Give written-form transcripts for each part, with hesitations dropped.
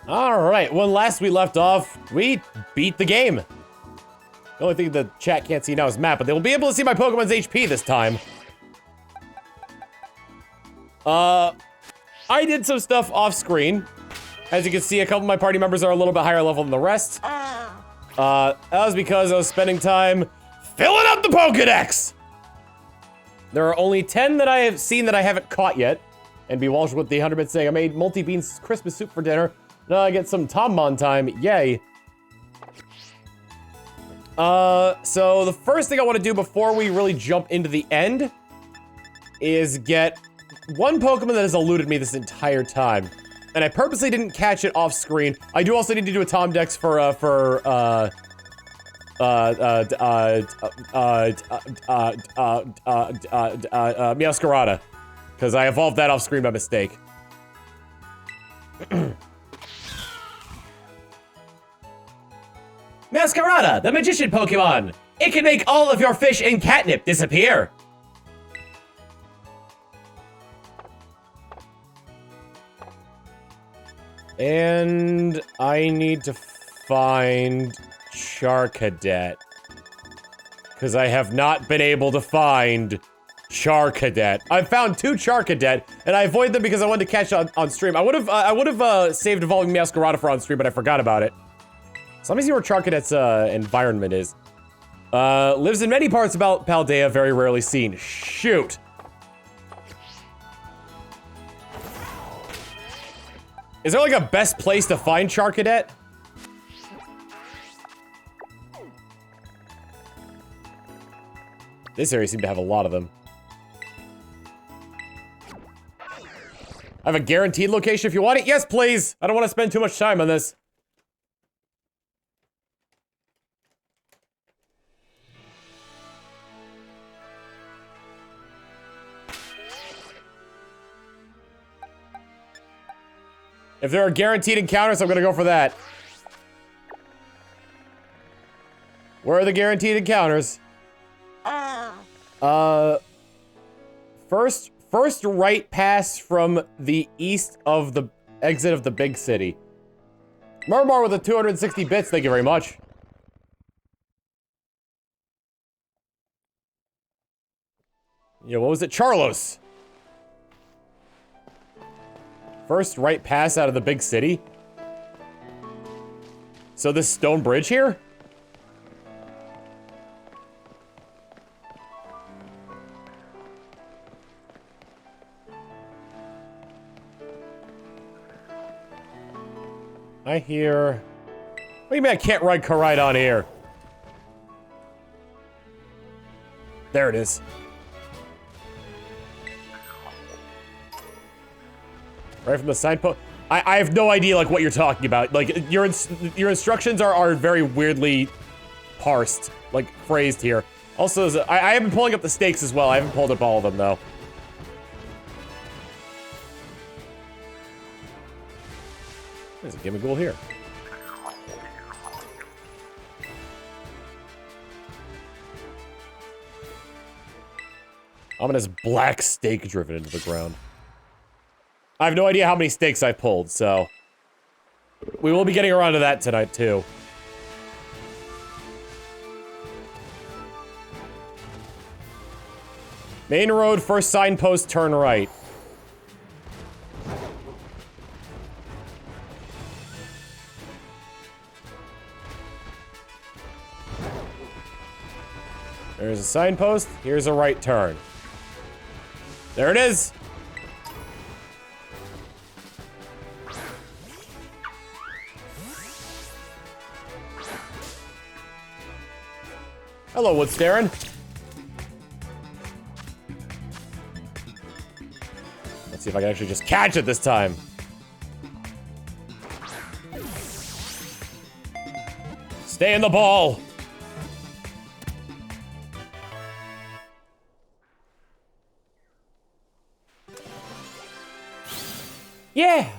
Alright, when last we left off, we beat the game. The only thing the chat can't see now is map, but they will be able to see my Pokemon's HP this time. I did some stuff off screen. As you can see, a couple of my party members are a little bit higher level than the rest. That was because I was spending time filling up the Pokedex! There are only 10 that I have seen that I haven't caught yet. And be Walsh with the 100-bit saying, I made multi-beans Christmas soup for dinner. Now I get some Tommon time, yay. So the first thing I want to do before we really jump into the end is get one Pokemon that has eluded me this entire time. And I purposely didn't catch it off screen. I do also need to do a Tom Dex for Meowscarada. Because I evolved that off screen by mistake. Meowscarada, the magician Pokemon! It can make all of your fish and catnip disappear! And I need to find Char Cadet. Because I have not been able to find Char Cadet. I've found 2 Char Cadet, and I avoid them because I wanted to catch on stream. I would have saved evolving Meowscarada for on stream, but I forgot about it. So let me see where Char Cadet's environment is. Lives in many parts about Paldea, very rarely seen. Shoot. Is there like a best place to find Char Cadet? This area seemed to have a lot of them. I have a guaranteed location if you want it. Yes, please. I don't want to spend too much time on this. If there are guaranteed encounters, I'm gonna go for that. Where are the guaranteed encounters? First right pass from the east of the exit of the big city. Murmur with the 260 bits, thank you very much. Yeah, what was it? Charlos. First right pass out of the big city. So this stone bridge here? I hear... What do you mean I can't ride Caridon here? There it is. Right from the signpost. I have no idea like what you're talking about. Like your instructions are very weirdly parsed, like phrased here. Also, I have been pulling up the stakes as well. I haven't pulled up all of them though. There's a Gimmighoul here. Ominous black stake driven into the ground. I have no idea how many stakes I pulled, so... We will be getting around to that tonight, too. Main road, first signpost, turn right. There's a signpost, here's a right turn. There it is! Hello, Woodstarin. Let's see if I can actually just catch it this time. Stay in the ball. Yeah.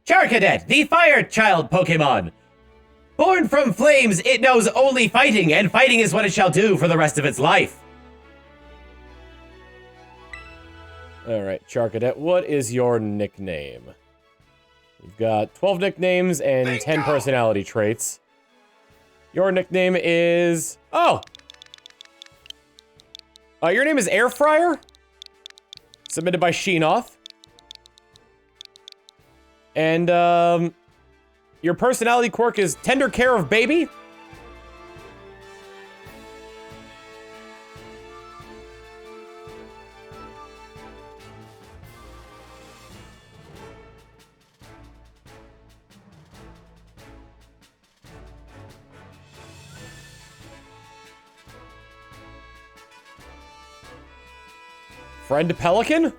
Char Cadet, the fire child Pokemon. Born from flames, it knows only fighting, and fighting is what it shall do for the rest of its life. Alright, Char Cadet, what is your nickname? We've got 12 nicknames and 10 personality traits. Your nickname is... Oh! Your name is Air Fryer? Submitted by Sheenoth. And, your personality quirk is Tender Care of Baby? Friend Pelican?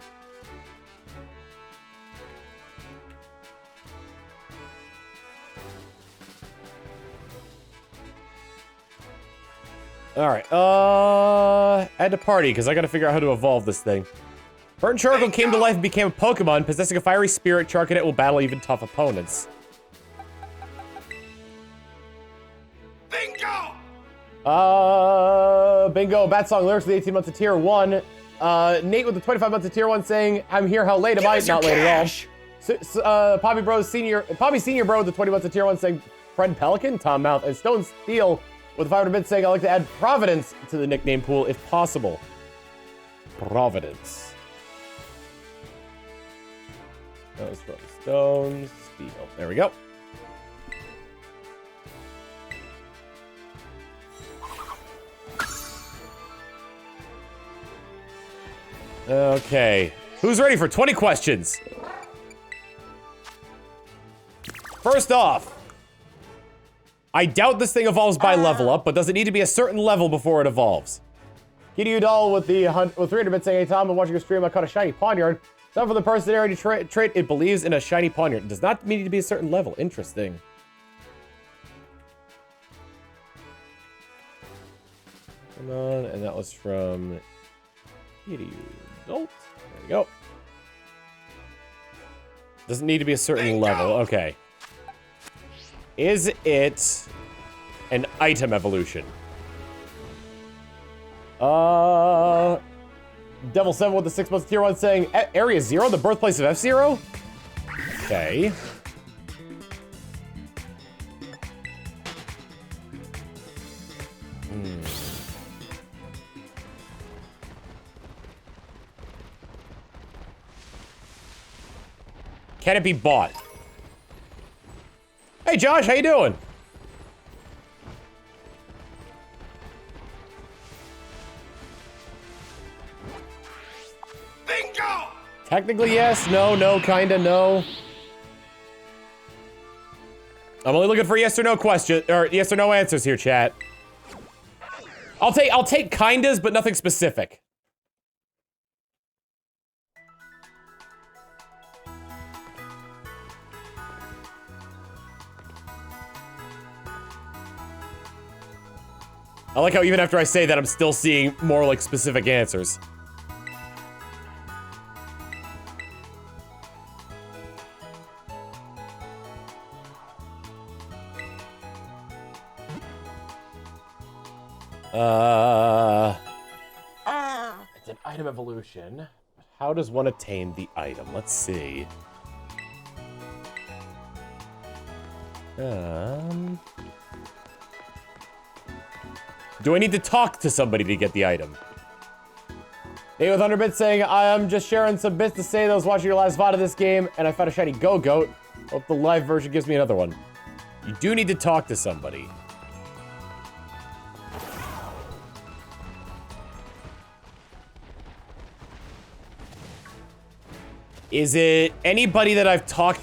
Alright, add to party, because I gotta figure out how to evolve this thing. Burnt Charcoal came to life and became a Pokemon. Possessing a fiery spirit, Char Cadet will battle even tough opponents. Bingo! Bingo, Bat Song lyrics with 18 months of tier 1. Nate with the 25 months of tier 1 saying, I'm here, how late am I? Not late at all. Poppy Senior Bro with the 20 months of tier 1 saying, Friend Pelican, Tom Mouth, and Stone Steel with 500 bits saying, I like to add Providence to the nickname pool if possible. Providence. That was from Stone Steel. There we go. Okay. Who's ready for 20 questions? First off, I doubt this thing evolves by level up, but does it need to be a certain level before it evolves? Kitty Udall with 300 bits saying, hey Tom, I'm watching your stream, I caught a shiny Pawniard. Some for the personality trait, it believes in a shiny Pawniard. It does not need to be a certain level. Interesting. Come on, and that was from Kitty Udall. There we go. Doesn't need to be a certain level. Okay. Is it an item evolution? Devil 7 with the 6 months tier 1 saying, Area 0, the birthplace of F-Zero? Okay. Can it be bought? Hey Josh, how you doing? Bingo! Technically yes, no, kinda, no. I'm only looking for yes or no question, or yes or no answers here, chat. I'll take kindas, but nothing specific. I like how even after I say that, I'm still seeing more like specific answers. It's an item evolution. How does one attain the item? Let's see. Do I need to talk to somebody to get the item? Hey, with 100 bits saying, I'm just sharing some bits to say that I was watching your last VOD of this game, and I found a shiny Go-Goat. Hope the live version gives me another one. You do need to talk to somebody. Is it anybody that I've talked...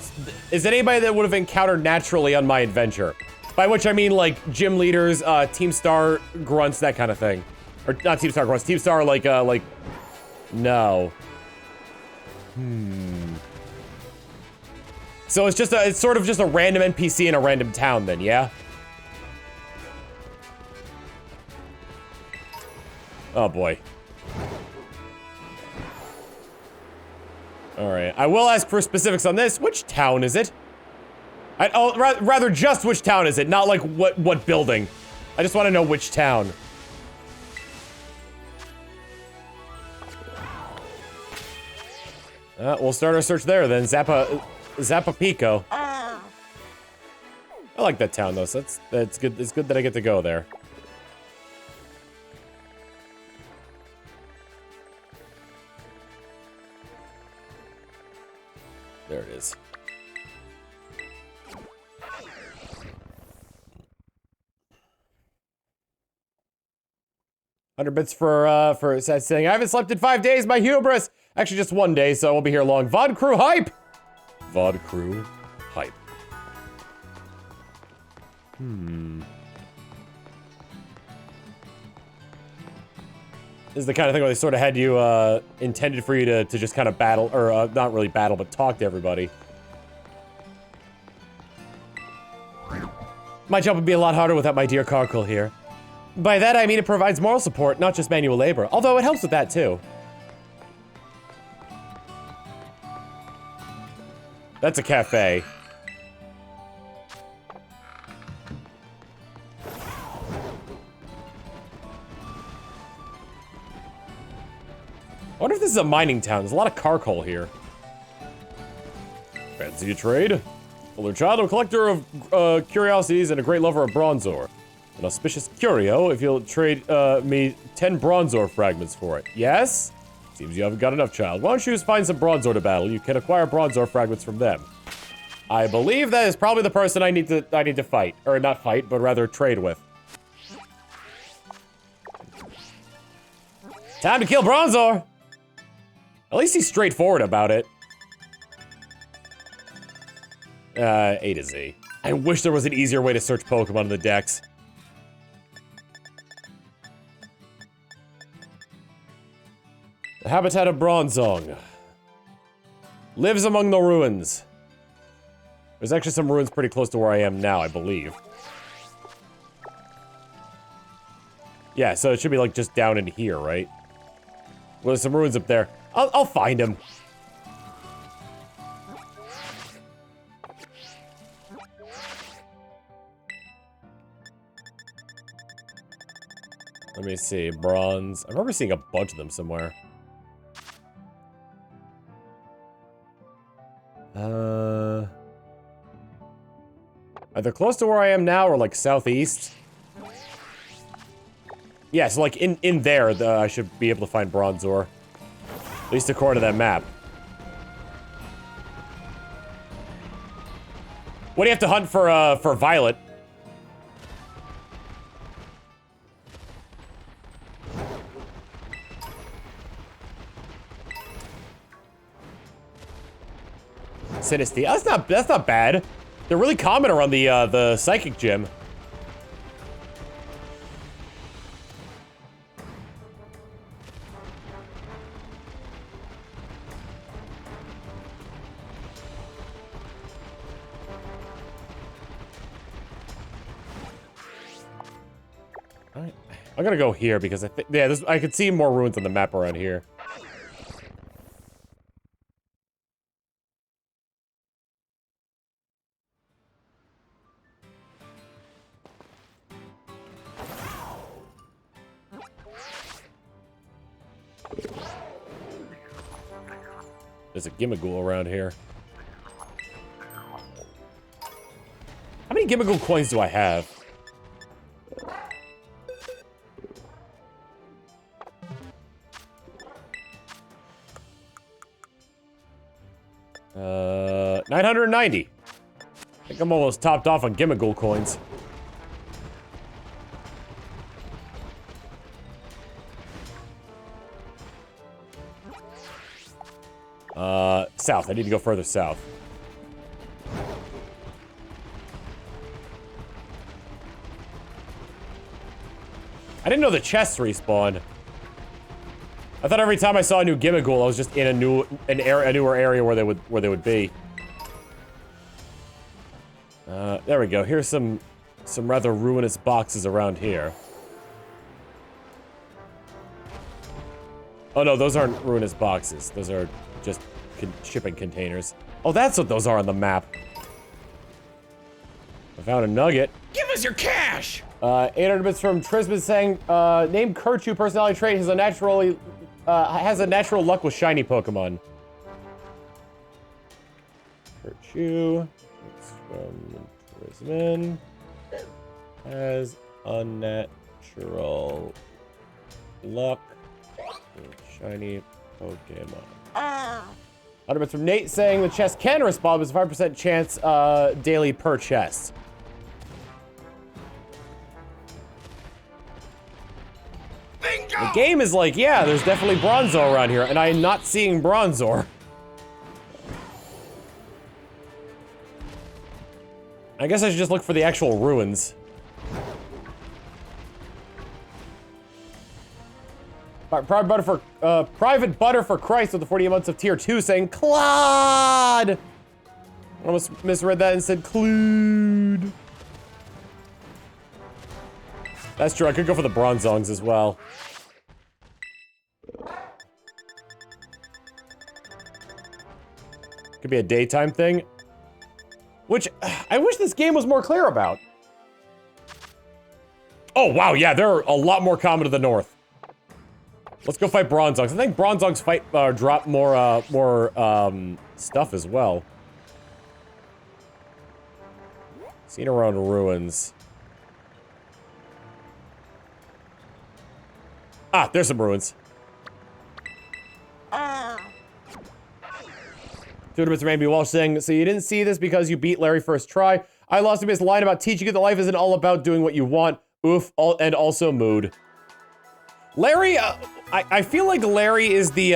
Is it anybody that would have encountered naturally on my adventure? By which I mean, like, gym leaders, Team Star grunts, that kind of thing. Or, not Team Star grunts, Team Star, like... No. So it's just it's sort of just a random NPC in a random town then, yeah? Oh boy. Alright, I will ask for specifics on this. Which town is it? Rather just which town is it, not like what building. I just want to know which town. We'll start our search there then. Zappa Pico. I like that town though, so that's good. It's good that I get to go there. There it is. $100 bits for saying I haven't slept in 5 days. My hubris. Actually, just 1 day, so I won't be here long. VOD crew hype. VOD crew hype. This is the kind of thing where they sort of had you intended for you to just kind of battle, or not really battle, but talk to everybody. My job would be a lot harder without my dear Carkle here. By that I mean it provides moral support, not just manual labor, although it helps with that too. That's a cafe. I wonder if this is a mining town. There's a lot of Carkle here. Fancy a trade? Older child, a collector of curiosities and a great lover of bronze ore. An auspicious curio if you'll trade me 10 bronze ore fragments for it. Yes? Seems you haven't got enough, child. Why don't you just find some bronze ore to battle? You can acquire bronze ore fragments from them. I believe that is probably the person I need to fight. Or not fight, but rather trade with. Time to kill bronze ore! At least he's straightforward about it. A to Z. I wish there was an easier way to search Pokemon in the Dex. The habitat of Bronzong. Lives among the ruins. There's actually some ruins pretty close to where I am now, I believe. Yeah, so it should be like just down in here, right? Well, there's some ruins up there. I'll find him. Let me see, bronze. I remember seeing a bunch of them somewhere. Either close to where I am now or like southeast. Yeah, so like in there, I should be able to find bronze ore. At least according to that map. What do you have to hunt for Violet? Sinistea. That's not bad. They're really common around the psychic gym. Alright. I'm gonna go here because I think, yeah, I could see more ruins on the map around here. There's a Gimmighoul around here. How many Gimmighoul coins do I have? Uh, 990. I think I'm almost topped off on Gimmighoul coins. South. I need to go further south. I didn't know the chests respawned. I thought every time I saw a new Gimmighoul, I was just in a newer area where they would be. There we go. Here's some rather ruinous boxes around here. Oh no, those aren't ruinous boxes. Those are just shipping containers. Oh, that's what those are on the map. I found a nugget. Give us your cash! 800 bits from Trisbane saying, name Kirchu personality trait has a natural luck with shiny Pokemon. Virtue. It's from Prisman. Has unnatural luck. Shiny Pokemon. Utterance from Nate saying the chest can respond, but it's a 5% chance daily per chest. Bingo! The game is like, yeah, there's definitely Bronzor around here, and I am not seeing Bronzor. I guess I should just look for the actual ruins. Private Butter for Christ with the 48 months of tier 2 saying Claude! I almost misread that and said Clued. That's true, I could go for the Bronzongs as well. Could be a daytime thing. Which, I wish this game was more clear about. Oh, wow, yeah, they're a lot more common to the north. Let's go fight Bronzongs. I think Bronzongs fight, drop more stuff as well. Seen around ruins. Ah, there's some ruins. Dude, Mr. Ramby Walsh saying, so you didn't see this because you beat Larry first try. I lost him his line about teaching you that life isn't all about doing what you want. Oof, and also mood. Larry, I feel like Larry is the,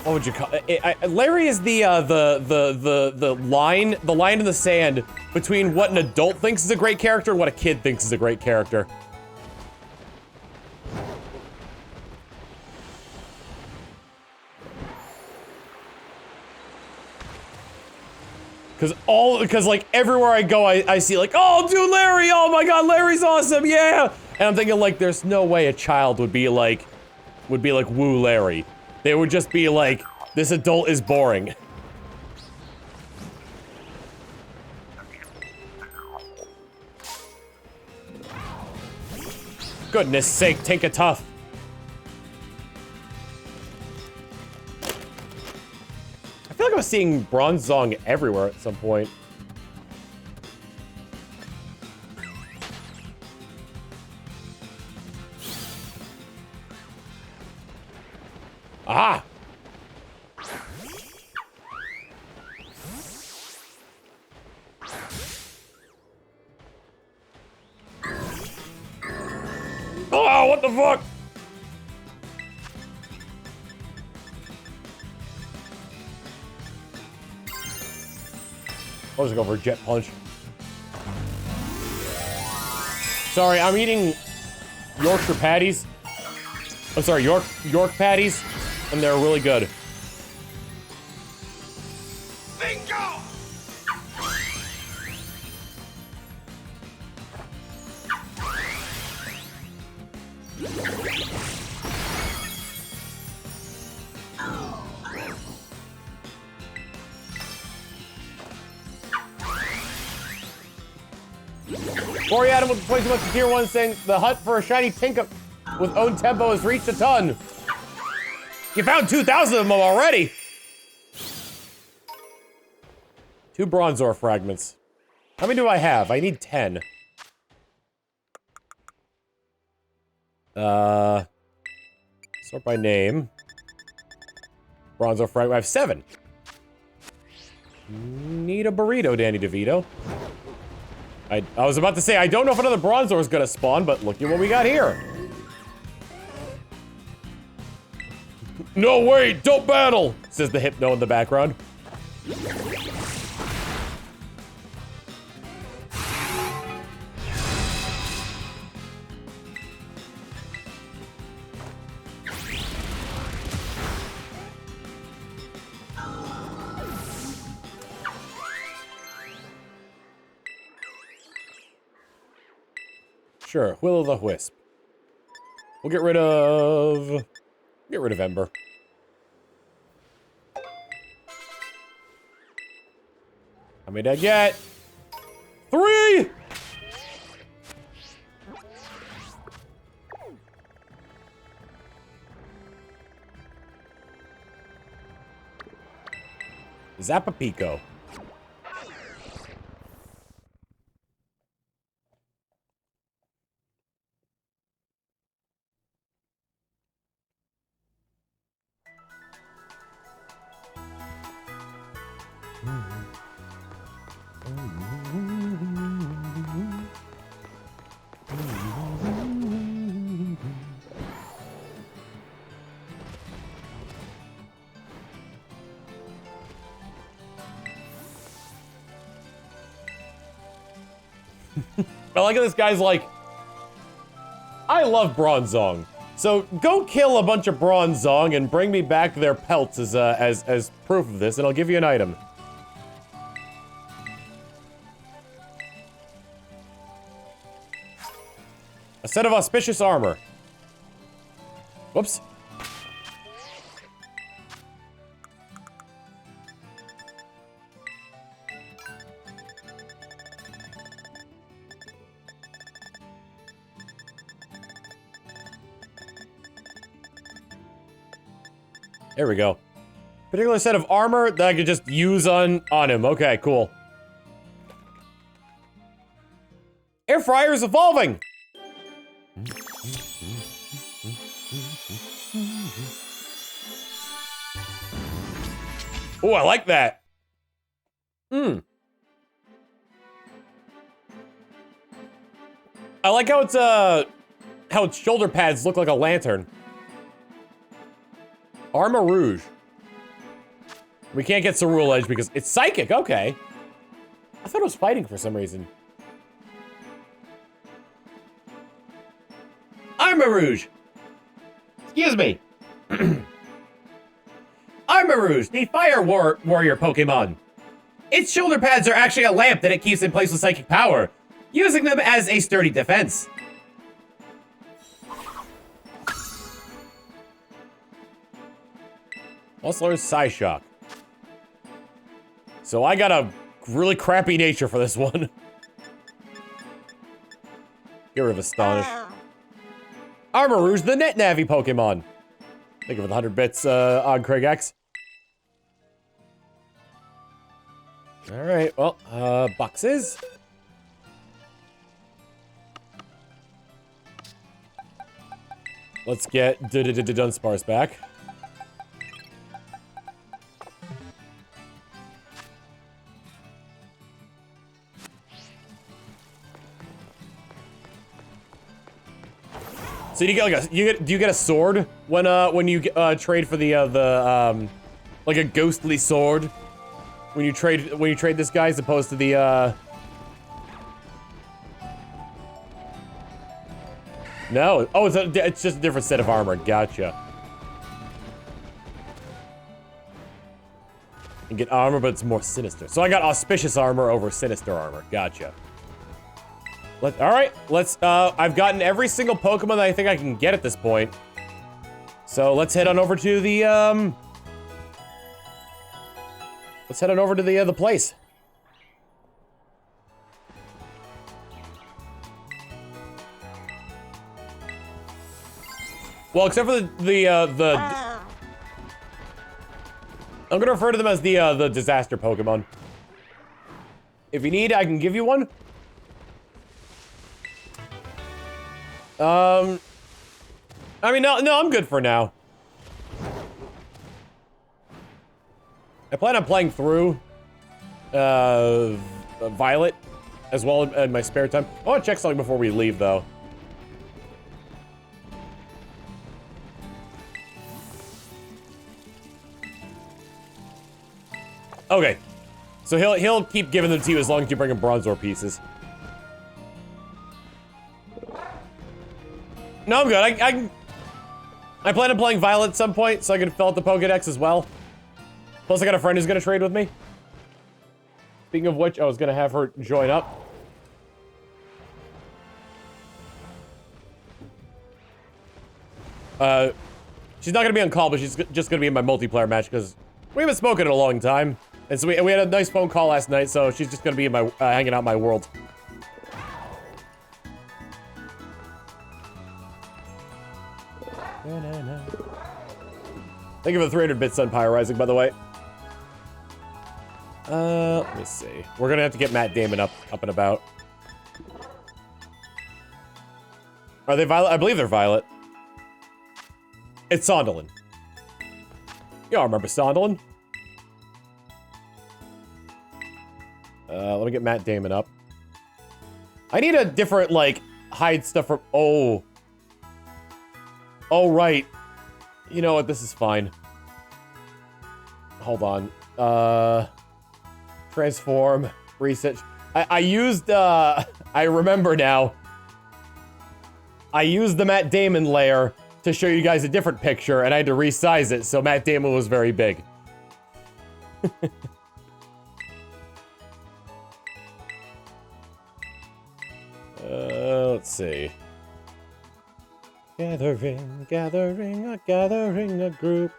what would you call it? Larry is the line in the sand between what an adult thinks is a great character and what a kid thinks is a great character. Because like everywhere I go, I see like, oh dude, Larry, oh my god, Larry's awesome, yeah! And I'm thinking like, there's no way a child would be like, woo Larry. They would just be like, this adult is boring. Goodness sake, Tinka Tough. I feel like I was seeing Bronzong everywhere at some point. Aha! Oh, what the fuck? I'll just go for a Jet Punch. Sorry, I'm eating Yorkshire patties. I'm sorry, York patties, and they're really good. Bingo! Boreadam with 22 months to tier 1 saying the hunt for a shiny Tinka with own tempo has reached a ton. You found 2,000 of them already. 2 Bronzor fragments. How many do I have? I need 10. Sort by name. Bronzor fragment. I have 7. Need a burrito, Danny DeVito. I was about to say, I don't know if another Bronzor is gonna spawn, but look at what we got here. No, wait, don't battle, says the Hypno in the background. Sure, Will-O-The-Wisp. We'll get rid of Ember. How many did I get? 3! Zappapico. I like how this guy's like, I love Bronzong. So go kill a bunch of Bronzong and bring me back their pelts as proof of this, and I'll give you an item. A set of auspicious armor. Whoops. There we go. Particular set of armor that I could just use on him. Okay, cool. Air fryer is evolving! Oh, I like that. I like how its shoulder pads look like a lantern. Armor Rouge. We can't get Cerule Edge because it's psychic, okay. I thought it was fighting for some reason. Armor Rouge! Excuse me. Armor Rouge, the Fire Warrior Pokemon. Its shoulder pads are actually a lamp that it keeps in place with psychic power, using them as a sturdy defense. Also, there's Psyshock. So I got a really crappy nature for this one. Get rid of Astonish. Armor Rouge, the Net Navi Pokemon. Thank you for the 100 bits on Craig X. Alright, well, boxes. Let's get Dunsparce back. So you get like do you get a sword when you trade for the like a ghostly sword when you trade this guy as opposed to the No. Oh, it's just a different set of armor. Gotcha. You get armor, but it's more sinister. So I got auspicious armor over sinister armor. Gotcha. Alright, I've gotten every single Pokemon that I think I can get at this point. So let's head on over to the, let's head on over to the place. Well, except for I'm gonna refer to them as the disaster Pokemon. If you need, I can give you one. I mean, no, I'm good for now. I plan on playing through, Violet, as well in my spare time. I want to check something before we leave, though. Okay. So he'll keep giving them to you as long as you bring him Bronzor pieces. No, I'm good. I plan on playing Violet at some point, so I can fill out the Pokedex as well. Plus, I got a friend who's gonna trade with me. Speaking of which, I was gonna have her join up. She's not gonna be on call, but she's just gonna be in my multiplayer match because we haven't spoken in a long time, and so we had a nice phone call last night. So she's just gonna be in my hanging out in my world. Thank you for the 300 bits on Pyro Rising, by the way. Let me see. We're gonna have to get Matt Damon up and about. Are they violet? I believe they're violet. It's Sondalin. Y'all remember Sondalin? Let me get Matt Damon up. I need a different, like, hide stuff from... Oh. Oh, right. You know what? This is fine. Hold on. Transform. Reset. I used, I remember now. I used the Matt Damon layer to show you guys a different picture, and I had to resize it, so Matt Damon was very big. Let's see. Gathering, gathering a group.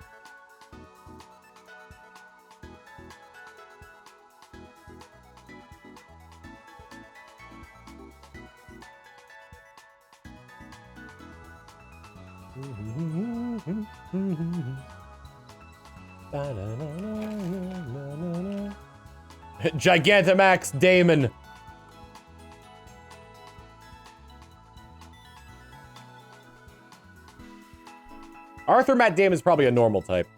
Gigantamax Damon. Arthur Matt Damon is probably a normal type.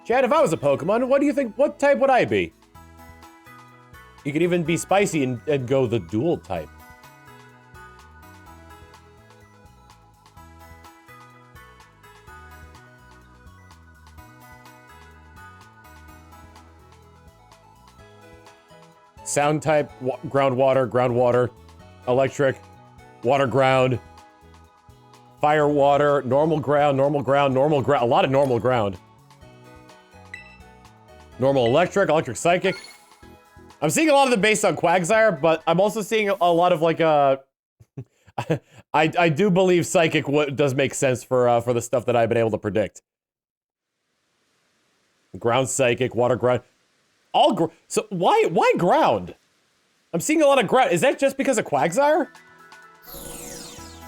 Chad, if I was a Pokemon, what do you think? What type would I be? You could even be spicy and go the dual type. Sound type, ground water, electric, water ground, fire water, normal ground, a lot of normal ground. Normal electric psychic. I'm seeing a lot of them based on Quagsire, but I'm also seeing a lot of like I do believe psychic does make sense for the stuff that I've been able to predict. Ground psychic, water ground. So why ground? I'm seeing a lot of ground. Is that just because of Quagsire?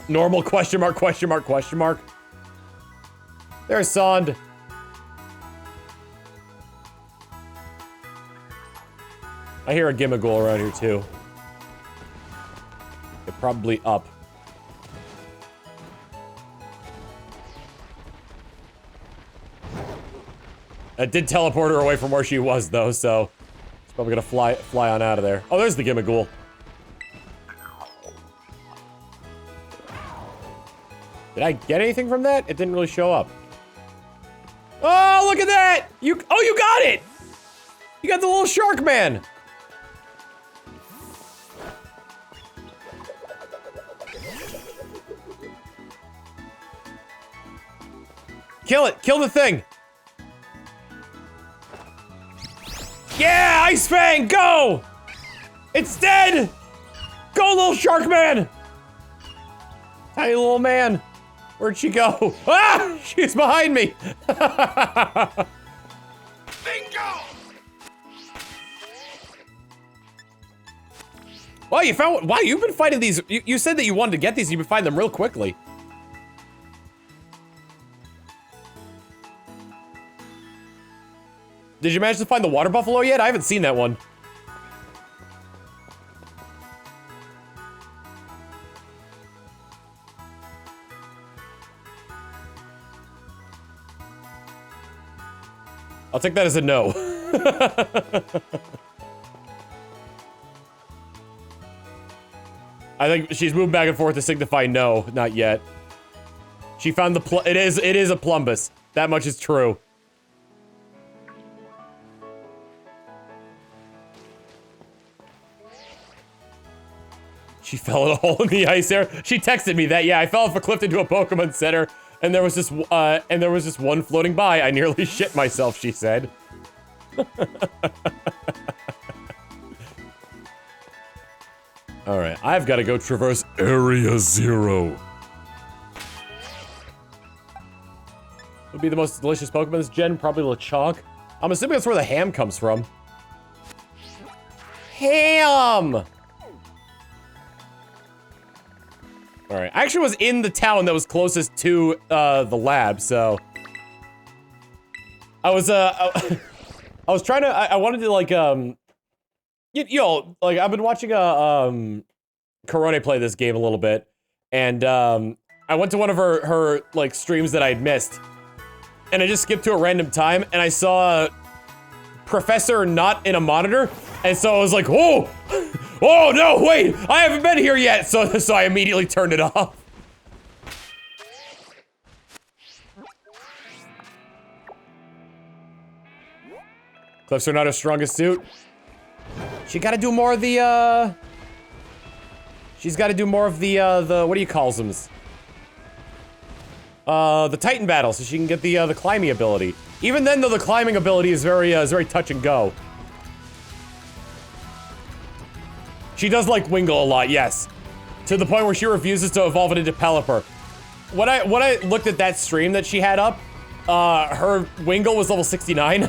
Normal, question mark. There's Sond. I hear a Gimmighoul around here too. They're probably up. It did teleport her away from where she was, though, so it's probably gonna fly on out of there. Oh, there's the Gimmighoul. Did I get anything from that? It didn't really show up. Oh, look at that! You got it! You got the little shark man. Kill it! Kill the thing! Yeah! Ice Fang! Go! It's dead! Go, little shark man! Tiny little man. Where'd she go? Ah! She's behind me! Bingo! Wow, you found- wow, you've been fighting these- you said that you wanted to get these, you've been fighting them real quickly. Did you manage to find the water buffalo yet? I haven't seen that one. I'll take that as a no. I think she's moving back and forth to signify no, not yet. She found the it is a plumbus. That much is true. She fell in a hole in the ice there. She texted me that, yeah, I fell off a cliff into a Pokemon Center, and there was just one floating by. I nearly shit myself, she said. Alright, I've got to go traverse Area 0. Would be the most delicious Pokemon this gen? Probably Lechonk. I'm assuming that's where the ham comes from. Ham! Alright, I actually was in the town that was closest to, the lab, so... I was trying to, I wanted to, like, like, I've been watching, Corone play this game a little bit, and, I went to one of her, like, streams that I had missed, and I just skipped to a random time, and I saw Professor not in a monitor, and so I was like, oh! Oh, no, wait! I haven't been here yet! So I immediately turned it off. Cliffs are not her strongest suit. She gotta do more of the, she's gotta do more of the, what do you call them? The Titan battle, so she can get the climbing ability. Even then, though, the climbing ability is very touch and go. She does like Wingull a lot, yes. To the point where she refuses to evolve it into Pelipper. When I looked at that stream that she had up, her Wingull was level 69.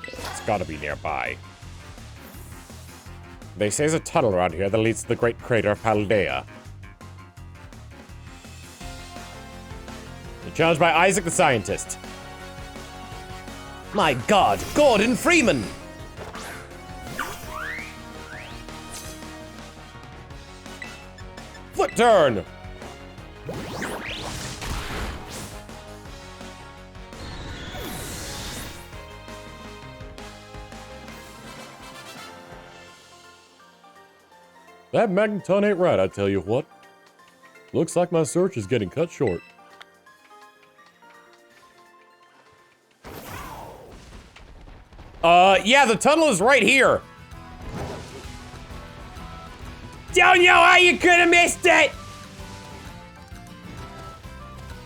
It's gotta be nearby. They say there's a tunnel around here that leads to the great crater of Paldea. You're challenged by Isaac the Scientist. My god, Gordon Freeman! Flip turn! That Magneton ain't right, I tell you what. Looks like my search is getting cut short. Yeah, the tunnel is right here. Don't know how you could have missed it!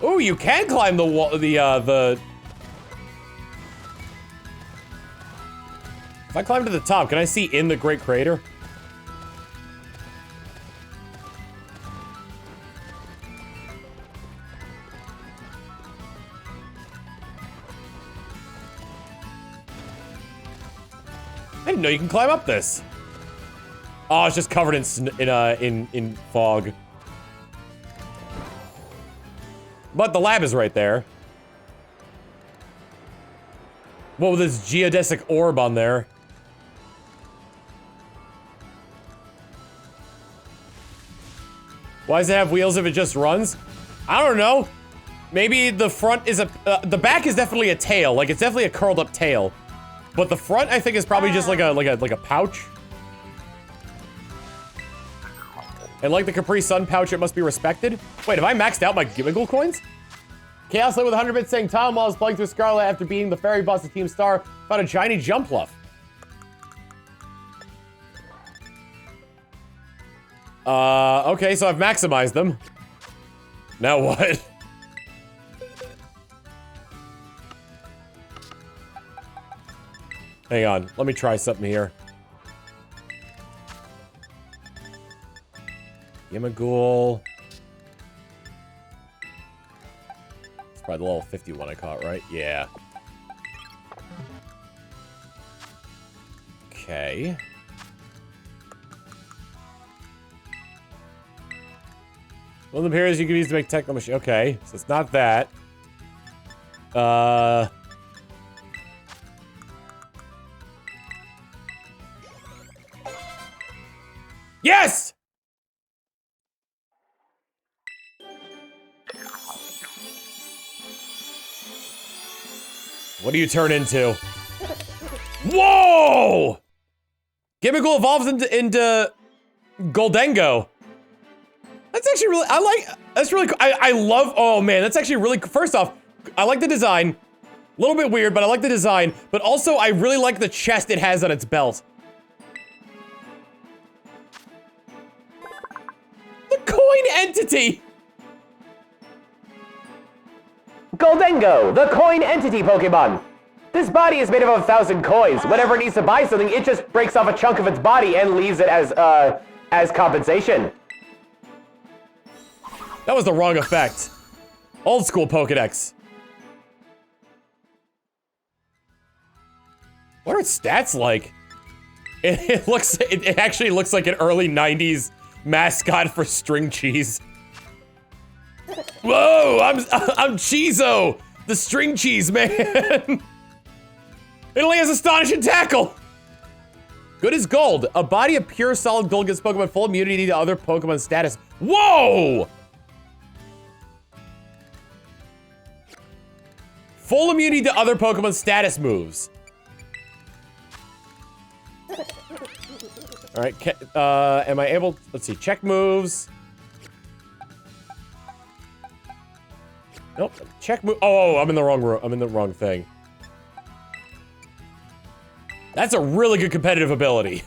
Ooh, you can climb the wall, If I climb to the top, can I see in the Great Crater? I didn't know you can climb up this. Oh, it's just covered in fog. But the lab is right there. What with this geodesic orb on there? Why does it have wheels if it just runs? I don't know. Maybe the front is the back is definitely a tail. Like, it's definitely a curled up tail. But the front, I think, is probably just like a pouch. And like the Capri Sun pouch, it must be respected. Wait, have I maxed out my Gimmighoul coins? Chaos Lit with 100 bits saying Tom, while I was playing through Scarlet after beating the fairy boss of Team Star, found a shiny Jumpluff. Okay, so I've maximized them. Now what? Hang on, let me try something here. Gimmighoul. It's probably the level 51 I caught, right? Yeah. Okay. One of the materials you can use to make techno machine. Okay, so it's not that. Yes! What do you turn into? Whoa! Gimmighoul evolves into Goldengo. That's actually really, that's really cool. I love, oh man, that's actually really, first off, I like the design. A little bit weird, but I like the design. But also, I really like the chest it has on its belt. The coin entity! Goldengo, the coin entity Pokemon. This body is made of 1,000 coins. Whenever it needs to buy something, it just breaks off a chunk of its body and leaves it as compensation. That was the wrong effect. Old school Pokedex. What are its stats like? It actually looks like an early 90s mascot for string cheese. Whoa, I'm Cheezo, the string cheese man. It only has astonishing tackle. Good as gold. A body of pure solid gold gives Pokemon full immunity to other Pokemon status. Whoa! Full immunity to other Pokemon status moves. All right, am I able, let's see, check moves. Nope, check move, oh, I'm in the wrong room, I'm in the wrong thing. That's a really good competitive ability.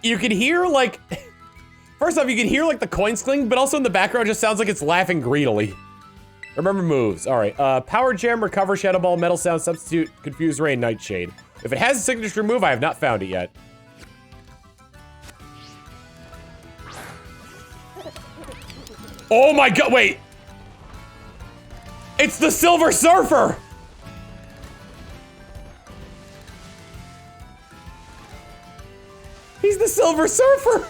You can hear, like, first off, you can hear, like, the coin sling, but also in the background it just sounds like it's laughing greedily. Remember moves. All right, Power Gem, Recover, Shadow Ball, Metal Sound, Substitute, Confuse Rain, Nightshade. If it has a signature move, I have not found it yet. Oh my god, wait! It's the Silver Surfer! He's the Silver Surfer!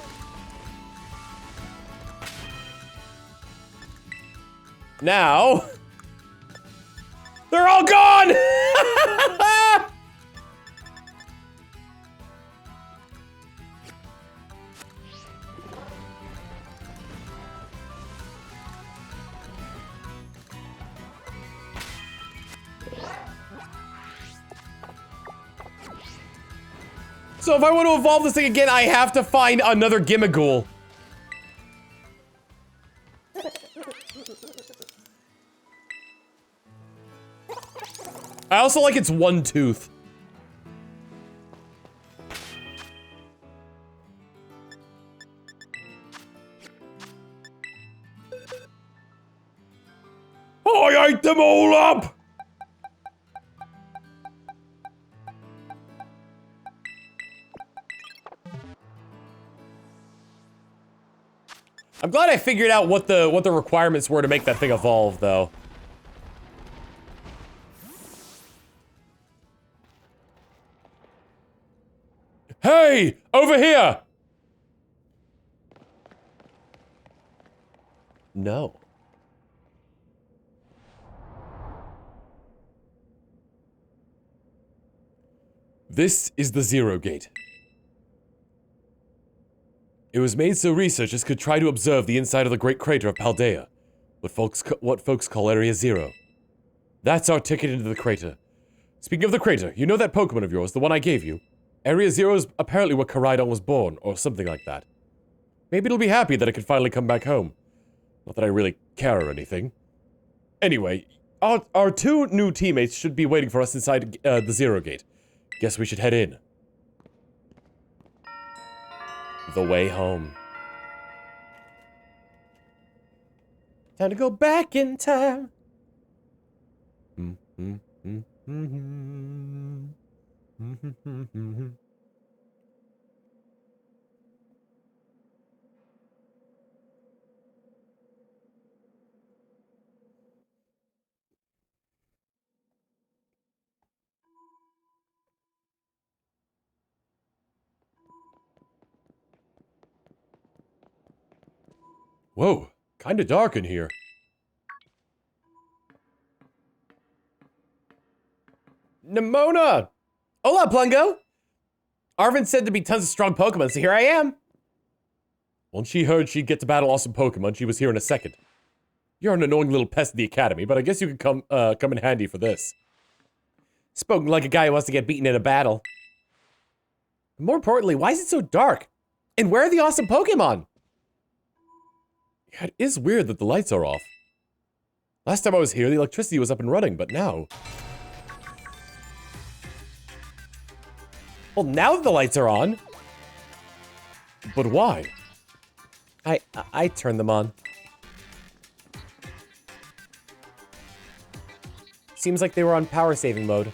Now... they're all gone! So if I want to evolve this thing again, I have to find another Gimmighoul. I also like its one tooth. I ate them all up! I'm glad I figured out what the requirements were to make that thing evolve, though. Hey! Over here! No. This is the Zero Gate. It was made so researchers could try to observe the inside of the Great Crater of Paldea, what folks call Area Zero. That's our ticket into the crater. Speaking of the crater, you know that Pokemon of yours, the one I gave you? Area Zero is apparently where Caridon was born, or something like that. Maybe it'll be happy that it can finally come back home. Not that I really care or anything. Anyway, our two new teammates should be waiting for us inside the Zero Gate. Guess we should head in. The way home. Time to go back in time. Whoa, kinda dark in here. Nimona! Hola, Plungo! Arvin said there'd be tons of strong Pokemon, so here I am. Once she heard she'd get to battle awesome Pokemon, she was here in a second. You're an annoying little pest in the academy, but I guess you could come in handy for this. Spoken like a guy who wants to get beaten in a battle. More importantly, why is it so dark? And where are the awesome Pokemon? Yeah, it is weird that the lights are off. Last time I was here, the electricity was up and running, but now... Well, now that the lights are on. But why? I turned them on. Seems like they were on power saving mode.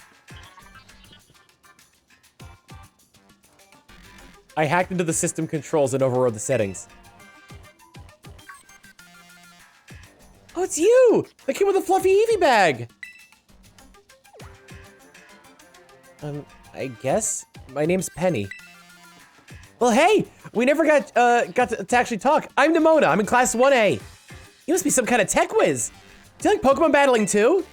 I hacked into the system controls and overrode the settings. Oh it's you! The kid with the fluffy Eevee bag! I guess? My name's Penny. Well, hey! We never got to actually talk. I'm Nimona, I'm in class 1A. You must be some kind of tech whiz. Do you like Pokemon battling too?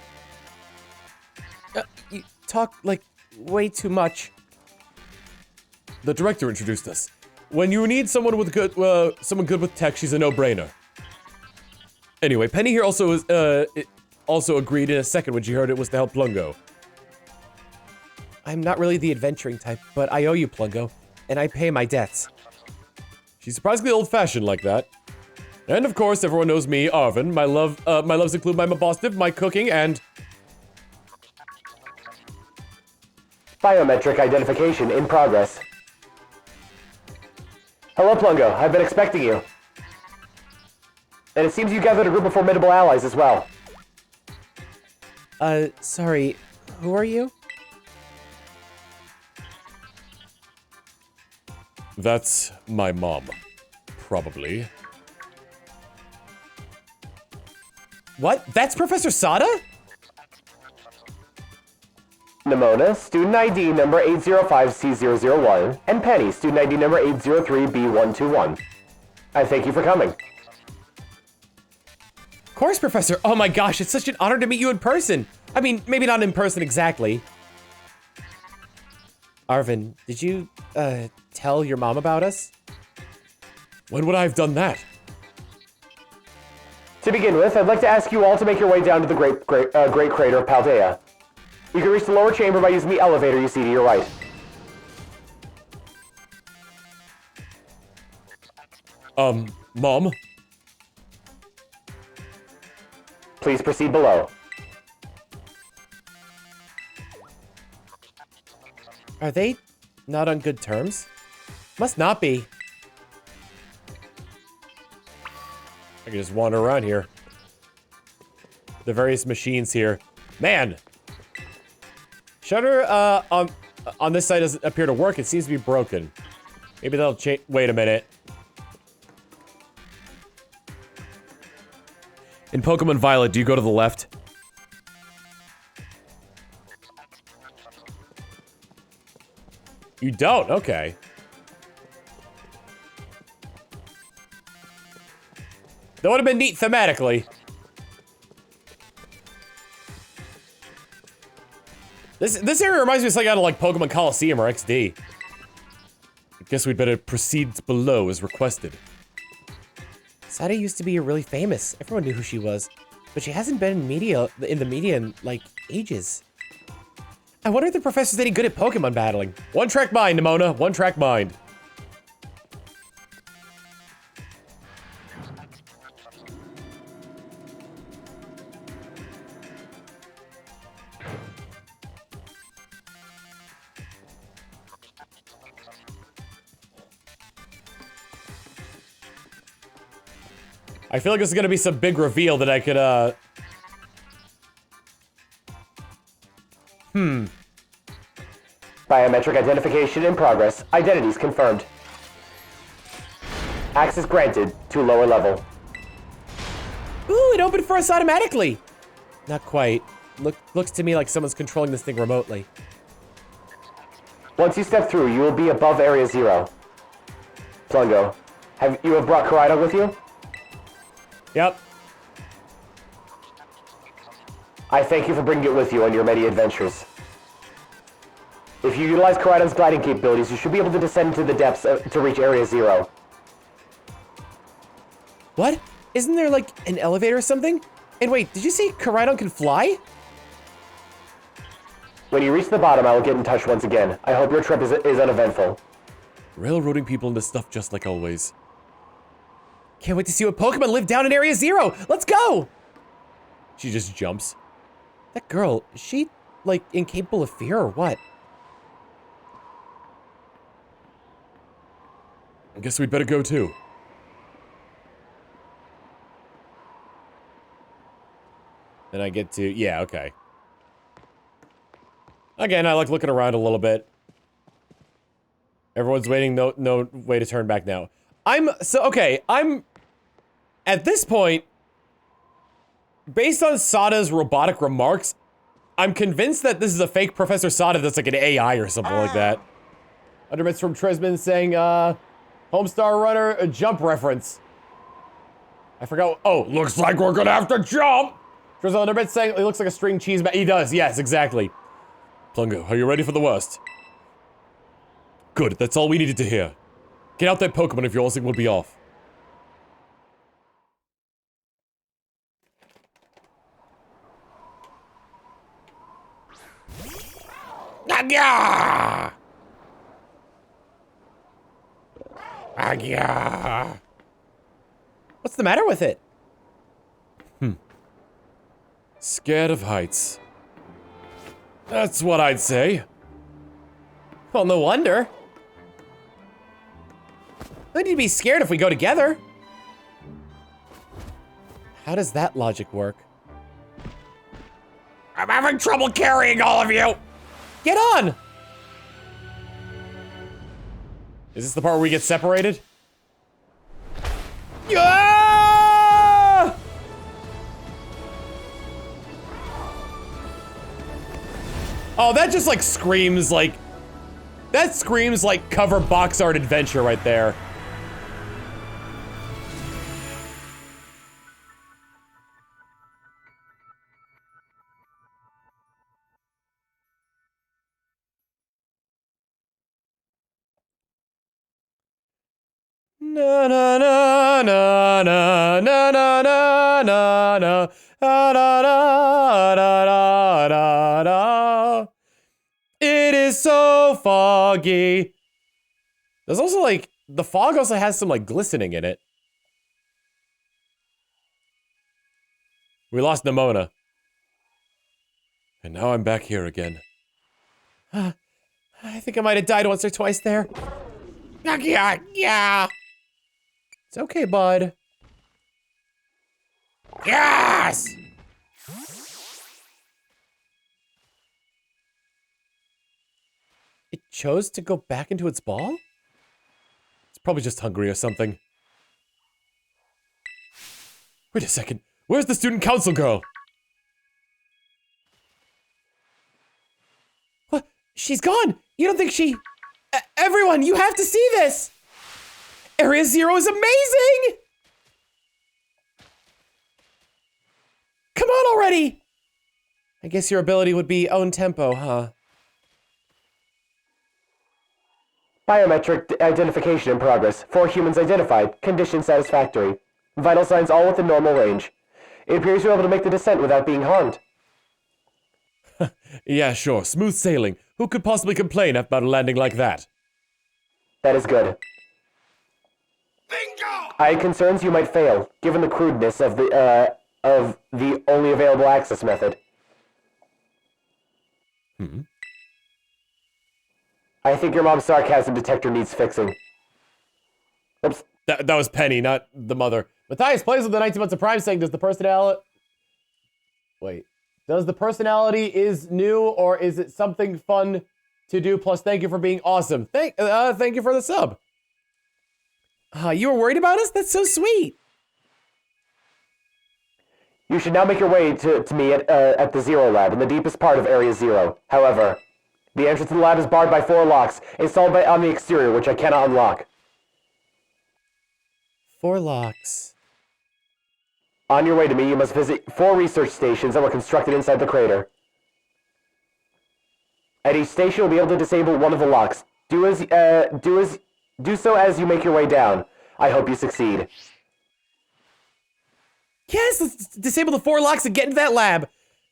You talk, like, way too much. The director introduced us. When you need someone with someone good with tech, she's a no-brainer. Anyway, Penny here also agreed in a second when she heard it was to help Plungo. I'm not really the adventuring type, but I owe you, Plungo, and I pay my debts. She's surprisingly old-fashioned like that. And of course, everyone knows me, Arvin. My loves include my mabostive, my cooking, and... Biometric identification in progress. Hello, Plungo. I've been expecting you. And it seems you gathered a group of formidable allies as well. Sorry. Who are you? That's my mom. Probably. What? That's Professor Sada? Nimona, student ID number 805C001, and Penny, student ID number 803B121. I thank you for coming. Of course, Professor. Oh my gosh, it's such an honor to meet you in person. I mean, maybe not in person exactly. Arvin, did you, tell your mom about us? When would I have done that? To begin with, I'd like to ask you all to make your way down to the great crater of Paldea. You can reach the lower chamber by using the elevator you see to your right. Mom? Please proceed below. Are they not on good terms? Must not be. I can just wander around here. The various machines here. Man! Shutter, on this side doesn't appear to work. It seems to be broken. Maybe that'll change. Wait a minute. In Pokemon Violet, do you go to the left? You don't? Okay. That would have been neat thematically. This area reminds me of something out of like Pokemon Coliseum or XD. I guess we'd better proceed below as requested. Sada used to be really famous. Everyone knew who she was. But she hasn't been in the media in, like, ages. I wonder if the professor's any good at Pokemon battling. One-track mind, Nimona. One-track mind. I feel like this is gonna be some big reveal that I could, Biometric identification in progress. Identities confirmed. Access granted to lower level. Ooh, it opened for us automatically. Not quite. Looks to me like someone's controlling this thing remotely. Once you step through, you will be above Area 0. Plungo, have you brought Koraidon with you? Yep. I thank you for bringing it with you on your many adventures. If you utilize Koraidon's gliding capabilities, you should be able to descend into the depths to reach Area 0. What? Isn't there, like, an elevator or something? And wait, did you say Koraidon can fly? When you reach the bottom, I will get in touch once again. I hope your trip is uneventful. Railroading people into stuff just like always. Can't wait to see what Pokemon live down in Area 0! Let's go! She just jumps. That girl, is she, like, incapable of fear or what? I guess we'd better go too. Then I get to, yeah, okay. Again, I like looking around a little bit. Everyone's waiting, no way to turn back now. At this point, based on Sada's robotic remarks, I'm convinced that this is a fake Professor Sada that's like an AI or something like that. Underbits from Trisman saying, Homestar Runner, a jump reference. I forgot. Oh, looks like we're gonna have to jump! Trisman Underbits saying, it looks like a string cheese He does, yes, exactly. Plungo, are you ready for the worst? Good, that's all we needed to hear. Get out that Pokemon if your Allsing will be off. Agya! Agya! What's the matter with it? Scared of heights. That's what I'd say. Well, no wonder. We need to be scared if we go together. How does that logic work? I'm having trouble carrying all of you! Get on! Is this the part where we get separated? Yeah! Oh, that just like screams like... That screams like cover box art adventure right there. Na na na na na na na na na na da da da da da da. It is so foggy. There's also like the fog also has some like glistening in it. We lost Nimona. And now I'm back here again. I think I might have died once or twice there. Yeah. It's okay, bud. Yes! It chose to go back into its ball? It's probably just hungry or something. Wait a second. Where's the student council girl? What? She's gone! You don't think she... Everyone, you have to see this! Area Zero is amazing! Come on already! I guess your ability would be own tempo, huh? Biometric identification in progress. 4 humans identified. Condition satisfactory. Vital signs all within normal range. It appears you're able to make the descent without being harmed. Yeah, sure. Smooth sailing. Who could possibly complain about a landing like that? That is good. Bingo! I had concerns you might fail, given the crudeness of the only available access method. I think your mom's sarcasm detector needs fixing. Oops. That was Penny, not the mother. Matthias plays with the 19 months of Prime saying, does the personality... Wait. Does the personality is new, or is it something fun to do? Plus, thank you for being awesome. Thank you for the sub. You were worried about us? That's so sweet. You should now make your way to me at the Zero Lab, in the deepest part of Area Zero. However, the entrance to the lab is barred by 4 locks, installed on the exterior, which I cannot unlock. 4 locks. On your way to me, you must visit 4 research stations that were constructed inside the crater. At each station, you'll be able to disable one of the locks. Do so as you make your way down. I hope you succeed. Yes, let's disable the 4 locks and get into that lab.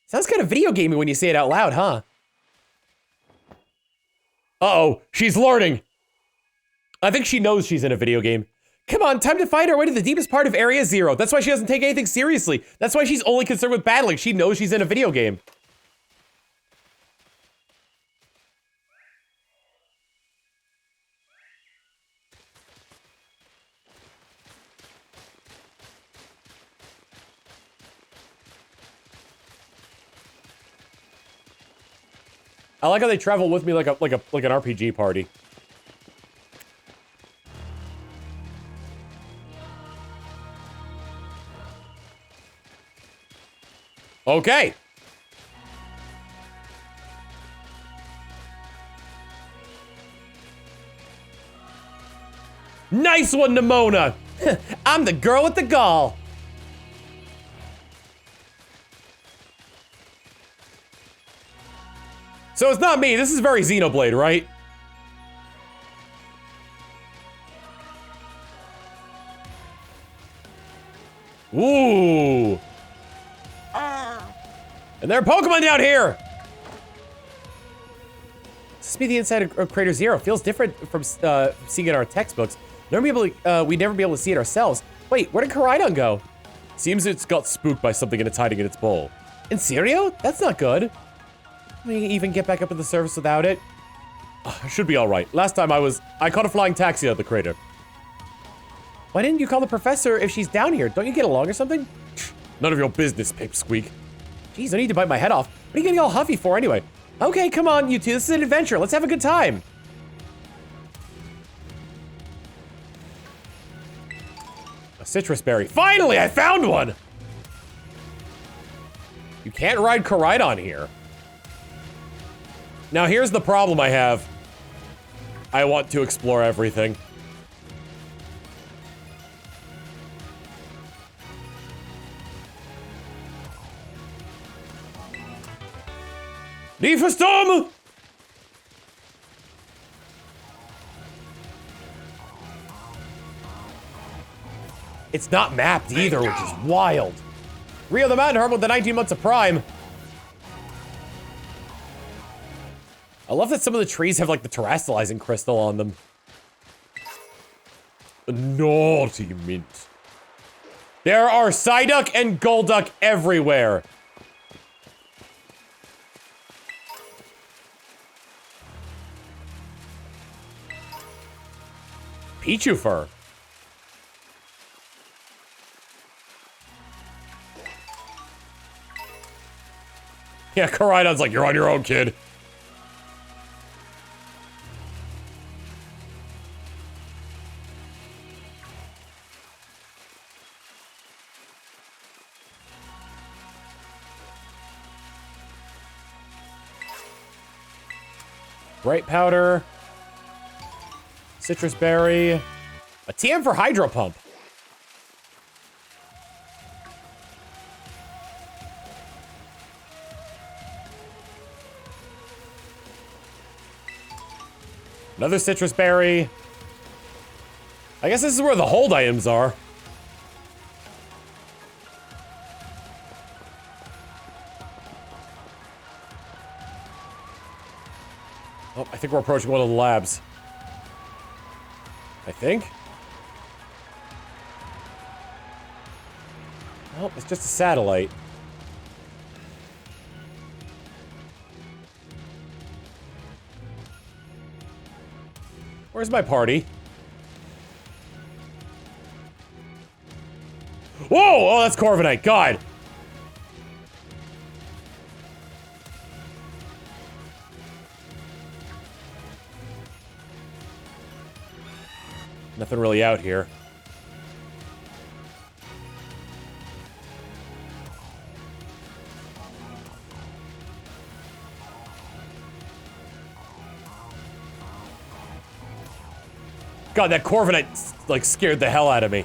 Sounds kind of video gamey when you say it out loud, huh? Uh-oh, she's learning. I think she knows she's in a video game. Come on, time to find our way to the deepest part of Area Zero. That's why she doesn't take anything seriously. That's why she's only concerned with battling. She knows she's in a video game. I like how they travel with me like an RPG party. Okay. Nice one, Nimona. I'm the girl with the gall. So it's not me. This is very Xenoblade, right? Ooh. And there are Pokemon down here. This must be the inside of Crater Zero. Feels different from seeing it in our textbooks. We'd never be able to see it ourselves. Wait, where did Koraidon go? Seems it's got spooked by something and it's hiding in its bowl. In serio? That's not good. Can we even get back up to the surface without it? I should be alright. Last time I caught a flying taxi at the crater. Why didn't you call the professor if she's down here? Don't you get along or something? None of your business, Pipsqueak. Jeez, I need to bite my head off. What are you getting all huffy for anyway? Okay, come on, you two. This is an adventure. Let's have a good time. A citrus berry. Finally, I found one! You can't ride Koraidon here. Now, here's the problem I have. I want to explore everything. Nefestum! It's not mapped either, which is wild. Rio the Mountain Herb with the 19 months of Prime. I love that some of the trees have like the terastallizing crystal on them. A naughty mint. There are Psyduck and Golduck everywhere. Pichu fur. Yeah, Koraidon's like, you're on your own, kid. Bright powder. Citrus berry. A TM for Hydro Pump. Another citrus berry. I guess this is where the hold items are. Oh, I think we're approaching one of the labs. I think. Oh, it's just a satellite. Where's my party? Whoa! Oh, that's Corviknight. God. Nothing really out here. God, that Corviknight, like, scared the hell out of me.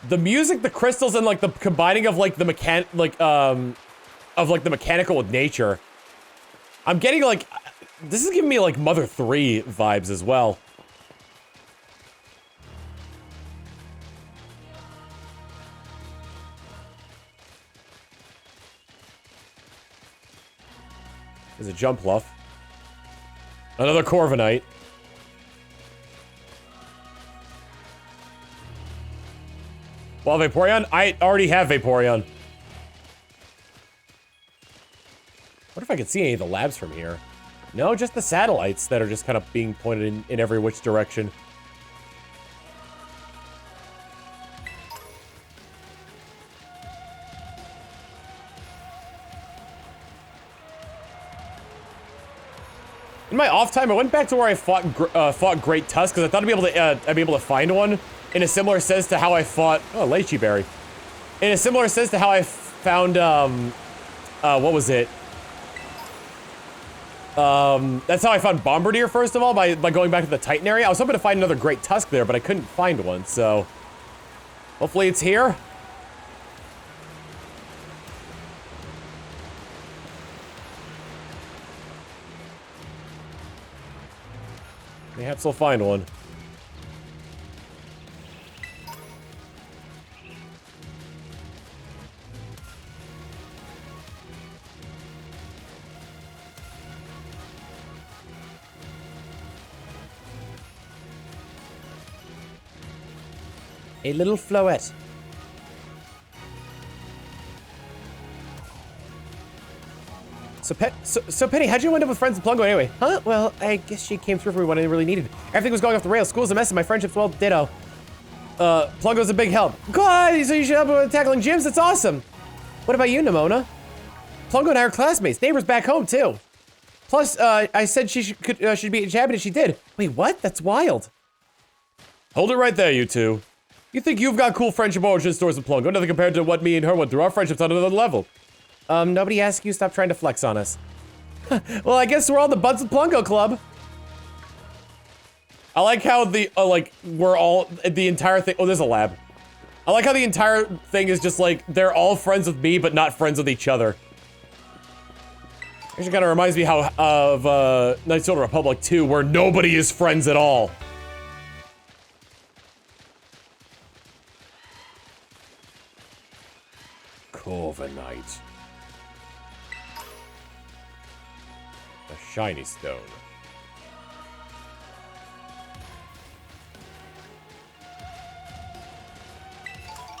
The music, the crystals, and, like, the combining of, like, the the mechanical with nature. I'm getting, like, this is giving me, like, Mother 3 vibes as well. There's a Jumpluff. Another Corviknight. Well, Vaporeon? I already have Vaporeon. What if I could see any of the labs from here? No, just the satellites that are just kind of being pointed in every which direction. In my off time, I went back to where I fought Great Tusk because I thought I'd be able to find one in a similar sense to how I fought Lychee Berry. In a similar sense to how I found what was it? That's how I found Bombardier first of all by going back to the Titan area. I was hoping to find another Great Tusk there, but I couldn't find one. So hopefully it's here. Perhaps I'll find one. A little floette. So Penny, how'd you end up with friends with Plungo anyway? Huh? Well, I guess she came through for me when I really needed it. Everything was going off the rails. School's a mess and my friendships, well, ditto. Plungo's a big help. God, so you should help with tackling gyms? That's awesome. What about you, Nimona? Plungo and I are classmates, neighbors back home, too. Plus, I said she'd be a champion and she did. Wait, what? That's wild. Hold it right there, you two. You think you've got cool friendship origin stories with Plungo, nothing compared to what me and her went through. Our friendship's on another level. Nobody asked you, stop trying to flex on us. Well, I guess we're all the Buds with Plungo Club. I like how we're all, the entire thing, oh, there's a lab. I like how the entire thing is just like, they're all friends with me, but not friends with each other. Actually kind of reminds me of Knights of the Republic 2, where nobody is friends at all. Corviknight. A shiny stone.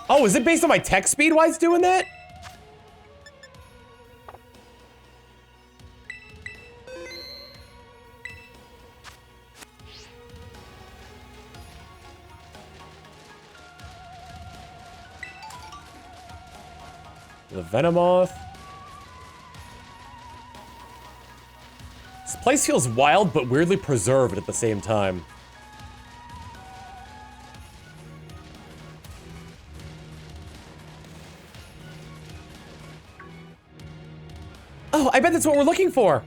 Oh, is it based on my tech speed why it's doing that? The Venomoth. This place feels wild, but weirdly preserved at the same time. Oh, I bet that's what we're looking for.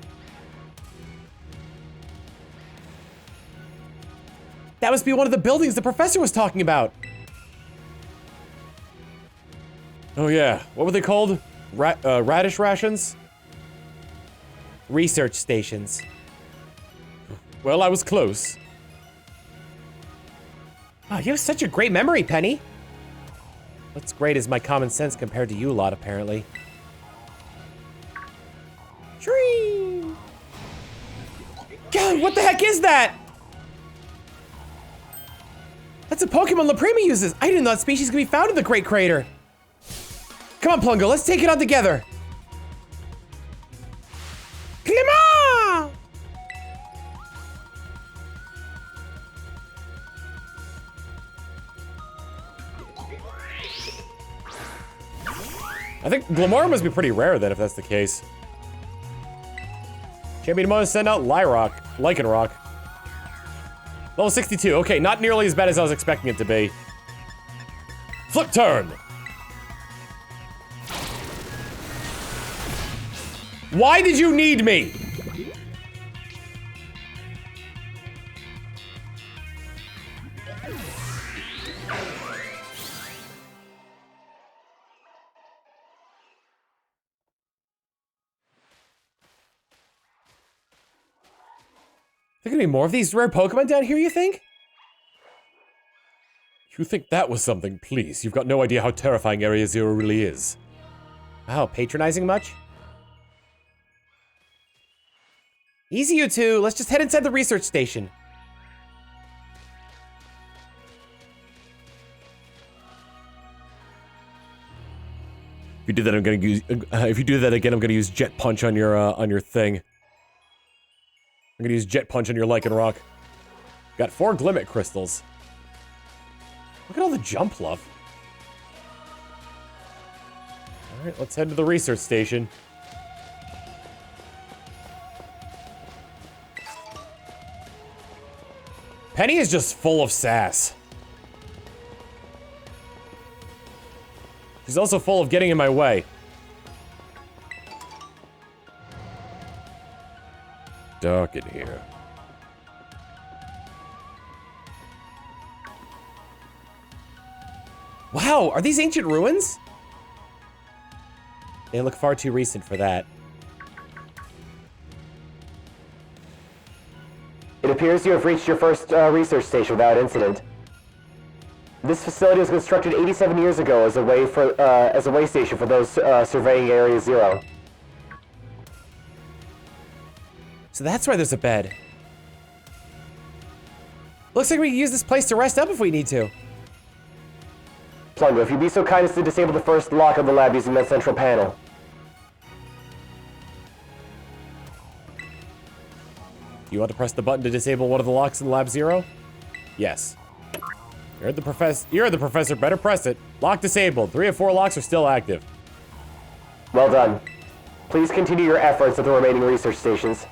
That must be one of the buildings the professor was talking about. Oh yeah, what were they called? Radish rations? Research stations. Well, I was close. Oh, you have such a great memory, Penny. What's great is my common sense compared to you lot, apparently. Tree! God, what the heck is that? That's a Pokemon Laprima uses. I didn't know that species could be found in the Great Crater. Come on, Plungo, let's take it on together. Come on! I think Glamora must be pretty rare then, if that's the case. Champion mode send out Lycanroc. Level 62. Okay, not nearly as bad as I was expecting it to be. Flip turn. Why did you need me? There gonna be more of these rare Pokemon down here, you think? You think that was something? Please, you've got no idea how terrifying Area Zero really is. Wow, patronizing much? Easy, you two. Let's just head inside the research station. If you do that, I'm gonna use. If you do that again, I'm gonna use Jet Punch on your thing. I'm gonna use Jet Punch on your Lycanroc. Got 4 Glimmet crystals. Look at all the jump love. All right, let's head to the research station. Penny is just full of sass. She's also full of getting in my way. Dark in here. Wow, are these ancient ruins? They look far too recent for that. It appears you have reached your first research station without incident. This facility was constructed 87 years ago as a way station for those surveying Area Zero. So that's why there's a bed. Looks like we can use this place to rest up if we need to. Plungo, if you'd be so kind as to disable the first lock of the lab using that central panel. You want to press the button to disable one of the locks in Lab Zero? Yes. You're the professor. Better press it. Lock disabled. 3 of 4 locks are still active. Well done. Please continue your efforts at the remaining research stations.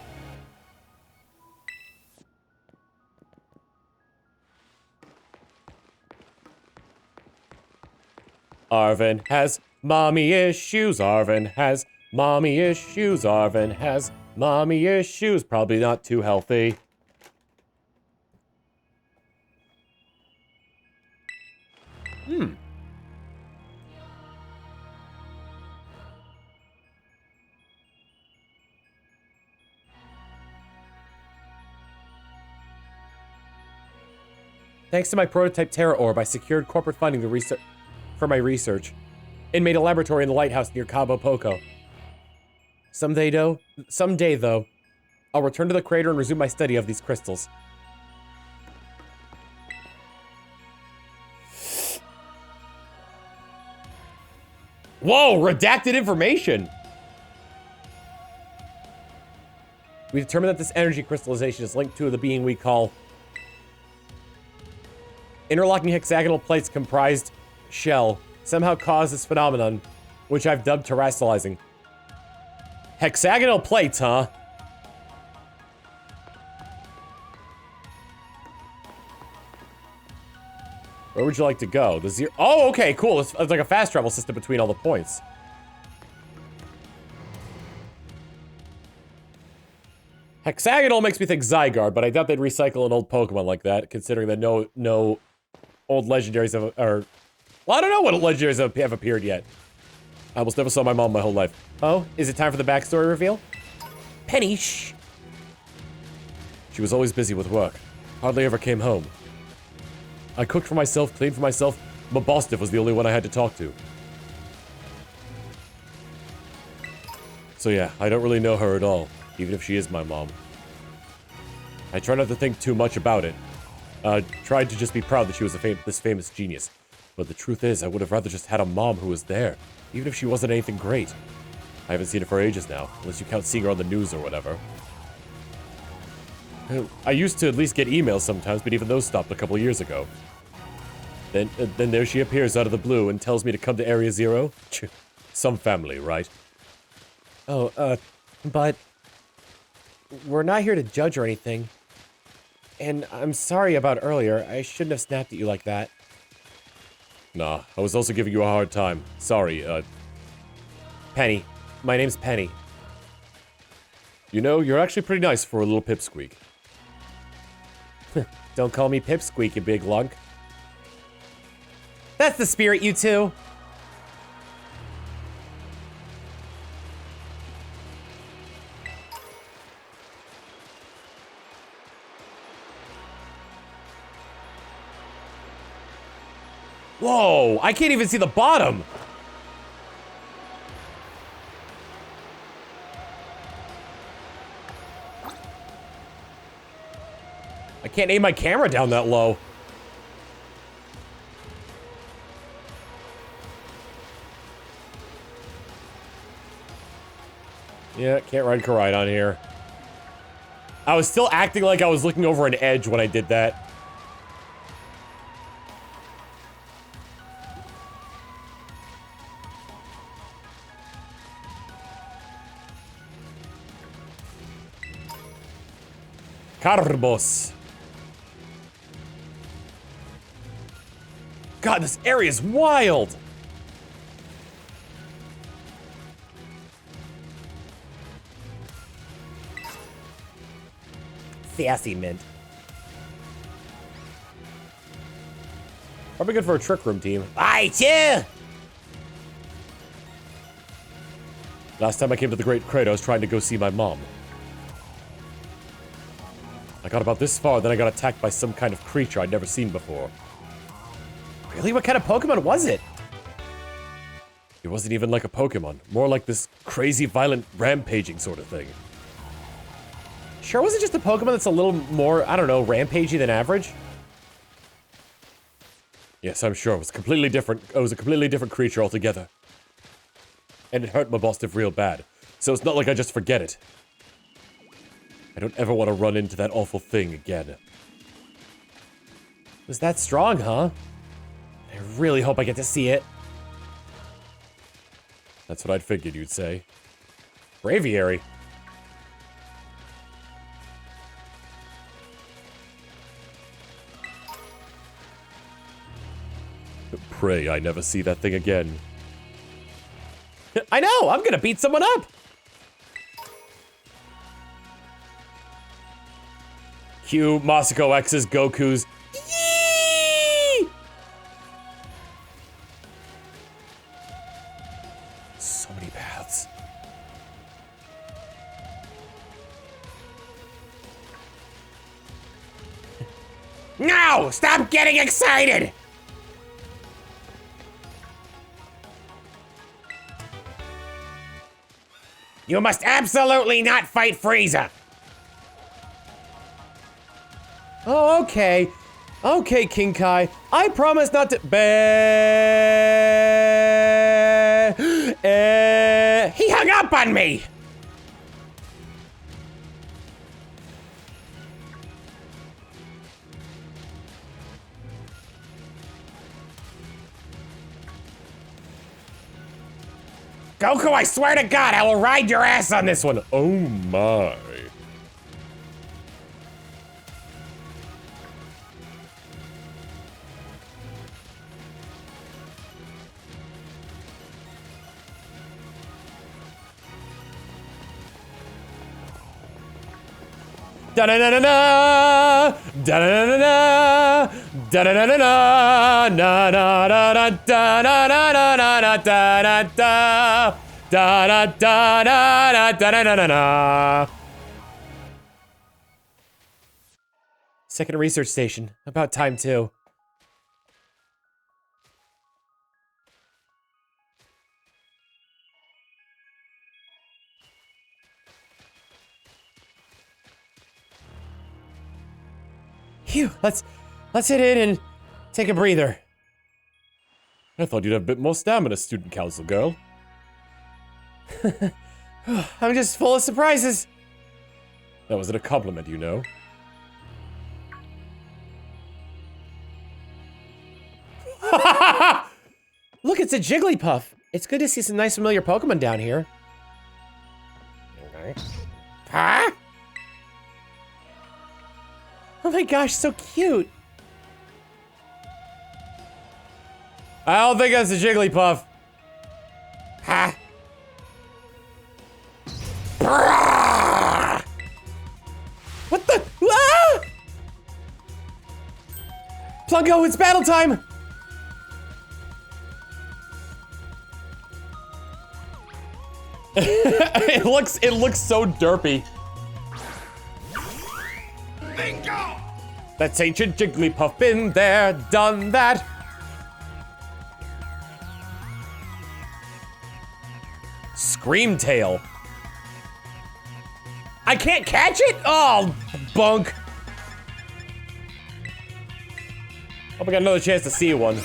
Arvin has mommy issues. Arvin has mommy issues. Arvin has mommy issues. Probably not too healthy. Thanks to my prototype Terra Orb, I secured corporate funding for my research and made a laboratory in the lighthouse near Cabo Poco. Someday, though, I'll return to the crater and resume my study of these crystals. Whoa, redacted information! We determined that this energy crystallization is linked to the being we call interlocking hexagonal plates comprised shell somehow caused this phenomenon, which I've dubbed terrestrializing. Hexagonal plates, huh? Where would you like to go? The zero. Oh, okay, cool. It's like a fast travel system between all the points. Hexagonal makes me think Zygarde, but I doubt they'd recycle an old Pokemon like that, considering that no old legendaries have, or, well, I don't know what legendaries have appeared yet. I almost never saw my mom my whole life. Oh, is it time for the backstory reveal? Penny, shh. She was always busy with work. Hardly ever came home. I cooked for myself, cleaned for myself. My boss was the only one I had to talk to. So yeah, I don't really know her at all, even if she is my mom. I try not to think too much about it. Tried to just be proud that she was this famous genius. But the truth is, I would have rather just had a mom who was there, even if she wasn't anything great. I haven't seen her for ages now, unless you count seeing her on the news or whatever. I used to at least get emails sometimes, but even those stopped a couple years ago. Then there she appears out of the blue and tells me to come to Area Zero. Some family, right? Oh, but we're not here to judge or anything. And I'm sorry about earlier. I shouldn't have snapped at you like that. Nah, I was also giving you a hard time. Sorry, Penny. My name's Penny. You know, you're actually pretty nice for a little pipsqueak. Don't call me pipsqueak, you big lunk. That's the spirit, you two. Whoa, I can't even see the bottom. I can't aim my camera down that low. Yeah, can't ride Karide on here. I was still acting like I was looking over an edge when I did that. Carbos. God, this area is wild! Sassy mint. Probably good for a trick room team. Aye, too! Last time I came to the Great Crate, I was trying to go see my mom. I got about this far, then I got attacked by some kind of creature I'd never seen before. Really? What kind of Pokemon was it? It wasn't even like a Pokemon. More like this crazy, violent, rampaging sort of thing. Sure wasn't just a Pokemon that's a little more, I don't know, rampagey than average? Yes, I'm sure. It was completely different. It was a completely different creature altogether. And it hurt my Bostiff real bad. So it's not like I just forget it. I don't ever want to run into that awful thing again. Was that strong, huh? I really hope I get to see it. That's what I'd figured you'd say. Braviary. Pray I never see that thing again. I know! I'm gonna beat someone up! Cue Masako X's Goku's Yee! So many paths. No! Stop getting excited! You must absolutely not fight Frieza! Oh, okay. Okay, King Kai. I promise not to- He hung up on me! Goku, I swear to God, I will ride your ass on this one. Oh my. Da da da da da da da da da da da da da da da da da da da. Second research station. About time too. Phew, let's hit it and take a breather. I thought you'd have a bit more stamina, student council girl. I'm just full of surprises. That wasn't a compliment, you know. Look, it's a Jigglypuff. It's good to see some nice familiar Pokemon down here. Huh? Oh my gosh, so cute. I don't think that's a Jigglypuff. Ha! What the? Ah! Plungo, it's battle time! it looks so derpy. Bingo! That's ancient Jigglypuff, been there, done that. Screamtail. I can't catch it? Oh, bunk. Hope I got another chance to see one.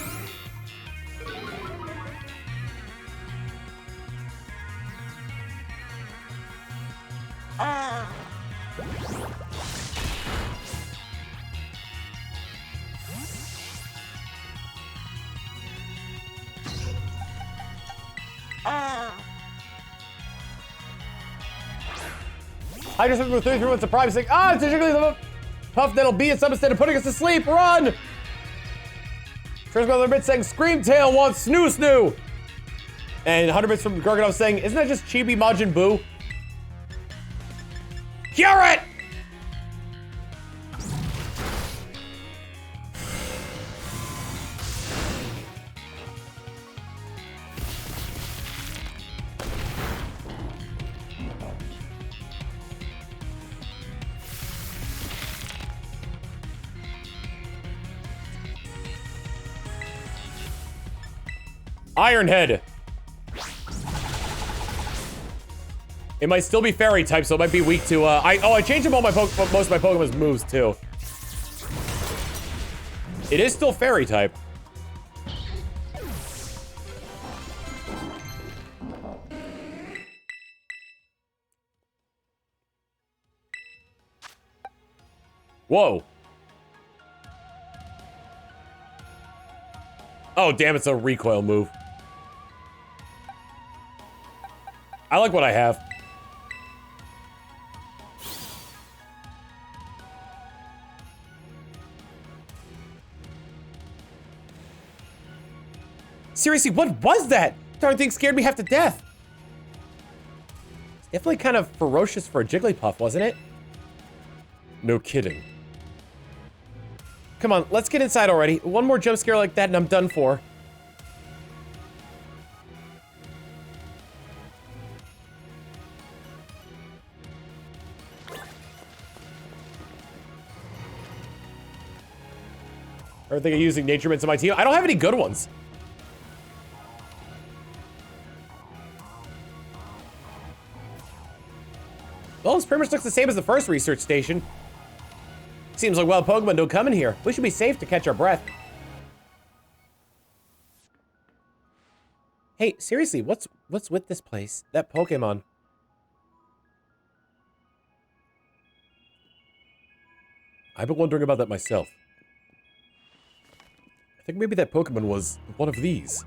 I just went through with surprise saying, ah, it's a Jigglypuff that'll be at some instead of putting us to sleep. Run! Trust Brother Bit saying Screamtail wants Snoo Snoo. And 100 bits from Gorgonov saying, isn't that just Chibi Majin Buu? Cure it! Ironhead. It might still be fairy type, so it might be weak to, I changed up all my most of my Pokemon's moves, too. It is still fairy type. Whoa. Oh, damn, it's a recoil move. I like what I have. Seriously, what was that? Darn thing scared me half to death. It's definitely kind of ferocious for a Jigglypuff, wasn't it? No kidding. Come on, let's get inside already. One more jump scare like that and I'm done for. Or think of using nature mints on my team. I don't have any good ones. Well, this pretty much looks the same as the first research station. Seems like wild Pokemon don't come in here. We should be safe to catch our breath. Hey, seriously, what's with this place? That Pokemon. I've been wondering about that myself. I think maybe that Pokemon was one of these.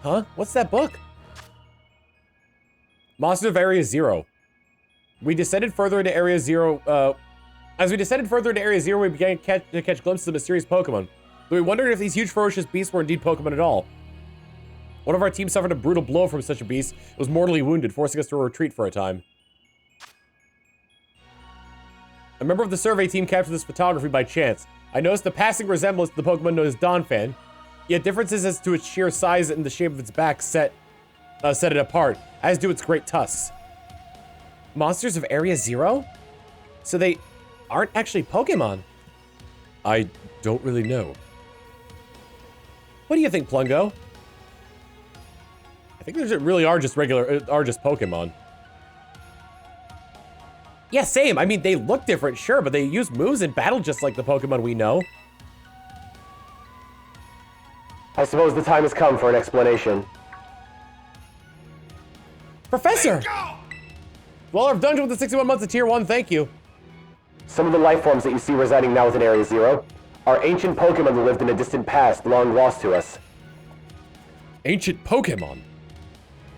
Huh? What's that book? Monsters of Area Zero. We descended further into Area Zero, As we descended further into Area Zero, we began to catch glimpses of mysterious Pokemon. But we wondered if these huge ferocious beasts were indeed Pokemon at all. One of our team suffered a brutal blow from such a beast. It was mortally wounded, forcing us to retreat for a time. A member of the survey team captured this photography by chance. I noticed the passing resemblance to the Pokemon known as Donphan, yet differences as to its sheer size and the shape of its back set it apart, as do its great tusks. Monsters of Area Zero? So they aren't actually Pokemon? I don't really know. What do you think, Plungo? I think they really are just Pokemon. Yeah, same. I mean, they look different, sure, but they use moves in battle just like the Pokemon we know. I suppose the time has come for an explanation. Professor! Well, our dungeon with the 61 months of Tier 1, thank you. Some of the life forms that you see residing now within Area Zero are ancient Pokemon that lived in a distant past, long lost to us. Ancient Pokemon?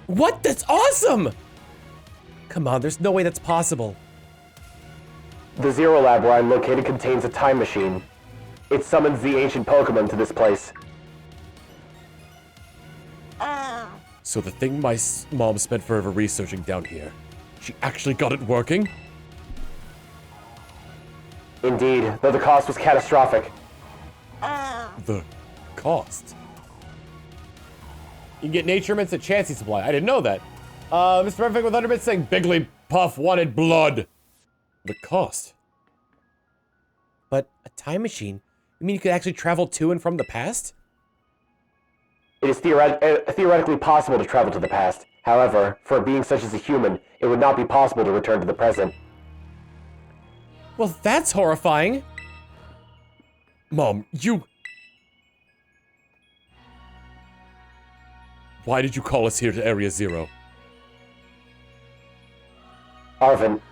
What? That's awesome! Come on, there's no way that's possible. The Zero Lab where I'm located contains a time machine. It summons the ancient Pokemon to this place. So the thing my mom spent forever researching down here, she actually got it working? Indeed, though the cost was catastrophic. The cost? You can get nature mints at Chansey Supply. I didn't know that. Mr. Perfect with Underbit saying Bigglypuff wanted blood. The cost? But a time machine? You mean you could actually travel to and from the past? It is theoretically possible to travel to the past. However, for a being such as a human, it would not be possible to return to the present. Well, that's horrifying. Mom, you... Why did you call us here to Area Zero? Arvin,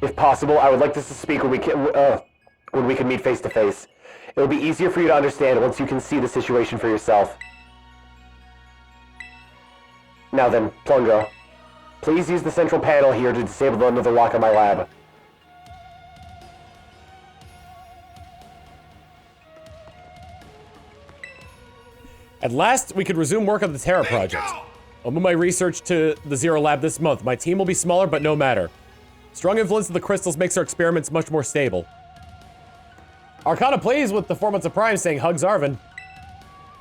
if possible, I would like us to speak when we can meet face to face. It will be easier for you to understand once you can see the situation for yourself. Now then, Plungo, please use the central panel here to disable another lock on my lab. At last, we could resume work on the Terra project. I'll move my research to the Zero Lab this month. My team will be smaller, but no matter. Strong influence of the crystals makes our experiments much more stable. Arcana plays with the 4 months of Prime, saying, hugs Arvin.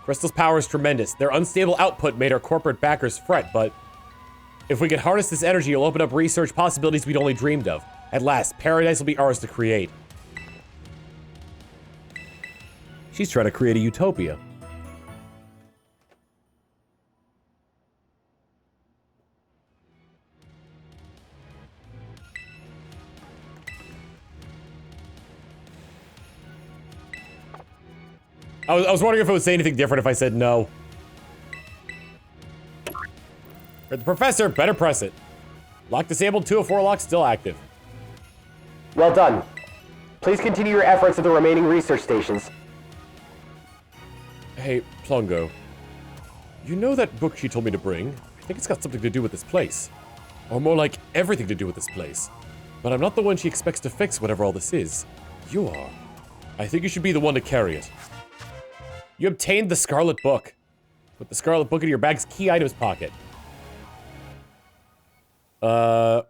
Crystal's power is tremendous. Their unstable output made our corporate backers fret, but if we could harness this energy, it'll open up research possibilities we'd only dreamed of. At last, paradise will be ours to create. She's trying to create a utopia. I was wondering if it would say anything different if I said no. For the professor, better press it. Lock disabled, 204 lock still active. Well done. Please continue your efforts at the remaining research stations. Hey, Plongo. You know that book she told me to bring? I think it's got something to do with this place. Or more like everything to do with this place. But I'm not the one she expects to fix whatever all this is. You are. I think you should be the one to carry it. You obtained the Scarlet book. Put the Scarlet book in your bag's key items pocket. A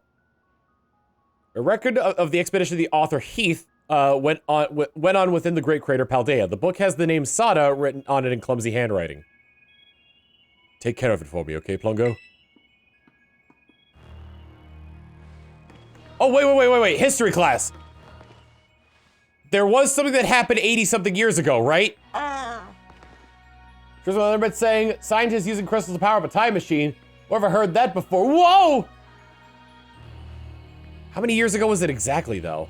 record of the expedition of the author Heath went on within the great crater Paldea. The book has the name Sada written on it in clumsy handwriting. Take care of it for me, okay, Plongo? Oh, wait. History class. There was something that happened 80-something years ago, right? Here's another bit saying, scientists using crystals to power up a time machine. Whoever heard that before? Whoa! How many years ago was it exactly, though?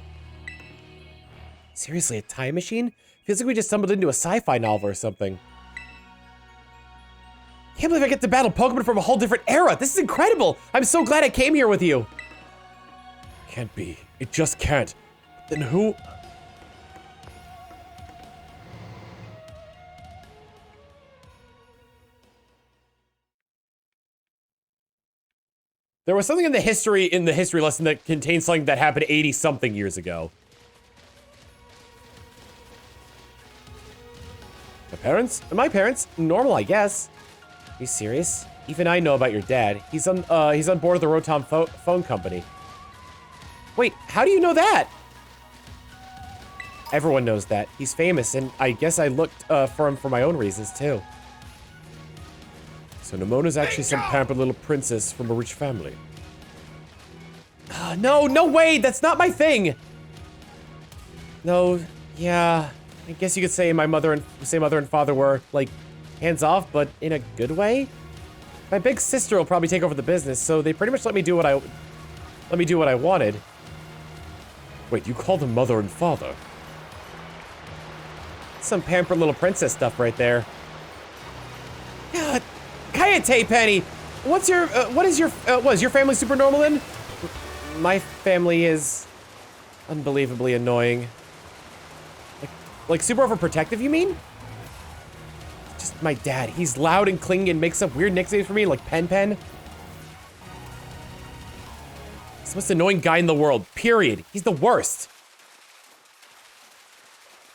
Seriously, a time machine? Feels like we just stumbled into a sci-fi novel or something. Can't believe I get to battle Pokemon from a whole different era. This is incredible. I'm so glad I came here with you. Can't be. It just can't. Then who? There was something in the history lesson that contains something that happened 80-something years ago. My parents? Normal, I guess. Are you serious? Even I know about your dad. He's on board of the Rotom phone company. Wait, how do you know that? Everyone knows that. He's famous, and I guess I looked for him for my own reasons, too. So Nemona's actually some pampered little princess from a rich family. No way! That's not my thing! No, yeah. I guess you could say my mother and father were, like, hands-off, but in a good way? My big sister will probably take over the business, so they pretty much let me do what I wanted. Wait, you called them mother and father? Some pampered little princess stuff right there. God. Kaete, Penny! What is your family super normal then? My family is unbelievably annoying. Like super overprotective, you mean? Just my dad. He's loud and clingy and makes up weird nicknames for me, like Pen Pen. He's the most annoying guy in the world, period. He's the worst.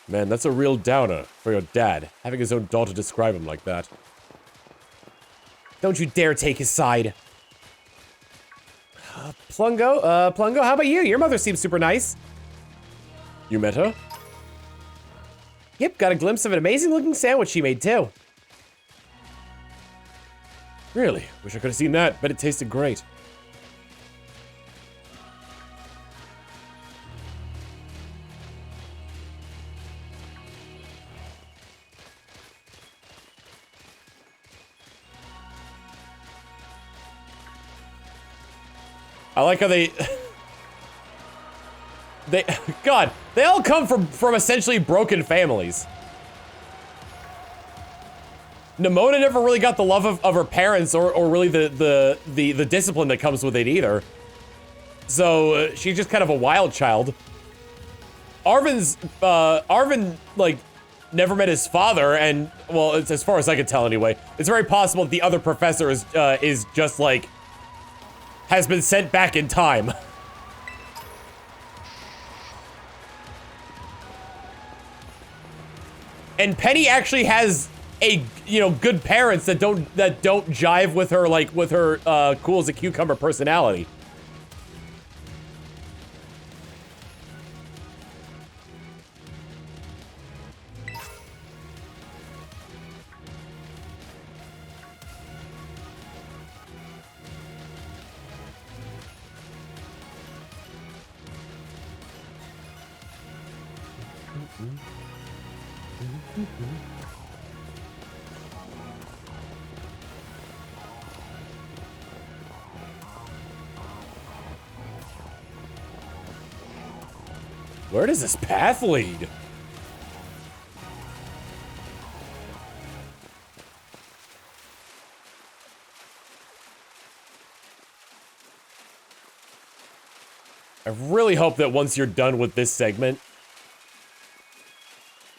Man, that's a real downer for your dad, having his own daughter describe him like that. Don't you dare take his side. Plungo, how about you? Your mother seems super nice. You met her? Yep, got a glimpse of an amazing looking sandwich she made too. Really? Wish I could have seen that, but it tasted great. I like how they God, they all come from essentially broken families. Nemona never really got the love of her parents or really the discipline that comes with it either. So she's just kind of a wild child. Arvin, like, never met his father, and, well, it's, as far as I can tell anyway, it's very possible that the other professor is just, like, has been sent back in time. And Penny actually has a good parents that don't jive with her cool as a cucumber personality. Where does this path lead? I really hope that once you're done with this segment,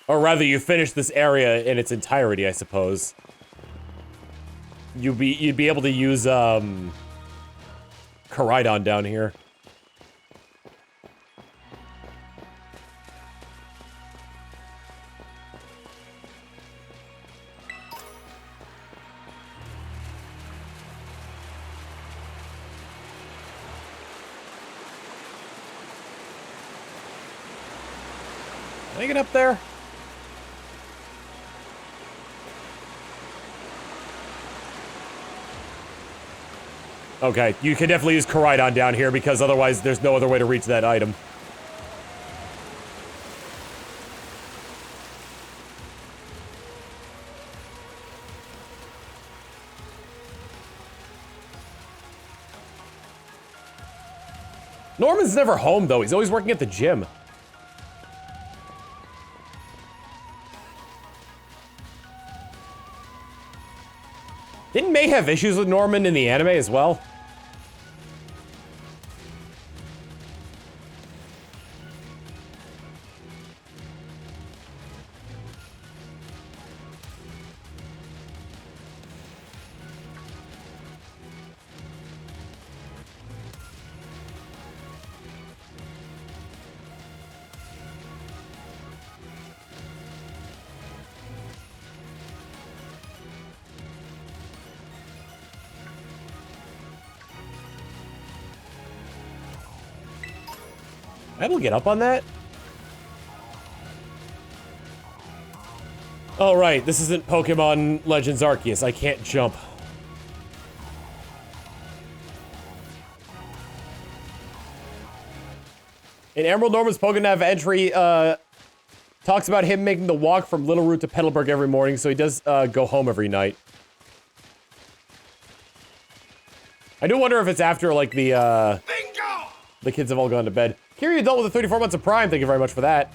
or rather you finish this area in its entirety, I suppose, you'd be able to use Koraidon down here. Can I get up there? Okay, you can definitely use Koraidon down here because otherwise there's no other way to reach that item. Norman's never home though, he's always working at the gym. Didn't May have issues with Norman in the anime as well? I will get up on that? Oh, right. This isn't Pokemon Legends Arceus. I can't jump. In Emerald Norman's Pokenav entry, talks about him making the walk from Little Root to Petalburg every morning, so he does go home every night. I do wonder if it's after, like, the kids have all gone to bed. Kiryu adult with the 34 months of Prime. Thank you very much for that.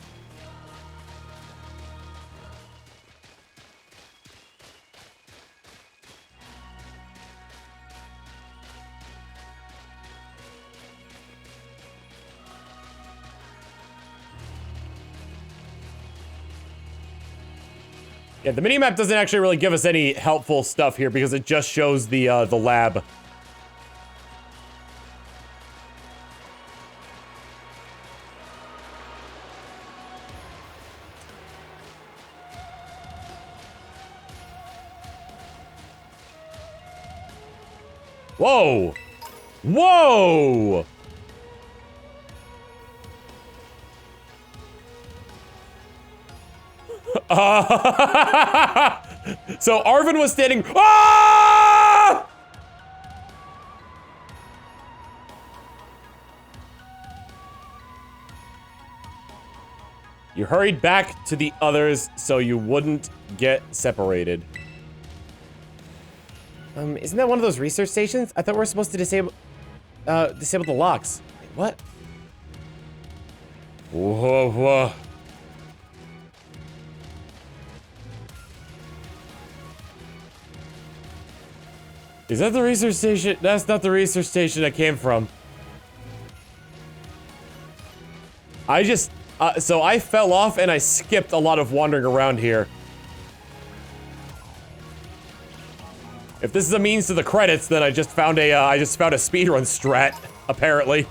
Yeah, the minimap doesn't actually really give us any helpful stuff here because it just shows the lab. Whoa! Whoa! So Arvin was standing. Ah! You hurried back to the others so you wouldn't get separated. Isn't that one of those research stations? I thought we were supposed to disable the locks. Wait, what? Whoa, whoa. Is that the research station? That's not the research station I came from. I just, so I fell off and I skipped a lot of wandering around here. If this is a means to the credits, then I just found a speedrun strat, apparently.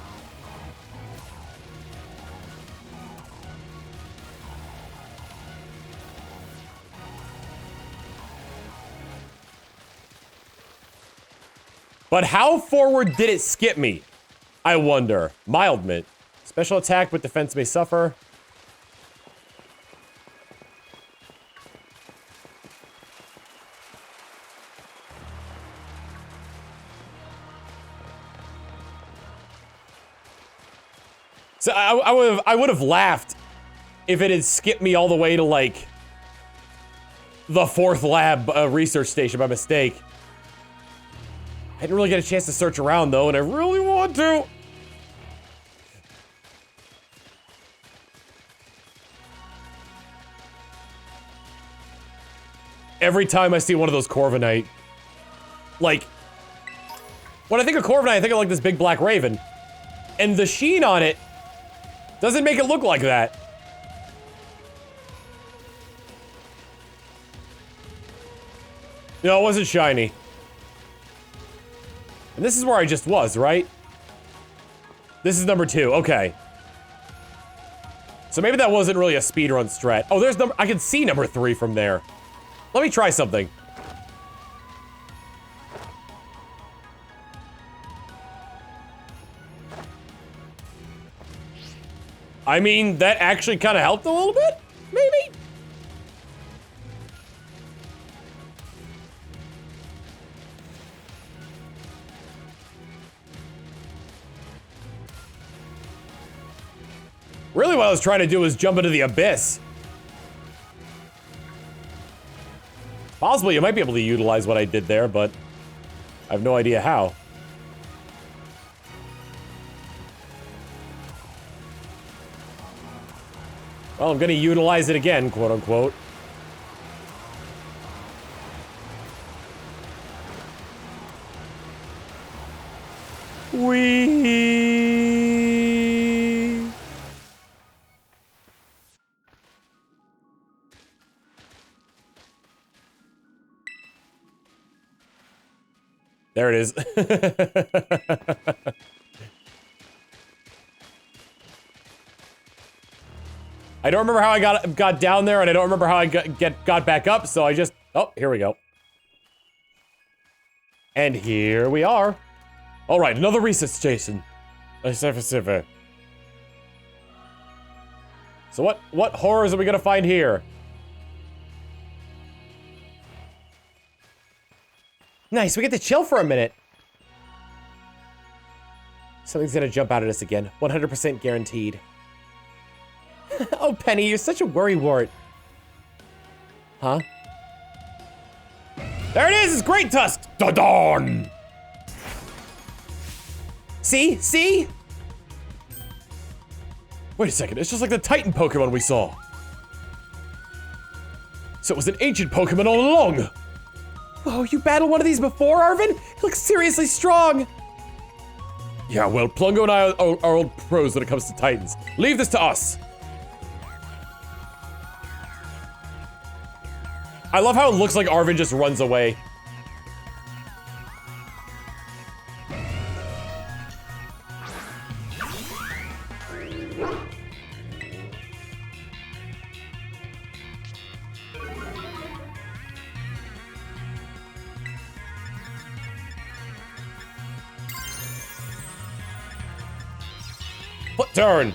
But how forward did it skip me? I wonder. Mildment. Special attack, but defense may suffer. So I would have laughed if it had skipped me all the way to, like, the 4th lab research station by mistake. I didn't really get a chance to search around, though, and I really want to. Every time I see one of those Corviknight, like, when I think of Corviknight, I think of, like, this big black raven. And the sheen on it doesn't make it look like that. No, it wasn't shiny. And this is where I just was, right? This is number 2, okay. So maybe that wasn't really a speedrun strat. Oh, there's I can see number 3 from there. Let me try something. I mean, that actually kind of helped a little bit? Maybe? Really what I was trying to do was jump into the abyss. Possibly you might be able to utilize what I did there, but I have no idea how. Well, I'm gonna utilize it again, quote unquote. Whee! There it is. I don't remember how I got down there, and I don't remember how I got back up, so I just... Oh, here we go. And here we are. All right, another research station. So what horrors are we gonna find here? Nice, we get to chill for a minute. Something's gonna jump out at us again. 100% guaranteed. Oh, Penny, you're such a worrywart. Huh? There it is! It's Great Tusk! Da-dawn! See? See? Wait a second, it's just like the Titan Pokemon we saw. So it was an ancient Pokemon all along! Oh, you battled one of these before, Arvin? It looks seriously strong! Yeah, well, Plungo and I are old pros when it comes to Titans. Leave this to us! I love how it looks like Arvin just runs away. Foot turn!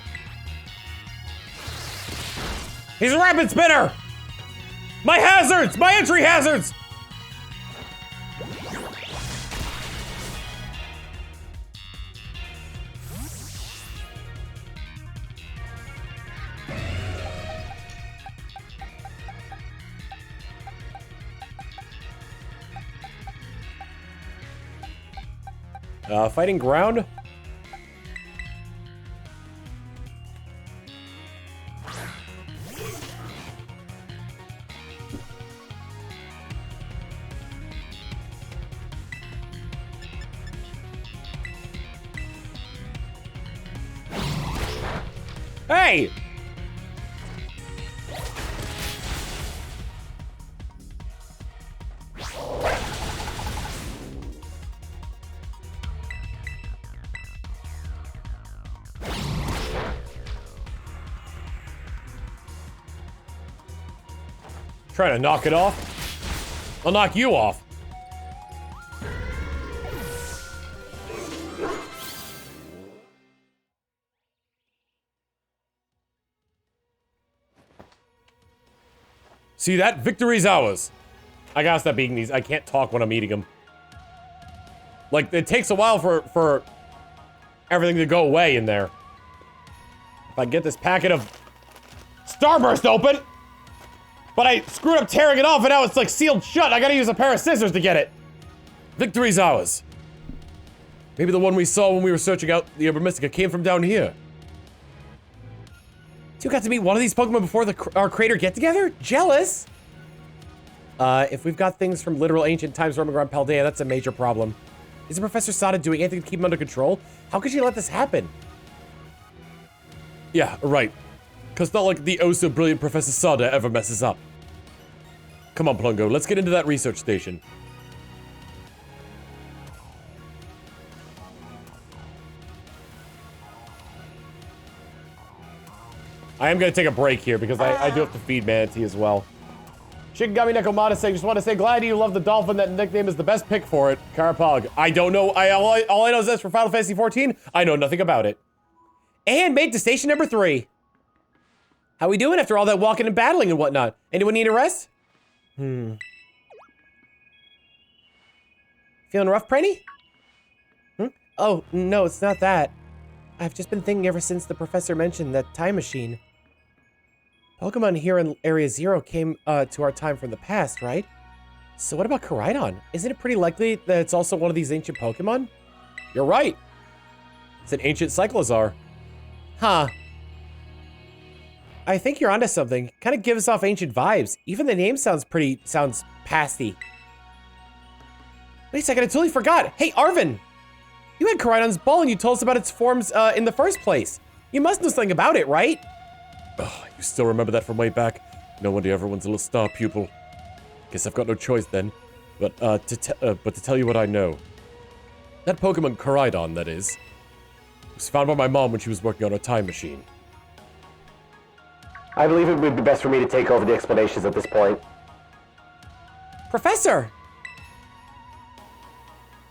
He's a rapid spinner! My hazards! My entry hazards! Fighting ground? Hey! Trying to knock it off? I'll knock you off. See that? Victory's ours. I gotta stop eating these. I can't talk when I'm eating them. Like, it takes a while for everything to go away in there. If I get this packet of Starburst open, but I screwed up tearing it off and now it's like sealed shut. I gotta use a pair of scissors to get it. Victory's ours. Maybe the one we saw when we were searching out the Urban Mystica came from down here. You got to meet one of these Pokemon before our Crater get-together? Jealous? If we've got things from literal ancient times roaming around Paldea, that's a major problem. Isn't Professor Sada doing anything to keep him under control? How could she let this happen? Yeah, right. Cause not like the oh-so-brilliant Professor Sada ever messes up. Come on, Plungo, let's get into that research station. I am gonna take a break here because I do have to feed Manatee as well. Shikigami Nekomata saying, just want to say, glad you love the dolphin. That nickname is the best pick for it. Karapog. I don't know. All I know is this for Final Fantasy XIV. I know nothing about it. And made it to station number 3. How we doing after all that walking and battling and whatnot? Anyone need a rest? Feeling rough, Prenny? Oh, no, it's not that. I've just been thinking ever since the professor mentioned that time machine. Pokemon here in Area 0 came to our time from the past, right? So what about Koraidon? Isn't it pretty likely that it's also one of these ancient Pokemon? You're right. It's an ancient Cyclozar. Huh. I think you're onto something. Kind of gives off ancient vibes. Even the name sounds pasty. Wait a second, I totally forgot. Hey, Arvin! You had Koraidon's ball and you told us about its forms in the first place. You must know something about it, right? Oh, you still remember that from way back? No wonder everyone's a little star pupil. Guess I've got no choice then. But to tell you what I know. That Pokemon Koraidon, that is, was found by my mom when she was working on a time machine. I believe it would be best for me to take over the explanations at this point. Professor!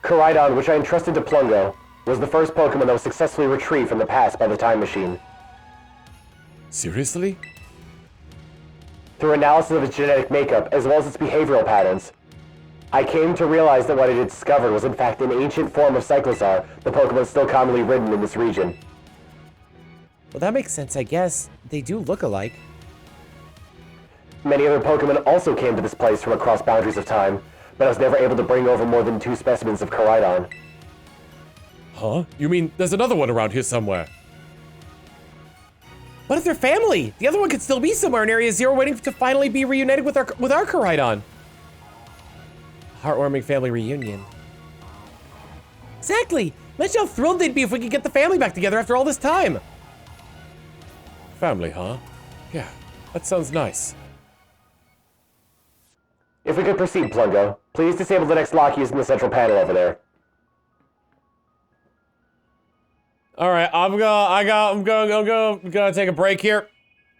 Koraidon, which I entrusted to Plungo, was the first Pokemon that was successfully retrieved from the past by the time machine. Seriously? Through analysis of its genetic makeup, as well as its behavioral patterns, I came to realize that what it had discovered was in fact an ancient form of Cyclozar, the Pokemon still commonly ridden in this region. Well, that makes sense, I guess. They do look alike. Many other Pokemon also came to this place from across boundaries of time, but I was never able to bring over more than 2 specimens of Koraidon. Huh? You mean there's another one around here somewhere? What if they're family? The other one could still be somewhere in Area 0 waiting to finally be reunited with our Koraidon. Heartwarming family reunion. Exactly! Imagine how thrilled they'd be if we could get the family back together after all this time. Family, huh? Yeah, that sounds nice. If we could proceed, Plungo, please disable the next lock using the central panel over there. All right, I'm gonna take a break here.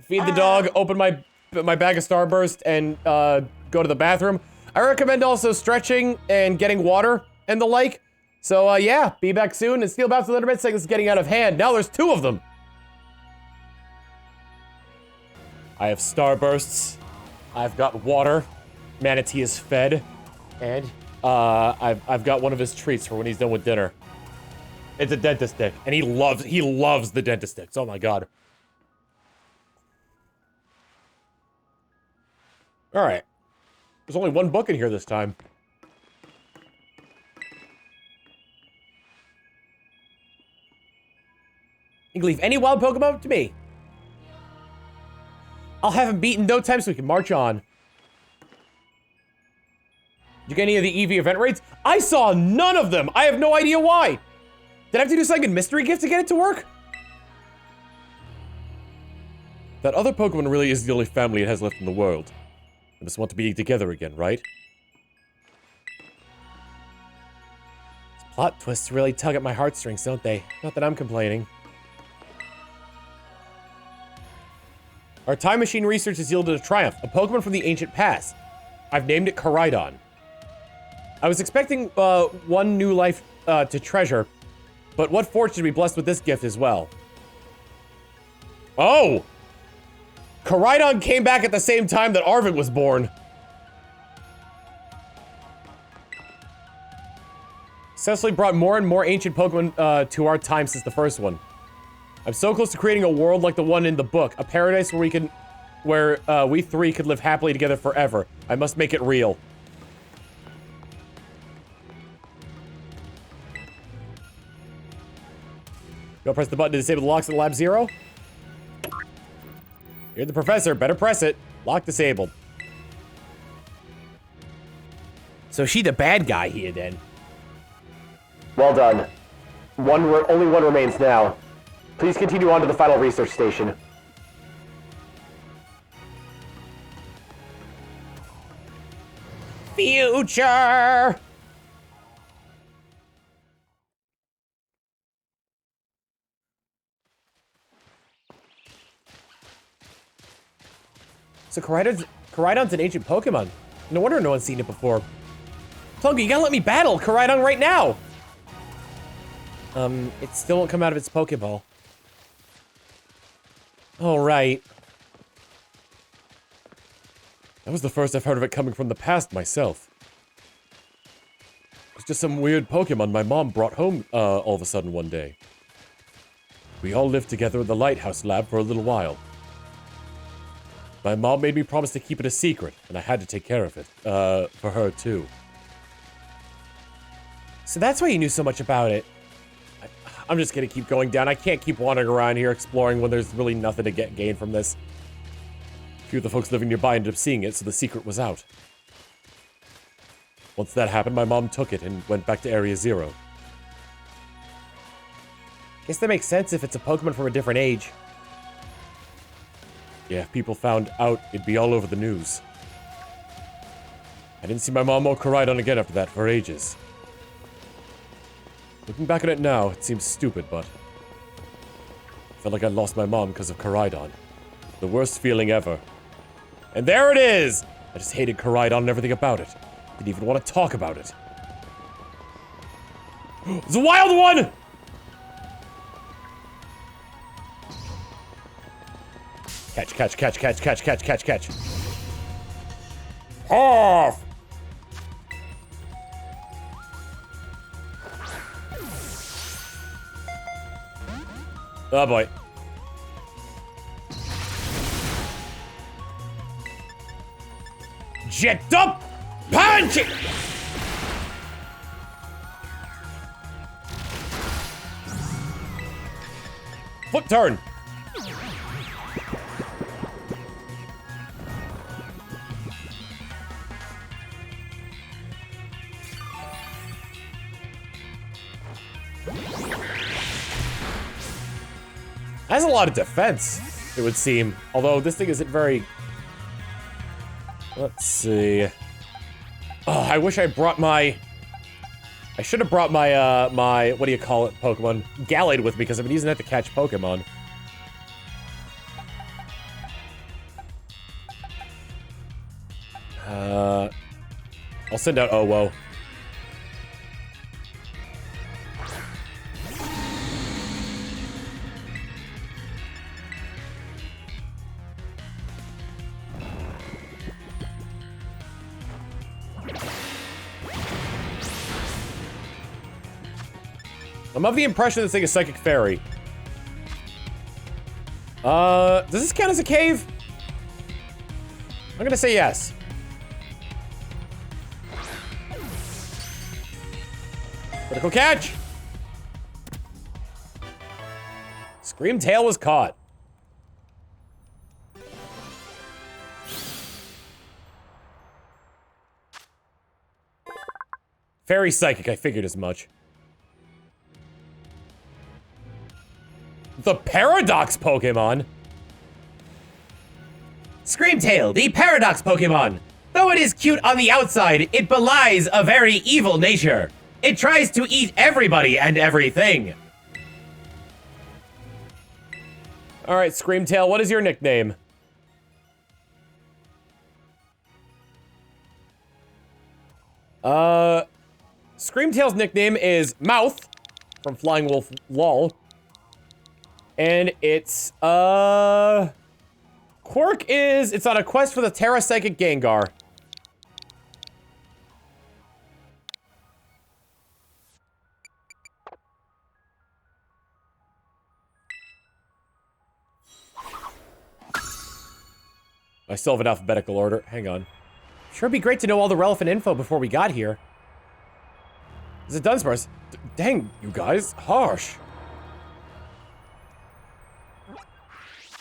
Feed the dog, open my bag of Starburst, and go to the bathroom. I recommend also stretching and getting water and the like. So yeah, be back soon. And Steel Bouts of the Internet saying this is getting out of hand. Now there's 2 of them. I have Starbursts. I've got water. Manatee is fed, and I've got one of his treats for when he's done with dinner. It's a dentist stick, and he loves the dentist sticks. Oh my god. All right, there's only 1 book in here this time. You can leave any wild Pokemon up to me. I'll have him beaten in no time so we can march on. Did you get any of the EV event raids? I saw none of them! I have no idea why! Did I have to do something in Mystery Gift to get it to work? That other Pokemon really is the only family it has left in the world. They just want to be together again, right? These plot twists really tug at my heartstrings, don't they? Not that I'm complaining. Our time machine research has yielded a triumph, a Pokemon from the ancient past. I've named it Koraidon. I was expecting 1 new life to treasure, but what fortune to be blessed with this gift as well. Oh! Koraidon came back at the same time that Arvin was born. Successfully brought more and more ancient Pokemon to our time since the first one. I'm so close to creating a world like the one in the book, a paradise where we three could live happily together forever. I must make it real. Go press the button to disable the locks in Lab Zero. You're the professor, better press it. Lock disabled. So she the bad guy here then. Well done. Only one remains now. Please continue on to the final research station. Future! So Koraidon's an ancient Pokemon. No wonder no one's seen it before. Tonga, you gotta let me battle Koraidon right now! It still won't come out of its Pokeball. Alright. That was the first I've heard of it coming from the past myself. It was just some weird Pokemon my mom brought home, all of a sudden one day. We all lived together in the Lighthouse Lab for a little while. My mom made me promise to keep it a secret, and I had to take care of it, for her too. So that's why you knew so much about it. I'm just gonna keep going down. I can't keep wandering around here exploring when there's really nothing to gain from this. A few of the folks living nearby ended up seeing it, so the secret was out. Once that happened, my mom took it and went back to Area Zero. Guess that makes sense if it's a Pokemon from a different age. Yeah, if people found out, it'd be all over the news. I didn't see my mom or Koraidon again after that for ages. Looking back at it now, it seems stupid, but... I felt like I lost my mom because of Koraidon. The worst feeling ever. And there it is! I just hated Koraidon and everything about it. Didn't even want to talk about it. It's a wild one! Catch, catch, catch, catch, catch, catch, catch, catch. Off! Oh boy. Jet up! Punch it! Foot turn! Has a lot of defense, it would seem. Although this thing isn't very... Let's see. Oh, I wish I brought my... I should have brought my, my... What do you call it, Pokemon? Gallade with me, because I've been using that to catch Pokemon. I'll send out Owo. I'm of the impression this thing is Psychic Fairy. Does this count as a cave? I'm gonna say yes. Critical catch! Screamtail was caught. Fairy Psychic, I figured as much. The Paradox Pokemon? Screamtail, the Paradox Pokemon. Though it is cute on the outside, it belies a very evil nature. It tries to eat everybody and everything. Alright, Screamtail, what is your nickname? Screamtail's nickname is Mouth, from Flying Wolf LOL. And it's, Quirk is, it's on a quest for the Terra Psychic Gengar. I still have an alphabetical order. Hang on. Sure it'd be great to know all the relevant info before we got here. Is it Dunsparce? Dang, you guys. Harsh.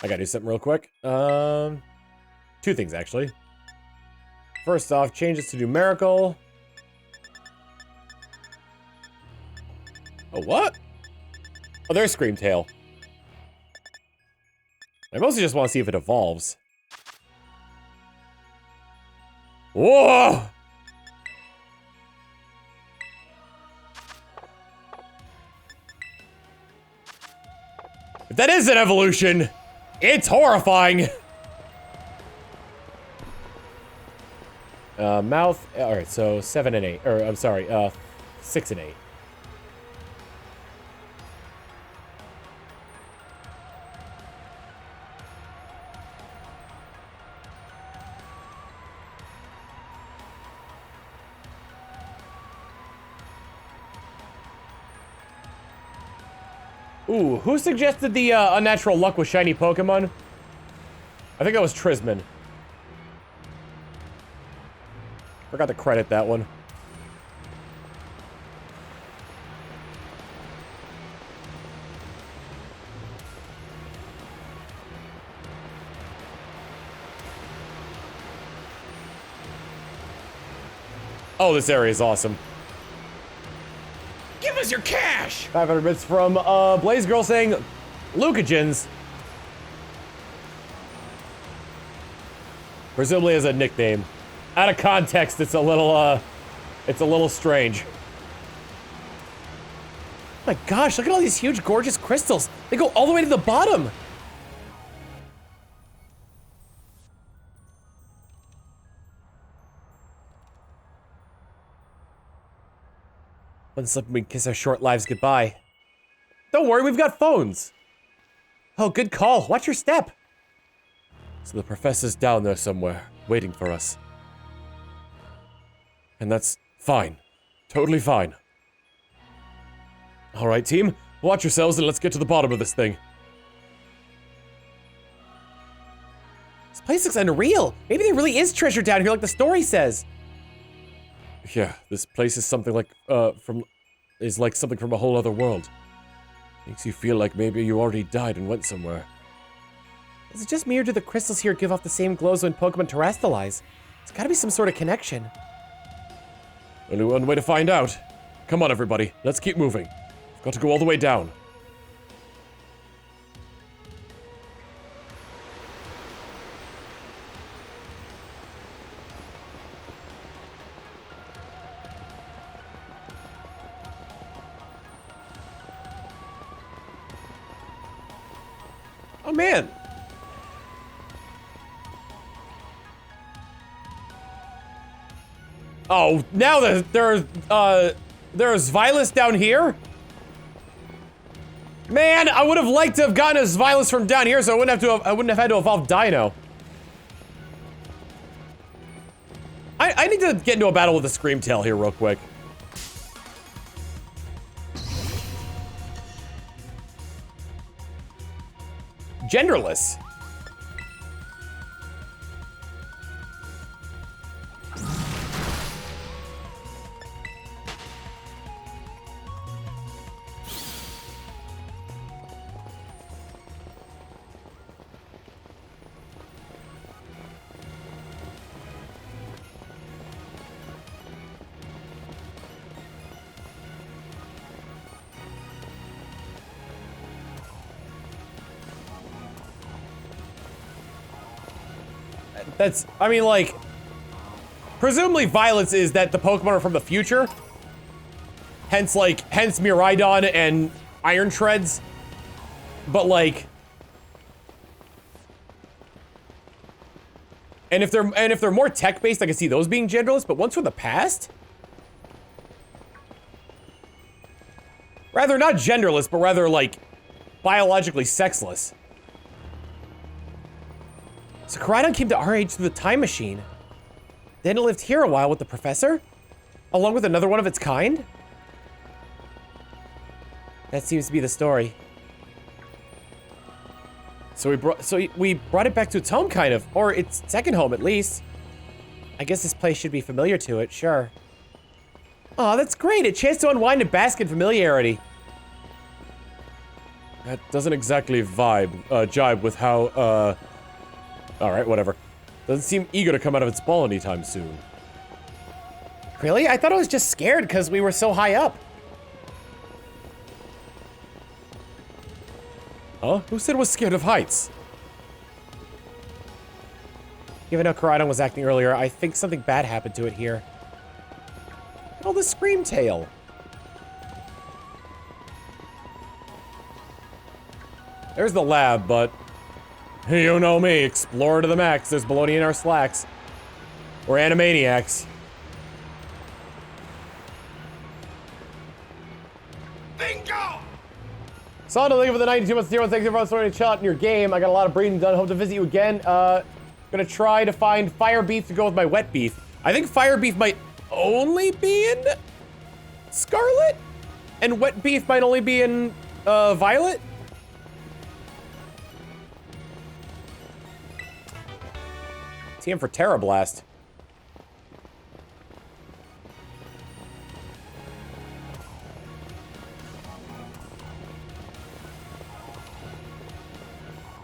I gotta do something real quick. Two things, actually. First off, changes to numerical. Oh, what? Oh, there's Screamtail. I mostly just want to see if it evolves. Whoa! If that is an evolution, it's horrifying. Mouth. All right, so 7 and 8. Or I'm sorry, 6 and 8. Ooh, who suggested the unnatural luck with shiny Pokemon? I think that was Trisman. Forgot to credit that one. Oh, this area is awesome. Give us your cash! 500 bits from, Blaze Girl saying, Lucagens. Presumably as a nickname. Out of context, it's a little strange. Oh my gosh, look at all these huge, gorgeous crystals. They go all the way to the bottom. One slip and we kiss our short lives goodbye. Don't worry, we've got phones. Oh, good call. Watch your step. So the professor's down there somewhere, waiting for us. And that's fine. Totally fine. All right, team. Watch yourselves and let's get to the bottom of this thing. This place looks unreal. Maybe there really is treasure down here like the story says. Yeah, this place is something like, something from a whole other world. Makes you feel like maybe you already died and went somewhere. Is it just me or do the crystals here give off the same glows when Pokemon terrestrialize? There's gotta be some sort of connection. Only one way to find out. Come on, everybody. Let's keep moving. We've got to go all the way down. Oh, man. Oh, now there's violence down here? Man, I would have liked to have gotten his violence from down here so I wouldn't have had to evolve Dino. I need to get into a battle with the Screamtail here real quick. Genderless. That's, I mean, like, presumably violence is that the Pokemon are from the future. Hence, hence Miraidon and Iron Treads. But, like, and if they're more tech-based, I can see those being genderless, but ones from the past? Rather not genderless, but rather, like, biologically sexless. So Caradon came to our age through the time machine. Then it lived here a while with the professor? Along with another one of its kind? That seems to be the story. So we brought it back to its home, kind of. Or its second home, at least. I guess this place should be familiar to it, sure. Aw, that's great. A chance to unwind and bask in familiarity. That doesn't exactly jibe with how, alright, whatever. Doesn't seem eager to come out of its ball anytime soon. Really? I thought I was just scared because we were so high up. Huh? Who said it was scared of heights? Given how Caradon was acting earlier, I think something bad happened to it here. Oh, the scream tail. There's the lab, but you know me, explorer to the max. There's baloney in our slacks. We're animaniacs. Bingo! Saw the link for the 92 months 0. Thanks everyone for starting a shot in your game. I got a lot of breeding done. Hope to visit you again. Gonna try to find fire beef to go with my wet beef. I think fire beef might only be in Scarlet, and wet beef might only be in Violet. TM for Terra Blast.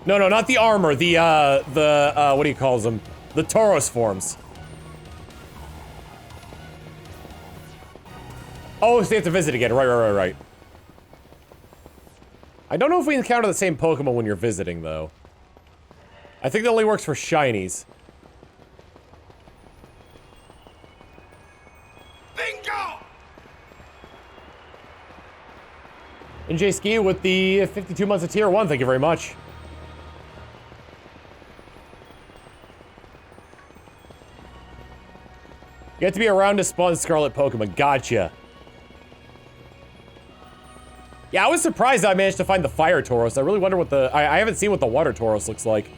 No, no, not the armor. The what do you call them? The Tauros forms. Oh, so you have to visit again. Right. I don't know if we encounter the same Pokemon when you're visiting, though. I think that only works for shinies. Bingo! NJ Ski with the 52 months of tier 1. Thank you very much. You have to be around to spawn Scarlet Pokemon. Gotcha. Yeah, I was surprised I managed to find the Fire Tauros. I really wonder what the... I haven't seen what the Water Tauros looks like.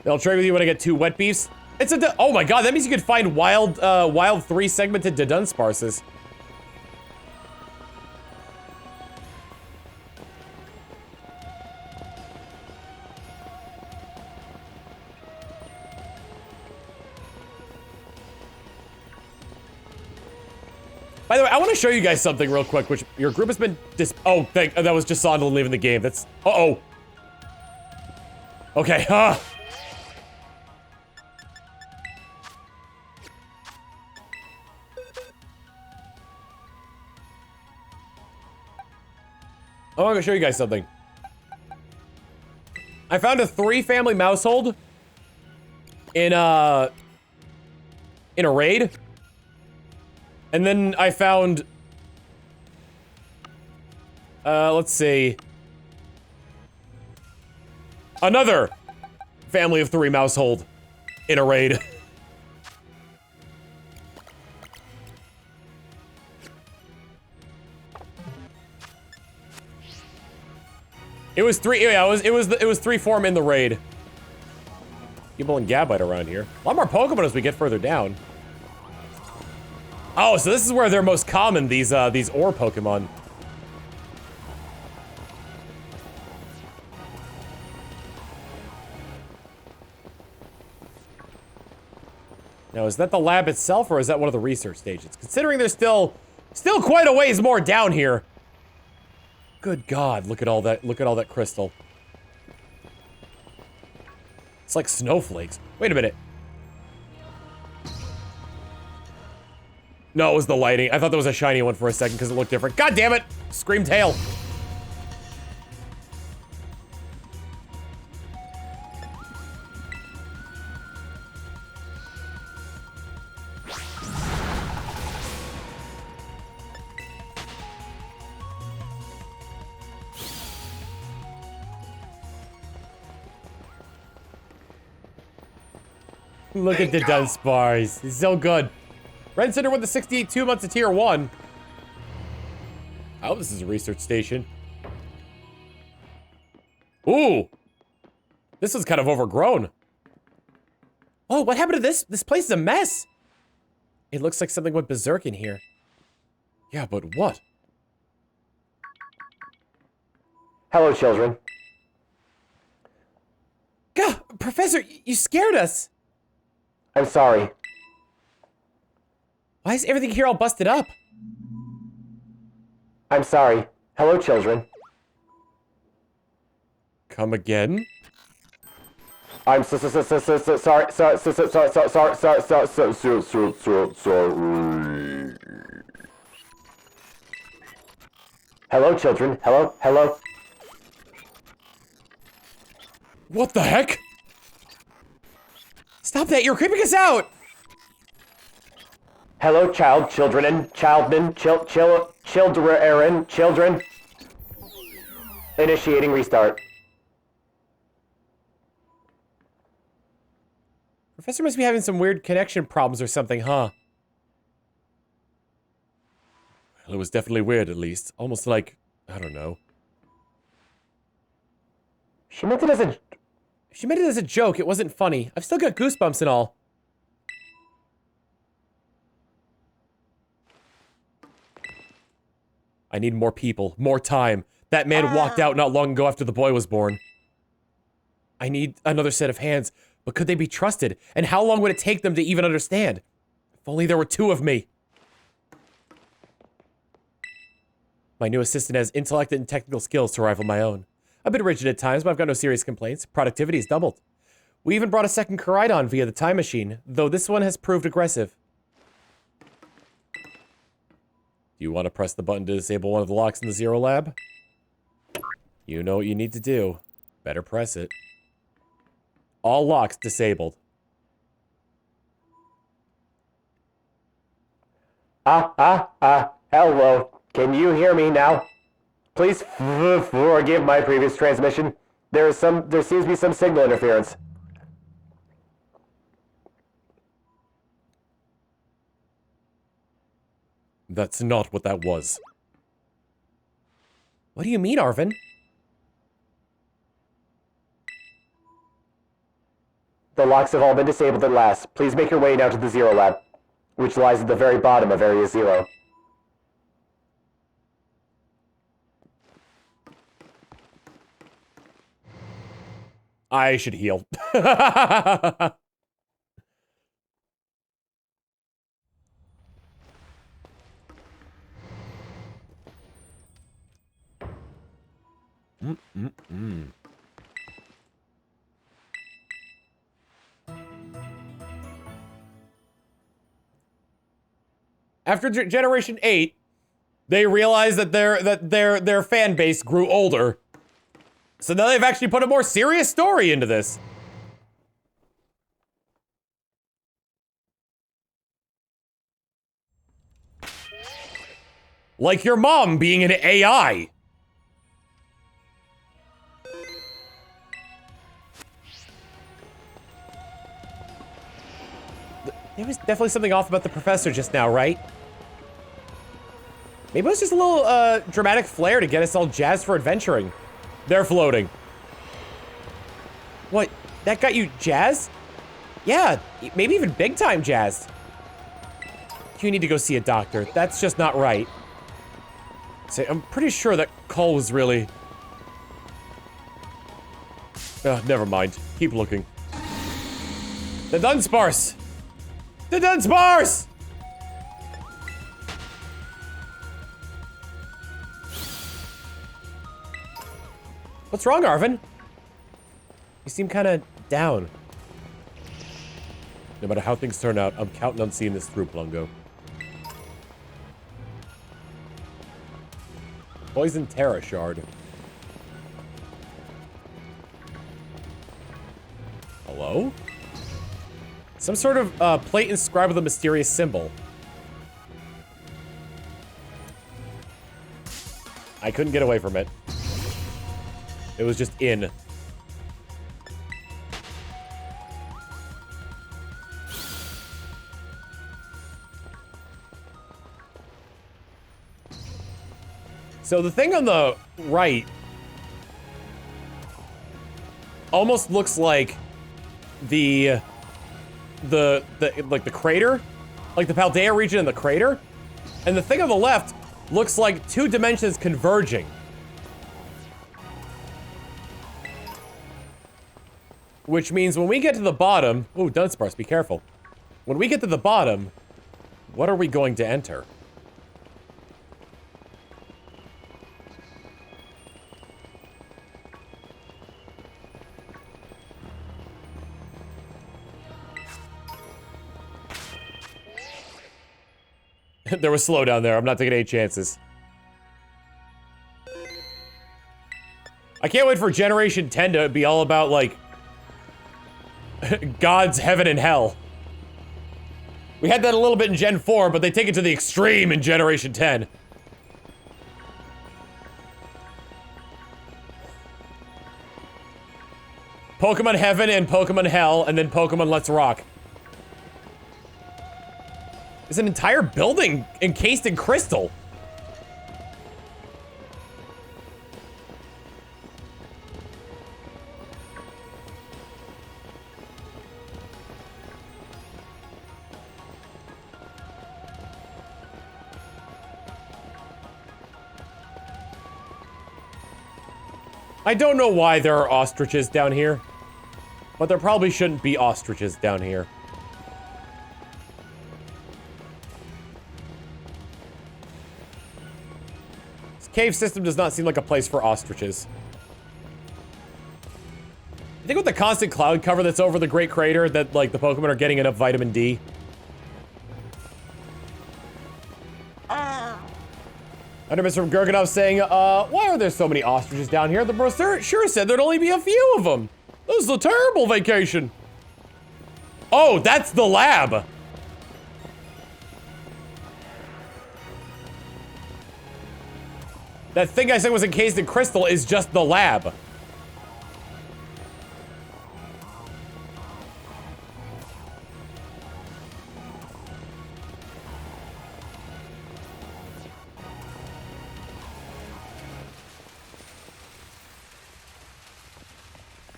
They'll trade with you when I get 2 wet beefs. It's a... Oh my god, that means you could find wild 3-segmented Dudunsparces. By the way, I want to show you guys something real quick, which your group has been oh, that was just Sondel leaving the game. That's... Uh-oh. Okay, huh. Oh, I'm gonna show you guys something. I found a 3-family mousehold in a raid. And then I found, let's see, another family of 3 mousehold in a raid. It was 3, yeah, it was 3 form in the raid. Gimmighoul and Gabite around here. A lot more Pokemon as we get further down. Oh, so this is where they're most common, these ore Pokemon. Now, is that the lab itself, or is that one of the research stations? Considering there's still quite a ways more down here. Good God, look at all that crystal. It's like snowflakes. Wait a minute. No, it was the lighting. I thought there was a shiny one for a second because it looked different. God damn it! Scream tail. Look at the Dunsparce. He's so good. Red Center with the 62 months of tier 1. Oh, this is a research station. Ooh. This is kind of overgrown. Oh, what happened to this? This place is a mess. It looks like something went berserk in here. Yeah, but what? Hello, children. Gah, Professor, you scared us. I'm sorry. Why is everything here all busted up? I'm sorry. Hello, children. Come again? I'm sorry. Hello, children. Hello. What the heck? Stop that, you're creeping us out! Hello, children. Initiating restart. Professor must be having some weird connection problems or something, huh? Well, it was definitely weird, at least. Almost like, I don't know. She meant it as a joke, it wasn't funny. I've still got goosebumps and all. I need more people, more time. That man walked out not long ago after the boy was born. I need another set of hands, but could they be trusted? And how long would it take them to even understand? If only there were 2 of me. My new assistant has intellect and technical skills to rival my own. A bit rigid at times, but I've got no serious complaints. Productivity has doubled. We even brought a second Caridon via the time machine, though this one has proved aggressive. Do you want to press the button to disable one of the locks in the Zero Lab? You know what you need to do. Better press it. All locks disabled. Hello. Can you hear me now? Please forgive my previous transmission. There seems to be some signal interference. That's not what that was. What do you mean, Arvin? The locks have all been disabled at last. Please make your way now to the Zero Lab, which lies at the very bottom of Area 0. I should heal. After Generation 8, they realized that their fan base grew older. So now they've actually put a more serious story into this. Like your mom being an AI. There was definitely something off about the professor just now, right? Maybe it was just a little, dramatic flair to get us all jazzed for adventuring. They're floating. What? That got you jazzed? Yeah, maybe even big time jazzed. You need to go see a doctor. That's just not right. Say, I'm pretty sure that call was really... never mind. Keep looking. The Dunsparce! The Dunsparce! What's wrong, Arvin? You seem kind of down. No matter how things turn out, I'm counting on seeing this through, Plungo. Poison Terra Shard. Hello? Some sort of plate inscribed with a mysterious symbol. I couldn't get away from it. It was just in. So the thing on the right almost looks like the crater, like the Paldea region and the crater, and the thing on the left looks like 2 dimensions converging. Which means when we get to the bottom, ooh, Dunsparce, be careful. When we get to the bottom, what are we going to enter? There was slowdown there. I'm not taking any chances. I can't wait for Generation 10 to be all about, like, God's heaven and hell. We had that a little bit in Gen 4, but they take it to the extreme in Generation 10. Pokemon Heaven and Pokemon Hell, and then Pokemon Let's Rock. There's an entire building encased in crystal. I don't know why there are ostriches down here, but there probably shouldn't be ostriches down here. This cave system does not seem like a place for ostriches. You think with the constant cloud cover that's over the Great Crater that, like, the Pokemon are getting enough vitamin D? Undermiss from Gurganov saying, why are there so many ostriches down here? The brochure sure said there'd only be a few of them. This is a terrible vacation. Oh, that's the lab. That thing I said was encased in crystal is just the lab.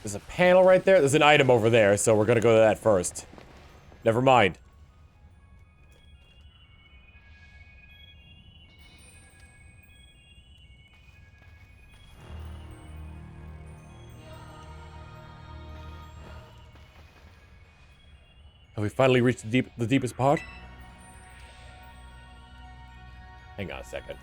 There's a panel right there. There's an item over there, so we're gonna go to that first. Never mind. Have we finally reached the deepest part? Hang on a second.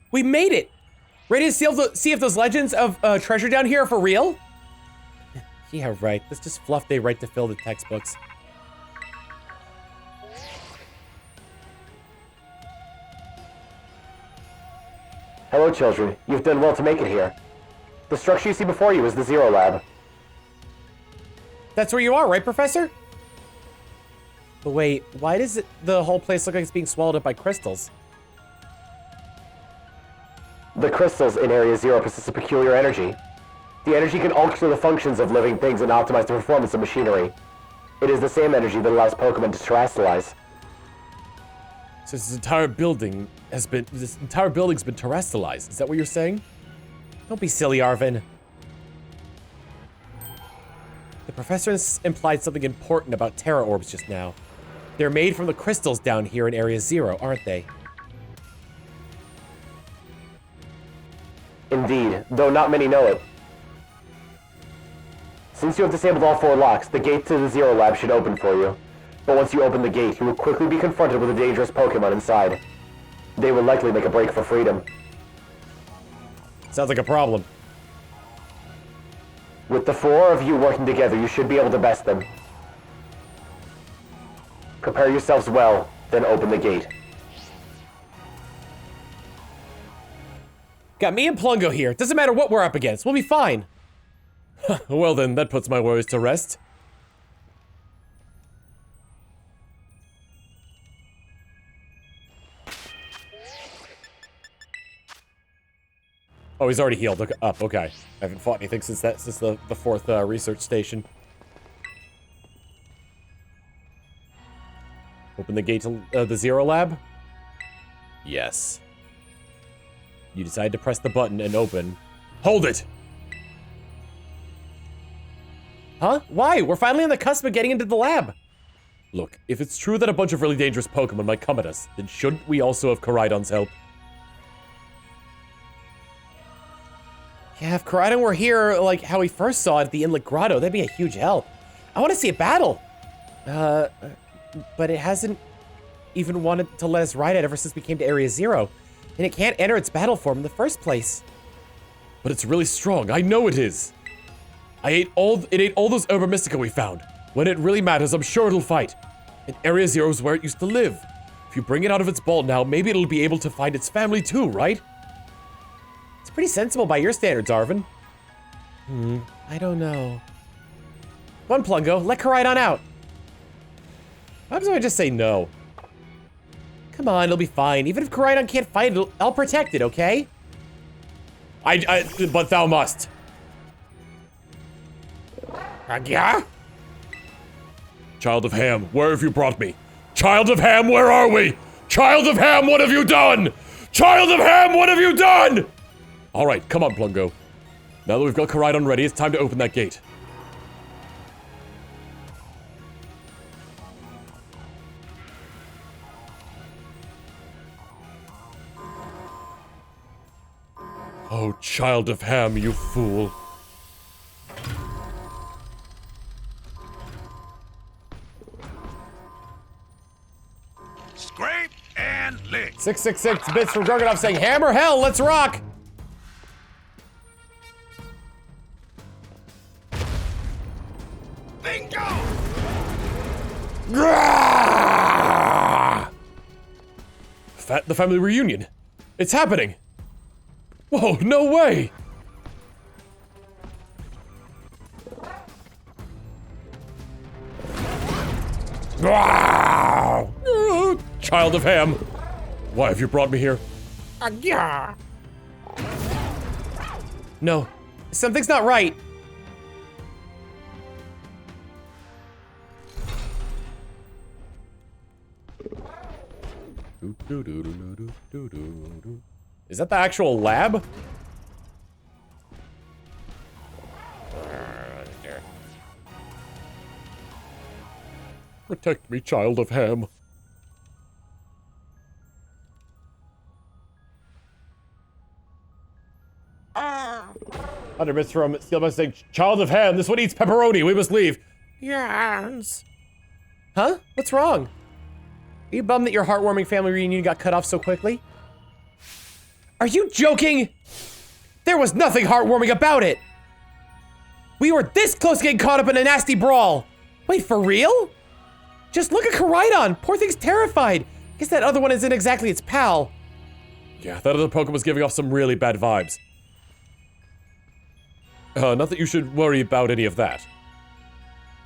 We made it! Ready to see if those legends of treasure down here are for real? Yeah, right. That's just fluff they write to fill the textbooks. Hello, children. You've done well to make it here. The structure you see before you is the Zero Lab. That's where you are, right, Professor? But wait, why does the whole place look like it's being swallowed up by crystals? The crystals in Area Zero possess a peculiar energy. The energy can alter the functions of living things and optimize the performance of machinery. It is the same energy that allows Pokemon to terrestrialize. So this entire building's been terrestrialized. Is that what you're saying? Don't be silly, Arvin. The professor implied something important about Terra Orbs just now. They're made from the crystals down here in Area Zero, aren't they? Indeed, though not many know it. Since you have disabled all 4 locks, the gate to the Zero Lab should open for you. But once you open the gate, you will quickly be confronted with a dangerous Pokemon inside. They will likely make a break for freedom. Sounds like a problem. With the 4 of you working together, you should be able to best them. Prepare yourselves well, then open the gate. Got me and Plungo here. Doesn't matter what we're up against. We'll be fine. Well then, that puts my worries to rest. Oh, he's already healed up. Okay. I haven't fought anything since the 4th research station. Open the gate to the Zero Lab? Yes. You decide to press the button and open. Hold it! Huh? Why? We're finally on the cusp of getting into the lab. Look, if it's true that a bunch of really dangerous Pokemon might come at us, then shouldn't we also have Koraidon's help? Yeah, if Koraidon were here, like how we first saw it at the Inlet Grotto, that'd be a huge help. I want to see a battle! But it hasn't even wanted to let us ride it ever since we came to Area Zero. And it can't enter its battle form in the first place. But it's really strong, I know it is. It ate all those Herba Mystica we found. When it really matters, I'm sure it'll fight. And Area Zero is where it used to live. If you bring it out of its ball now, maybe it'll be able to find its family too, right? It's pretty sensible by your standards, Arvin. I don't know. Come on, Plungo, let Koraidon out. What happens if I just say no? Come on, it'll be fine. Even if Koraidon can't fight it, I'll protect it, okay? But thou must. Yeah? Child of Ham, where have you brought me? Child of Ham, where are we? Child of Ham, what have you done? Child of Ham, what have you done? All right, come on, Plungo. Now that we've got Koraidon ready, it's time to open that gate. Oh, Child of Ham, you fool. Scrape and lick. 666 bits from Gorgonov saying, hammer hell, let's rock! Bingo! The family reunion. It's happening. Whoa, no way! Child of Ham, why have you brought me here? No, something's not right. Is that the actual lab? Protect me, Child of Ham. Under bits from Steelman saying, Child of Ham, this one eats pepperoni, we must leave. Yes. Huh? What's wrong? Are you bummed that your heartwarming family reunion got cut off so quickly? Are you joking? There was nothing heartwarming about it! We were this close to getting caught up in a nasty brawl! Wait, for real? Just look at Koraidon! Poor thing's terrified! Guess that other one isn't exactly its pal. Yeah, that other Pokemon's giving off some really bad vibes. Not that you should worry about any of that.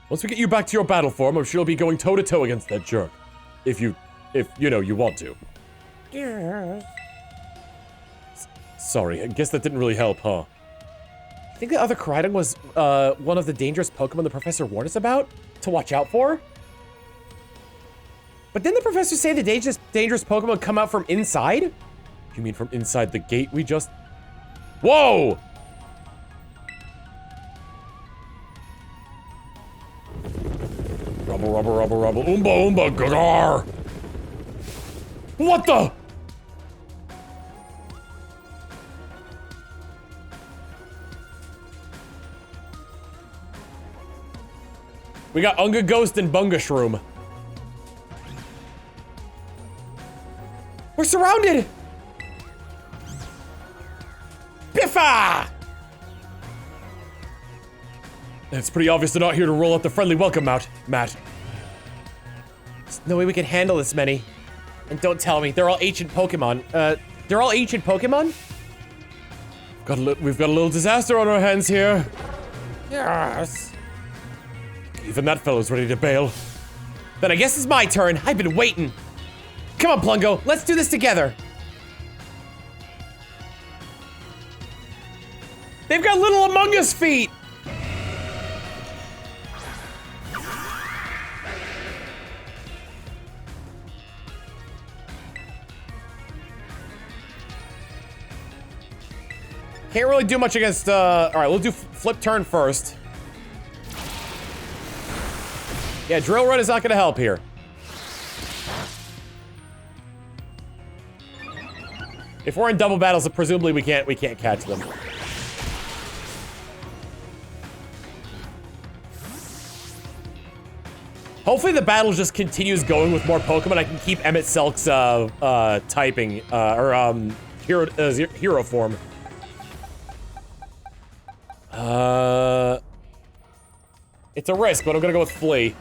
Once we get you back to your battle form, I'm sure you'll be going toe-to-toe against that jerk. If you know, you want to. Yes. Sorry, I guess that didn't really help, huh? I think the other Koraidon was, one of the dangerous Pokemon the professor warned us about to watch out for. But didn't the professor say the dangerous Pokemon come out from inside? You mean from inside the gate we just... Whoa! Rubble, rubble, rubble, rubble. Oomba, oomba, gagar! What the? We got Unga Ghost and Bunga Shroom. We're surrounded! Biffa! It's pretty obvious they're not here to roll out the friendly welcome out, Matt. There's no way we can handle this many. And don't tell me, they're all ancient Pokemon. They're all ancient Pokemon? We've got a little disaster on our hands here. Yes. Even that fellow's ready to bail. Then I guess it's my turn. I've been waiting. Come on, Plungo, let's do this together. They've got little Among Us feet. Can't really do much against, alright, we'll do flip turn first. Yeah, drill run is not gonna help here. If we're in double battles, presumably we can't catch them. Hopefully the battle just continues going with more Pokemon. I can keep Emmett Selk's typing hero form. It's a risk, but I'm gonna go with Flea.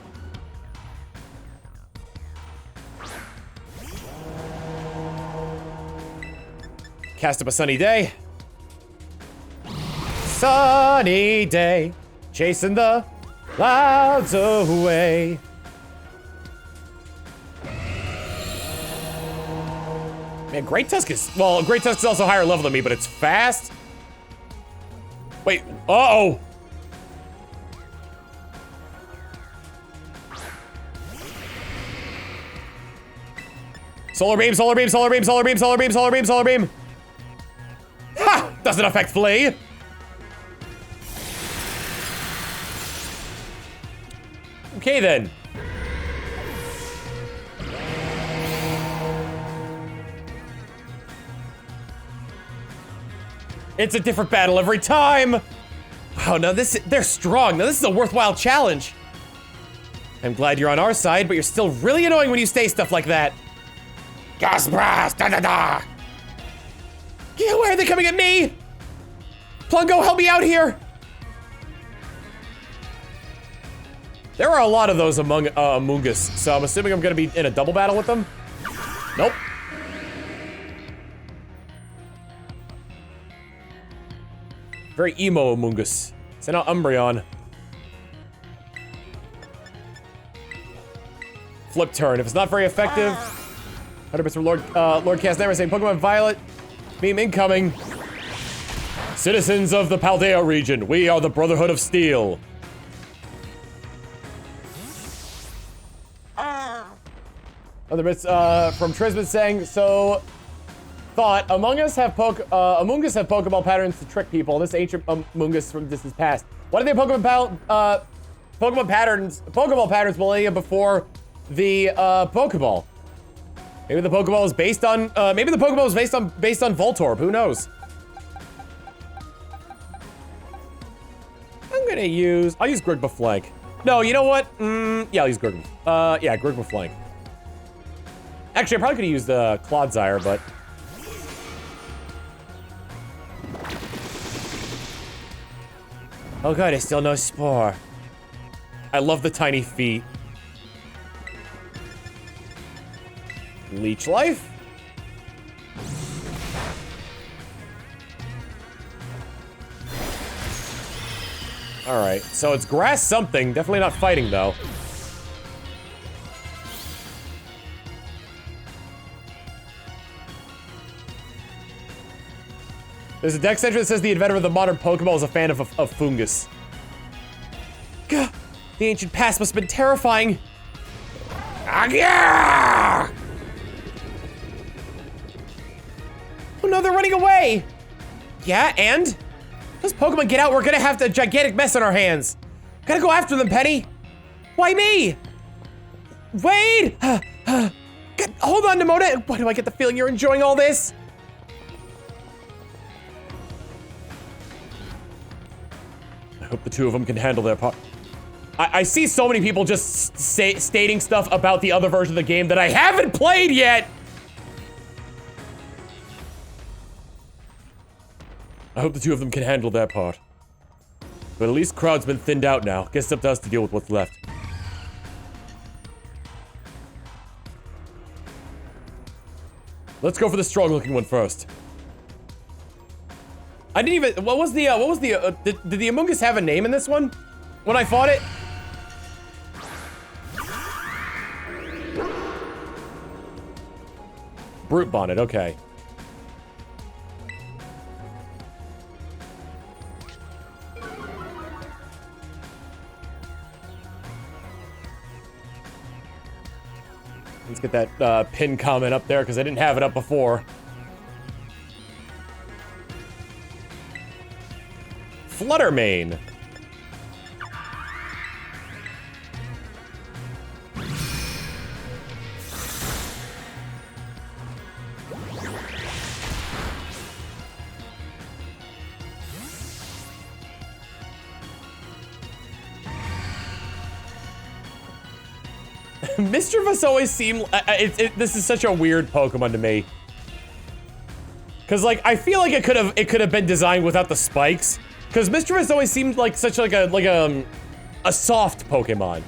Cast up a sunny day. Sunny day, chasing the clouds away. Man, Great Tusk is, well, Great Tusk is also higher level than me, but it's fast. Wait, uh-oh. Solar beam, solar beam, solar beam, solar beam, solar beam, solar beam, solar beam. Ha! Doesn't affect Flea. Okay then. It's a different battle every time. Wow, now they're strong. Now this is a worthwhile challenge. I'm glad you're on our side, but you're still really annoying when you say stuff like that. Gas blast, da da da. Yeah, why are they coming at me? Plungo, help me out here. There are a lot of those among us, so I'm assuming I'm gonna be in a double battle with them. Nope. Very emo Among Us. Send out Umbreon. Flip turn. If it's not very effective, 100% from Lord Cast Never saying Pokemon Violet. Meme incoming. Citizens of the Paldea region, we are the Brotherhood of Steel. Other bits from Trisbit saying, so thought Among Us have Pokeball patterns to trick people. This ancient Among Us from distant past. Why do they have Pokeball patterns millennia before the Pokeball? Maybe the Pokeball is based on based on Voltorb. Who knows? I'll use Grigba Flank. No, you know what? Yeah, I'll use Grigba. Yeah, Grigba Flank. Actually, I probably could have used Clodsire, but oh god, I still no Spore. I love the tiny feet. Leech Life? Alright, so it's grass something. Definitely not fighting, though. There's a dex entry that says the inventor of the modern Pokeball is a fan of Fungus. Gah! The ancient past must have been terrifying. Ah, oh no, they're running away! Yeah, and? Those Pokemon get out, we're gonna have a gigantic mess on our hands. Gotta go after them, Penny! Why me? Wait! Hold on, Nemona! Why do I get the feeling you're enjoying all this? I hope the two of them can handle their part. I see so many people just stating stuff about the other version of the game that I haven't played yet! I hope the two of them can handle their part. But at least crowd's been thinned out now. Guess it's up to us to deal with what's left. Let's go for the strong-looking one first. I didn't even. What was the? Did the Among Us have a name in this one? When I fought it? Brute Bonnet. Okay. Let's get that pin comment up there because I didn't have it up before. Flutter main. Mischievous always seemed, this is such a weird Pokemon to me. Cause like, I feel like it could have been designed without the spikes. Cause Mischievous always seemed like such like a soft Pokemon.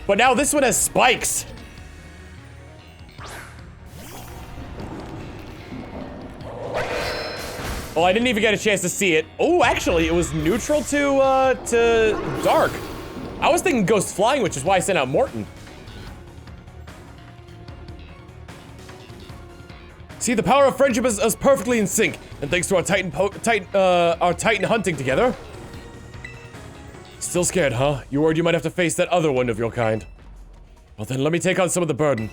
But now this one has spikes. Oh, I didn't even get a chance to see it. Oh, actually, it was neutral to Dark. I was thinking Ghost Flying, which is why I sent out Morton. See, the power of friendship is perfectly in sync, and thanks to our Titan hunting together. Still scared, huh? You worried you might have to face that other one of your kind. Well then, let me take on some of the burden.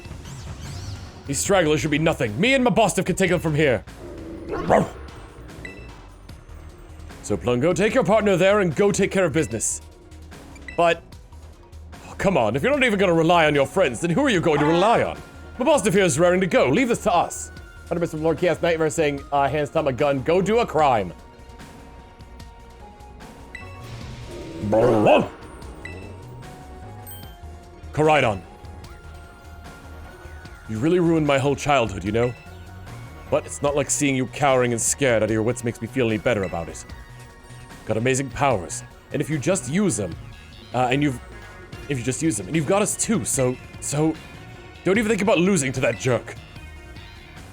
These stragglers should be nothing. Me and Mabostiff can take them from here. So Plungo, take your partner there and go take care of business. But, oh, come on, if you're not even gonna rely on your friends, then who are you going to rely on? Mabostiff here is raring to go. Leave this to us. 100% from Lord Chaos Nightmare saying, hands on a gun, go do a crime. Koraidon. You really ruined my whole childhood, you know? But it's not like seeing you cowering and scared out of your wits makes me feel any better about it. Got amazing powers, and if you just use them, and you've got us too, so don't even think about losing to that jerk.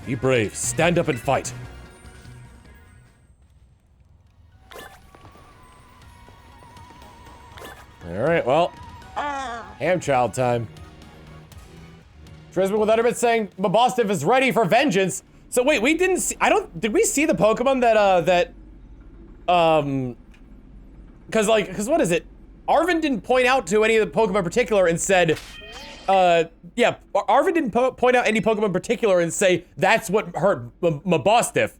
Be brave, stand up and fight. Alright, well. Ham child time. Trisman with Utterbit saying Mabostiff is ready for vengeance. So wait, we didn't see, did we see the Pokemon cause what is it? Arvin didn't point out to any of the Pokemon in particular and said, yeah, Arvin didn't point out any Pokemon in particular and say, that's what hurt Mabostiff.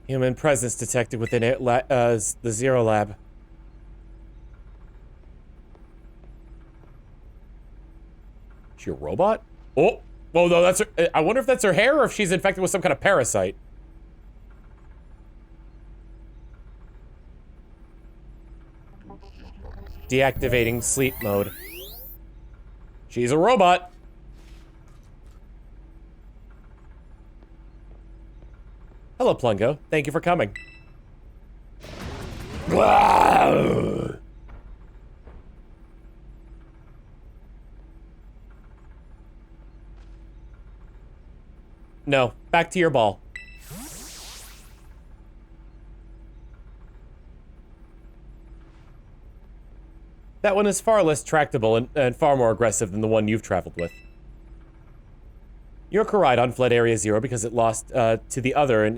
Human presence detected within it, the Zero Lab. Is she a robot? Oh, well, no, that's her. I wonder if that's her hair or if she's infected with some kind of parasite. Deactivating sleep mode. She's a robot. Hello, Plungo. Thank you for coming. No, back to your ball. That one is far less tractable and far more aggressive than the one you've traveled with. Your Koraidon fled Area Zero because it lost to the other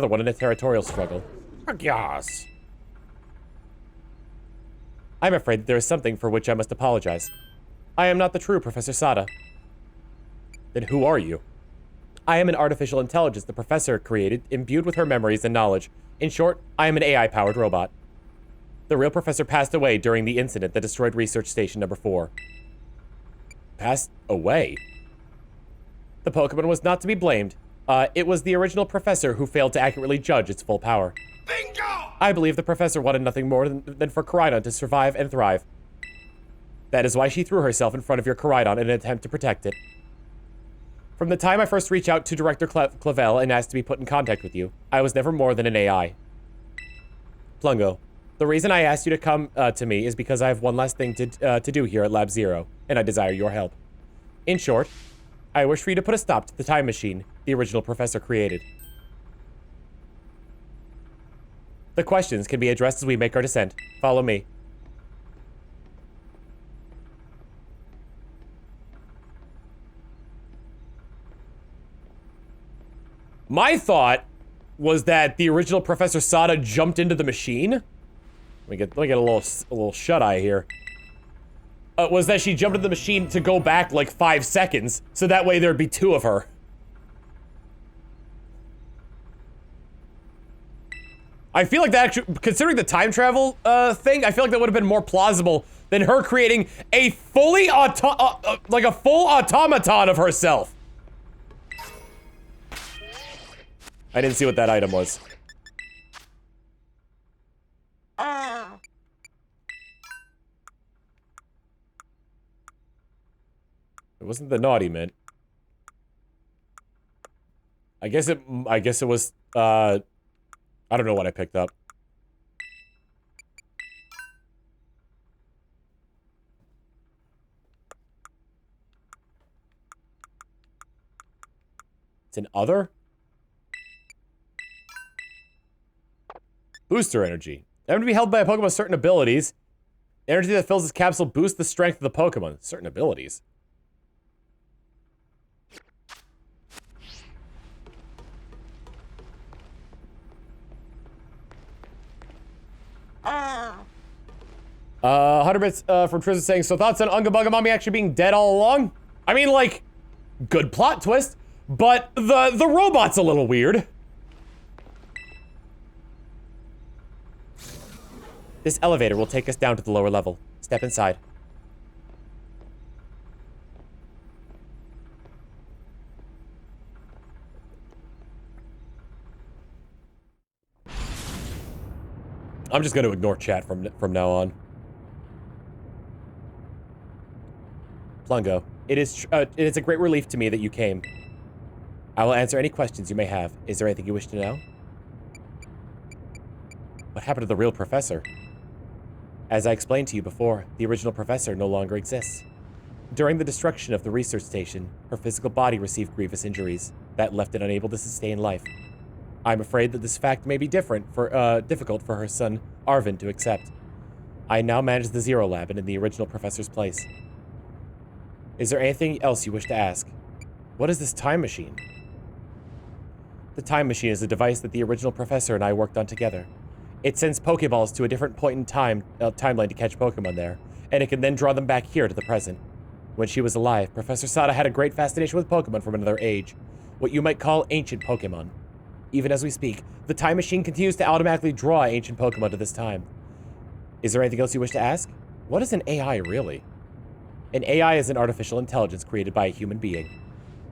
one in a territorial struggle. Yes. I'm afraid there is something for which I must apologize. I am not the true Professor Sada. Then who are you? I am an artificial intelligence the professor created, imbued with her memories and knowledge. In short, I am an AI-powered robot. The real professor passed away during the incident that destroyed Research Station number 4. Passed away? The Pokemon was not to be blamed. It was the original professor who failed to accurately judge its full power. Bingo! I believe the professor wanted nothing more than for Koraidon to survive and thrive. That is why she threw herself in front of your Koraidon in an attempt to protect it. From the time I first reached out to Director Clavel and asked to be put in contact with you, I was never more than an AI. Plungo, the reason I asked you to come to me is because I have one last thing to do here at Lab Zero, and I desire your help. In short, I wish for you to put a stop to the time machine the original professor created. The questions can be addressed as we make our descent. Follow me. My thought was that the original Professor Sada jumped into the machine. Let me get a little shut-eye here. was that she jumped in the machine to go back like 5 seconds, so that way there'd be 2 of her. I feel like that actually, considering the time travel thing, I feel like that would have been more plausible than her creating a fully like a full automaton of herself. I didn't see what that item was. It wasn't the naughty mint. I guess it was, I don't know what I picked up. It's an other? Booster energy. Able to be held by a Pokemon with certain abilities. Energy that fills this capsule boosts the strength of the Pokemon. Certain abilities. Uh, 100 bits from Tristan saying, so thoughts on Unga Bunga Mommy actually being dead all along? I mean, like, good plot twist, but the robot's a little weird. This elevator will take us down to the lower level. Step inside. I'm just going to ignore chat from now on. Plungo, it's a great relief to me that you came. I will answer any questions you may have. Is there anything you wish to know? What happened to the real professor? As I explained to you before, the original professor no longer exists. During the destruction of the research station, her physical body received grievous injuries that left it unable to sustain life. I'm afraid that this fact may be difficult for her son, Arvin, to accept. I now manage the Zero Lab and in the original professor's place. Is there anything else you wish to ask? What is this time machine? The time machine is a device that the original professor and I worked on together. It sends Pokeballs to a different point in timeline to catch Pokemon there, and it can then draw them back here to the present. When she was alive, Professor Sada had a great fascination with Pokemon from another age, what you might call ancient Pokemon. Even as we speak, the time machine continues to automatically draw ancient Pokemon to this time. Is there anything else you wish to ask? What is an AI really? An AI is an artificial intelligence created by a human being.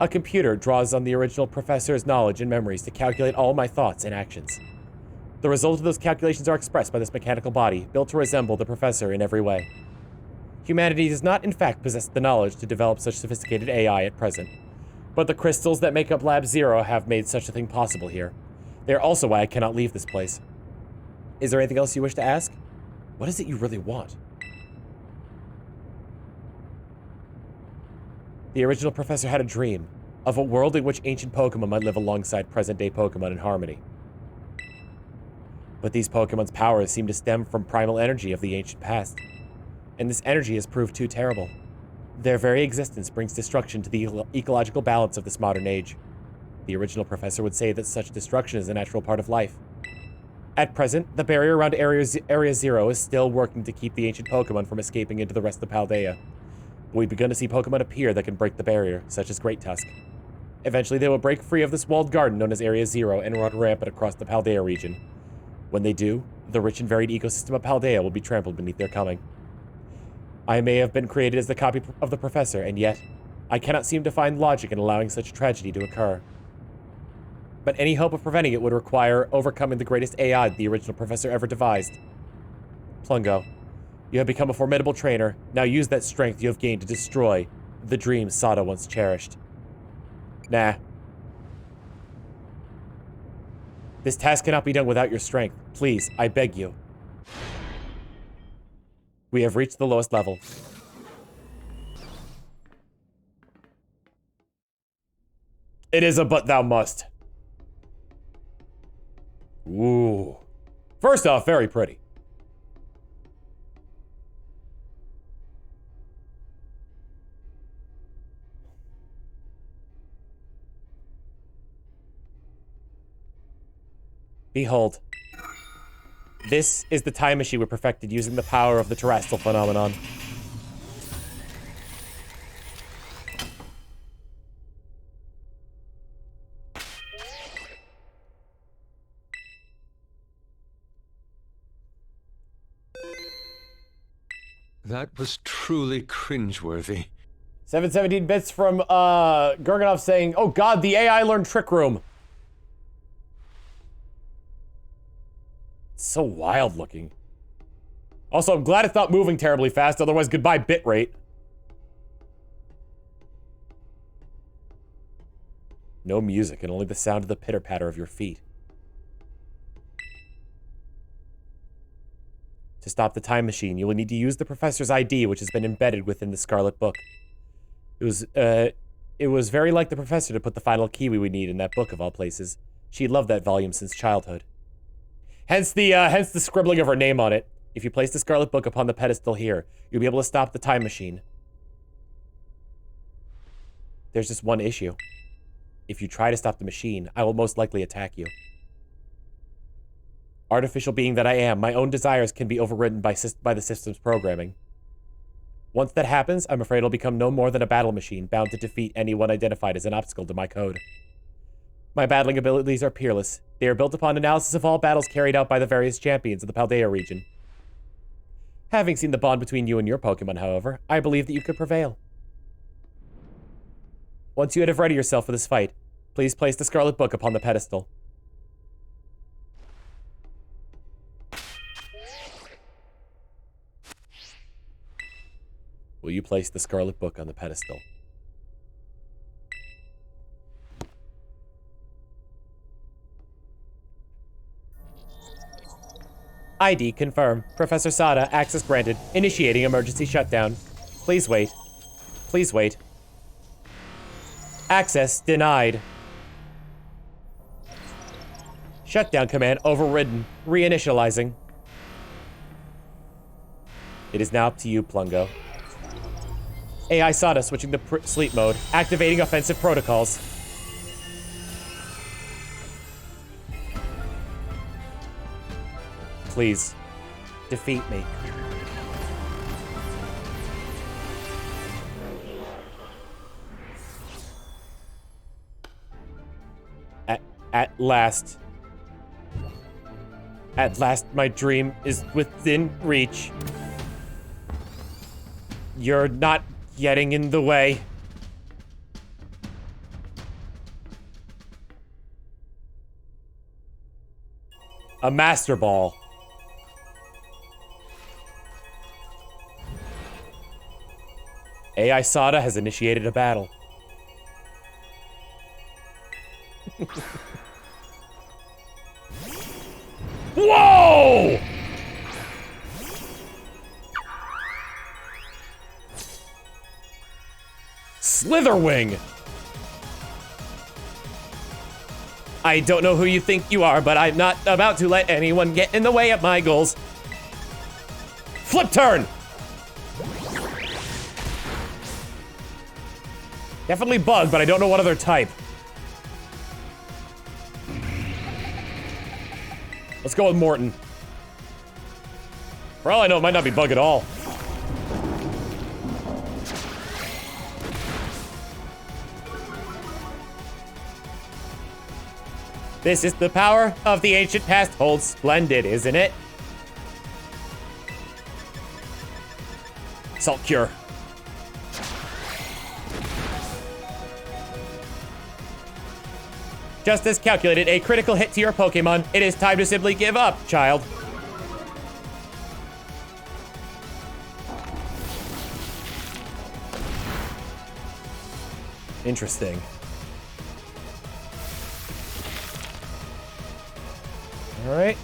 A computer draws on the original professor's knowledge and memories to calculate all my thoughts and actions. The result of those calculations are expressed by this mechanical body, built to resemble the professor in every way. Humanity does not in fact possess the knowledge to develop such sophisticated AI at present, but the crystals that make up Lab Zero have made such a thing possible here. They are also why I cannot leave this place. Is there anything else you wish to ask? What is it you really want? The original professor had a dream of a world in which ancient Pokemon might live alongside present-day Pokemon in harmony. But these Pokemon's powers seem to stem from primal energy of the ancient past, and this energy has proved too terrible. Their very existence brings destruction to the ecological balance of this modern age. The original professor would say that such destruction is a natural part of life. At present, the barrier around Area Zero is still working to keep the ancient Pokemon from escaping into the rest of Paldea. We've begun to see Pokemon appear that can break the barrier, such as Great Tusk. Eventually, they will break free of this walled garden known as Area Zero and run rampant across the Paldea region. When they do, the rich and varied ecosystem of Paldea will be trampled beneath their coming. I may have been created as the copy of the professor, and yet, I cannot seem to find logic in allowing such tragedy to occur. But any hope of preventing it would require overcoming the greatest AI the original professor ever devised. Plungo, you have become a formidable trainer. Now use that strength you have gained to destroy the dreams Sada once cherished. Nah. This task cannot be done without your strength. Please, I beg you. We have reached the lowest level. It is a but thou must. Ooh. First off, very pretty. Behold. This is the time machine we perfected using the power of the terrestrial phenomenon. That was truly cringeworthy. 717 bits from Gurganov saying, "Oh god, the AI learned Trick Room." It's so wild looking. Also, I'm glad it's not moving terribly fast, otherwise goodbye bitrate. No music and only the sound of the pitter-patter of your feet. To stop the time machine, you will need to use the professor's ID, which has been embedded within the Scarlet book. It was very like the professor to put the final key we would need in that book of all places. She loved that volume since childhood. Hence the scribbling of her name on it. If you place the Scarlet book upon the pedestal here, you'll be able to stop the time machine. There's just one issue. If you try to stop the machine, I will most likely attack you. Artificial being that I am, my own desires can be overridden by the system's programming. Once that happens, I'm afraid it'll become no more than a battle machine, bound to defeat anyone identified as an obstacle to my code. My battling abilities are peerless. They are built upon analysis of all battles carried out by the various champions of the Paldea region. Having seen the bond between you and your Pokemon, however, I believe that you could prevail. Once you have readied yourself for this fight, please place the Scarlet book upon the pedestal. Will you place the Scarlet book on the pedestal? ID confirm. Professor Sada, access granted. Initiating emergency shutdown. Please wait. Please wait. Access denied. Shutdown command overridden. Reinitializing. It is now up to you, Plungo. AI Sada switching to sleep mode. Activating offensive protocols. Please, defeat me. At last. At last, my dream is within reach. You're not getting in the way. A Master Ball. AI Sada has initiated a battle. Whoa! Slitherwing! I don't know who you think you are, but I'm not about to let anyone get in the way of my goals. Flip turn! Definitely bug, but I don't know what other type. Let's go with Morton. For all I know, it might not be bug at all. This is the power of the ancient past holds splendid, isn't it? Salt Cure. Just as calculated, a critical hit to your Pokemon. It is time to simply give up, child. Interesting. All right.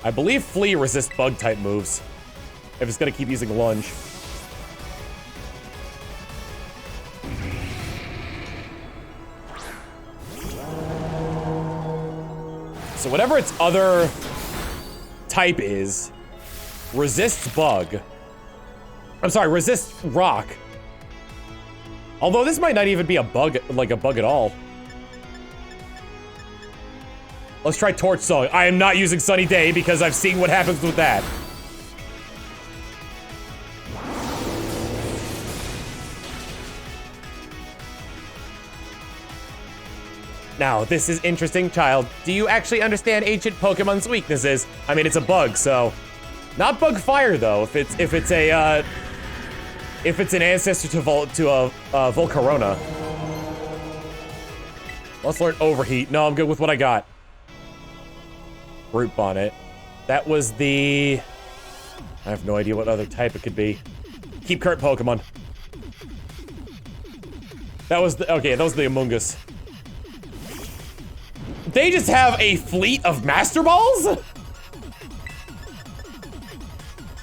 I believe Flea resists bug-type moves. If it's gonna keep using Lunge. So whatever its other type is, resists bug. I'm sorry, resists rock. Although this might not even be a bug, like a bug at all. Let's try Torch Song. I am not using Sunny Day because I've seen what happens with that. Now, this is interesting, child. Do you actually understand ancient Pokemon's weaknesses? I mean, it's a bug, so not bug fire though. If it's an ancestor to Volcarona. Let's learn overheat. No, I'm good with what I got. Root Bonnet. That was the... I have no idea what other type it could be. Keep current Pokemon. That was the... Okay, that was the Amoonguss. They just have a fleet of Master Balls?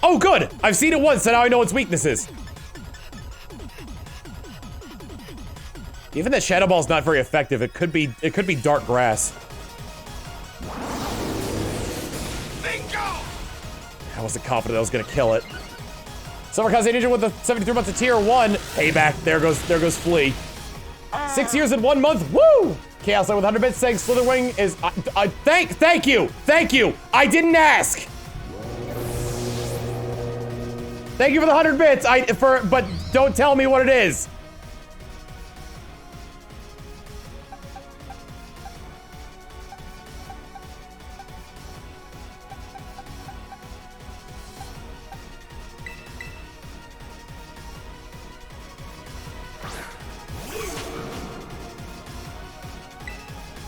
Oh, good! I've seen it once, so now I know its weaknesses. Even that Shadow Ball's not very effective. It could be Dark Grass. Bingo! I wasn't confident I was gonna kill it. Summer Kaze Ninja with the 73 months of tier 1. Payback. There goes Flea. 6 years and 1 month. Woo! Chaos Light with 100 bits saying Slitherwing is thank you. I didn't ask. Thank you for the 100 bits. But don't tell me what it is.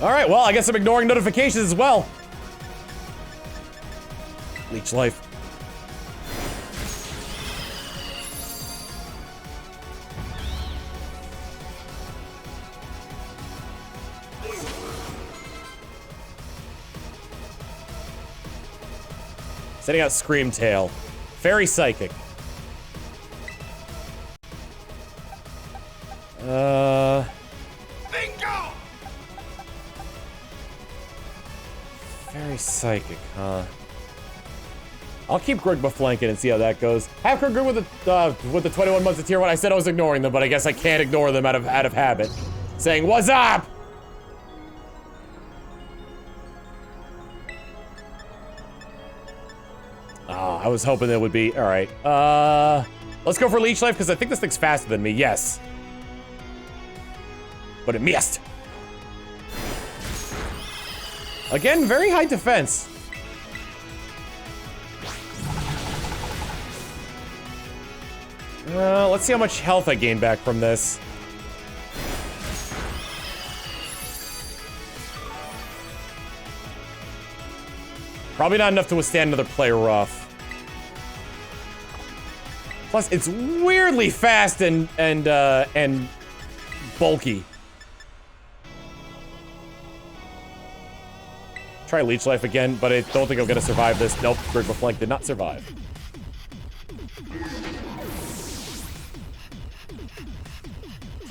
All right, well, I guess I'm ignoring notifications as well. Leech Life. Setting out Scream Tail. Fairy Psychic. Bingo! Very psychic, huh? I'll keep Grigma flanking and see how that goes. Have Grigma with the 21 months of tier 1. I said I was ignoring them, but I guess I can't ignore them out of habit. Saying, what's up? Oh, I was hoping it would be. All right. Let's go for Leech Life because I think this thing's faster than me. Yes. But it missed. Again, very high defense. Let's see how much health I gain back from this. Probably not enough to withstand another play rough. Plus, it's weirdly fast and bulky. Try Leech Life again, but I don't think I'm gonna survive this. Nope, Grigma Flank did not survive.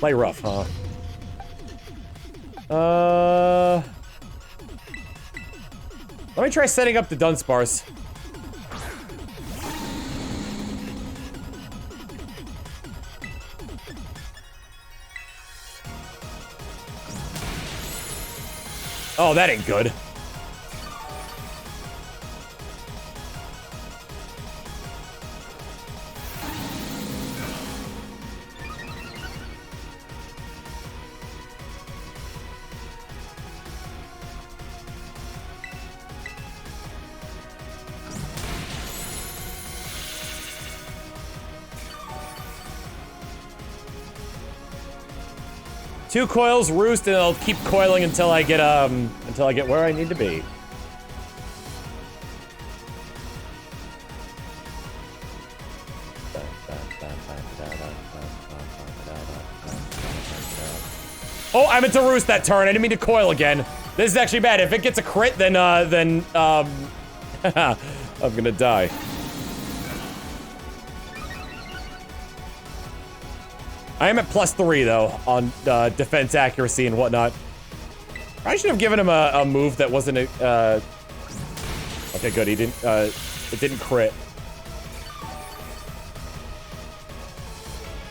Play rough, huh? Let me try setting up the Dunsparce. Oh, that ain't good. Two coils, roost, and I'll keep coiling until I get where I need to be. Oh, I meant to roost that turn. I didn't mean to coil again. This is actually bad. If it gets a crit, then I'm gonna die. I am at +3 though on defense accuracy and whatnot. I should have given him a move that wasn't a. Okay, good. He didn't. It didn't crit.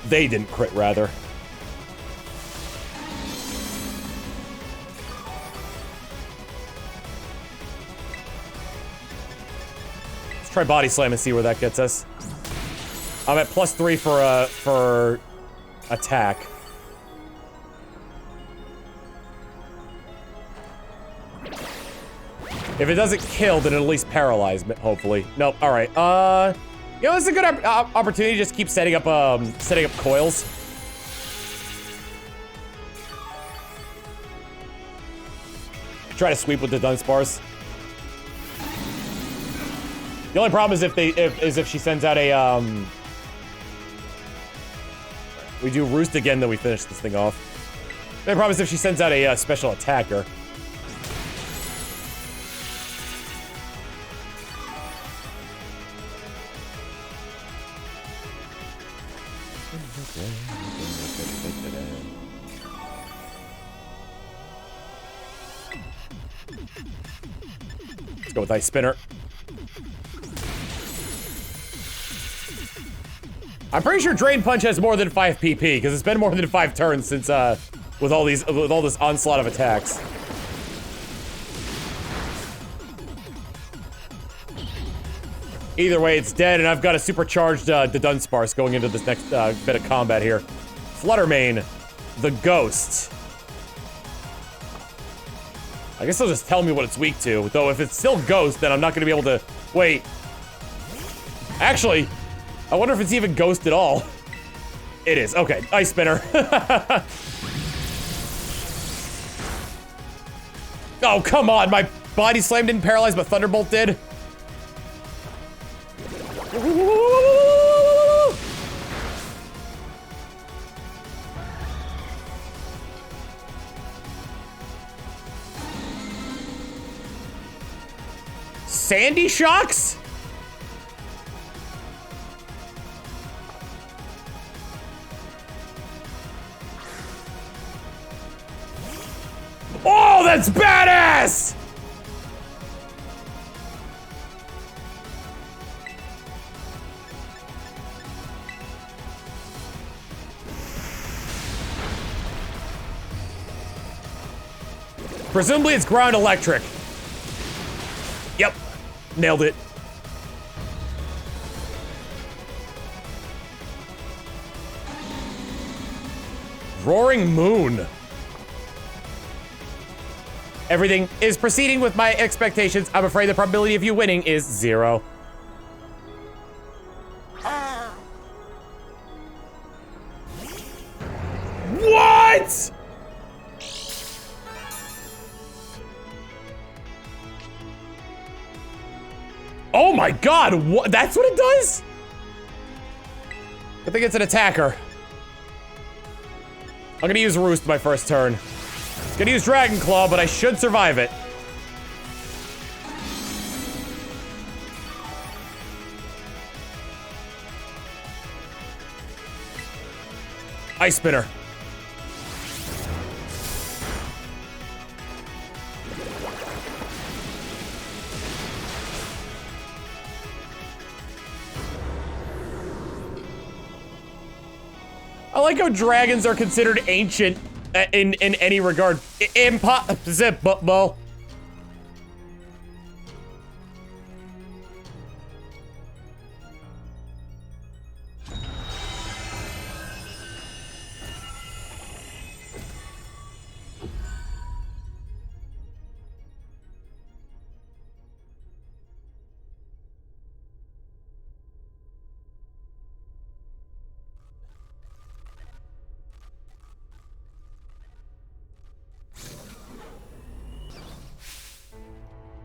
They didn't crit, rather. Let's try Body Slam and see where that gets us. I'm at +3 for attack. If it doesn't kill, then it'll at least paralyze me, hopefully. Nope, alright. You know, this is a good opportunity to just keep setting up coils. Try to sweep with the Dunsparce. The only problem is if she sends out a, we do Roost again, then we finish this thing off. The only problem is if she sends out a special attacker. Let's go with Ice Spinner. I'm pretty sure Drain Punch has more than 5 PP, because it's been more than 5 turns since, with all this onslaught of attacks. Either way, it's dead, and I've got a supercharged, the Dunsparce going into this next, bit of combat here. Flutter main, the Ghost. I guess they'll just tell me what it's weak to, though if it's still Ghost, then I'm not gonna be able to... Wait. Actually, I wonder if it's even Ghost at all. It is, okay, Ice Spinner. Oh, come on, my Body Slam didn't paralyze, but Thunderbolt did. Sandy Shocks? Oh, that's badass! Presumably it's ground electric. Yep. Nailed it. Roaring Moon. Everything is proceeding with my expectations. I'm afraid the probability of you winning is 0. What? Oh my god, what? That's what it does? I think it's an attacker. I'm gonna use Roost my first turn. Gonna use Dragon Claw, but I should survive it. Ice Spinner. I like how dragons are considered ancient in any regard. Impossible.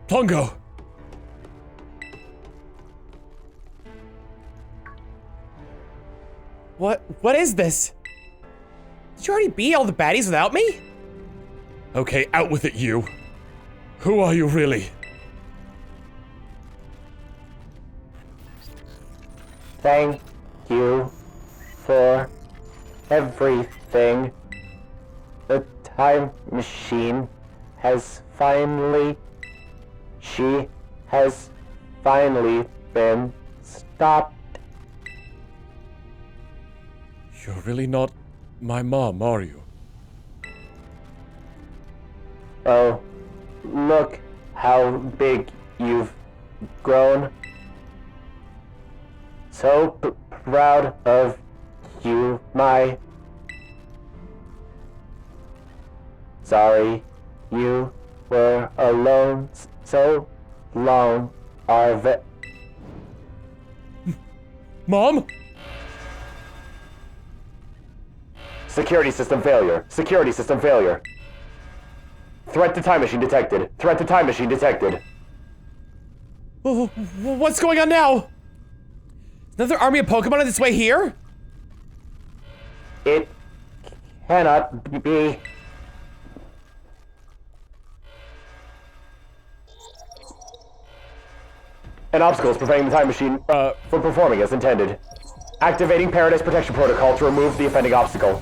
Pongo. What is this? Did you already beat all the baddies without me? Okay, out with it, you. Who are you really? Thank you for everything. The time machine has finally... She has finally been stopped. You're really not my mom, are you? Oh, look how big you've grown. So proud of you, my... Sorry, you were alone So long, Arvin. Mom? Security system failure. Security system failure. Threat to time machine detected. Threat to time machine detected. Oh, what's going on now? Another army of Pokemon on its way here? It cannot be. An obstacle is preventing the time machine from performing as intended. Activating Paradise Protection Protocol to remove the offending obstacle.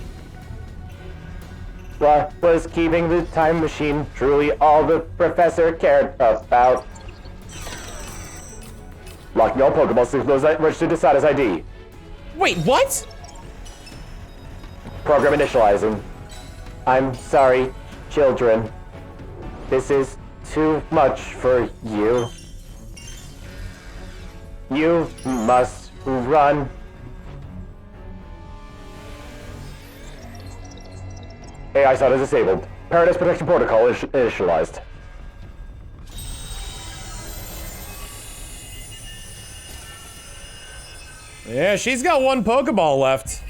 What was keeping the time machine truly all the professor cared about? Locking all Pokeballs to those registered to Sada's ID. Wait, what? Program initializing. I'm sorry, children. This is too much for you. You must run. AI Sada disabled. Paradise Protection Protocol initialized. Yeah, she's got one Pokeball left.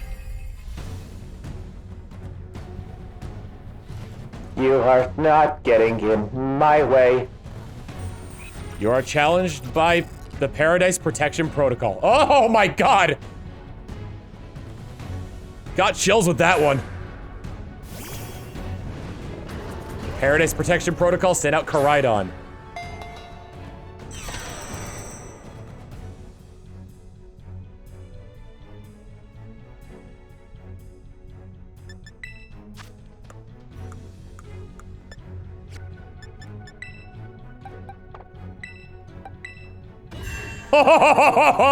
You are not getting in my way. You are challenged by the Paradise Protection Protocol. Oh my god! Got chills with that one. Paradise Protection Protocol sent out Koraidon.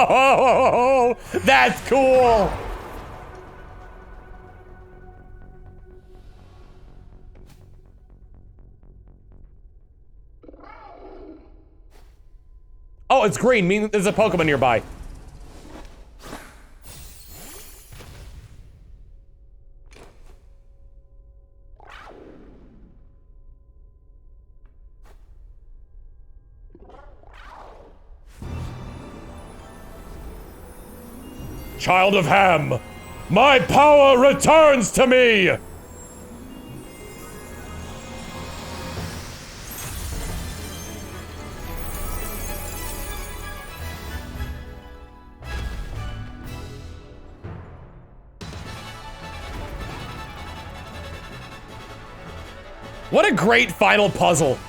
Oh, that's cool! Oh, it's green, meaning there's a Pokemon nearby. Child of Ham, my power returns to me! What a great final puzzle.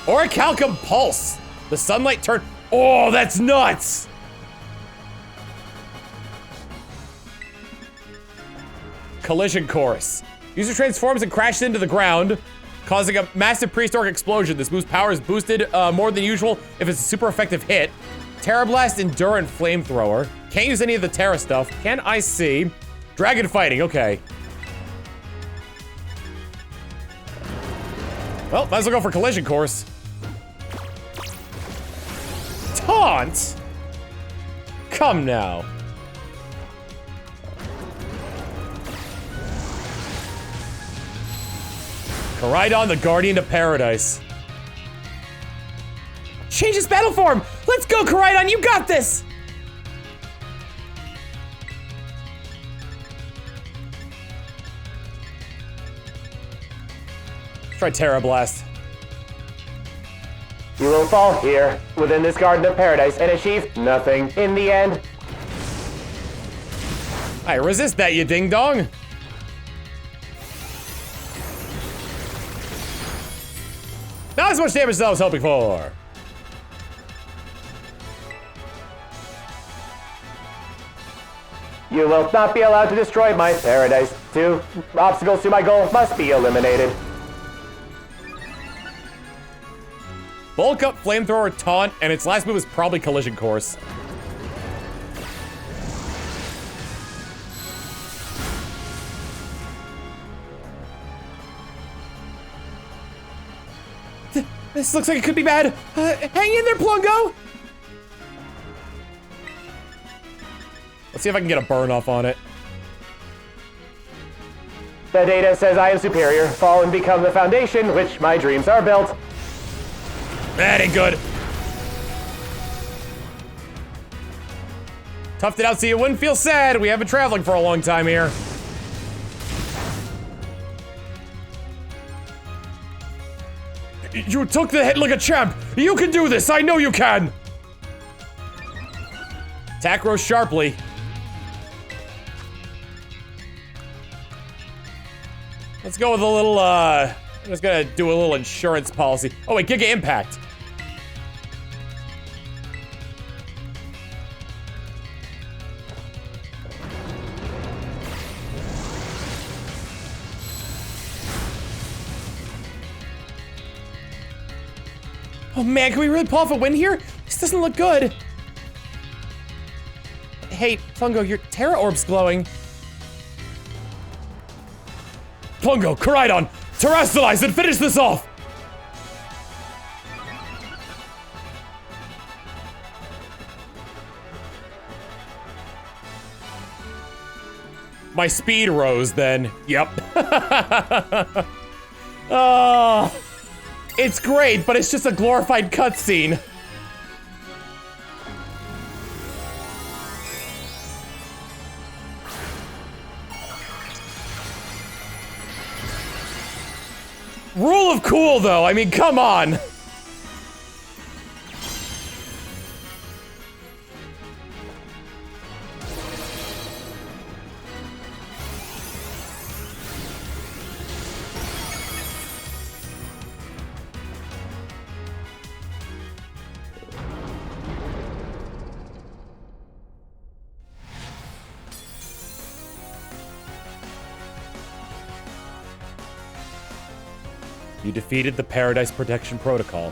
Orichalcum Pulse. The sunlight turn. Oh, that's nuts. Collision Course. User transforms and crashes into the ground, causing a massive prehistoric explosion. This move's power is boosted more than usual if it's a super effective hit. Terra Blast, Endure, and Flamethrower. Can't use any of the Terra stuff. Can I see? Dragon Fighting, okay. Well, might as well go for Collision Course. Taunt? Come now. Koraidon, the Guardian of Paradise. Change his battle form! Let's go, Koraidon, you got this! Let's try Terra Blast. You will fall here, within this Garden of Paradise, and achieve nothing in the end. I resist that, you ding-dong. Not as much damage as I was hoping for. You will not be allowed to destroy my paradise. 2 obstacles to my goal must be eliminated. Bulk Up, Flamethrower, Taunt, and its last move is probably Collision Course. This looks like it could be bad. Hang in there, Plungo! Let's see if I can get a burn off on it. The data says I am superior. Fall and become the foundation, which my dreams are built. That ain't good. Toughed it out so you wouldn't feel sad. We have been traveling for a long time here. You took the hit like a champ. You can do this. I know you can. Attack rose sharply. Let's go with a little, I'm just gonna do a little insurance policy. Oh wait, Giga Impact. Oh man, can we really pull off a win here? This doesn't look good. Hey, Plungo, your Terra Orb's glowing. Plungo, Koraidon, terrestrialize and finish this off! My speed rose then. Yep. Oh, it's great, but it's just a glorified cutscene. Rule of cool, though. I mean, come on. You defeated the Paradise Protection Protocol.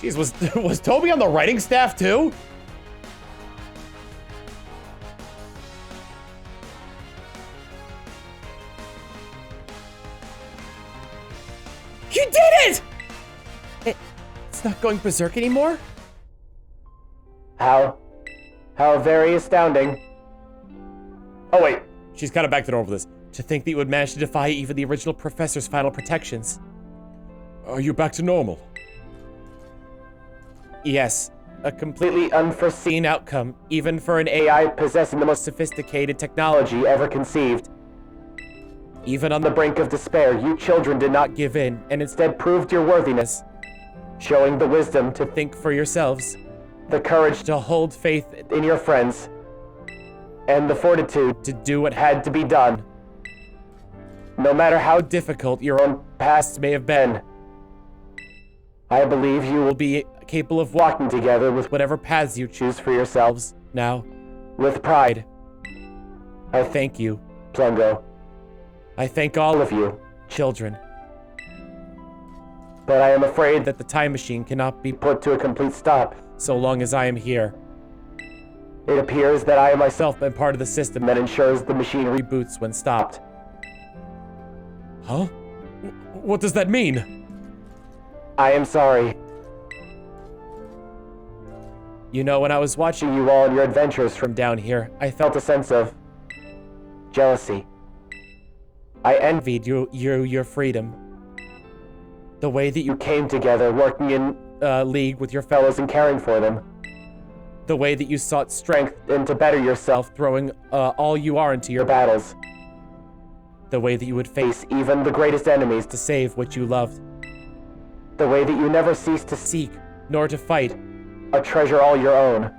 Jeez, was Toby on the writing staff too? You did it! It's not going berserk anymore? How very astounding. Oh wait. She's kind of back to normal for this. To think that you would manage to defy even the original professor's final protections. Are you back to normal? Yes. A completely unforeseen outcome, even for an AI possessing the most sophisticated technology ever conceived. Even on the brink of despair, you children did not give in, and instead proved your worthiness, showing the wisdom to think for yourselves, the courage to hold faith in your friends, and the fortitude to do what had to be done. No matter how difficult your own past may have been, I believe you will be capable of walking together with whatever paths you choose for yourselves now, with pride. I thank you, Plungo. I thank all of you, children. But I am afraid that the time machine cannot be put to a complete stop so long as I am here. It appears that I myself am part of the system that ensures the machine reboots when stopped. Huh? What does that mean? I am sorry. You know, when I was watching you all in your adventures from down here, I felt a sense of jealousy. I envied your freedom. The way that you came together, working in league with your fellows and caring for them. The way that you sought strength and to better yourself, throwing all you are into your battles. The way that you would face even the greatest enemies to save what you loved. The way that you never ceased to seek, nor to fight, a treasure all your own.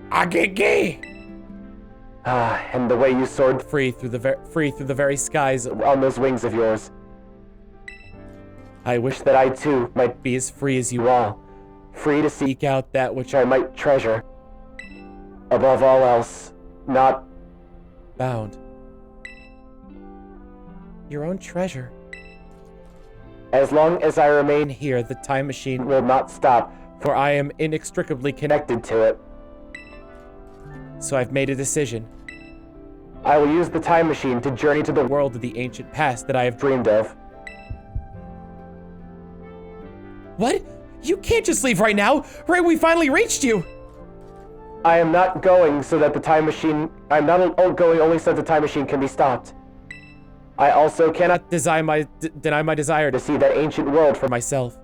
Agigi! And the way you soared free through the very skies on those wings of yours. I wish that I too might be as free as you all, free to seek out that which I might treasure. Above all else, not bound. Your own treasure. As long as I remain here, the time machine will not stop, for I am inextricably connected to it. So I've made a decision. I will use the time machine to journey to the world of the ancient past that I have dreamed of. What? You can't just leave right now, right? We finally reached you. I am not going so that the time machine... I'm not going only so that the time machine can be stopped. I also cannot deny my desire to see that ancient world for myself.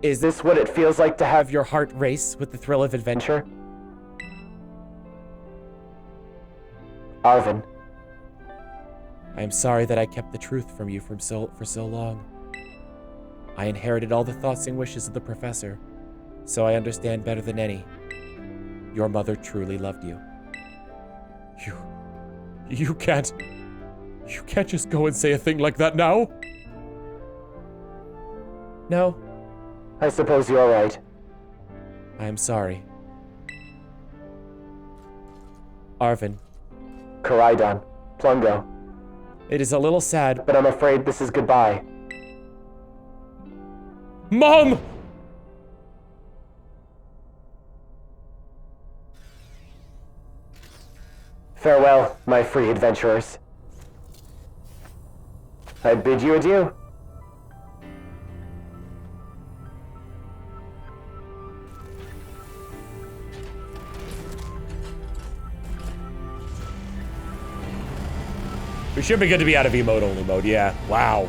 Is this what it feels like to have Your heart race with the thrill of adventure? Arvin? I am sorry that I kept the truth from you for so long. I inherited all the thoughts and wishes of the professor, so I understand better than any. Your mother truly loved you. You can't just go and say a thing like that now. No, I suppose you're right. I am sorry. Arvin, Koraidon, Plungo, it is a little sad, but I'm afraid this is goodbye. Mom! Farewell, my free adventurers. I bid you adieu. We should be good to be out of emote only mode, yeah. Wow.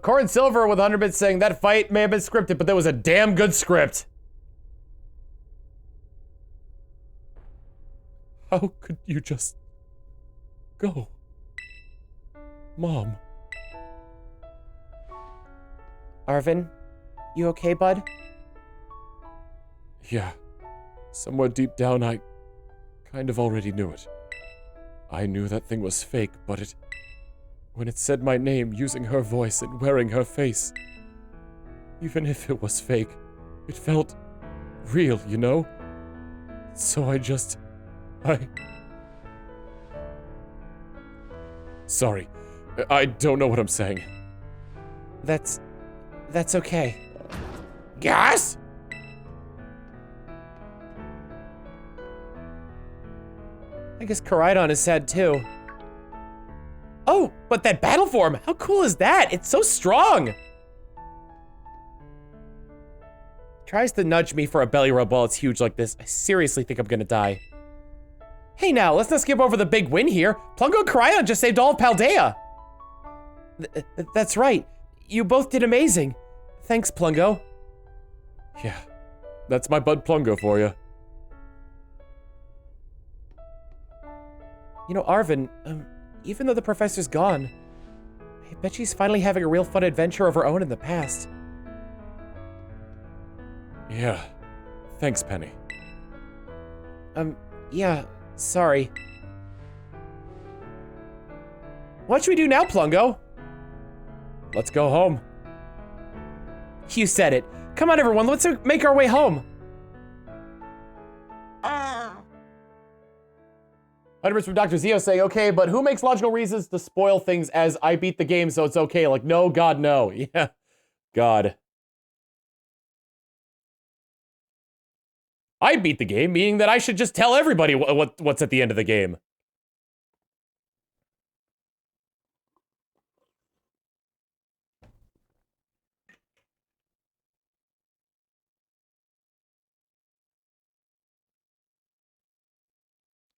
Corin Silver with 100 bits saying that fight may have been scripted, but that was a damn good script. How could you just go? Mom. Arvin, you okay, bud? Yeah. Somewhere deep down, I kind of already knew it. I knew that thing was fake, but when it said my name using her voice and wearing her face, even if it was fake, it felt real, you know? So Sorry. I don't know what I'm saying. That's okay. Gas? I guess Koraidon is sad too. Oh, but that battle form, how cool is that? It's so strong. Tries to nudge me for a belly rub while it's huge like this. I seriously think I'm gonna die. Hey now, let's not skip over the big win here. Plungo and Koraidon just saved all of Paldea. That's right. You both did amazing. Thanks, Plungo. Yeah, that's my bud Plungo for you. You know, Arvin, even though the professor's gone, I bet she's finally having a real fun adventure of her own in the past. Yeah, thanks, Penny. Yeah, sorry. What should we do now, Plungo? Let's go home. You said it. Come on, everyone, let's make our way home. 100 from Dr. Zio saying, okay, but who makes logical reasons to spoil things as I beat the game so it's okay? Like, no, God, no. Yeah, God. I beat the game, meaning that I should just tell everybody what's at the end of the game.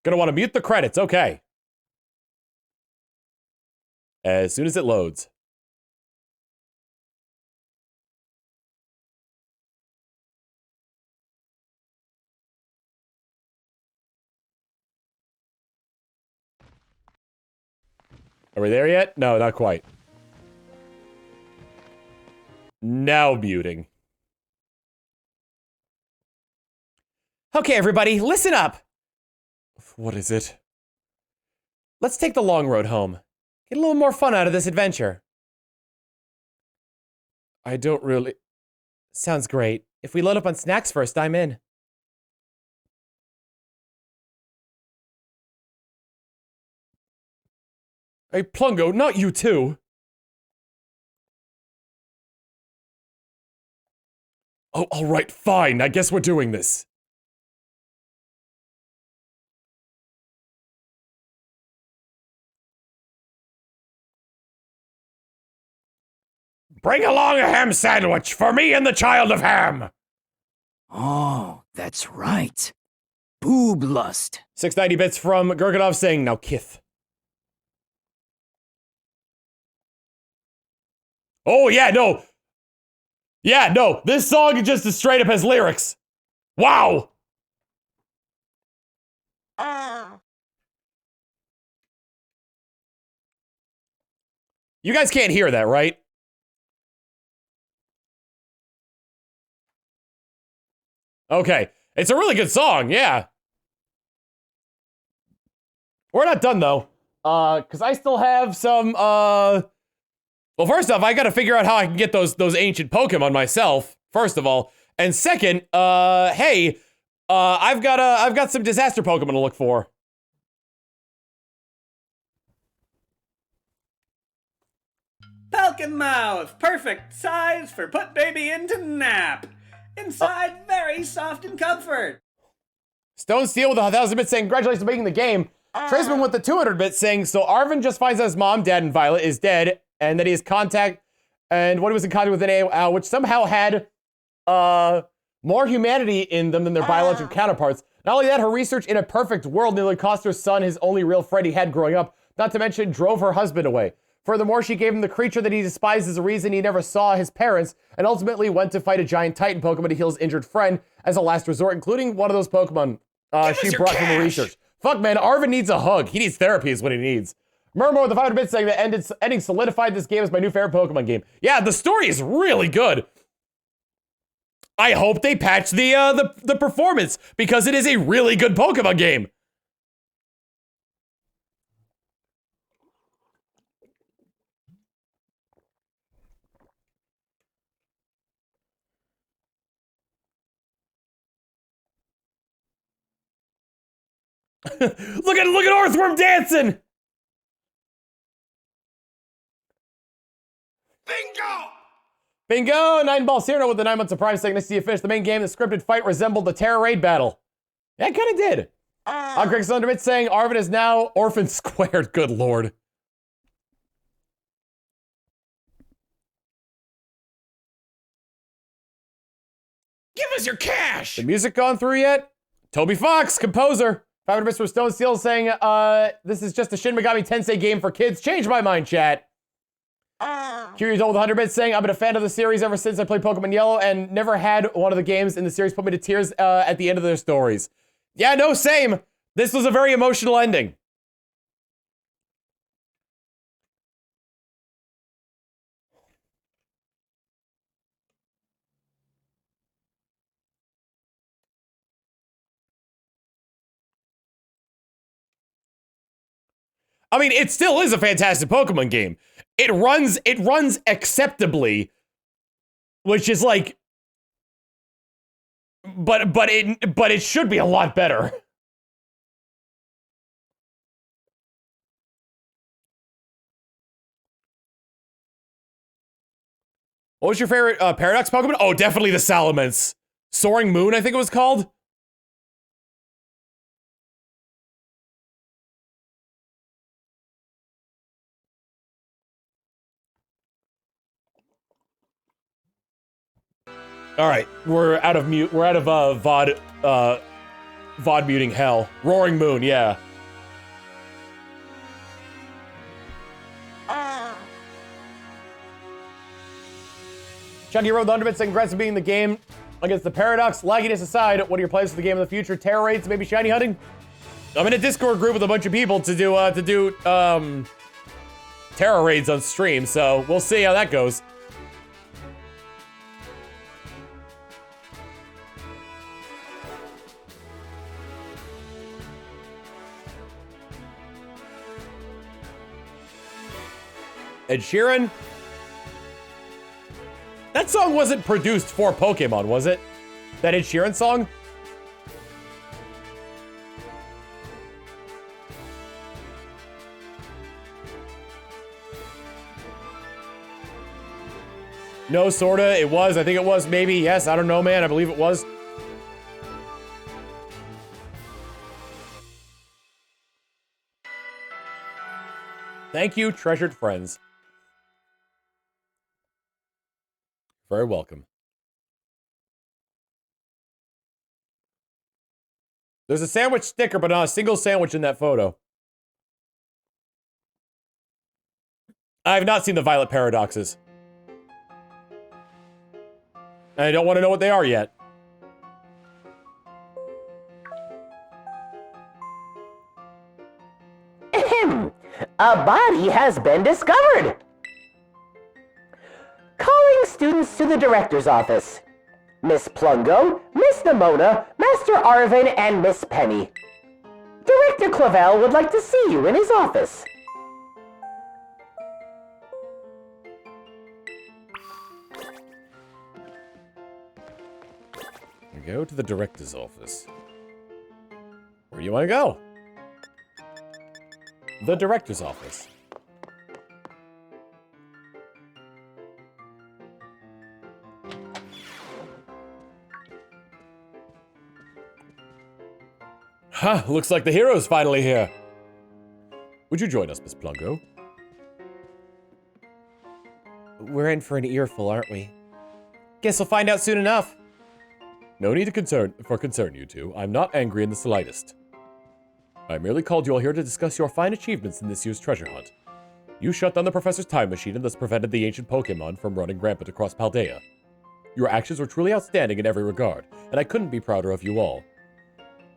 Gonna want to mute the credits, okay. As soon as it loads. Are we there yet? No, not quite. Now muting. Okay, everybody, listen up. What is it? Let's take the long road home. Get a little more fun out of this adventure. I don't really... Sounds great. If we load up on snacks first, I'm in. Hey, Plungo, not you too. Oh, all right, fine. I guess we're doing this. Bring along a ham sandwich for me and the child of ham. Oh, that's right. Boob lust. 690 bits from Gurganov saying, now Kith. Oh, yeah, no. Yeah, no. This song just as straight up has lyrics. Wow. You guys can't hear that, right? Okay. It's a really good song, yeah. We're not done, though. Because I still have some, Well, first off, I gotta figure out how I can get those ancient Pokemon myself, first of all. And second, hey, I've got some disaster Pokemon to look for. Falcon mouth, perfect size for put baby into nap. Inside, very soft and comfort. Stone Steel with 1,000 bits saying, congratulations on making the game. Traceman with the 200 bits saying, so Arvin just finds out his mom, dad, and Violet is dead, and that he is contact, and when he was in contact with an AI, which somehow had, more humanity in them than their biological counterparts. Not only that, her research in a perfect world nearly cost her son his only real friend he had growing up, not to mention drove her husband away. Furthermore, she gave him the creature that he despised as a reason he never saw his parents, and ultimately went to fight a giant Titan Pokemon to heal his injured friend as a last resort, including one of those Pokemon she brought from the research. Fuck, man, Arvin needs a hug. He needs therapy is what he needs. Murmur with the 500 bits saying that ending solidified this game as my new favorite Pokemon game. Yeah, the story is really good. I hope they patch the performance, because it is a really good Pokemon game. look at Earthworm dancing. Bingo! 9-Ball Cyrano with the 9 months of Prime saying, nice to see you finish the main game. The scripted fight resembled the Terra Raid battle. Yeah, it kind of did. Greg Slendermit saying, Arvin is now orphan squared. Good lord. Give us your cash! The music gone through yet? Toby Fox, composer. 500 bits from Stone Steel saying, this is just a Shin Megami Tensei game for kids. Change my mind, chat. Curious old 100 bits saying, I've been a fan of the series ever since I played Pokemon Yellow and never had one of the games in the series put me to tears at the end of their stories. Yeah, no, same. This was a very emotional ending. I mean, it still is a fantastic Pokemon game. It runs acceptably, which is like, but it should be a lot better. What was your favorite Paradox Pokemon? Oh, definitely the Salamence. Soaring Moon, I think it was called. All right, we're out of mute. We're out of VOD muting hell. Roaring Moon, yeah. Chucky Road Thunderbit saying, congrats on beating the game against the Paradox. Lagginess aside, what are your plans for the game in the future? Terror raids, maybe shiny hunting? I'm in a Discord group with a bunch of people to do terror raids on stream, so we'll see how that goes. Ed Sheeran? That song wasn't produced for Pokemon, was it? That Ed Sheeran song? No, sorta. It was. I think it was. Maybe. Yes. I don't know, man. I believe it was. Thank you, treasured friends. Very welcome. There's a sandwich sticker, but not a single sandwich in that photo. I have not seen the Violet Paradoxes. And I don't want to know what they are yet. Ahem. A body has been discovered. Calling students to the director's office. Miss Plungo, Miss Nimona, Master Arvin, and Miss Penny. Director Clavel would like to see you in his office. Go to the director's office. Where do you want to go? The director's office. Huh, looks like the hero's finally here. Would you join us, Miss Plungo? We're in for an earful, aren't we? Guess we'll find out soon enough. No need to concern, you two. I'm not angry in the slightest. I merely called you all here to discuss your fine achievements in this year's treasure hunt. You shut down the professor's time machine and thus prevented the ancient Pokemon from running rampant across Paldea. Your actions were truly outstanding in every regard, and I couldn't be prouder of you all.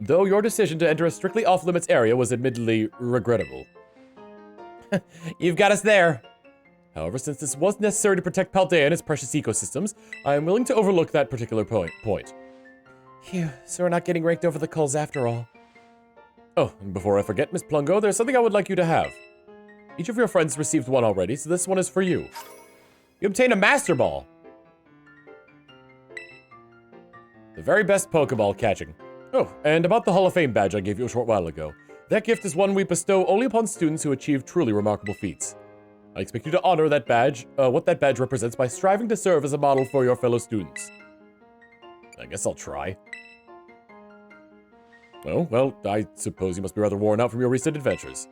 Though your decision to enter a strictly off-limits area was admittedly regrettable. You've got us there. However, since this was necessary to protect Paldea and its precious ecosystems, I am willing to overlook that particular point. Phew, so we're not getting raked over the coals after all. Oh, and before I forget, Miss Plungo, there's something I would like you to have. Each of your friends received one already, so this one is for you. You obtain a Master Ball. The very best Pokeball catching. Oh, and about the Hall of Fame badge I gave you a short while ago. That gift is one we bestow only upon students who achieve truly remarkable feats. I expect you to honor that badge, what that badge represents by striving to serve as a model for your fellow students. I guess I'll try. Oh, well, I suppose you must be rather worn out from your recent adventures.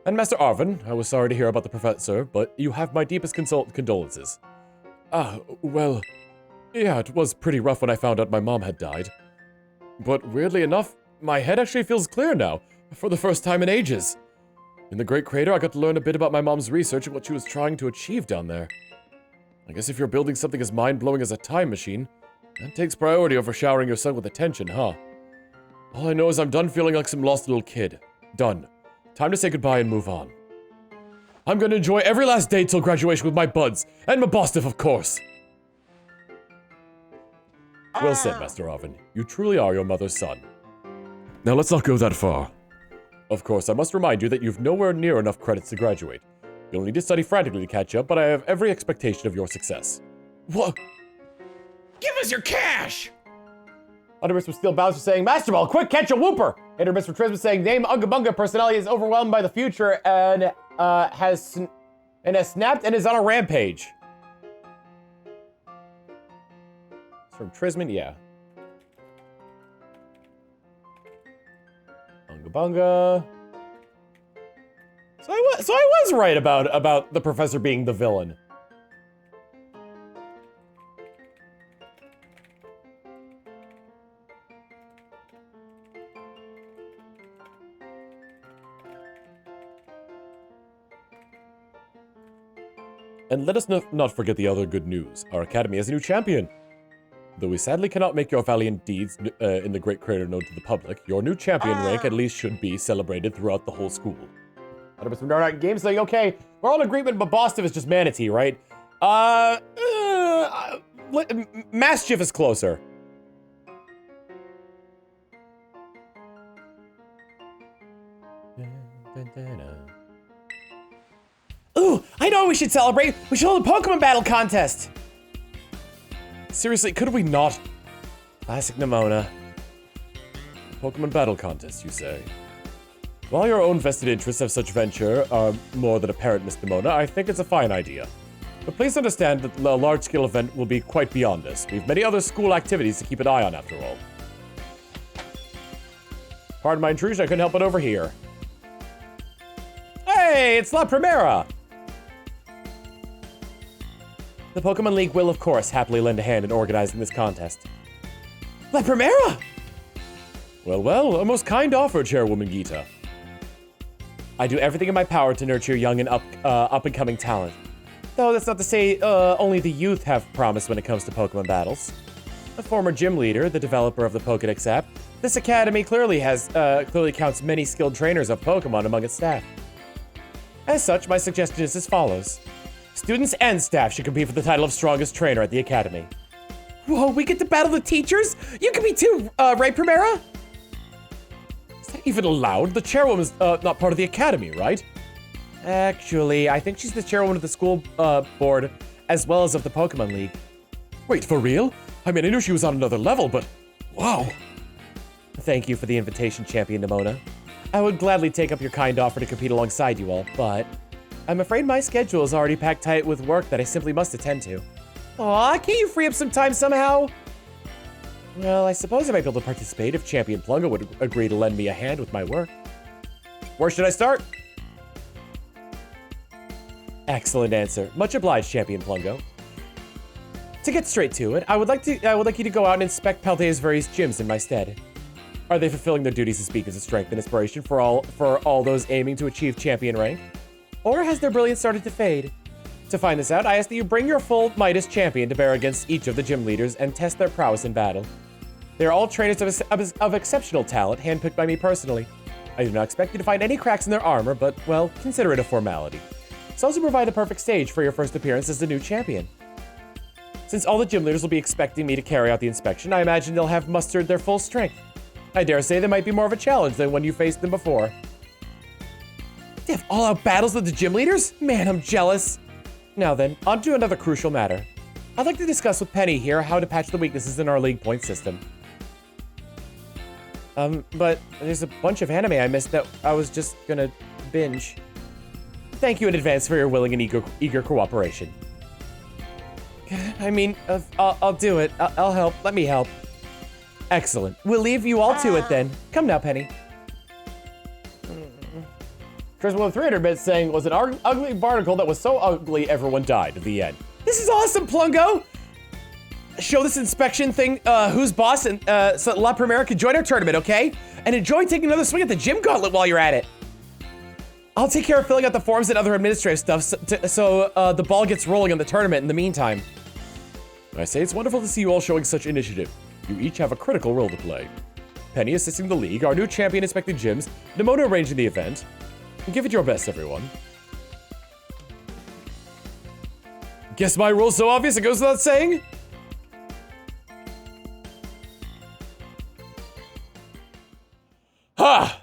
And Master Arvin, I was sorry to hear about the professor, but you have my deepest condolences. Well, yeah, it was pretty rough when I found out my mom had died. But weirdly enough, my head actually feels clear now, for the first time in ages. In the Great Crater, I got to learn a bit about my mom's research and what she was trying to achieve down there. I guess if you're building something as mind-blowing as a time machine, that takes priority over showering your son with attention, huh? All I know is I'm done feeling like some lost little kid. Done. Time to say goodbye and move on. I'm gonna enjoy every last day till graduation with my buds, and my Bostiff, of course. Well said, Master Arvin. You truly are your mother's son. Now let's not go that far. Of course, I must remind you that you've nowhere near enough credits to graduate. You'll need to study frantically to catch up, but I have every expectation of your success. What? Give us your cash! Under Mr. Steel Bowser saying, Master Ball, quick, catch a whooper! Under Mr. Trismus saying, Name Unga Bunga personality is overwhelmed by the future and has snapped and is on a rampage. It's from Trisman, yeah. Unga Bunga. So I was right about the professor being the villain. And let us not forget the other good news. Our academy has a new champion. Though we sadly cannot make your valiant deeds in the Great Crater known to the public, your new champion rank at least should be celebrated throughout the whole school. Out some Dark Games saying, okay, we're all in agreement, but Bostiff is just Manatee, right? Mischief is closer. Ooh, I know what we should celebrate. We should hold a Pokemon battle contest. Seriously, could we not? Classic Nimona. Pokemon battle contest, you say? While your own vested interests of such venture are more than apparent, Miss Nimona, I think it's a fine idea. But please understand that the large-scale event will be quite beyond this. We have many other school activities to keep an eye on, after all. Pardon my intrusion, I couldn't help but overhear. Hey, it's La Primera! The Pokemon League will, of course, happily lend a hand in organizing this contest. La Primera! Well, a most kind offer, Chairwoman Gita. I do everything in my power to nurture young and up-and-coming talent. Though that's not to say only the youth have promise when it comes to Pokemon battles. A former gym leader, the developer of the Pokedex app, this academy clearly counts many skilled trainers of Pokemon among its staff. As such, my suggestion is as follows. Students and staff should compete for the title of strongest trainer at the academy. Whoa, we get to battle the teachers? You can be too, right, Primera? Is that even allowed? The chairwoman's not part of the academy, right? Actually, I think she's the chairwoman of the school board, as well as of the Pokemon League. Wait, for real? I mean, I knew she was on another level, but wow. Thank you for the invitation, Champion Nimona. I would gladly take up your kind offer to compete alongside you all, but I'm afraid my schedule is already packed tight with work that I simply must attend to. Aw, can't you free up some time somehow? Well, I suppose I might be able to participate if Champion Plungo would agree to lend me a hand with my work. Where should I start? Excellent answer. Much obliged, Champion Plungo. To get straight to it, I would like you to go out and inspect Paldea's various gyms in my stead. Are they fulfilling their duties as beacons of strength and inspiration for all those aiming to achieve champion rank? Or has their brilliance started to fade? To find this out, I ask that you bring your full Midas champion to bear against each of the gym leaders and test their prowess in battle. They are all trainers of exceptional talent, handpicked by me personally. I do not expect you to find any cracks in their armor, but, well, consider it a formality. It's also provide the perfect stage for your first appearance as the new champion. Since all the gym leaders will be expecting me to carry out the inspection, I imagine they'll have mustered their full strength. I dare say they might be more of a challenge than when you faced them before. They have all-out battles with the gym leaders? Man, I'm jealous. Now then, on to another crucial matter. I'd like to discuss with Penny here how to patch the weaknesses in our league point system. But there's a bunch of anime I missed that I was just gonna binge. Thank you in advance for your willing and eager cooperation. I mean, I'll do it. I'll help. Let me help. Excellent. We'll leave you all to it then. Come now, Penny. Tristan with 300 bits saying, was an ugly barnacle that was so ugly everyone died at the end. This is awesome, Plungo! Show this inspection thing, who's boss, and so La Primera can join our tournament, okay? And enjoy taking another swing at the gym gauntlet while you're at it. I'll take care of filling out the forms and other administrative stuff so the ball gets rolling in the tournament in the meantime. I say it's wonderful to see you all showing such initiative. You each have a critical role to play. Penny assisting the league, our new champion inspecting gyms, Nimona arranging the event. Give it your best, everyone. Guess my rule's so obvious it goes without saying? Ha!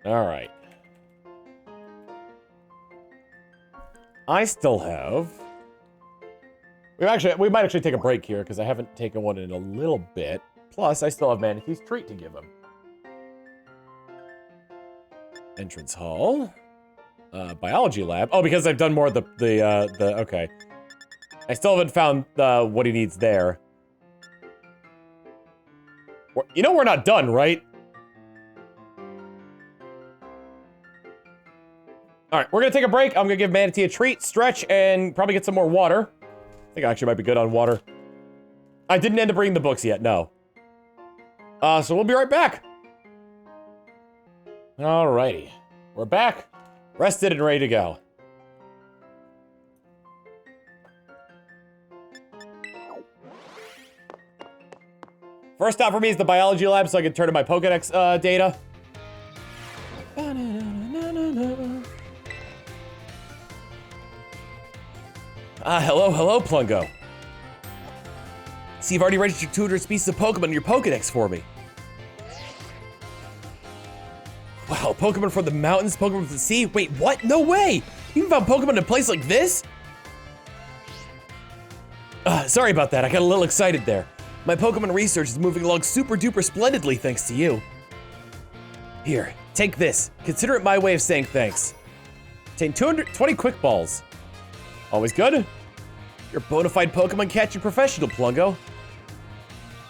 All right. I still have... We might actually take a break here, because I haven't taken one in a little bit. Plus, I still have Manatee's treat to give him. Entrance hall. Biology lab. Oh, because I've done more of the okay. I still haven't found what he needs there. You know we're not done, right? All right, we're gonna take a break. I'm gonna give Manatee a treat, stretch, and probably get some more water. I think I actually might be good on water. I didn't end up bringing the books yet, no. So we'll be right back. Alrighty, we're back, rested and ready to go. First stop for me is the biology lab so I can turn in my Pokedex data. Hello, Plungo. See, you've already registered 200 species of Pokemon in your Pokedex for me. Wow, Pokemon from the mountains, Pokemon from the sea. Wait, what? No way! You even found Pokemon in a place like this? Sorry about that, I got a little excited there. My Pokemon research is moving along super duper splendidly thanks to you. Here, take this. Consider it my way of saying thanks. Obtain 220 quick balls. Always good? You're a bona fide Pokemon catching professional, Plungo.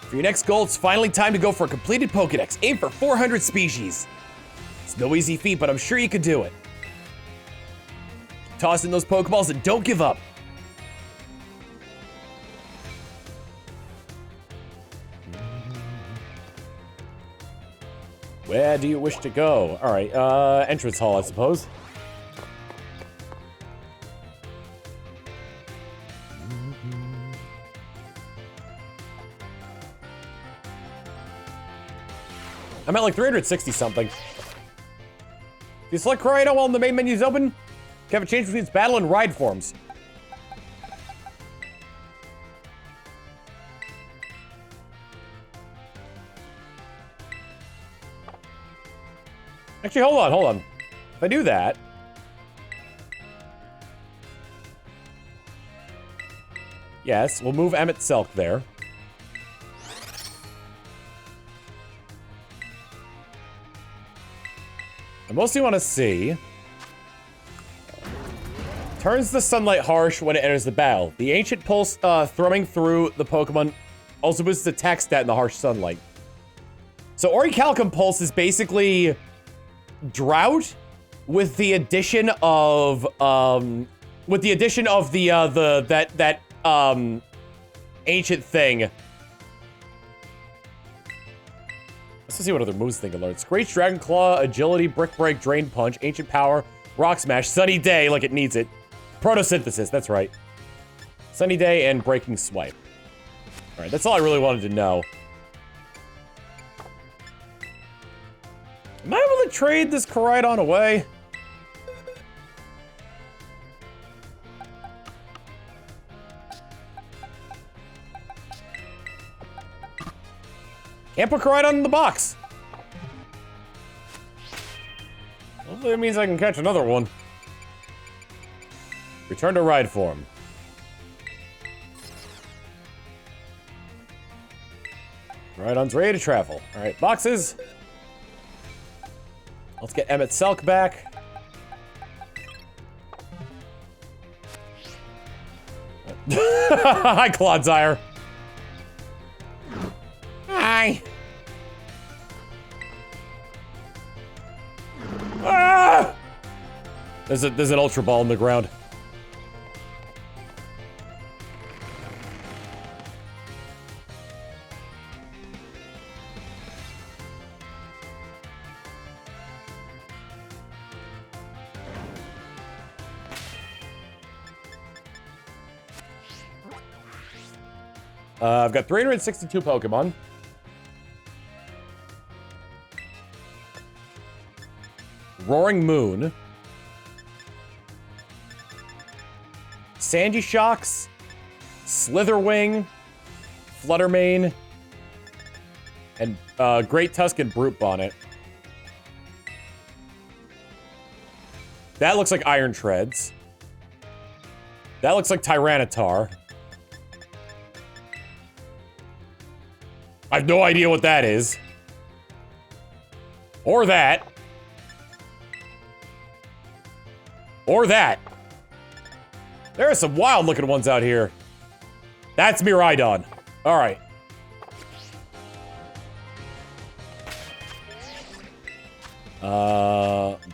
For your next goal, it's finally time to go for a completed Pokedex. Aim for 400 species. It's no easy feat, but I'm sure you can do it. Toss in those Pokeballs and don't give up. Where do you wish to go? All right, entrance hall, I suppose. I'm at like 360 something. If you select Cryo while the main menu is open, you can have a change between its battle and ride forms. Actually, hold on. If I do that... Yes, we'll move Emmett Selk there. I mostly want to see... Turns the sunlight harsh when it enters the battle. The ancient pulse thrumming through the Pokemon also boosts the attack stat in the harsh sunlight. So Orichalcum Pulse is basically... Drought with the addition of that ancient thing. Let's see what other moves they can learn. Screech, Dragon Claw, Agility, Brick Break, Drain Punch, Ancient Power, Rock Smash, Sunny Day like it needs it. Photosynthesis, that's right. Sunny Day and Breaking Swipe. Alright, that's all I really wanted to know. Am I able to trade this Koraidon away? Can't put Koraidon in the box. Hopefully that means I can catch another one. Return to ride form. Koraidon's ready to travel. Alright, boxes. Let's get Emmett Selk back. Hi, Clodsire. Hi. Ah! There's an Ultra Ball in the ground. I've got 362 Pokemon. Roaring Moon. Sandy Shocks. Slitherwing. Fluttermane. And Great Tuscan Brute Bonnet. That looks like Iron Treads. That looks like Tyranitar. I have no idea what that is. Or that. Or that. There are some wild looking ones out here. That's Miraidon. Alright.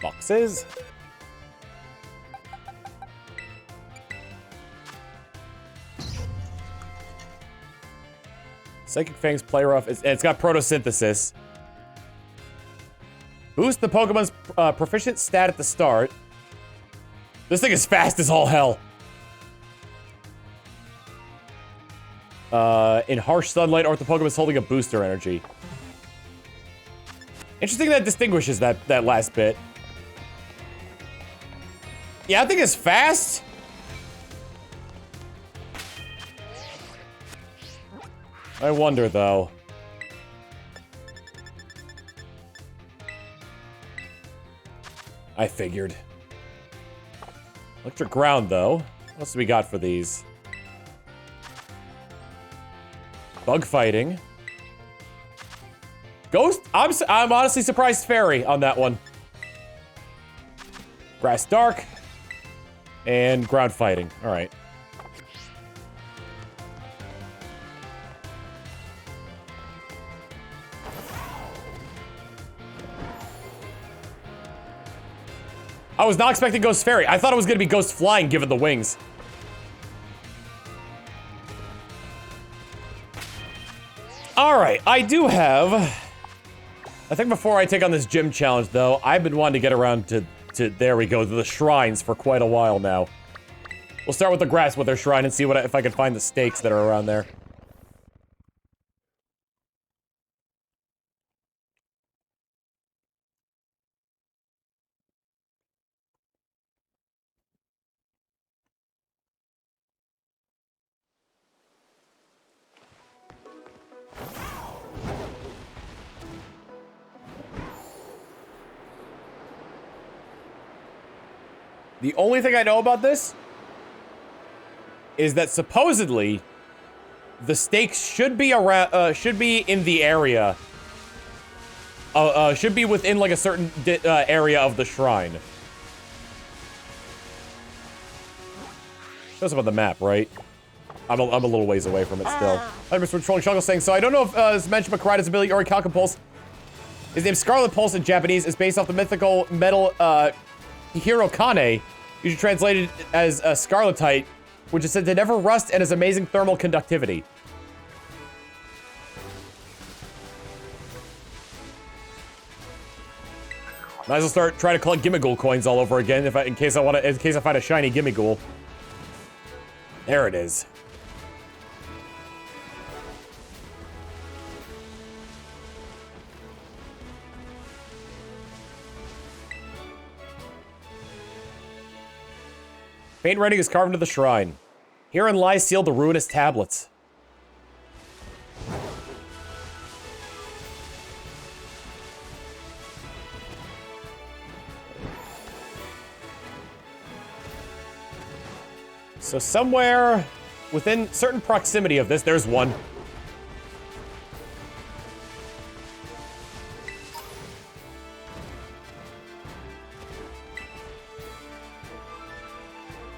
Boxes. Psychic Fang's Play Rough. It's got Photosynthesis. Boost the Pokemon's proficient stat at the start. This thing is fast as all hell. In harsh sunlight, or if the Pokemon is holding a booster energy. Interesting that distinguishes that last bit. Yeah, I think it's fast. I wonder, though. I figured. Electric Ground, though. What else do we got for these? Bug fighting. Ghost? I'm honestly surprised fairy on that one. Grass dark. And ground fighting. All right. I was not expecting Ghost Fairy. I thought it was going to be Ghost Flying given the wings. Alright, I do have... I think before I take on this gym challenge, though, I've been wanting to get around to there we go, to the shrines for quite a while now. We'll start with the grass with their shrine and see if I can find the stakes that are around there. The only thing I know about this is that supposedly the stakes should be around, should be in the area. Should be within like a certain area of the shrine. Shows up on the map, right? I'm a little ways away from it still. I'm Mr. Trolling Shuggle saying, so I don't know if it's mentioned, but Carate's ability, Orichalcum Pulse. His name Scarlet Pulse in Japanese is based off the mythical metal, Hirokane, usually translated as a Scarletite, which is said to never rust and has amazing thermal conductivity. Might as well start trying to collect Gimmighoul coins all over again in case I find a shiny Gimmighoul. There it is. Faint writing is carved into the shrine. Herein lies sealed the Ruinous tablets. So somewhere within certain proximity of this, there's one.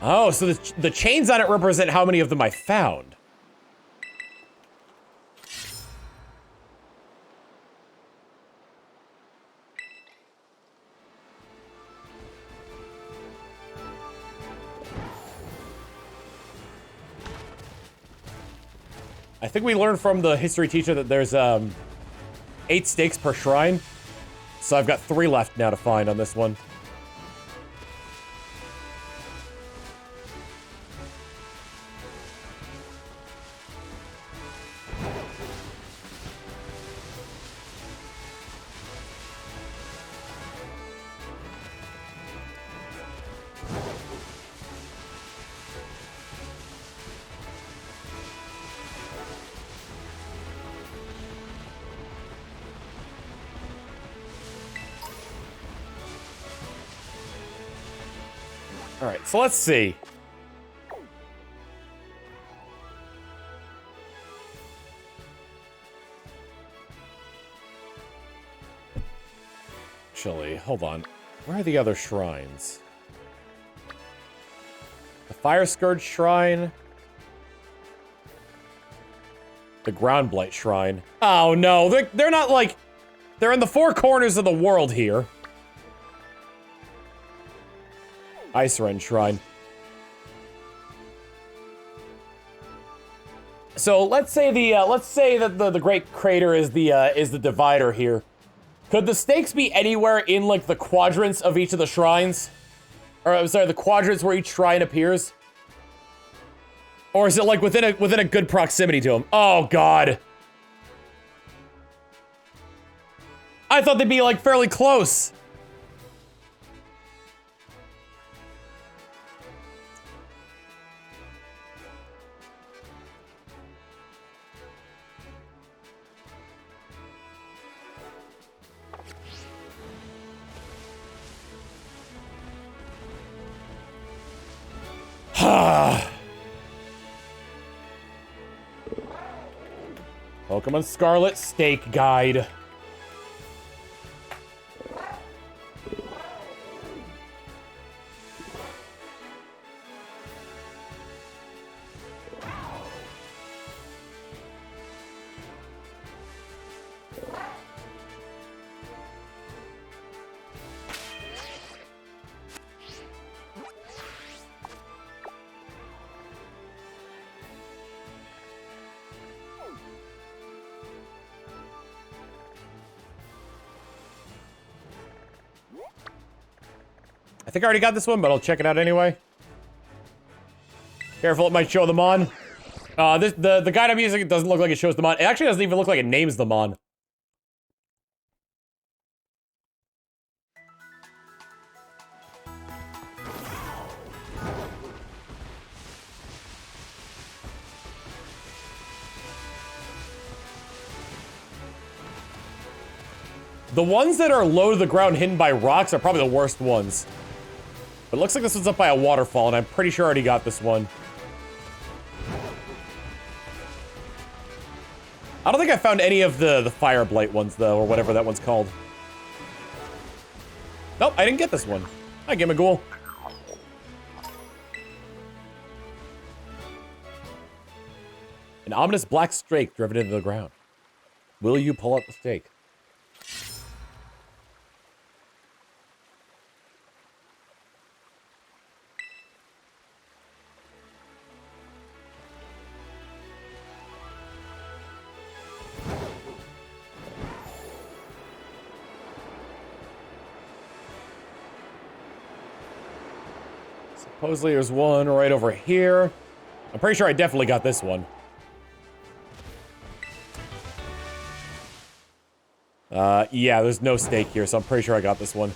Oh, so the chains on it represent how many of them I found. I think we learned from the history teacher that there's 8 stakes per shrine. So I've got 3 left now to find on this one. Alright, so let's see. Actually, hold on. Where are the other shrines? The Fire Scourge Shrine. The Ground Blight Shrine. Oh no, they're not like... They're in the 4 corners of the world here. Ice Wren Shrine. So let's say that the Great Crater is the divider here. Could the stakes be anywhere in like the quadrants of each of the shrines? Or I'm sorry, the quadrants where each shrine appears? Or is it like within a good proximity to them? Oh god. I thought they'd be like fairly close. Pokemon Scarlet Steak Guide. I think I already got this one, but I'll check it out anyway. Careful, it might show them on. The guide I'm using, it doesn't look like it shows them on. It actually doesn't even look like it names them on. The ones that are low to the ground hidden by rocks are probably the worst ones. But it looks like this one's up by a waterfall, and I'm pretty sure I already got this one. I don't think I found any of the Fire Blight ones, though, or whatever that one's called. Nope, I didn't get this one. Hi, Gimmighoul. An ominous black stake driven into the ground. Will you pull up the stake? Supposedly there's one right over here. I'm pretty sure I definitely got this one. Yeah, there's no stake here, so I'm pretty sure I got this one.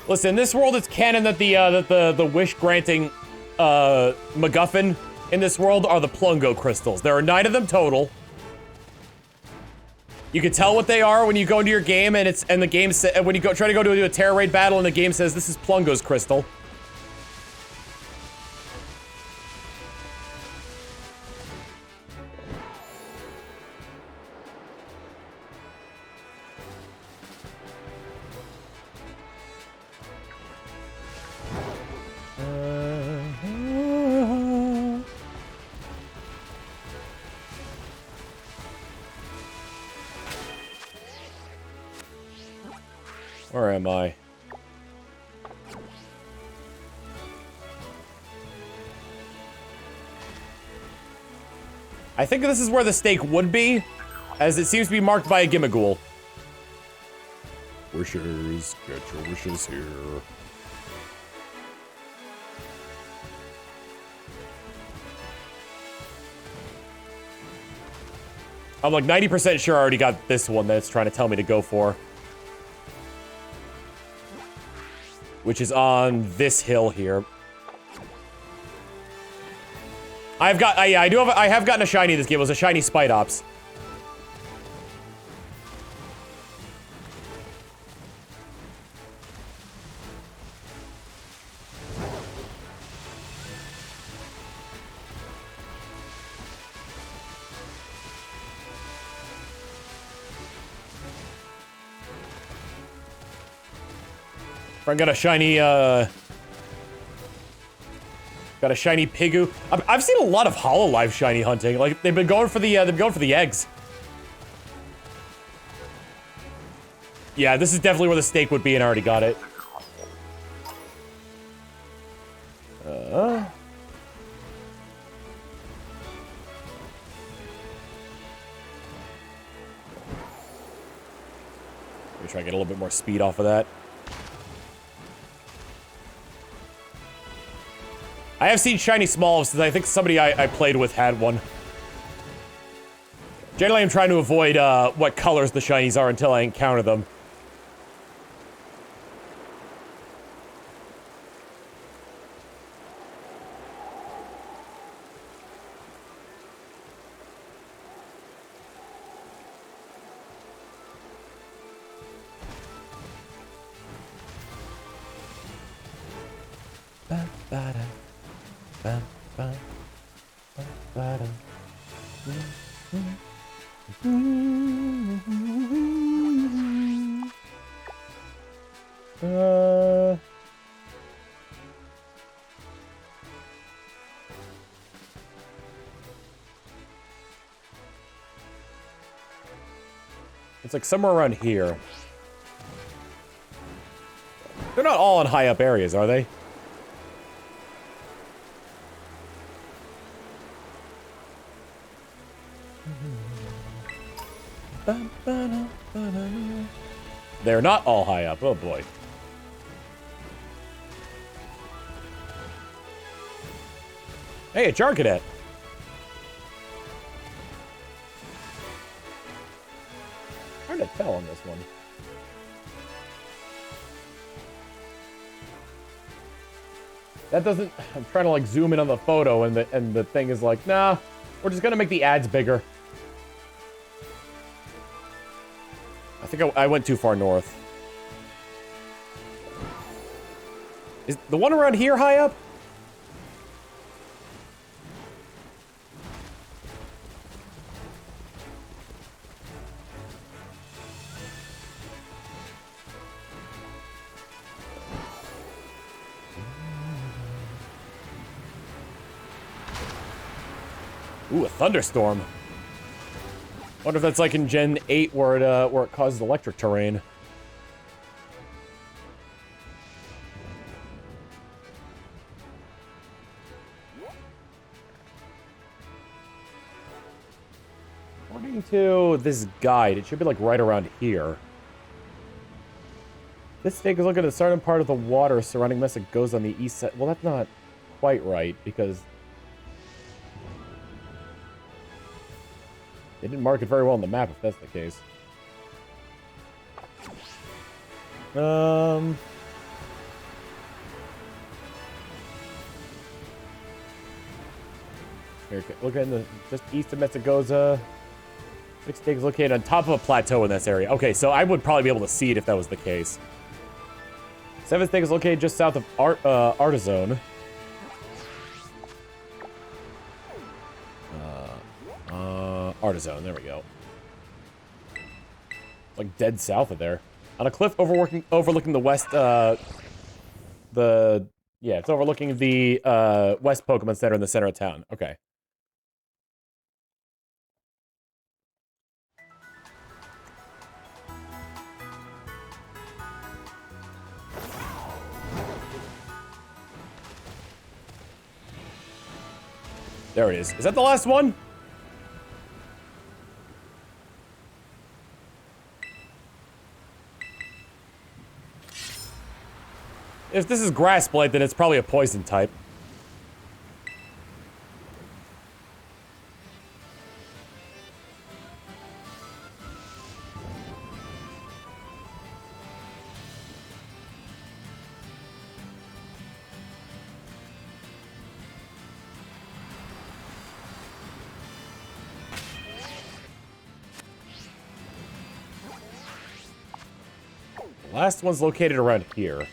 Listen, in this world, it's canon that the wish-granting MacGuffin in this world are the Plungo crystals. There are 9 of them total. You can tell what they are when you go into your game, and the game when you try to go to a Terra Raid battle, and the game says this is Plungo's crystal. Where am I? I think this is where the stake would be, as it seems to be marked by a Gimmighoul. Wishes, get your wishes here. I'm like 90% sure I already got this one that it's trying to tell me to go for. Which is on this hill here. I have gotten a shiny this game. It was a shiny Spidops. I got a shiny, Pigu. I've seen a lot of Hololive shiny hunting. Like, they've been going for the eggs. Yeah, this is definitely where the stake would be, and I already got it. Let me try and get a little bit more speed off of that. I have seen shiny Smolves, since I think somebody I played with had one. Generally, I'm trying to avoid what colors the shinies are until I encounter them. It's like somewhere around here. They're not all in high up areas, are they? They're not all high up. Oh boy. Hey, a Char Cadet. Hard to tell on this one. That doesn't. I'm trying to like zoom in on the photo, and the thing is like, nah. We're just gonna make the ads bigger. I think I went too far north. Is the one around here high up? Ooh, a thunderstorm. Wonder if that's like in Gen 8 where it causes electric terrain. According to this guide, it should be like right around here. This snake is looking at the southern part of the water surrounding this. It goes on the east side. Well, that's not quite right because they didn't mark it very well on the map, if that's the case. Here, look at the just east of Metsagoza. Six Stake is located on top of a plateau in this area. Okay, so I would probably be able to see it if that was the case. Seven Stake is located just south of Artizone. Artizone, there we go. Like dead south of there. On a cliff overlooking the west, yeah, it's overlooking the West Pokemon Center in the center of town. Okay. There it is. Is that the last one? If this is Grass Blight, then it's probably a poison type. The last one's located around here.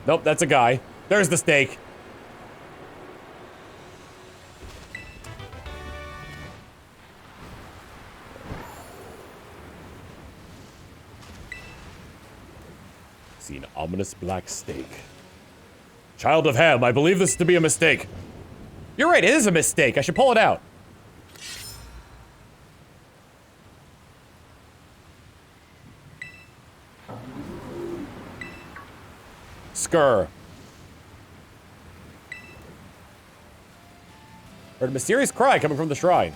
Nope, that's a guy. There's the stake. See an ominous black stake. Child of Ham, I believe this to be a mistake. You're right, it is a mistake. I should pull it out. Skur. Heard a mysterious cry coming from the shrine.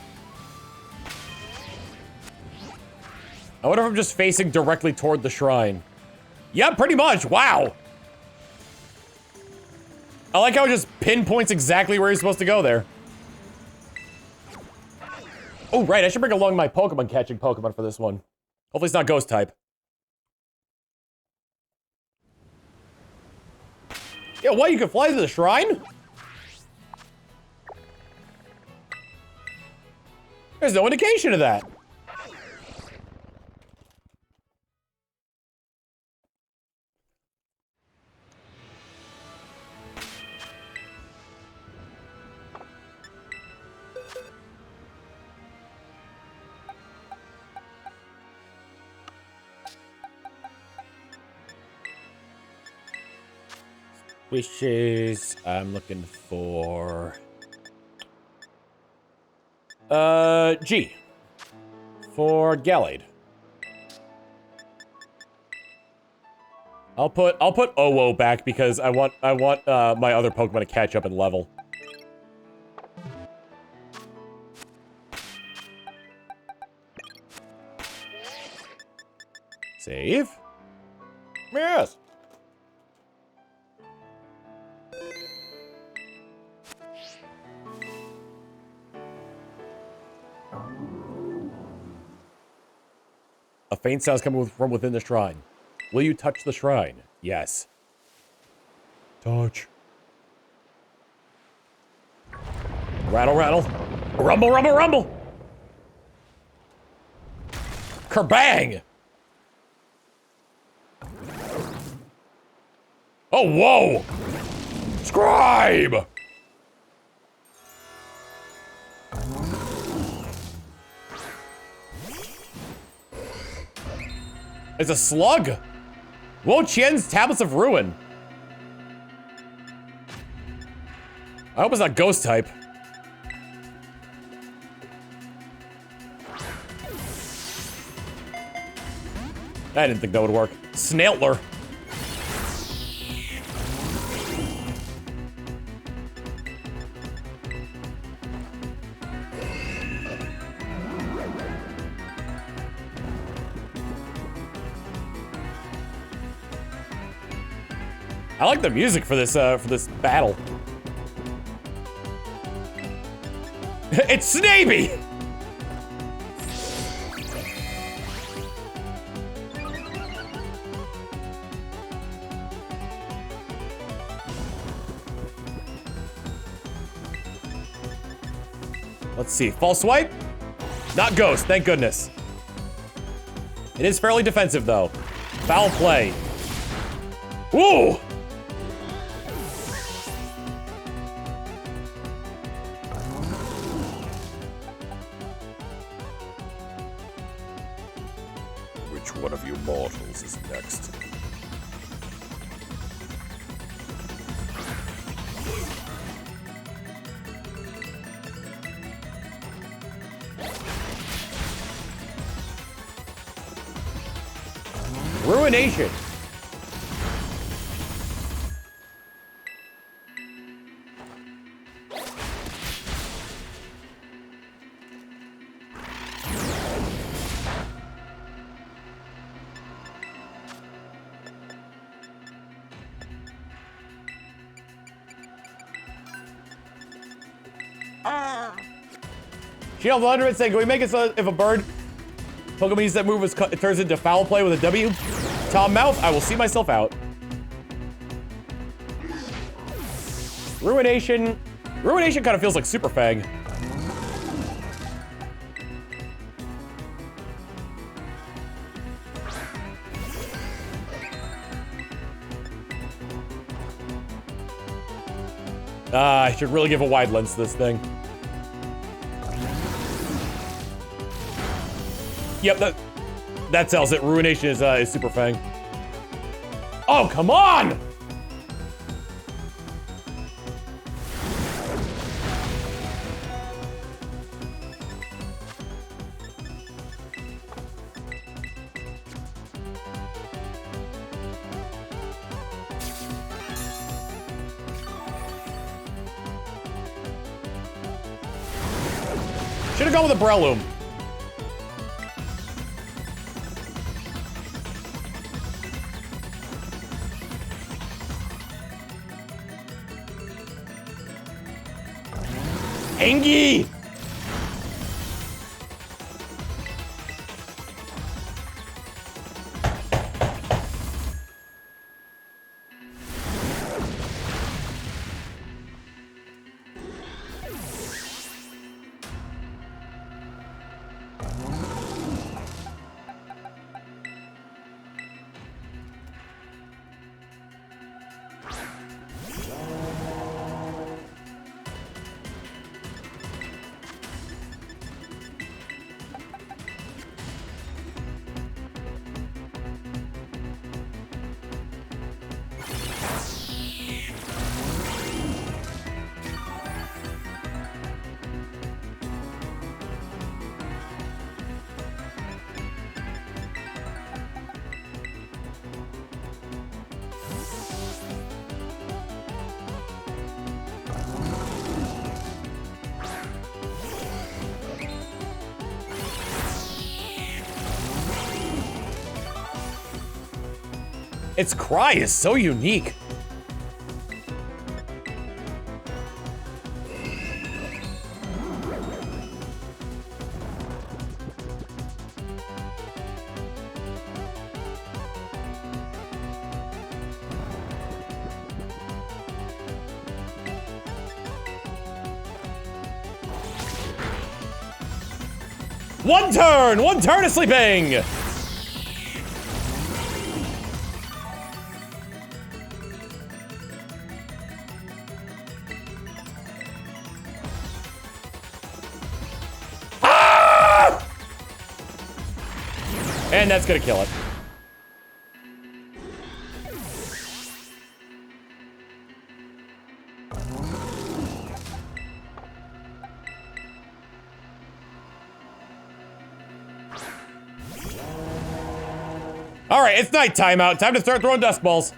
I wonder if I'm just facing directly toward the shrine. Yeah, pretty much. Wow. I like how it just pinpoints exactly where you're supposed to go there. Oh, right. I should bring along my Pokemon catching Pokemon for this one. Hopefully it's not ghost type. Yeah, what? You can fly to the shrine? There's no indication of that. Wishes. I'm looking for... G. For Gallade. I'll put Owo back because I want my other Pokemon to catch up in level. Save. Yes. A faint sound is coming from within the shrine. Will you touch the shrine? Yes. Touch. Rattle, rattle. Rumble, rumble, rumble. Kerbang! Oh, whoa! Scribe! It's a slug! Wo Qian's Tablets of Ruin. I hope it's not ghost type. I didn't think that would work. Snailtler. I like the music for this battle. It's Snavy! Let's see, false swipe? Not ghost, thank goodness. It is fairly defensive though. Foul play. Woo! Which one of you mortals is next? Ruination. Shield 100 saying, can we make it so if a bird Pokemon uses that move, it turns into foul play with a W? Tom Mouth, I will see myself out. Ruination. Ruination kind of feels like Super Fang. I should really give a wide lens to this thing. Yep, that tells it. Ruination is Super Fang. Oh, come on! Should've gone with a Breloom. Engie! Its cry is so unique. One turn of sleeping! Ah! And that's gonna kill it. All right, it's nighttime out. Time to start throwing dust balls.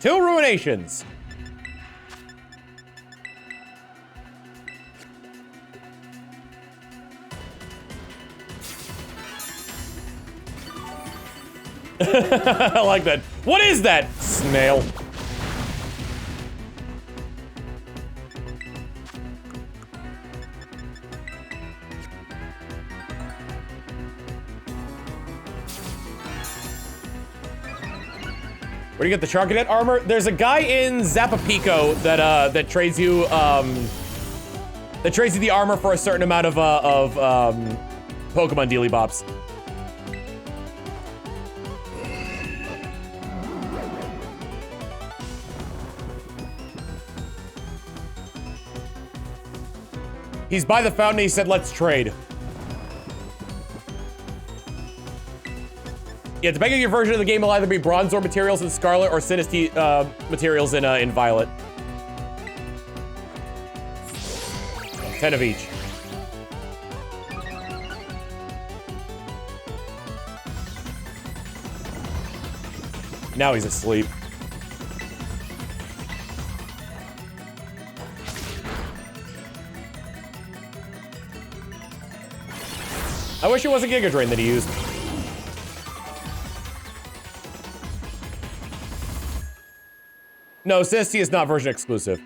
Two ruinations. I like that. What is that? Snail. Where do you get the Char Cadet armor? There's a guy in Zapapico that trades you the armor for a certain amount of Pokemon dealy bops. He's by the fountain. He said, "Let's trade." Yeah, depending on your version of the game, will either be Bronzor materials in Scarlet or Sinisty materials in Violet. 10 of each. Now he's asleep. I wish it wasn't Giga Drain that he used. No, Sinisty is not version exclusive.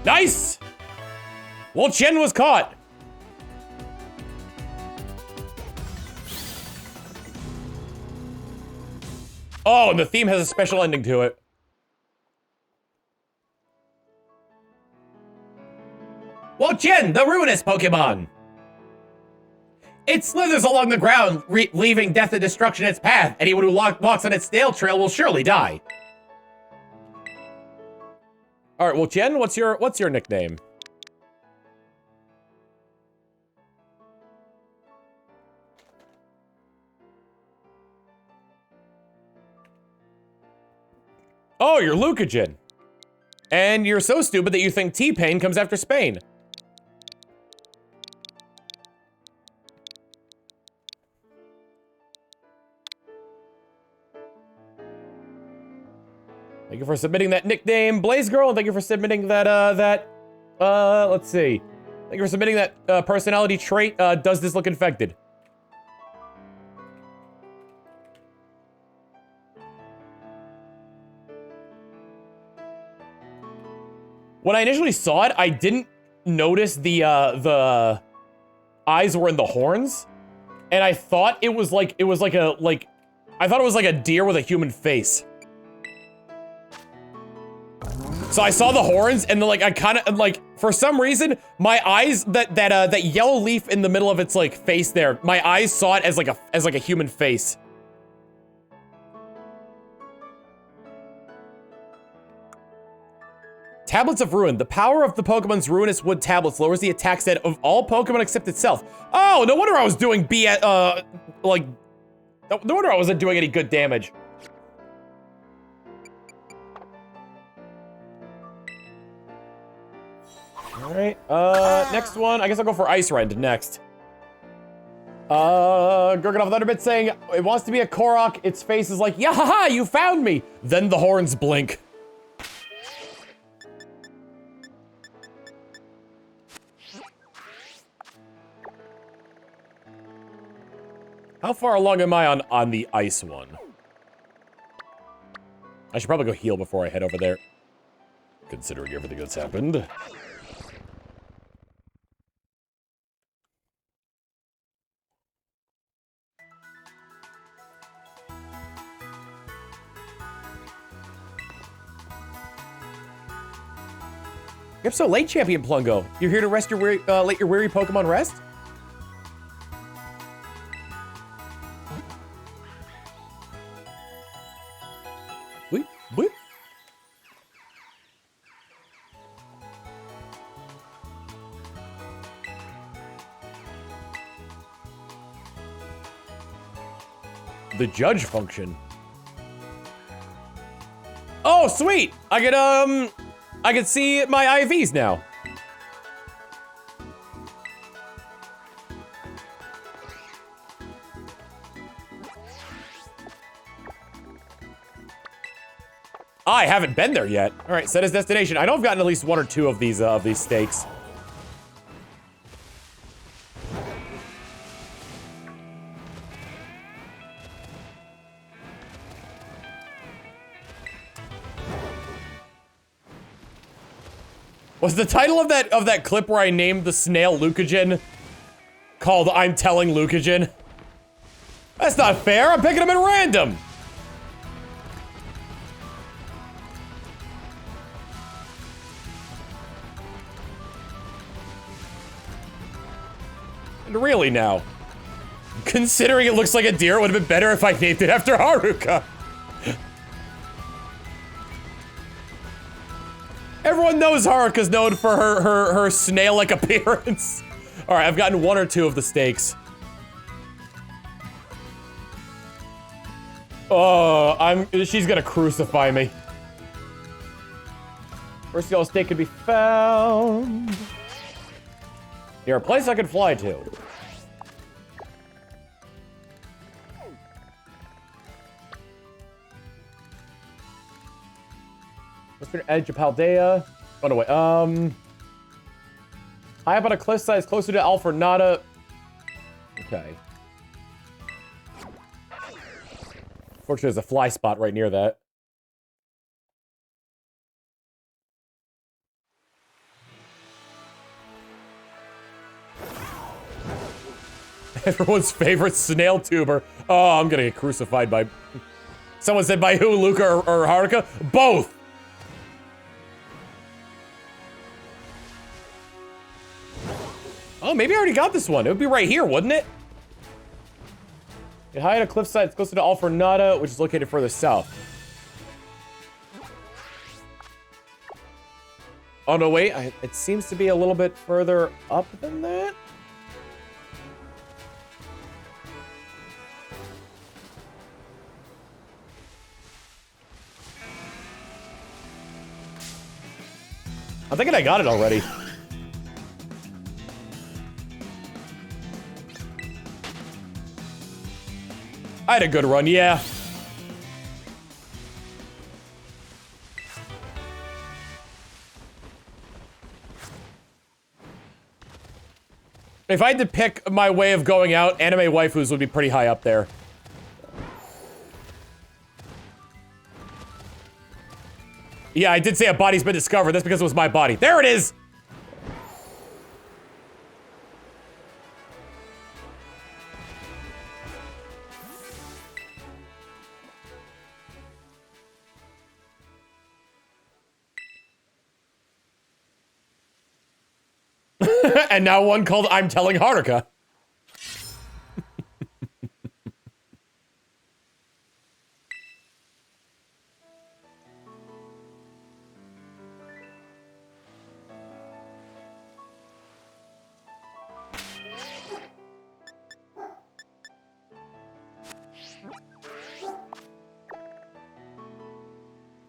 Nice! Well, Chen was caught. Oh, and the theme has a special ending to it. Wo-Chien, the Ruinous Pokemon! It slithers along the ground, leaving death and destruction in its path. Anyone who walks on its snail trail will surely die. All right, well, Jen, what's your nickname? Oh, you're Lucagen. And you're so stupid that you think T-Pain comes after Spain. Thank you for submitting that nickname, Blaze Girl, and thank you for submitting that, let's see. Thank you for submitting that, personality trait, does this look infected? When I initially saw it, I didn't notice the eyes were in the horns, and I thought it was like a deer with a human face. So I saw the horns, and then, like, I kind of, like, for some reason, my eyes, that yellow leaf in the middle of its, like, face there, my eyes saw it as, like, a human face. Tablets of Ruin. The power of the Pokemon's Ruinous Wood tablets lowers the attack stat of all Pokemon except itself. Oh, no wonder I was doing no wonder I wasn't doing any good damage. Alright, next one. I guess I'll go for Ice Rend next. Gorgonov Thunderbit saying, it wants to be a Korok. Its face is like, yahaha, you found me! Then the horns blink. How far along am I on the ice one? I should probably go heal before I head over there. Considering everything that's happened. You're so late, Champion Plungo. You're here to rest your weary, let your weary Pokemon rest? Boop, boop. The judge function. Oh, sweet! I can see my IVs now. I haven't been there yet. All right, set as destination. I know I've gotten at least one or two of these stakes. Was the title of that clip where I named the snail Lucagen called I'm Telling Lucagen? That's not fair. I'm picking them at random. And really now, considering it looks like a deer, it would have been better if I named it after Haruka. Everyone knows Haruka's known for her snail-like appearance. All right, I've gotten one or two of the stakes. Oh, she's gonna crucify me. First yellow stake can be found. Near a place I can fly to. Western edge of Paldea. Oh, no, wait. High up on a cliff size closer to Alfornada. Okay. Fortunately, there's a fly spot right near that. Everyone's favorite snail tuber. Oh, I'm gonna get crucified by Someone said by who, Luca or Haruka? Both! Oh, maybe I already got this one. It would be right here, wouldn't it? It high on a cliffside. It's closer to Alfornada, which is located further south. Oh, no, wait. It seems to be a little bit further up than that. I'm thinking I got it already. I had a good run, yeah. If I had to pick my way of going out, anime waifus would be pretty high up there. Yeah, I did say a body's been discovered. That's because it was my body. There it is! And now one called I'm Telling Haruka.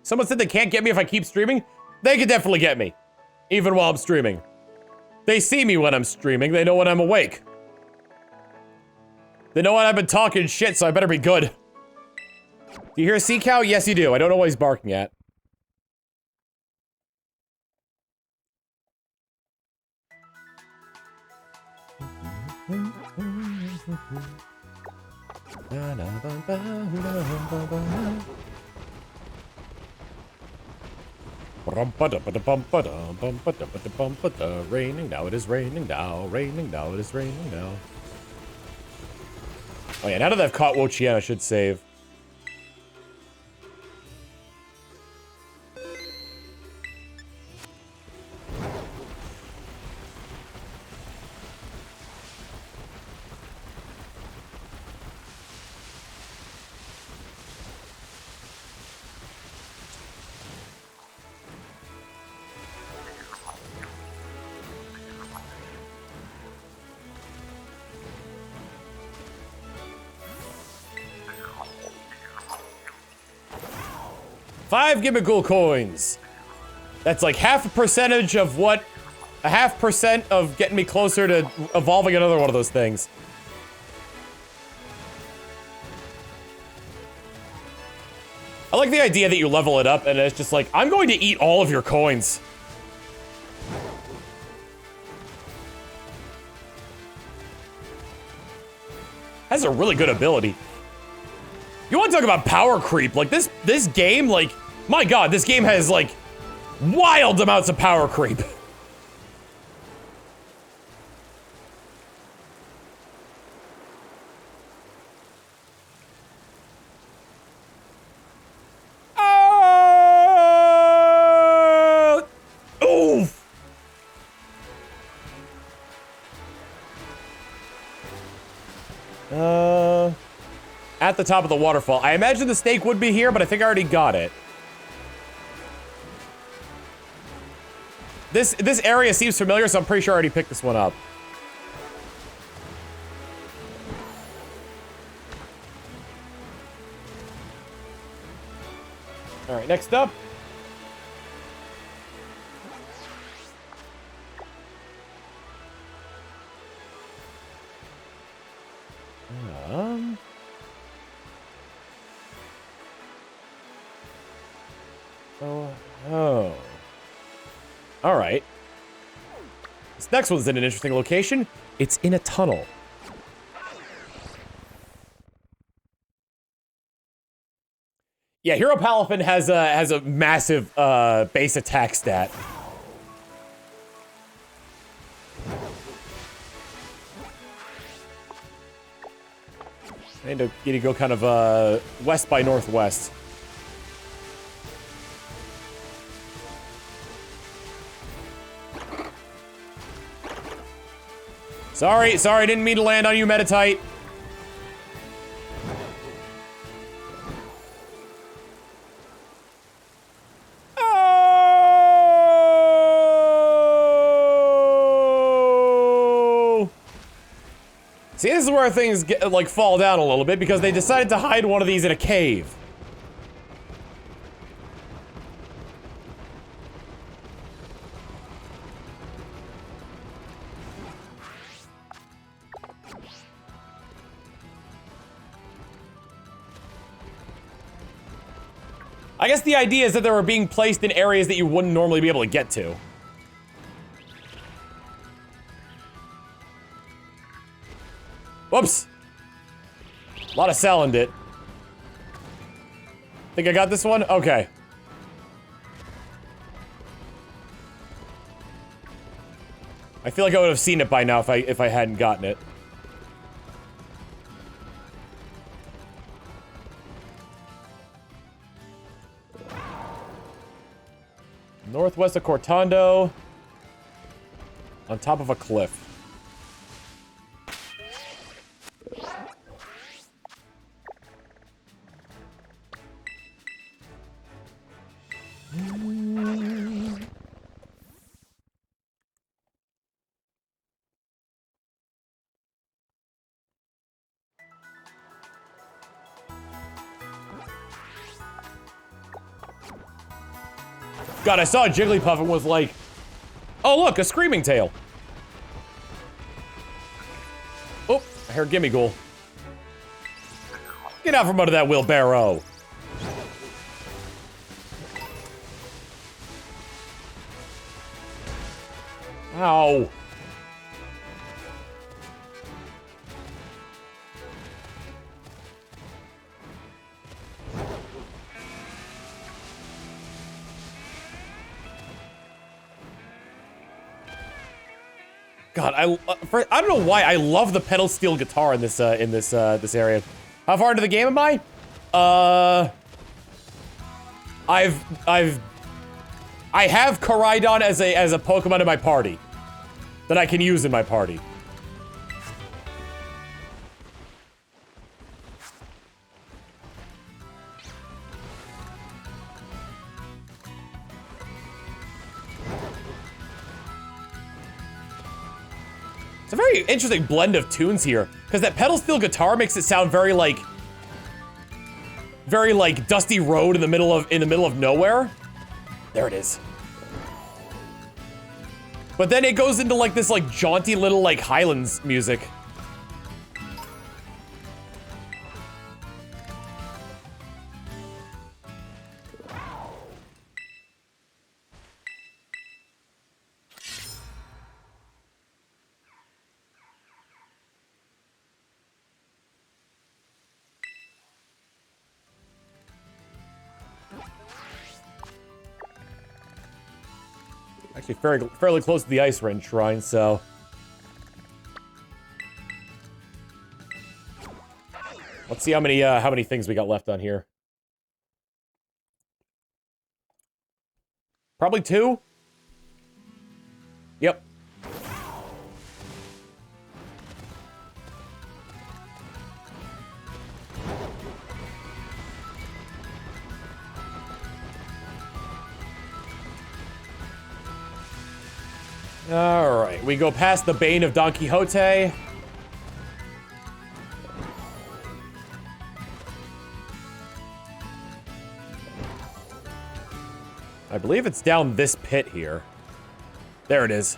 Someone said they can't get me if I keep streaming. They can definitely get me, even while I'm streaming. They see me when I'm streaming. They know when I'm awake. They know when I've been talking shit, so I better be good. Do you hear a sea cow? Yes, you do. I don't know what he's barking at. Raining now, it is raining now, raining now, it is raining now. Oh yeah, now that I've caught Wo-Chien, I should save. Five Gimmighoul coins. That's like half a percentage of what, a half % of getting me closer to evolving another one of those things. I like the idea that you level it up and it's just like, I'm going to eat all of your coins. That's a really good ability. You want to talk about power creep? Like this game, like, my god, this game has like wild amounts of power creep. Oof. At the top of the waterfall. I imagine the snake would be here, but I think I already got it. This area seems familiar, so I'm pretty sure I already picked this one up. All right, next up. Oh. All right. This next one's in an interesting location. It's in a tunnel. Yeah, Hero Palafin has a massive base attack stat. I need to go kind of, west by northwest. Sorry, didn't mean to land on you, Metatite. Oh! See, this is where things get, like, fall down a little bit, because they decided to hide one of these in a cave. I guess the idea is that they were being placed in areas that you wouldn't normally be able to get to. Whoops. A lot of selling it. Think I got this one? Okay. I feel like I would have seen it by now if I hadn't gotten it. Northwest of Cortando. On top of a cliff. God, I saw a Jigglypuff and was like, oh look, a Screaming Tail. Oh, I heard Gimmighoul. Get out from under that wheelbarrow. Ow. God, I don't know why I love the pedal steel guitar in this this area. How far into the game am I? I have Koraidon as a Pokemon in my party that I can use in my party. It's a very interesting blend of tunes here, because that pedal steel guitar makes it sound very like Dusty Road in the middle of nowhere. There it is. But then it goes into like this like jaunty little like Highlands music. Actually, fairly close to the Ice Wrench Shrine, so... Let's see how many things we got left on here. Probably 2? Yep. Alright, we go past the Bane of Don Quixote. I believe it's down this pit here. There it is.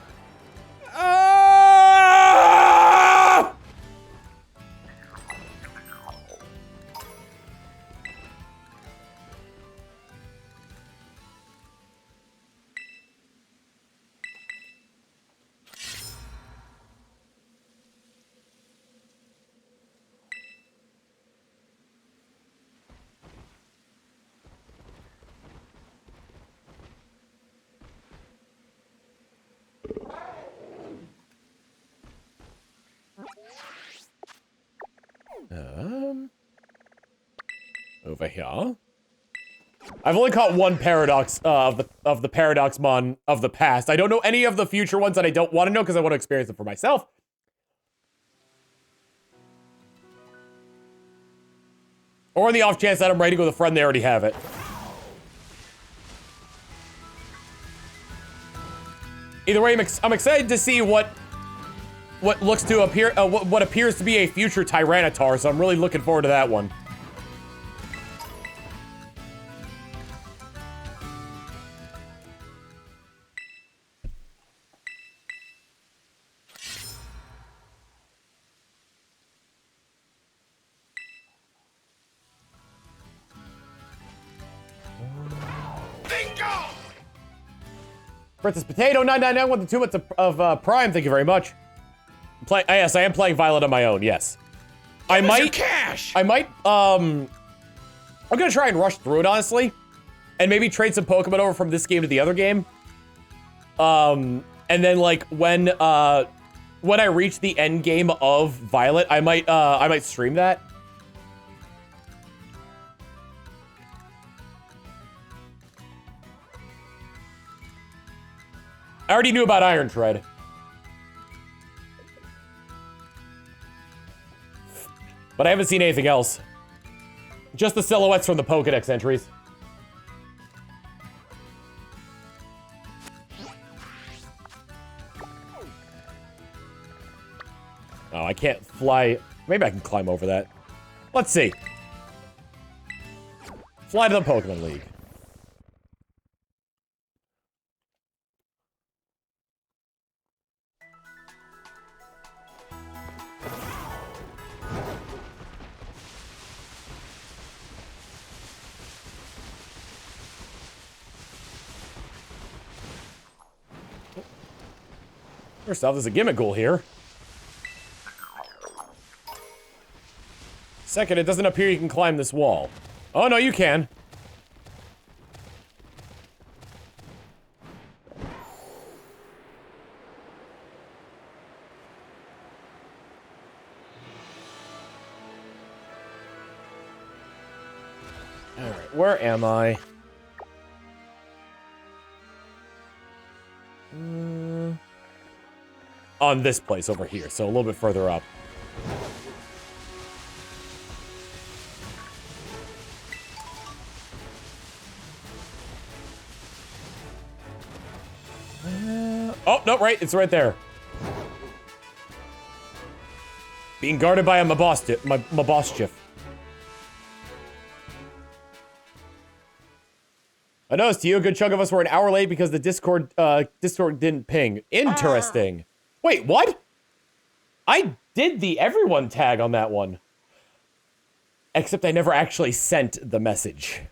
Ah! Over here. I've only caught one paradox of the paradoxmon of the past. I don't know any of the future ones, and I don't want to know because I want to experience them for myself. Or on the off chance that I'm writing with a friend, they already have it. Either way, I'm excited to see what looks to appear, what appears to be a future Tyranitar, so I'm really looking forward to that one. Princess Potato 999 with the 2 months of Prime. Thank you very much. Yes, I am playing Violet on my own. Yes, I might. Cash. I might. I'm gonna try and rush through it honestly, and maybe trade some Pokemon over from this game to the other game. And then like when I reach the end game of Violet, I might stream that. I already knew about Iron Tread. But I haven't seen anything else. Just the silhouettes from the Pokedex entries. Oh, I can't fly. Maybe I can climb over that. Let's see. Fly to the Pokemon League. First off, there's a Gimmighoul here. Second, it doesn't appear you can climb this wall. Oh, no, you can. Alright, where am I? On this place over here, so a little bit further up. Oh, no, right, it's right there. Being guarded by a Maboschiff. I noticed you, a good chunk of us were an hour late because the Discord didn't ping. Interesting. Wait, what? I did the everyone tag on that one. Except I never actually sent the message.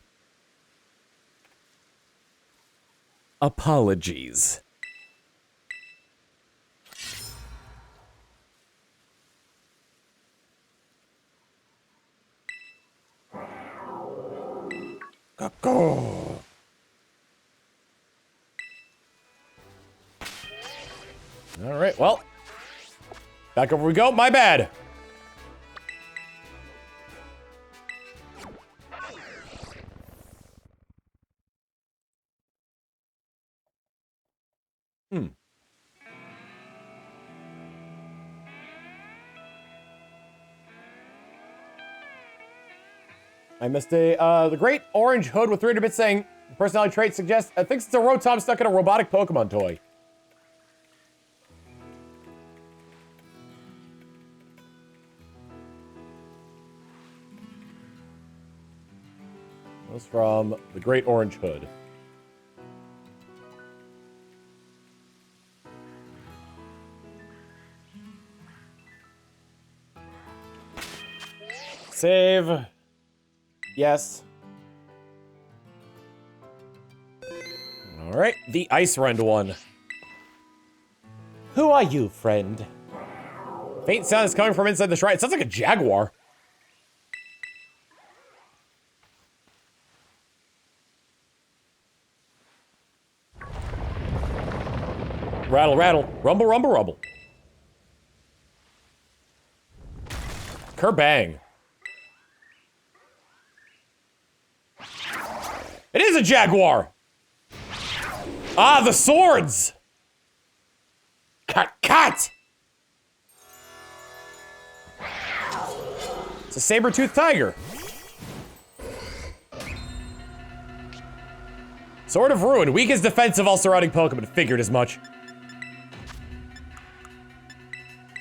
Apologies. Go. All right, well, back over we go. My bad. I missed the great orange hood with 300 bits saying personality trait suggests I think it's a Rotom stuck in a robotic Pokemon toy. That was from the great orange hood. Save. Yes. All right, the Ice Rend one. Who are you, friend? Faint sound is coming from inside the shrine. It sounds like a jaguar. Rattle, rattle. Rumble, rumble, rumble. Kerbang. It is a jaguar! Ah, the swords! Cut! It's a saber-toothed tiger. Sword of Ruin, weakest defense of all surrounding Pokemon. Figured as much.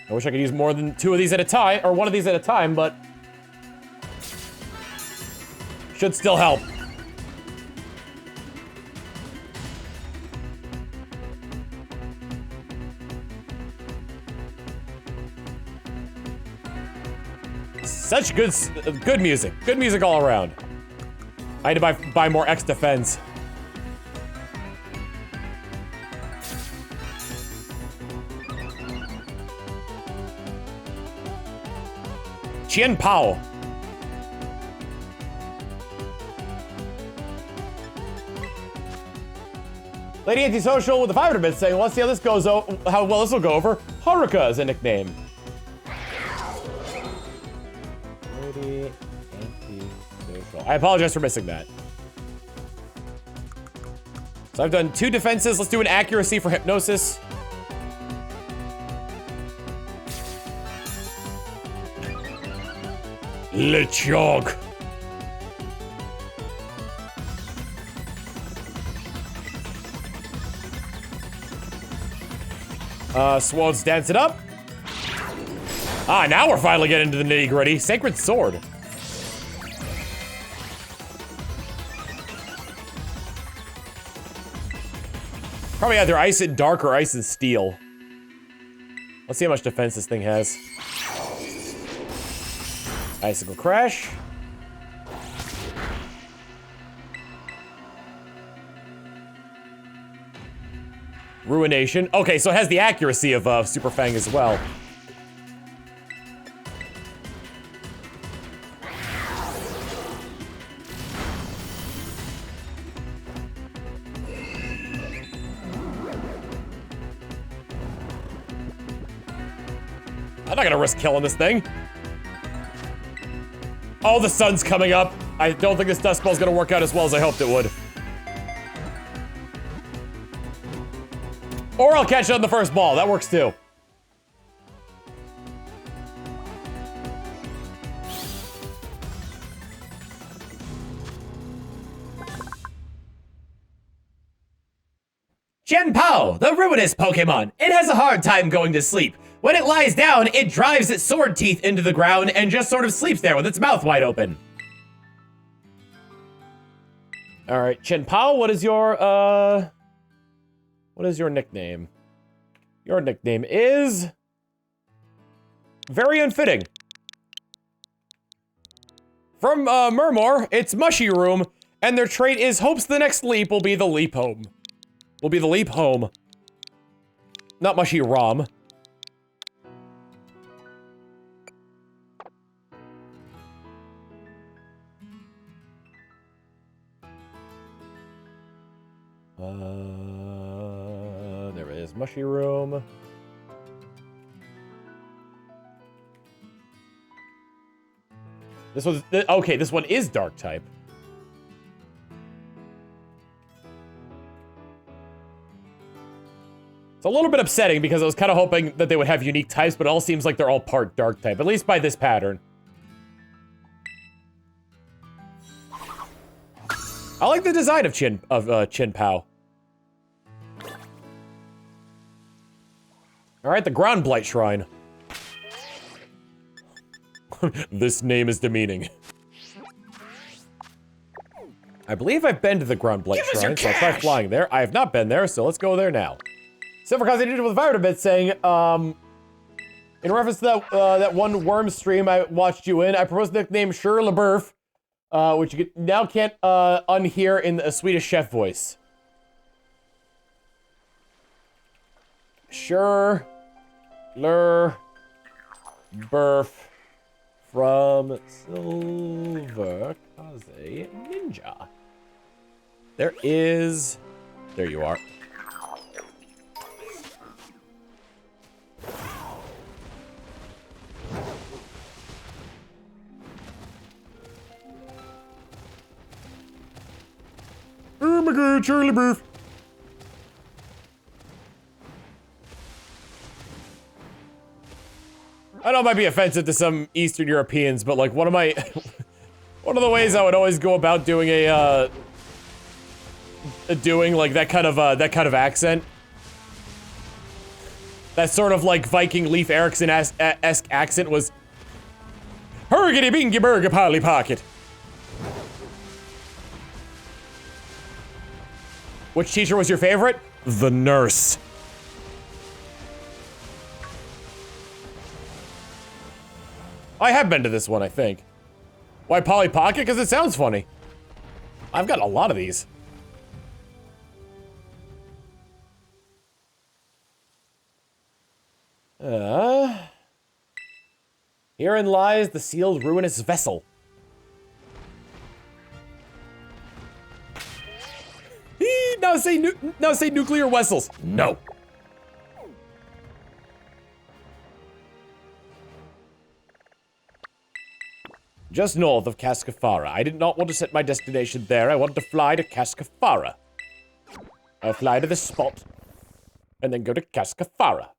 I wish I could use more than 2 of these at a time, or 1 of these at a time, but... should still help. Such good music. Good music all around. I need to buy more X defense. Chien Pao. Lady Antisocial with the 500 bits saying, let's see how this goes, how well this will go over. Haruka is a nickname. Lady Antisocial. I apologize for missing that. So I've done 2 defenses. Let's do an accuracy for Hypnosis. Lechog. Sword's dancing up. Ah, now we're finally getting into the nitty-gritty. Sacred Sword. Probably either Ice and Dark or Ice and Steel. Let's see how much defense this thing has. Icicle Crash. Ruination. Okay, so it has the accuracy of Super Fang as well. I'm not gonna risk killing this thing. Oh, the sun's coming up. I don't think this Dust Ball's gonna work out as well as I hoped it would. Or I'll catch it on the first ball. That works too. Chien Pao, the Ruinous Pokemon. It has a hard time going to sleep. When it lies down, it drives its sword teeth into the ground and just sort of sleeps there with its mouth wide open. All right, Chien Pao, what is your nickname? Your nickname is... very unfitting. From Murmur, it's Mushy Room, and their trait is hopes the next leap will be the leap home. Will be the leap home. Not Mushy Rom. There it is, Mushy Room. This one's, okay, this one is Dark type. It's a little bit upsetting because I was kind of hoping that they would have unique types, but it all seems like they're all part Dark type, at least by this pattern. I like the design of Chien Pao. All right, the Ground Blight Shrine. This name is demeaning. I believe I've been to the Ground Blight Shrine, so I'll try flying there. I have not been there, so let's go there now. Silvercause did it with a bit saying, in reference to that one worm stream I watched you in, I proposed the nickname Sure LeBurf, which you now can't unhear in a Swedish chef voice. Sure LeBurf from Silvercause Ninja. There you are. my god, Charlie Beef. I know it might be offensive to some Eastern Europeans, but like one of the ways I would always go about doing like that kind of accent. That sort of like Viking Leif Erikson-esque accent was Hergity bingy burger Polly Pocket. Which teacher was your favorite? The nurse. I have been to this one, I think. Why Polly Pocket? Because it sounds funny. I've got a lot of these. Herein lies the sealed ruinous vessel. Now say nuclear vessels. No. Just north of Cascafara. I did not want to set my destination there. I wanted to fly to Cascafara. I'll fly to this spot, and then go to Cascafara.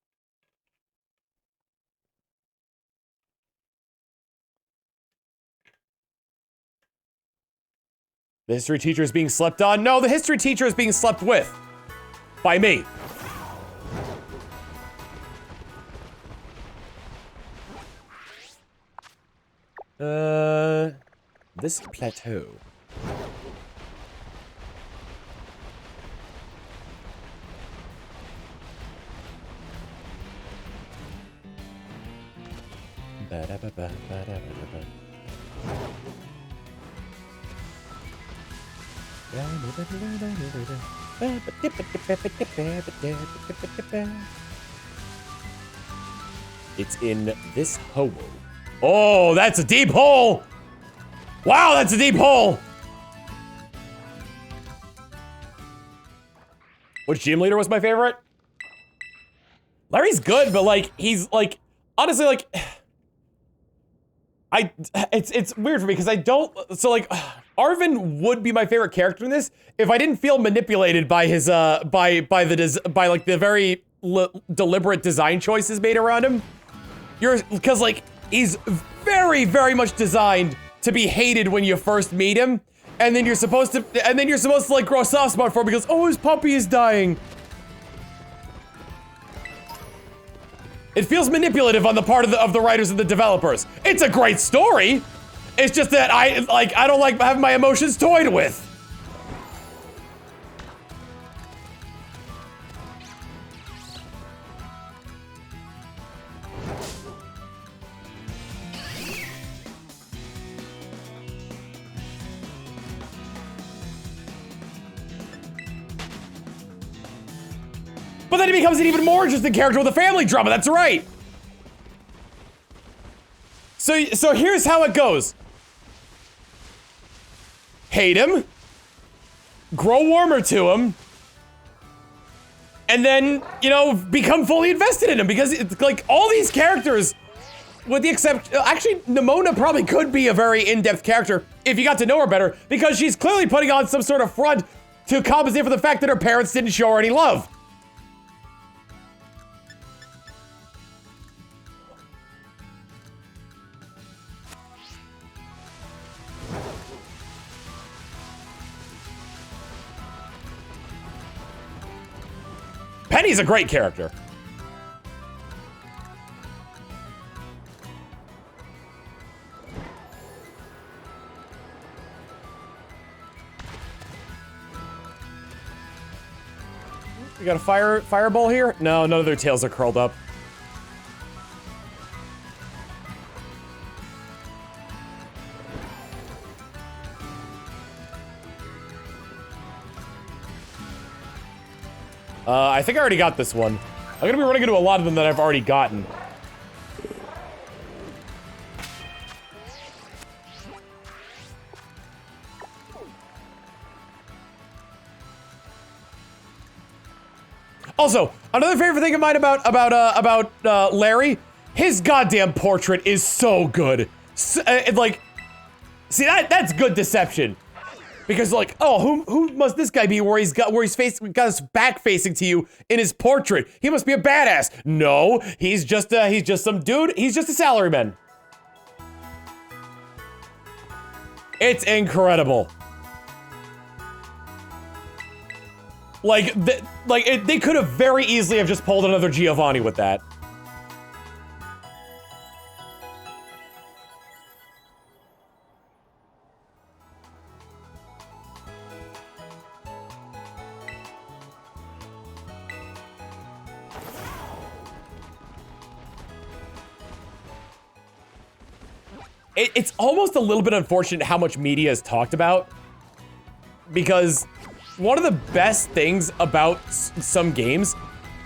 The history teacher is being slept on? No, the history teacher is being slept with. By me. This plateau. It's in this hole. Oh, that's a deep hole! Wow, that's a deep hole! Which gym leader was my favorite? Larry's good, but like, he's like, honestly, like, it's weird for me because I don't, so like, Arvin would be my favorite character in this if I didn't feel manipulated by his, by like the very deliberate design choices made around him. Because like, he's very, very much designed to be hated when you first meet him, and then you're supposed to like grow a soft spot for him because, oh, his puppy is dying. It feels manipulative on the part of the writers and the developers. It's a great story. It's just that I don't like having my emotions toyed with. But then he becomes an even more interesting character with a family drama, that's right! So here's how it goes. Hate him. Grow warmer to him. And then, you know, become fully invested in him, because it's like, all these characters, with the exception, actually, Nimona probably could be a very in-depth character if you got to know her better, because she's clearly putting on some sort of front to compensate for the fact that her parents didn't show her any love. Penny's a great character. We got a fireball here? No, none of their tails are curled up. I think I already got this one. I'm gonna be running into a lot of them that I've already gotten. Also, another favorite thing of mine about Larry, his goddamn portrait is so good. Like, see, that's good deception. Because like, oh, who must this guy be where he's got his back facing to you in his portrait? He must be a badass. No, he's just some dude. He's just a salaryman. It's incredible. Like, they could have very easily have just pulled another Giovanni with that. It's almost a little bit unfortunate how much media is talked about, because one of the best things about some games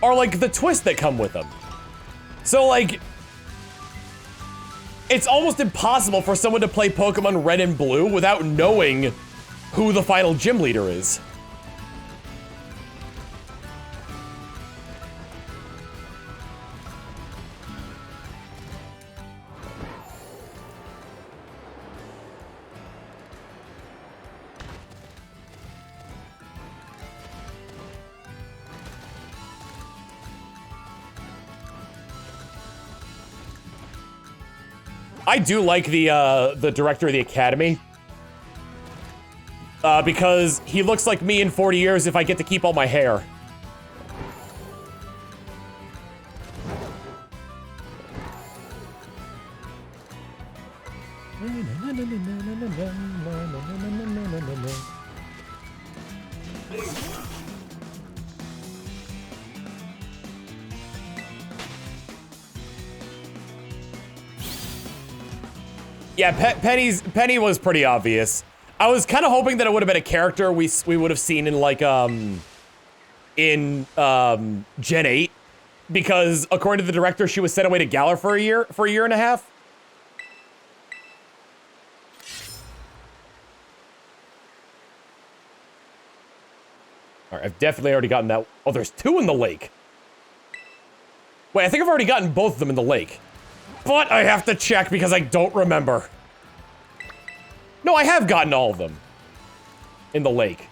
are like the twists that come with them. So like, it's almost impossible for someone to play Pokemon Red and Blue without knowing who the final gym leader is. I do like the director of the Academy, because he looks like me in 40 years if I get to keep all my hair. Yeah, Penny was pretty obvious. I was kind of hoping that it would have been a character we would have seen in like Gen 8, because according to the director, she was sent away to Galar for a year and a half. All right, I've definitely already gotten that. Oh, there's 2 in the lake. Wait, I think I've already gotten both of them in the lake. But I have to check because I don't remember. No, I have gotten all of them in the lake.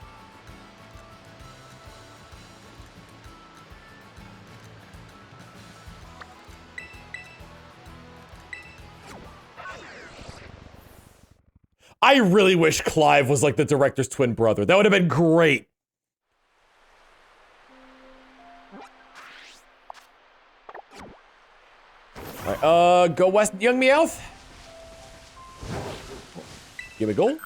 I really wish Clive was like the director's twin brother. That would have been great. Alright, go west, young Meowth. Gimmighoul.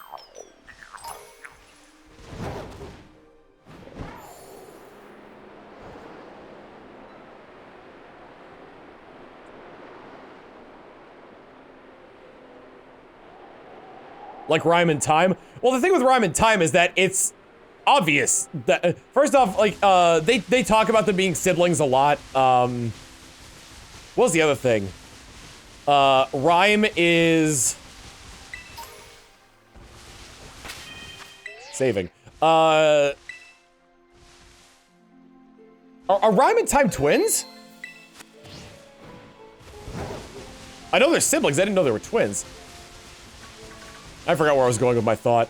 Like Rhyme and Time. Well, the thing with Rhyme and Time is that it's obvious that, first off, like, they talk about them being siblings a lot. What was the other thing? Rhyme is... saving. Are Rhyme and Time twins? I know they're siblings, I didn't know they were twins. I forgot where I was going with my thought.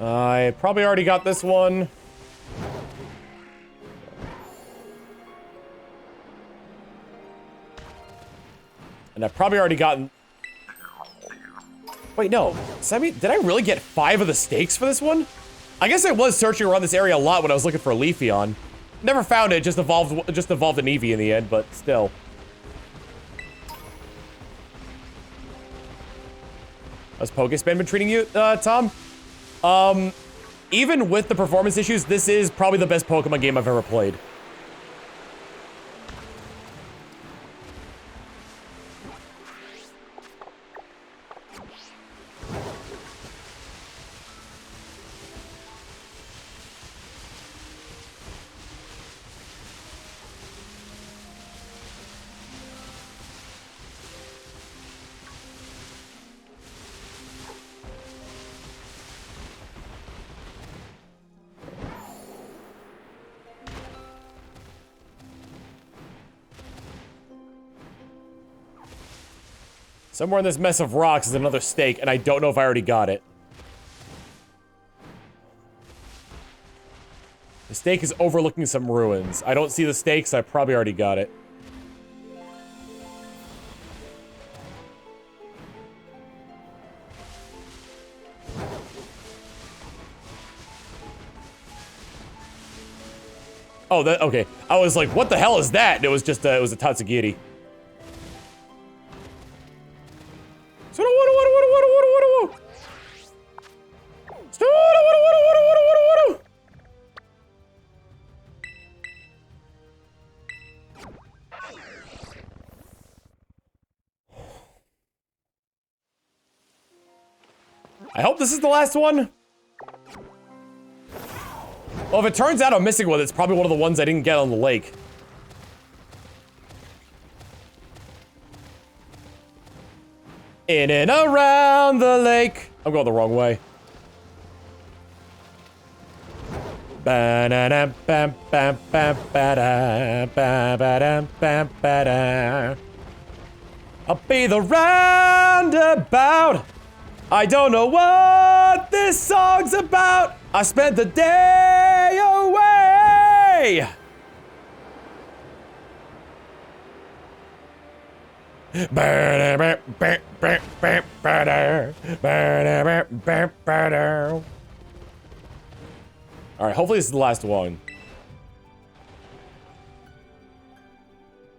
I probably already got this one. And I've probably already gotten... Wait, no. Did I really get 5 of the stakes for this one? I guess I was searching around this area a lot when I was looking for a Leafeon. Never found it, just evolved an Eevee in the end, but still. How's Pokespin been treating you, Tom? Even with the performance issues, this is probably the best Pokemon game I've ever played. Somewhere in this mess of rocks is another stake, and I don't know if I already got it. The stake is overlooking some ruins. I don't see the stake, so I probably already got it. Oh, that, okay. I was like, what the hell is that? And it was just, it was a Tatsugiri. I hope this is the last one. Well, if it turns out I'm missing one, it's probably one of the ones I didn't get on the lake. In and around the lake. I'm going the wrong way. I'll be the roundabout. I don't know what this song's about. I spent the day away. All right, hopefully this is the last one.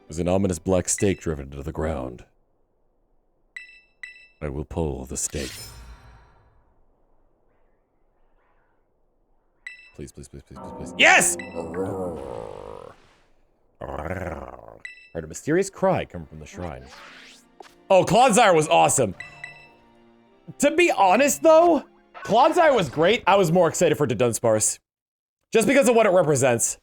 There's an ominous black stake driven into the ground. I will pull the stake. Please, please, please, please, please, please. Yes! Heard a mysterious cry coming from the shrine. Oh, Clodsire was awesome. To be honest, though, Clodsire was great. I was more excited for the Dunsparce. Just because of what it represents.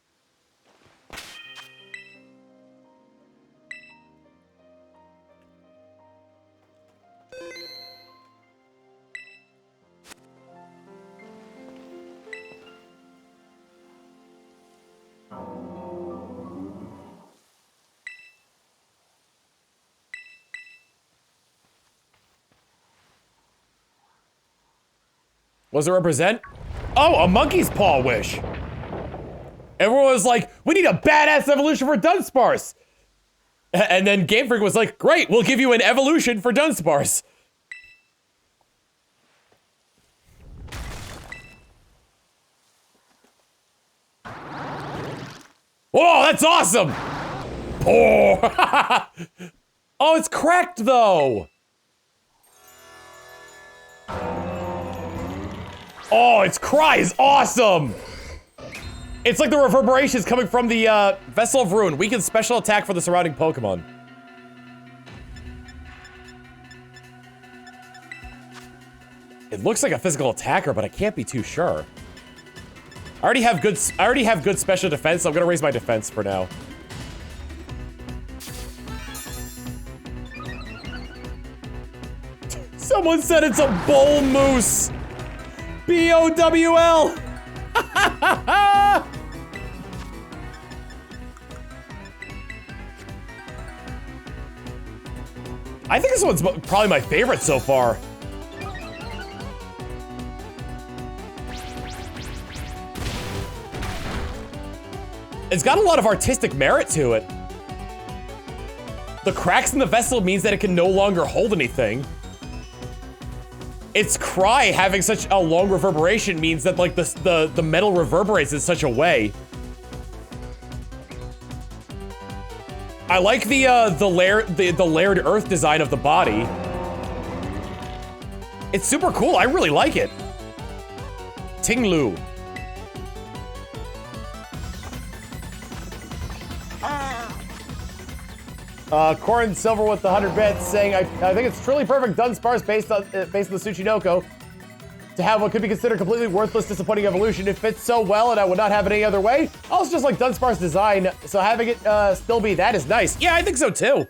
What does it represent? Oh, a monkey's paw wish. Everyone was like, we need a badass evolution for Dunsparce. And then Game Freak was like, great, we'll give you an evolution for Dunsparce. Whoa, that's awesome. Oh, oh, it's cracked though. Oh, its cry is awesome! It's like the reverberations coming from the, Vessel of Ruin. Weakens special attack for the surrounding Pokemon. It looks like a physical attacker, but I can't be too sure. I already have good special defense, so I'm gonna raise my defense for now. Someone said it's a bull moose! B-O-W-L! I think this one's probably my favorite so far. It's got a lot of artistic merit to it. The cracks in the vessel means that it can no longer hold anything. Its cry having such a long reverberation means that like the metal reverberates in such a way. I like the layered earth design of the body. It's super cool. I really like it. Tinglu. Corn Silver with the 100 bits saying, I think it's truly perfect Dunsparce based on the Tsuchinoko to have what could be considered completely worthless, disappointing evolution. It fits so well and I would not have it any other way. Also just like Dunsparce design, so having it still be that is nice. Yeah, I think so too.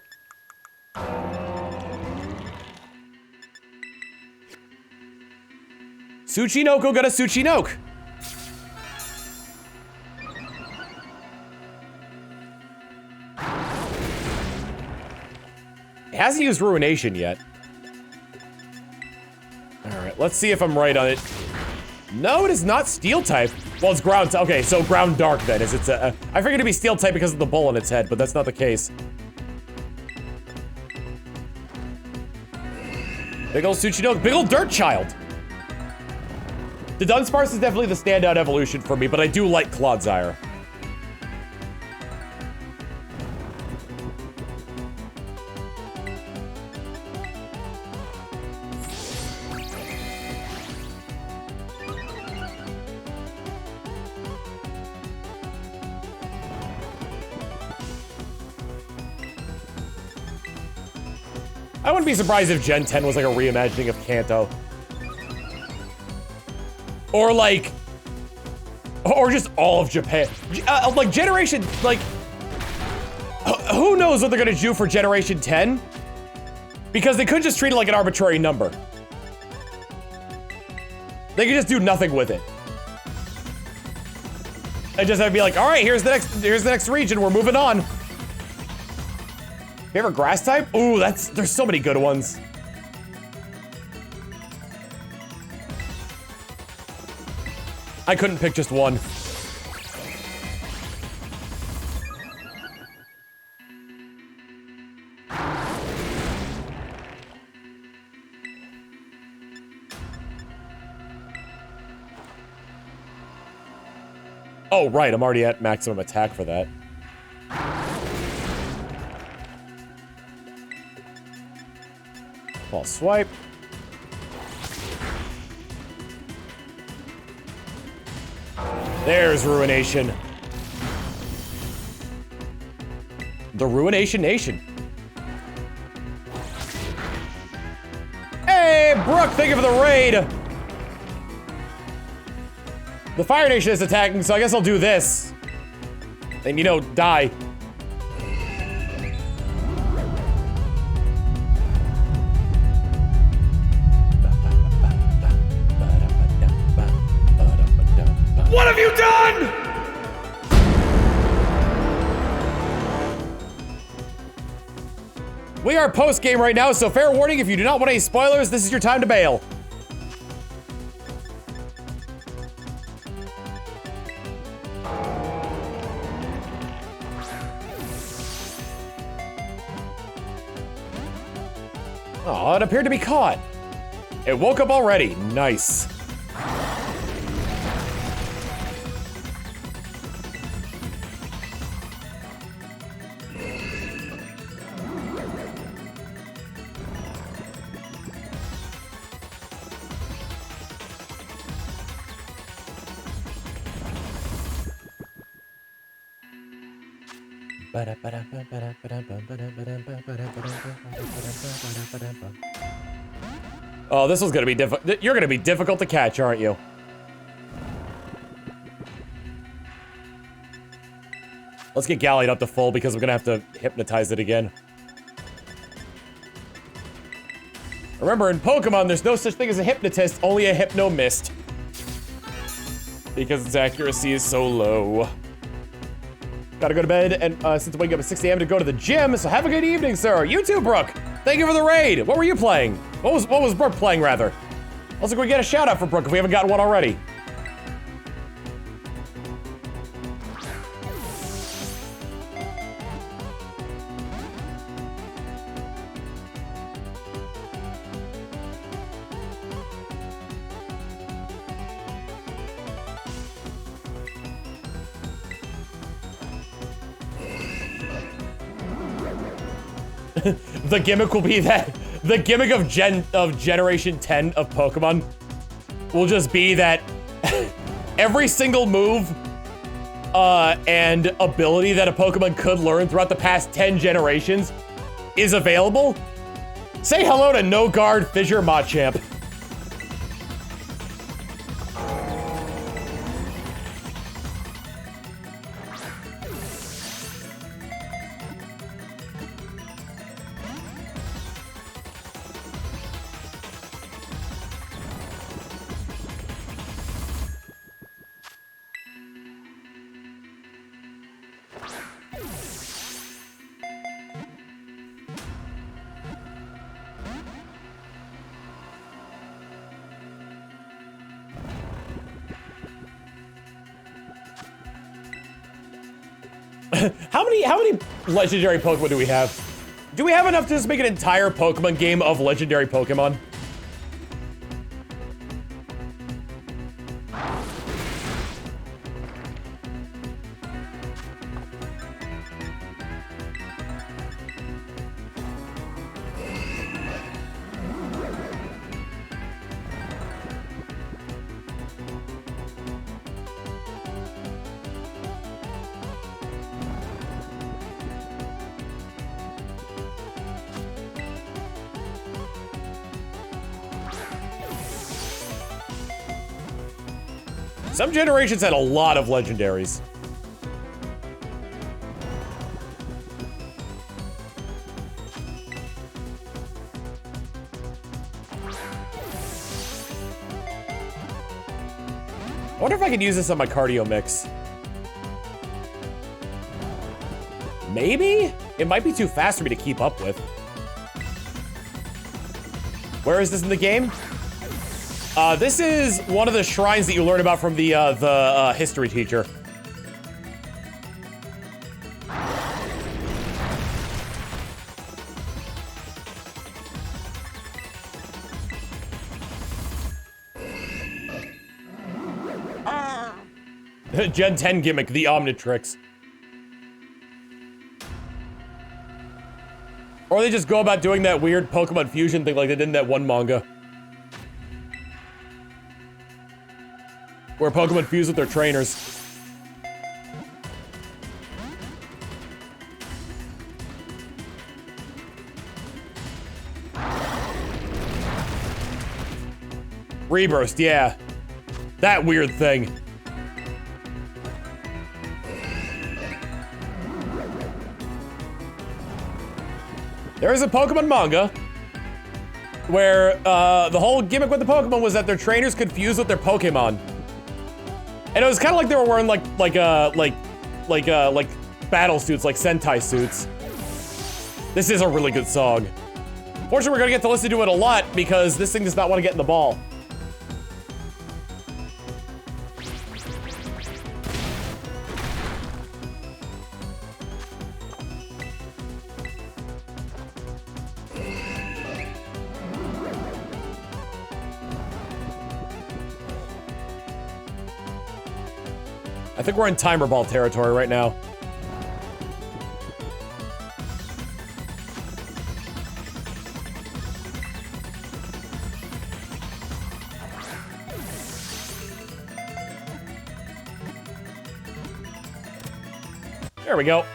Tsuchinoko got a Tsuchinoke. It hasn't used Ruination yet. let's see if I'm right on it. No, it is not steel type. Well, it's ground. Okay, so ground dark then. Is it's a? I figured it'd be steel type because of the bull in its head, but that's not the case. Big ol' Tsuchinoko, big ol' dirt child. The Dunsparce is definitely the standout evolution for me, but I do like Clodsire. I wouldn't be surprised if Gen 10 was like a reimagining of Kanto. Or like, or just all of Japan. Like Generation, like, who knows what they're gonna do for Generation 10? Because they could just treat it like an arbitrary number. They could just do nothing with it. And just have to be like, all right, here's the next region, we're moving on. Favorite grass type? Ooh, there's so many good ones. I couldn't pick just one. Oh, right, I'm already at maximum attack for that. Ball swipe. There's Ruination. The Ruination Nation. Hey, Brooke, thank you for the raid. The Fire Nation is attacking, so I guess I'll do this. And, you know, die. What have you done? We are post-game right now, so fair warning, if you do not want any spoilers, this is your time to bail. Oh, it appeared to be caught. It woke up already. Nice. Oh, this one's gonna be difficult. You're gonna be difficult to catch, aren't you? Let's get Gallied up to full because we're gonna have to hypnotize it again. Remember, in Pokemon, there's no such thing as a hypnotist, only a hypno-mist. Because its accuracy is so low. Gotta go to bed, and since waking up at 6 a.m. to go to the gym, so have a good evening, sir. You too, Brooke. Thank you for the raid. What were you playing? What was Brooke playing, rather? Also, can we get a shout out for Brooke if we haven't gotten one already? The gimmick will be that the gimmick of Generation 10 of Pokemon will just be that every single move and ability that a Pokemon could learn throughout the past 10 generations is available. Say hello to No Guard Fissure Machamp. How many legendary Pokemon do we have? Do we have enough to just make an entire Pokemon game of legendary Pokemon? Some generations had a lot of legendaries. I wonder if I could use this on my cardio mix. Maybe? It might be too fast for me to keep up with. Where is this in the game? This is one of the shrines that you learn about from the history teacher. Gen 10 gimmick, the Omnitrix. Or they just go about doing that weird Pokemon fusion thing like they did in that one manga. Where Pokemon fuse with their trainers. Reburst, yeah. That weird thing. There is a Pokemon manga where the whole gimmick with the Pokemon was that their trainers could fuse with their Pokemon. And it was kind of like they were wearing like battle suits, like Sentai suits. This is a really good song. Fortunately, we're gonna get to listen to it a lot because this thing does not want to get in the ball. I think we're in timer ball territory right now. There we go.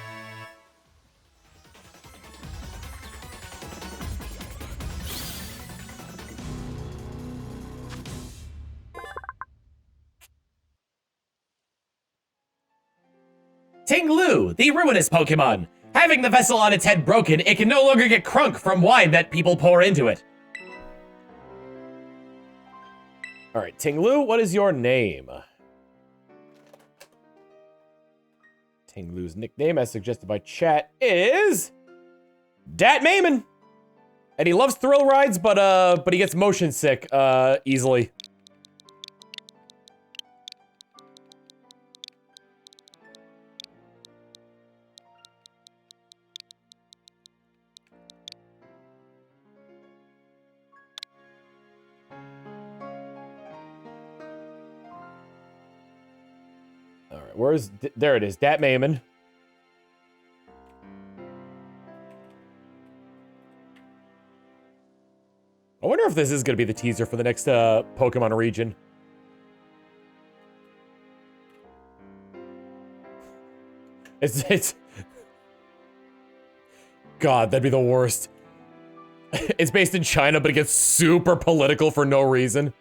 Ting-Lu, the Ruinous Pokemon. Having the vessel on its head broken, it can no longer get crunk from wine that people pour into it. All right, Ting-Lu, what is your name? Ting-Lu's nickname, as suggested by chat, is Dat Mayman. And he loves thrill rides, but he gets motion sick easily. Where's, there it is, Dat Mayman. I wonder if this is gonna be the teaser for the next Pokemon region. It's God, that'd be the worst. It's based in China, but it gets super political for no reason.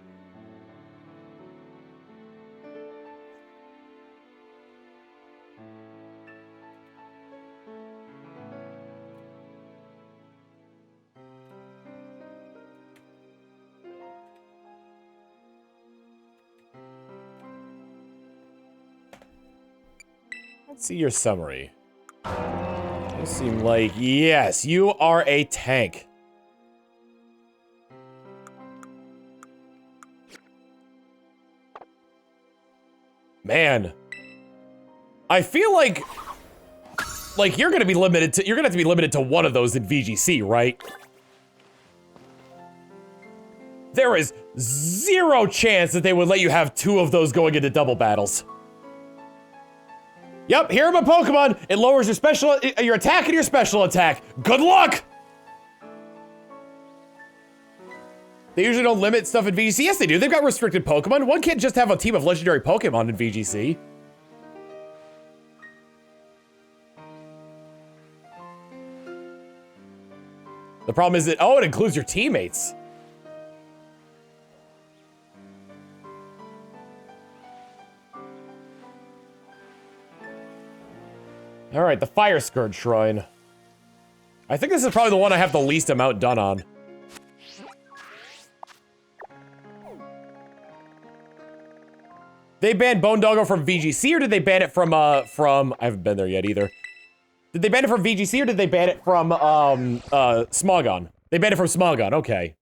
Let's see your summary. You seem like, yes, you are a tank. Man, I feel like like, you're gonna have to be limited to one of those in VGC, right? There is 0 chance that they would let you have 2 of those going into double battles. Yep, here are my Pokemon. It lowers your attack and your special attack. Good luck! They usually don't limit stuff in VGC. Yes, they do. They've got restricted Pokemon. One can't just have a team of legendary Pokemon in VGC. The problem is that, oh, it includes your teammates. All right, the Fire Scourge Shrine. I think this is probably the one I have the least amount done on. They banned Bone Doggo from VGC, or did they ban it from, I haven't been there yet either. Did they ban it from VGC, or did they ban it from, Smogon? They banned it from Smogon, okay.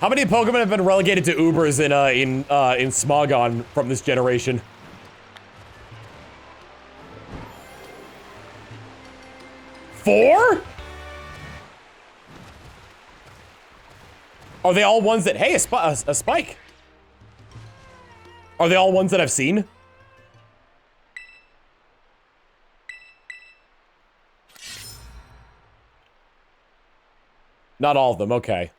How many Pokemon have been relegated to Ubers in Smogon from this generation? Four? Are they all ones that, hey, a spike? Are they all ones that I've seen? Not all of them, okay.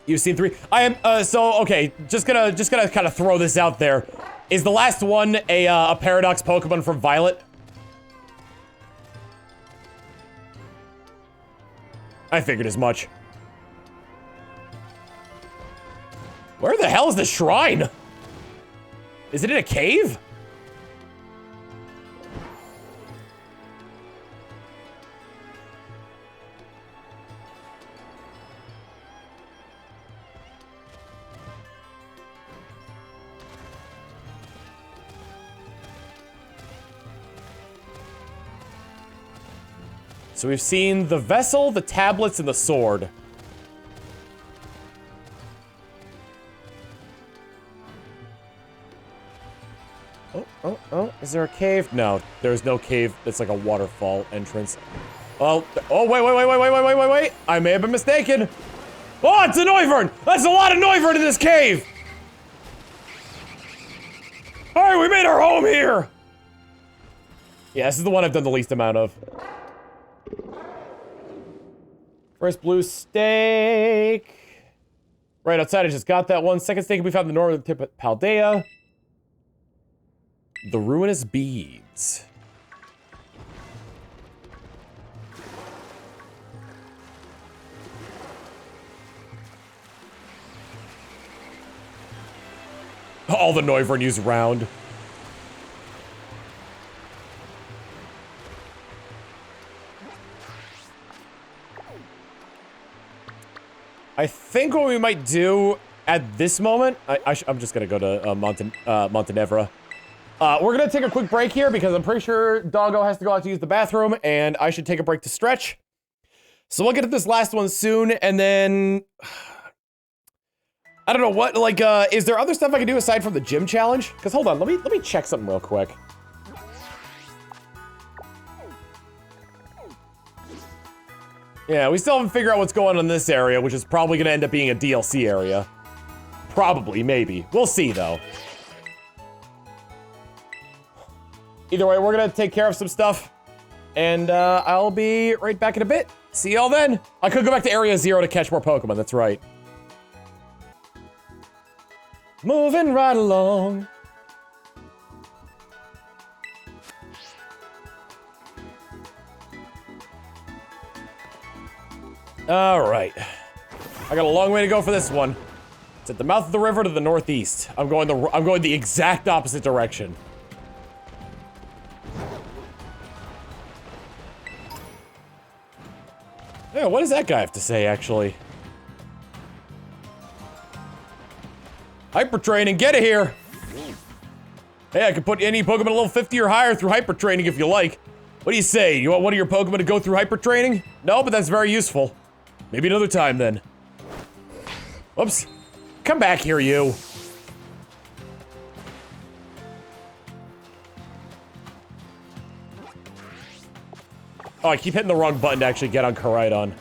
You've seen 3. I am, so, okay, just gonna kind of throw this out there. Is the last one a Paradox Pokemon from Violet? I figured as much. Where the hell is the shrine? Is it in a cave? So we've seen the vessel, the tablets, and the sword. Oh, is there a cave? No, there's no cave. It's like a waterfall entrance. Oh, wait. I may have been mistaken. Oh, it's a Noivern! That's a lot of Noivern in this cave! All right, we made our home here! Yeah, this is the one I've done the least amount of. First blue stake. Right outside, I just got that one. Second stake can be found in the northern tip of Paldea. The Ruinous Beads. All the Noivern used round. I think what we might do at this moment, I'm just gonna go to Montenevra. We're gonna take a quick break here because I'm pretty sure Doggo has to go out to use the bathroom, and I should take a break to stretch. So we'll get to this last one soon, and then I don't know what, like, is there other stuff I can do aside from the gym challenge? Because hold on, let me check something real quick. Yeah, we still haven't figured out what's going on in this area, which is probably gonna end up being a DLC area. Probably, maybe. We'll see, though. Either way, we're gonna take care of some stuff, and I'll be right back in a bit. See y'all then. I could go back to Area 0 to catch more Pokemon, that's right. Moving right along. All right. I got a long way to go for this one. It's at the mouth of the river to the northeast. I'm going the exact opposite direction. Yeah, what does that guy have to say, actually? Hyper training, get it here! Hey, I could put any Pokemon a level 50 or higher through hyper training if you like. What do you say? You want one of your Pokemon to go through hyper training? No, but that's very useful. Maybe another time then. Whoops. Come back here, you. Oh, I keep hitting the wrong button to actually get on Koraidon.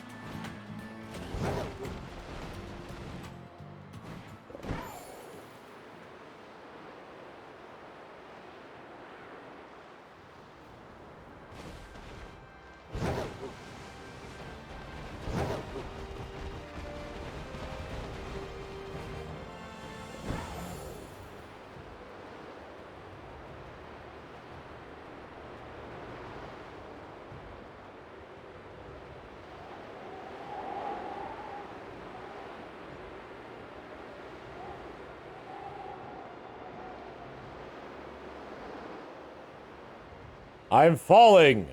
I'm falling!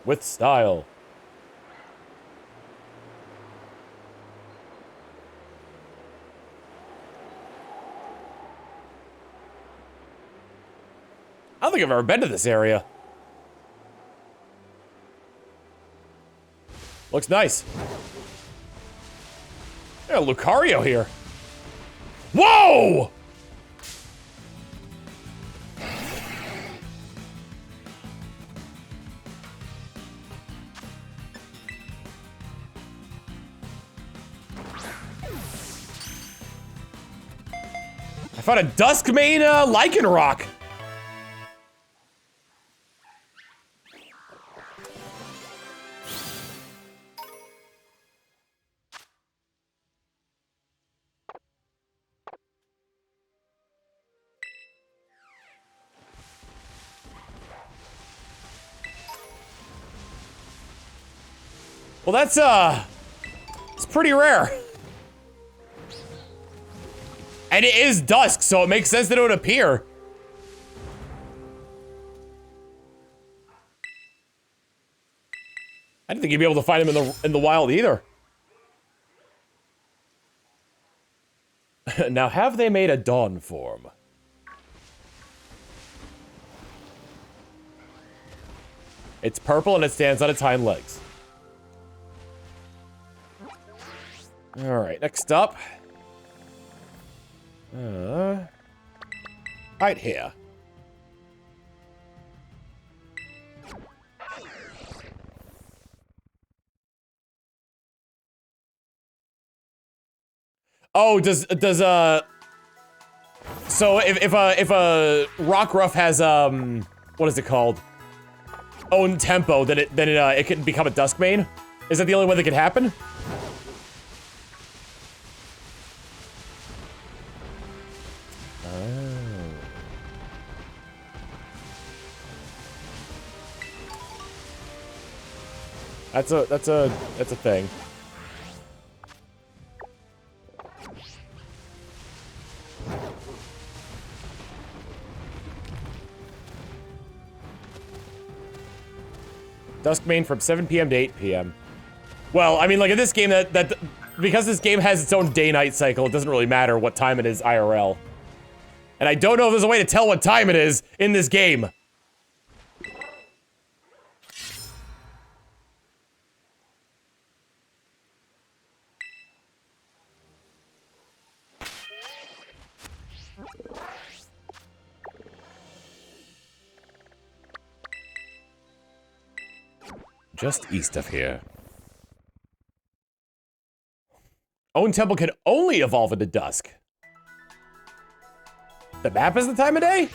With style. I don't think I've ever been to this area. Looks nice. Yeah, Lucario here. Whoa! I found a Duskmane Lycanroc. Well, that's, it's pretty rare. And it is dusk, so it makes sense that it would appear. I didn't think you'd be able to find him in the wild either. Now, have they made a dawn form? It's purple and it stands on its hind legs. Alright, next up. Right here. Oh, so if a Rockruff has what is it called? Own tempo, then it can become a Duskmane? Is that the only way that could happen? That's a thing. Duskmane from 7 p.m. to 8 p.m. Well, I mean, like in this game, because this game has its own day-night cycle, it doesn't really matter what time it is IRL. And I don't know if there's a way to tell what time it is in this game. Just east of here. Own Temple can only evolve into dusk. The map is the time of day?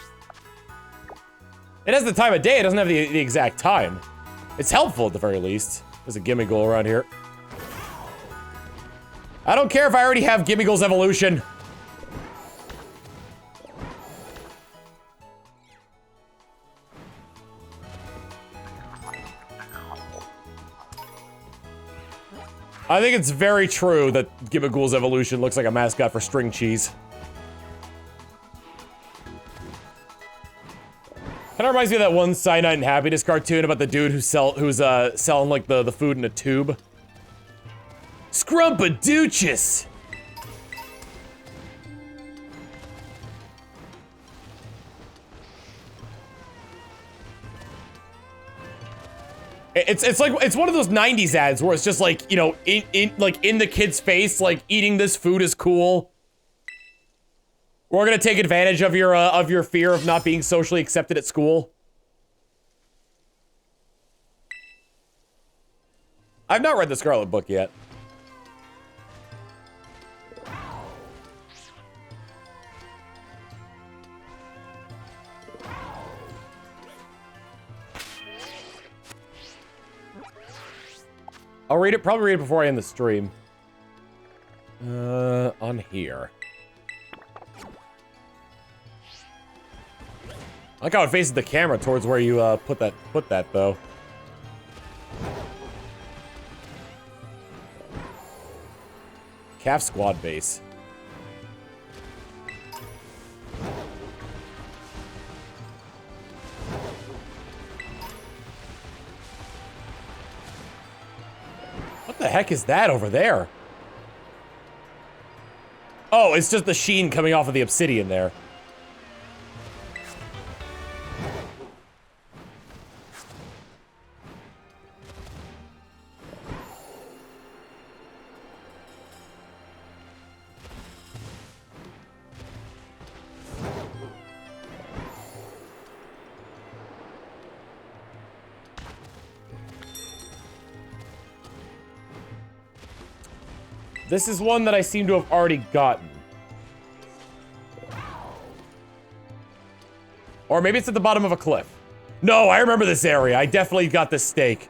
It has the time of day, it doesn't have the exact time. It's helpful at the very least. There's a Gimmighoul around here. I don't care if I already have Gimmighoul's Evolution. I think it's very true that Gimmighoul's Evolution looks like a mascot for string cheese. Kind of reminds me of that one Cyanide and Happiness cartoon about the dude who's selling like the food in a tube. Scrumpadoochus! It's like, it's one of those 90s ads where it's just like, you know, in the kid's face, like, eating this food is cool. We're gonna take advantage of your fear of not being socially accepted at school. I've not read the Scarlet book yet. I'll read it, probably read it before I end the stream. On here. I like how it faces the camera towards where you, put that, though. Calf Squad base. What the heck is that over there? Oh, it's just the sheen coming off of the obsidian there. This is one that I seem to have already gotten. Or maybe it's at the bottom of a cliff. No, I remember this area. I definitely got this stake.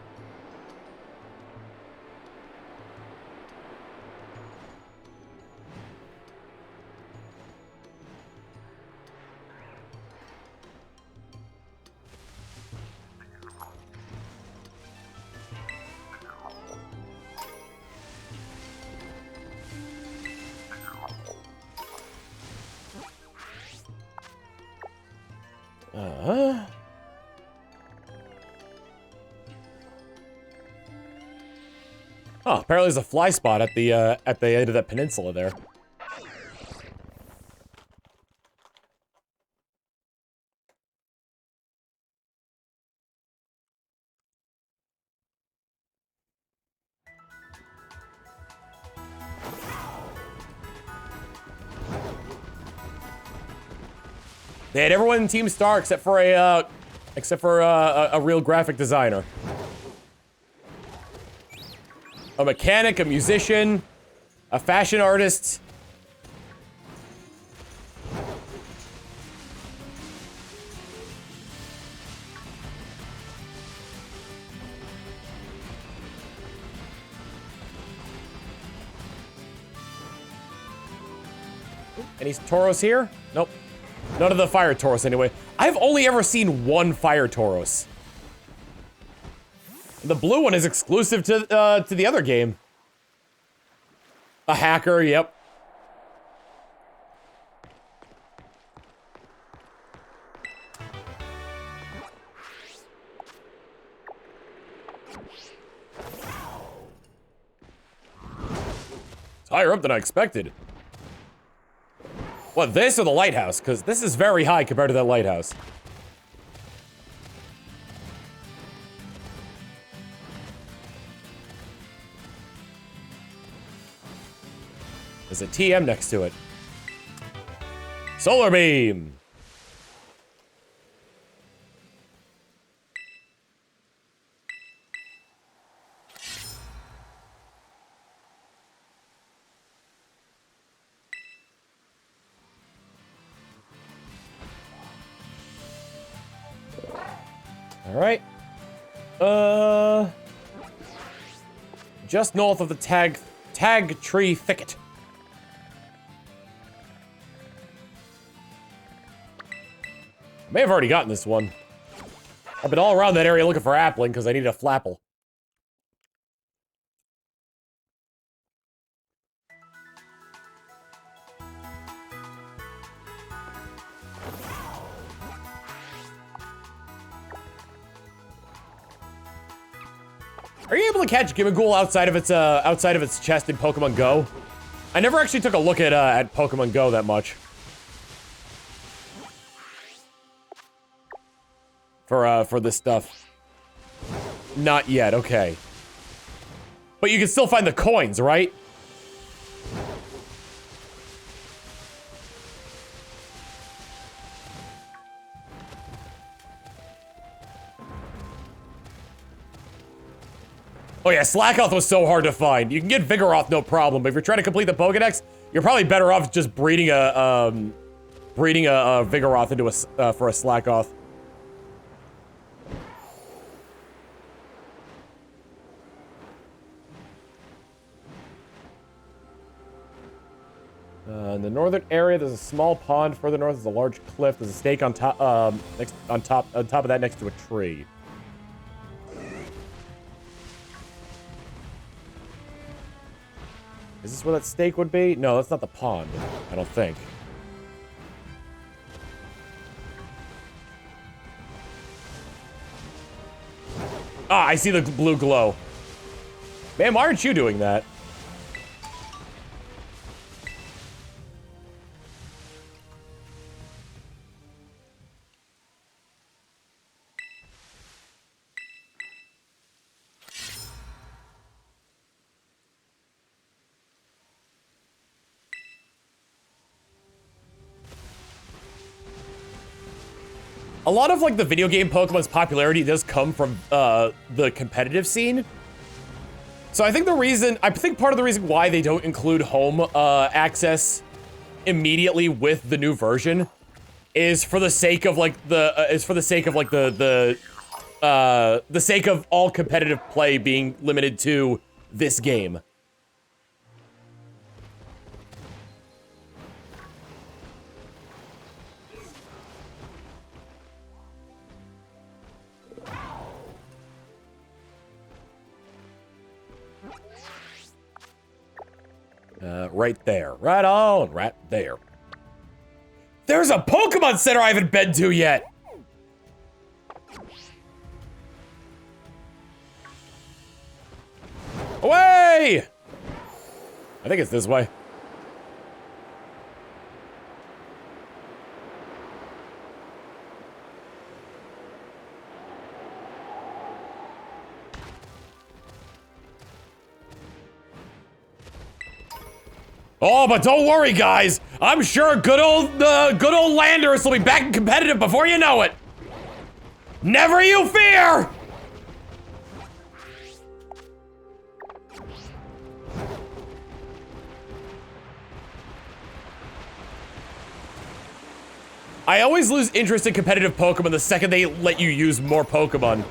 Oh, apparently there's a fly spot at the end of that peninsula there. They had everyone in Team Star except for a real graphic designer. A mechanic, a musician, a fashion artist. Any Tauros here? Nope. None of the fire Tauros anyway. I've only ever seen one fire Tauros. The blue one is exclusive to the other game. A hacker, yep. It's higher up than I expected. What, this or the lighthouse? Because this is very high compared to that lighthouse. There's a TM next to it. Solar beam! Alright. Just north of the tag tree thicket. I may have already gotten this one. I've been all around that area looking for appling because I need a flapple. Are you able to catch Gimmighoul outside of its chest in Pokemon Go? I never actually took a look at Pokemon Go that much. For this stuff. Not yet, okay. But you can still find the coins, right? Oh yeah, Slackoth was so hard to find. You can get Vigoroth no problem, but if you're trying to complete the Pokedex, you're probably better off just breeding a Vigoroth into for a Slackoth. In the northern area, there's a small pond. Further north, there's a large cliff. There's a stake on top, on top of that, next to a tree. Is this where that stake would be? No, that's not the pond. I don't think. Ah, I see the blue glow. Man, why aren't you doing that? A lot of, like, the video game Pokemon's popularity does come from, the competitive scene. So I think part of the reason why they don't include home, access immediately with the new version is for the sake of, like, the sake of all competitive play being limited to this game. Right there. Right on. Right there. There's a Pokemon Center I haven't been to yet! Away! I think it's this way. Oh, but don't worry, guys. I'm sure good old Landorus will be back in competitive before you know it. Never you fear! I always lose interest in competitive Pokemon the second they let you use more Pokemon.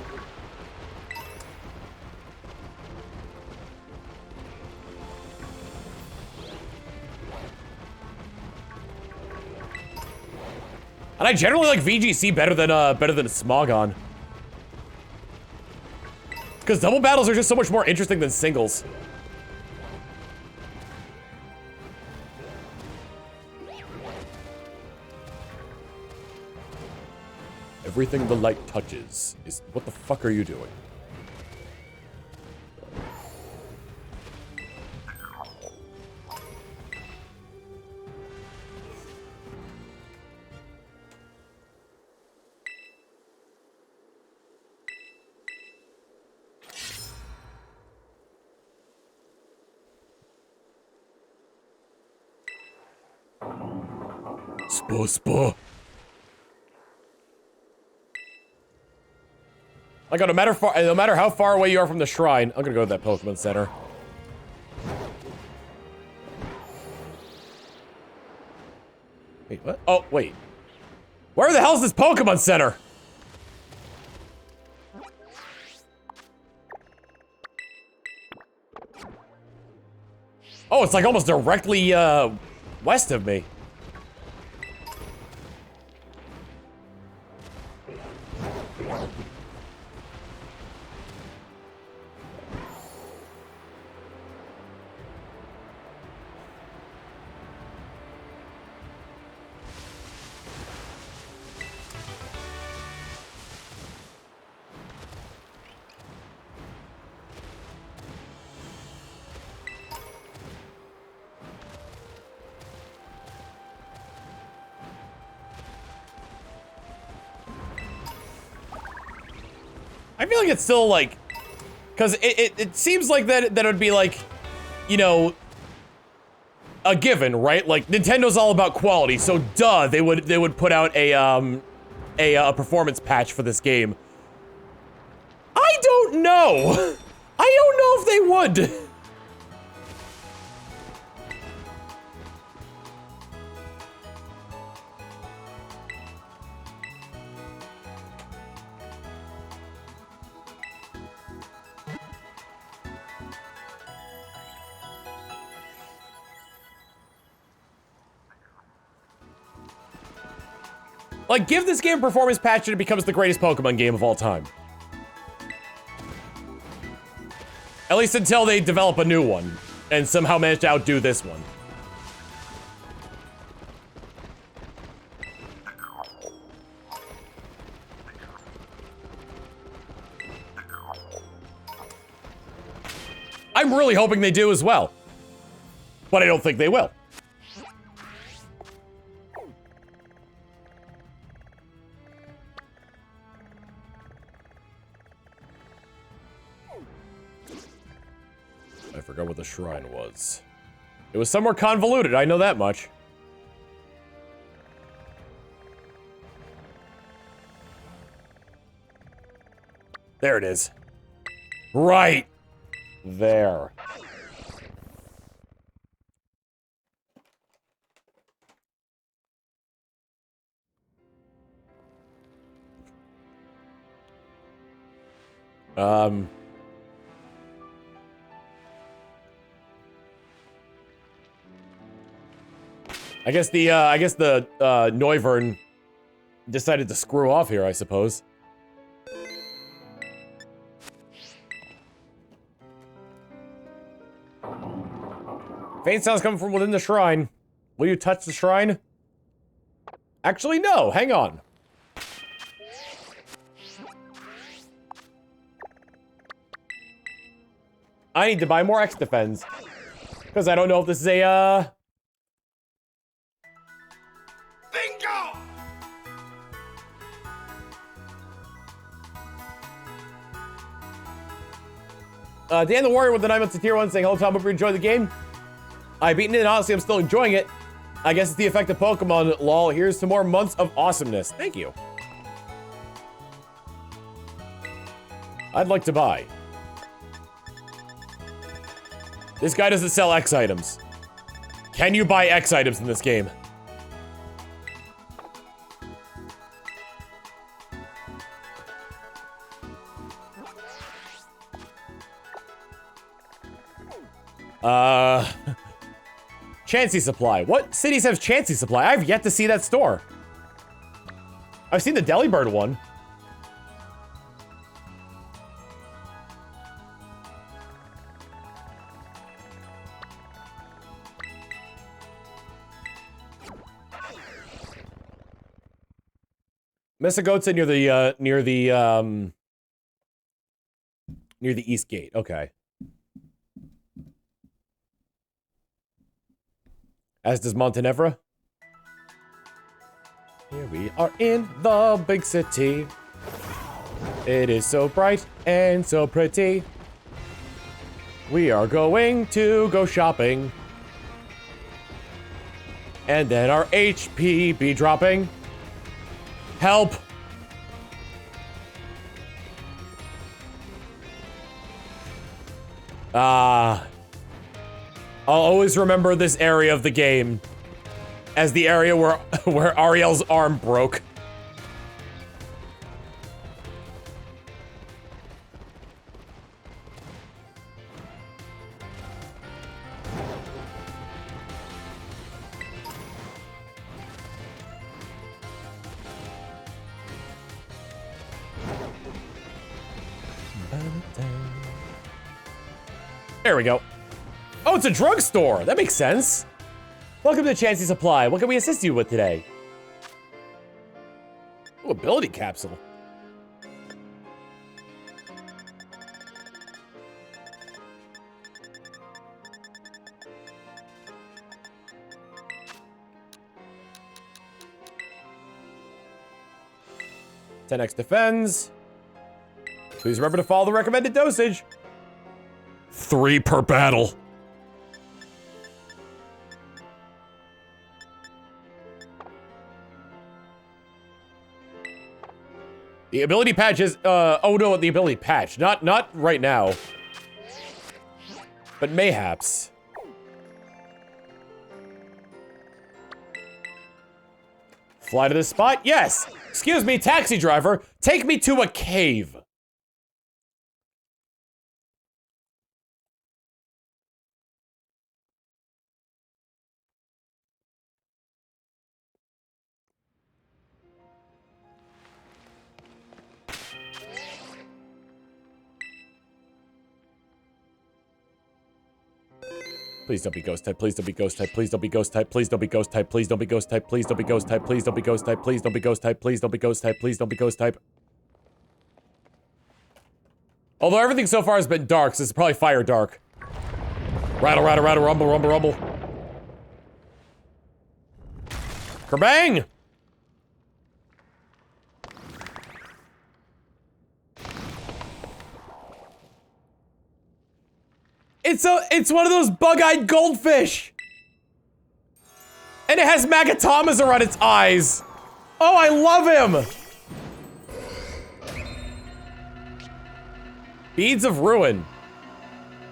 And I generally like VGC better than Smogon. Because double battles are just so much more interesting than singles. Everything the light touches is... What the fuck are you doing? Spo. Like, no matter how far away you are from the shrine, I'm gonna go to that Pokemon Center. Wait, what? Oh, wait. Where the hell is this Pokemon Center? Oh, it's like almost directly, west of me. I feel like it's still like, because it seems like that it would be like, you know, a given, right? Like Nintendo's all about quality, so duh, they would put out a performance patch for this game. I don't know. I don't know if they would. Like, give this game a performance patch and it becomes the greatest Pokemon game of all time. At least until they develop a new one and somehow manage to outdo this one. I'm really hoping they do as well. But I don't think they will. I forgot what the shrine was. It was somewhere convoluted, I know that much. There it is. Right there. I guess the Noivern decided to screw off here, I suppose. Faint sounds coming from within the shrine. Will you touch the shrine? Actually, no. Hang on. I need to buy more X-Defense. Because I don't know if this is a, Bingo! Dan the Warrior with the 9 months to tier 1 saying, hello Tom, hope you enjoy the game. I've beaten it and honestly I'm still enjoying it. I guess it's the effect of Pokemon, lol. Here's some more months of awesomeness. Thank you. I'd like to buy. This guy doesn't sell X items. Can you buy X items in this game? Chansey Supply. What cities have Chansey Supply? I've yet to see that store. I've seen the Delibird one. Missagotsa near the East Gate. Okay. As does Montenevra. Here we are in the big city. It is so bright and so pretty. We are going to go shopping. And then our HP be dropping. Help! I'll always remember this area of the game as the area where Ariel's arm broke. There we go. Oh, it's a drugstore. That makes sense. Welcome to Chansey Supply. What can we assist you with today? Ooh, ability capsule. X defends. Please remember to follow the recommended dosage. 3 per battle. The ability patch is, oh no, the ability patch. Not right now. But mayhaps. Fly to this spot? Yes! Excuse me, taxi driver, take me to a cave. Please don't be ghost type, please don't be ghost type, please don't be ghost type, please don't be ghost type, please don't be ghost type, please don't be ghost type, please don't be ghost type, please don't be ghost type, please don't be ghost type, please don't be ghost type. Although everything so far has been dark, so it's probably fire dark. Rattle, rattle, rattle, rumble, rumble, rumble. Kerbang! It's one of those bug-eyed goldfish! And it has magatomas around its eyes! Oh, I love him! Beads of Ruin.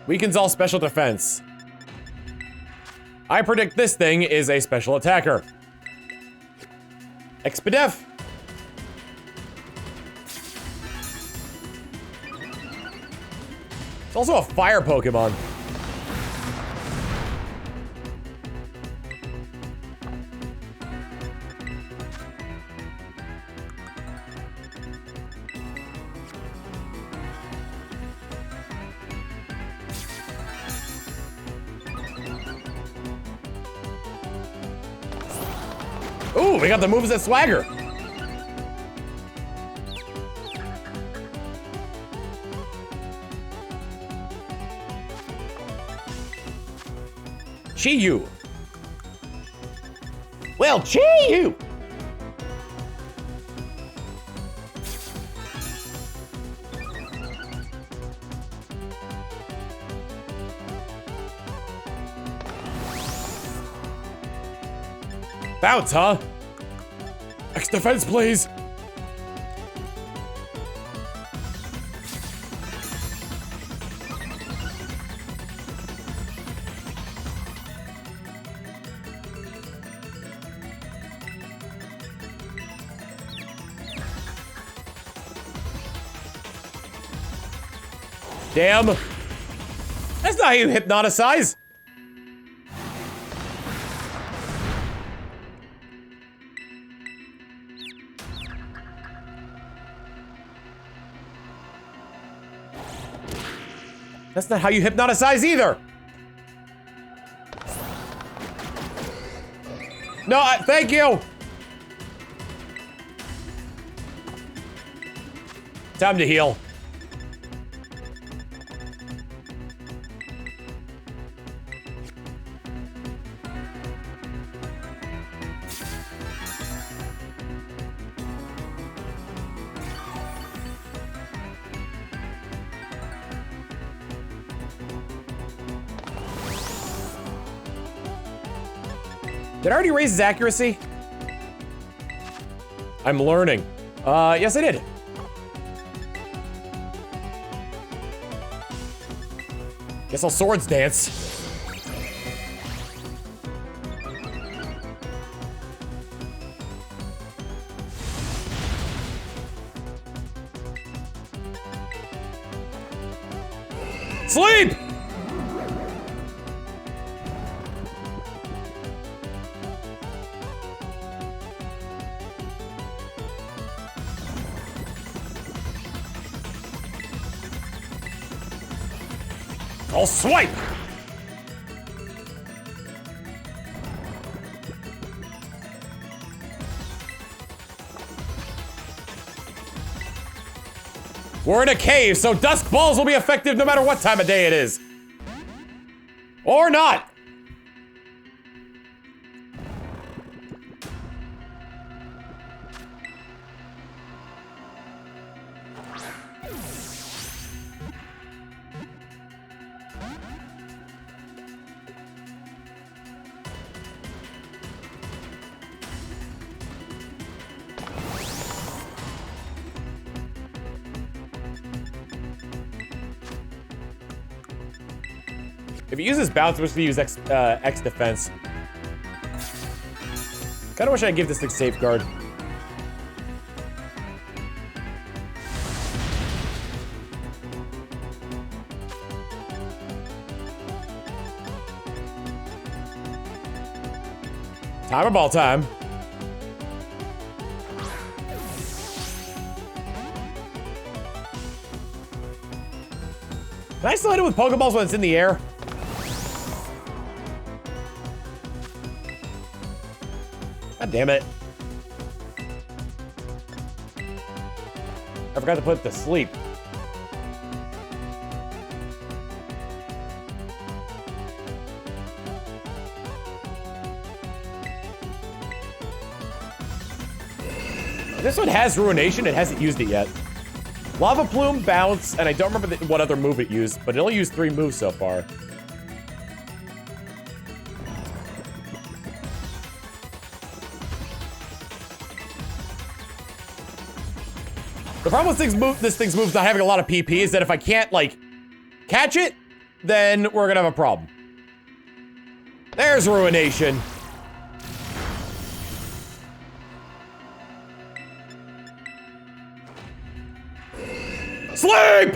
Weakens all special defense. I predict this thing is a special attacker. Expedef. It's also a fire Pokemon. Ooh, we got the moves that swagger. Chi-Yu. Well, Chi-Yu. Bounce, huh? X defense, please. Damn. That's not how you hypnoticize. That's not how you hypnoticize either. No, thank you. Time to heal. Did I already raise his accuracy? I'm learning. Yes I did. Guess I'll swords dance. Sleep! I'll swipe! We're in a cave, so dusk balls will be effective no matter what time of day it is. Or not! If he uses bounce, we're just gonna use X defense. Kinda wish I could give this thing safeguard. Timer ball time. Can I still hit it with Pokeballs when it's in the air? God damn it. I forgot to put it to sleep. This one has Ruination, it hasn't used it yet. Lava Plume, Bounce, and I don't remember what other move it used, but it only used 3 moves so far. The problem with this thing's moves not having a lot of PP is that if I can't, like, catch it, then we're gonna have a problem. There's Ruination. Sleep!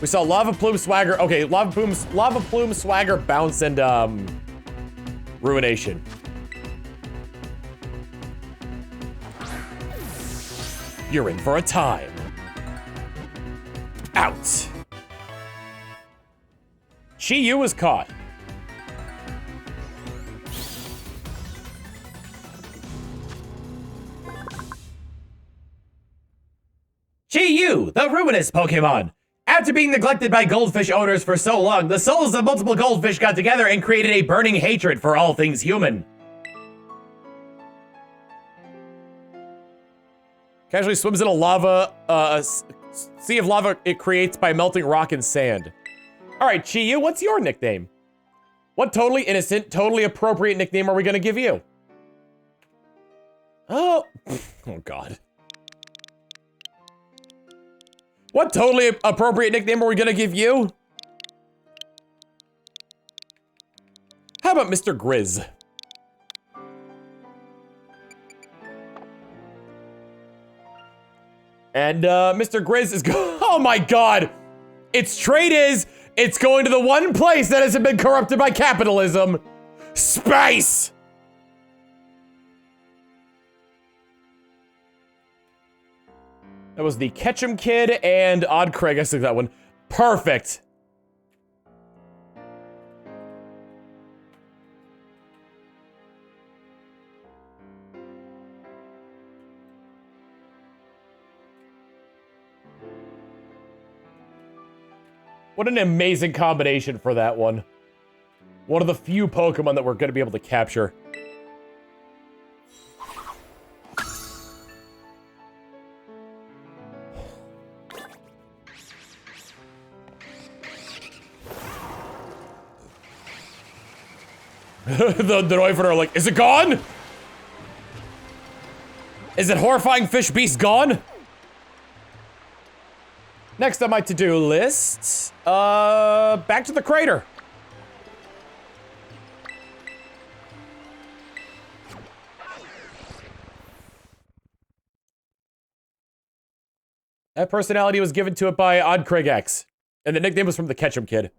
We saw Lava Plume, Swagger. Okay, Lava Plume, Swagger, Bounce, and Ruination. You're in for a time. Out. Chi-Yu was caught. Chi-Yu, the Ruinous Pokemon. After being neglected by goldfish owners for so long, the souls of multiple goldfish got together and created a burning hatred for all things human. Casually swims in a lava, sea of lava it creates by melting rock and sand. All right, Chi-Yu, what's your nickname? What totally innocent, totally appropriate nickname are we gonna give you? Oh, oh God. What totally appropriate nickname are we gonna give you? How about Mr. Grizz? And Mr. Grizz is oh my God! Its trait is, it's going to the one place that hasn't been corrupted by capitalism. Space! That was the Ketchum Kid and Odd Craig. I took that one. Perfect. What an amazing combination for that one. One of the few Pokemon that we're going to be able to capture. the Neufer are like, is it gone? Is it horrifying fish beast gone? Next on my to-do list, back to the crater. That personality was given to it by Odd Craig X, and the nickname was from the Ketchum Kid.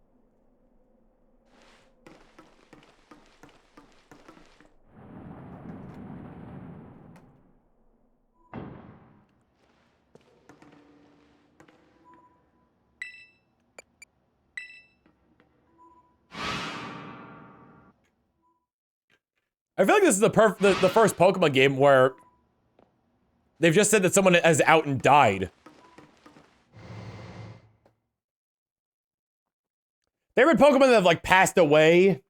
I feel like this is the first Pokemon game where they've just said that someone has out and died. There have been Pokemon that have, like, passed away.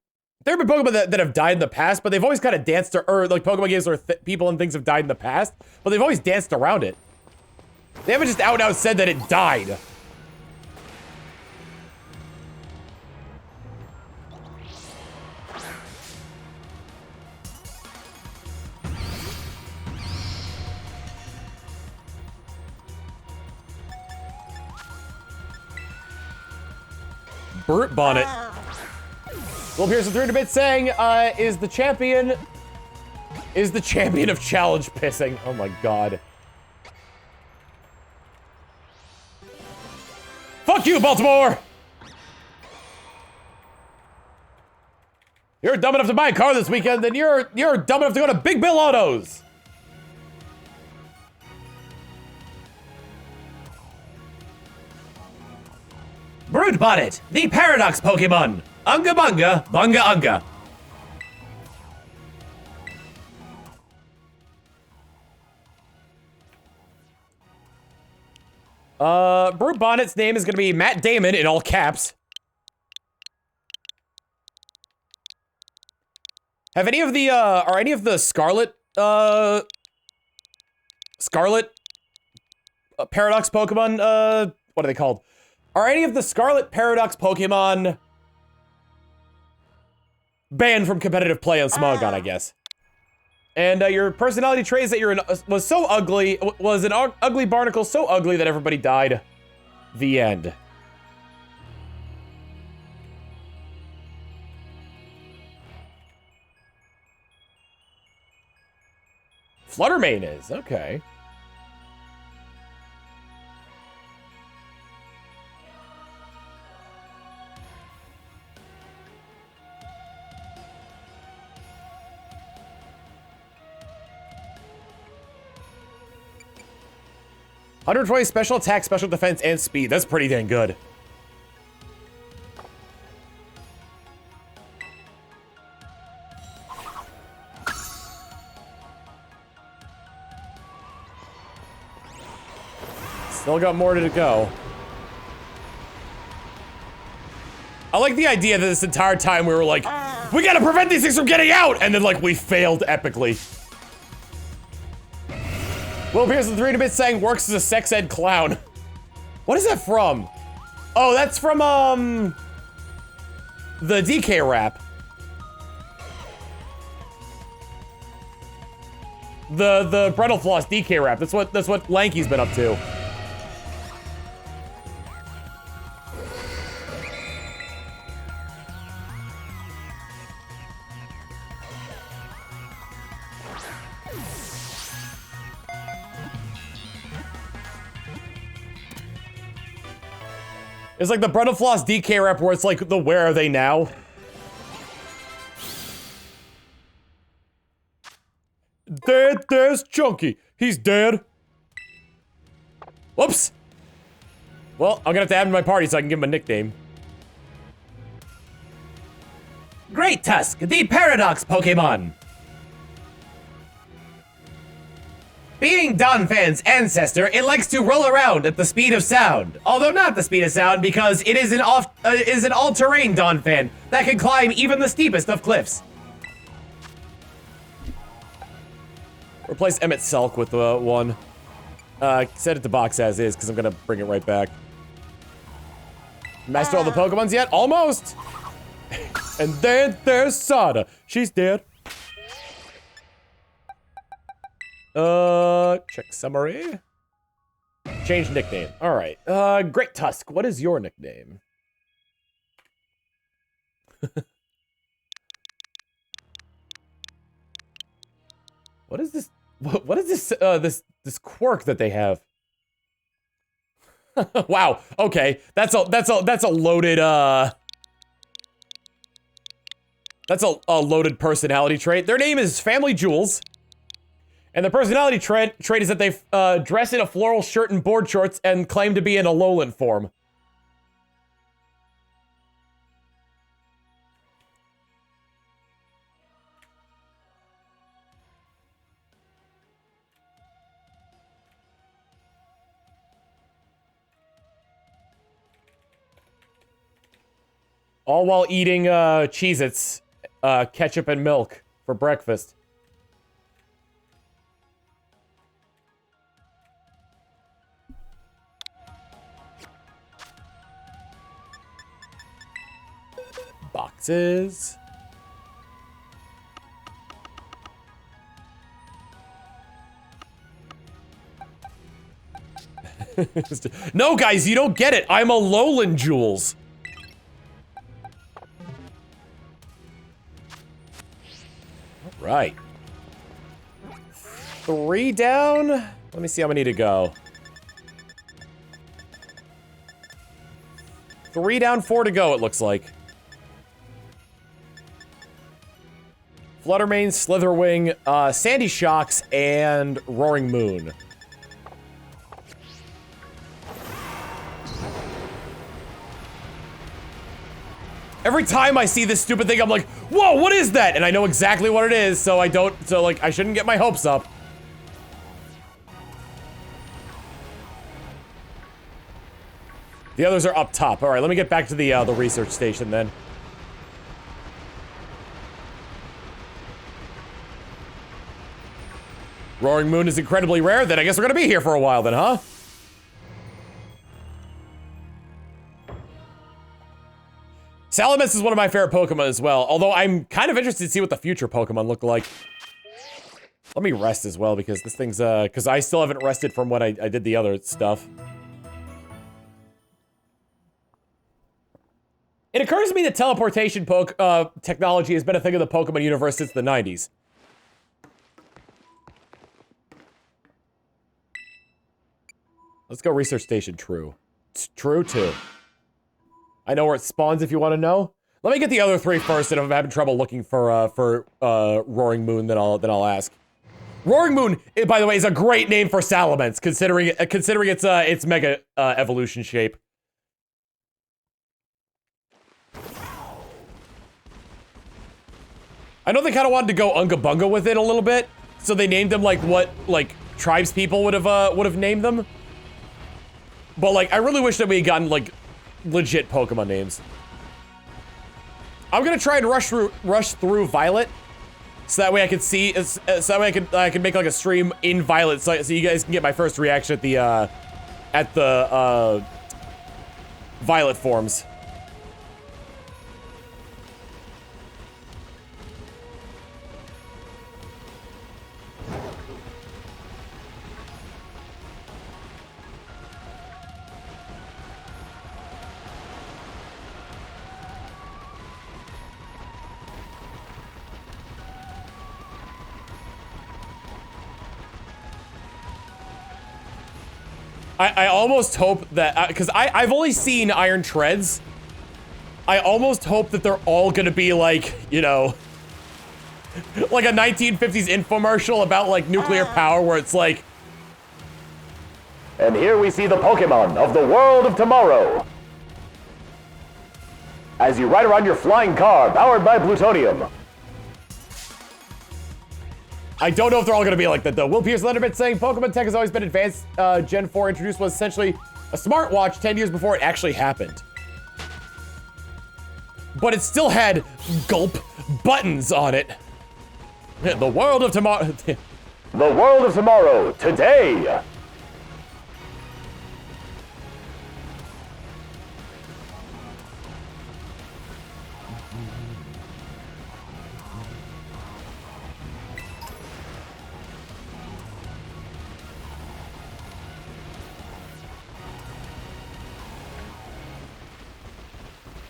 There have been Pokemon that have died in the past, but they've always kind of danced, or like Pokemon games where people and things have died in the past, but they've always danced around it. They haven't just out and out said that it died. Brute Bonnet. Will Pearson 3-bit saying, is the champion of challenge pissing. Oh my god. Fuck you, Baltimore! You're dumb enough to buy a car this weekend, then you're dumb enough to go to Big Bill Autos! Brute Bonnet, the Paradox Pokemon. Unga Bunga, Bunga Unga. Brute Bonnet's name is gonna be Matt Damon in all caps. Have any of the, are any of the Scarlet Paradox Pokemon, what are they called? Are any of the Scarlet Paradox Pokemon banned from competitive play on Smogon, I guess? And your personality trait is that you're was so ugly, was an ugly barnacle so ugly that everybody died. The end. Fluttermane is, okay. $120 special attack, special defense, and speed. That's pretty dang good. Still got more to go. I like the idea that this entire time we were like, we gotta prevent these things from getting out! And then, like, we failed epically. Will Pearson 3-bit saying works as a sex ed clown. What is that from? Oh, that's from, the DK rap. The Brettle Floss DK rap. That's what Lanky's been up to. It's like the Brettle Floss DK rap where it's like the where are they now? There's Chunky. He's dead. Whoops. Well, I'm gonna have to add him to my party so I can give him a nickname. Great Tusk, the Paradox Pokemon. Being Donphan's ancestor, it likes to roll around at the speed of sound. Although not the speed of sound because it is an all-terrain Donphan that can climb even the steepest of cliffs. Replace Emmett Selk with one. Set it to box as is because I'm gonna bring it right back. Master all the Pokemons yet? Almost! And then there's Sada. She's dead. Check summary. Change nickname. Alright. Great Tusk, what is your nickname? What is this? What is this, this quirk that they have? Wow, okay. That's a loaded, that's a loaded personality trait. Their name is Family Jewels. And the personality trait is that they dress in a floral shirt and board shorts and claim to be in a Alolan form. All while eating Cheez-Its, ketchup and milk for breakfast. Boxes. No, guys, you don't get it. I'm a Alolan Jules. right. 3 down. Let me see how many to go. 3 down, 4 to go, it looks like. Fluttermane, Slitherwing, Sandy Shocks, and Roaring Moon. Every time I see this stupid thing, I'm like, whoa, what is that? And I know exactly what it is, so like, I shouldn't get my hopes up. The others are up top. All right, let me get back to the research station then. Roaring Moon is incredibly rare, then I guess we're gonna be here for a while then, huh? Salamence is one of my favorite Pokemon as well, although I'm kind of interested to see what the future Pokemon look like. Let me rest as well, because this thing's, because I still haven't rested from when I did the other stuff. It occurs to me that teleportation technology has been a thing of the Pokemon universe since the 90s. Let's go research station true. True too. I know where it spawns if you want to know. Let me get the other 3 first, and if I'm having trouble looking for Roaring Moon, then I'll ask. Roaring Moon, by the way, is a great name for Salamence, considering its mega evolution shape. I know they kind of wanted to go Unga Bunga with it a little bit, so they named them like what tribes people would have named them. But like, I really wish that we had gotten like legit Pokemon names. I'm gonna try and rush through Violet, so that way I can see, so that way I can make like a stream in Violet, so you guys can get my first reaction at the Violet forms. I almost hope that, because I've only seen Iron Treads. I almost hope that they're all gonna be like, you know, like a 1950s infomercial about like nuclear power where it's like... And here we see the Pokemon of the world of tomorrow. As you ride around your flying car powered by plutonium. I don't know if they're all gonna be like that though. Will Pierce Lenderbit saying Pokemon tech has always been advanced. Gen 4 introduced was essentially a smartwatch 10 years before it actually happened. But it still had gulp buttons on it. The world of tomorrow. The world of tomorrow, today.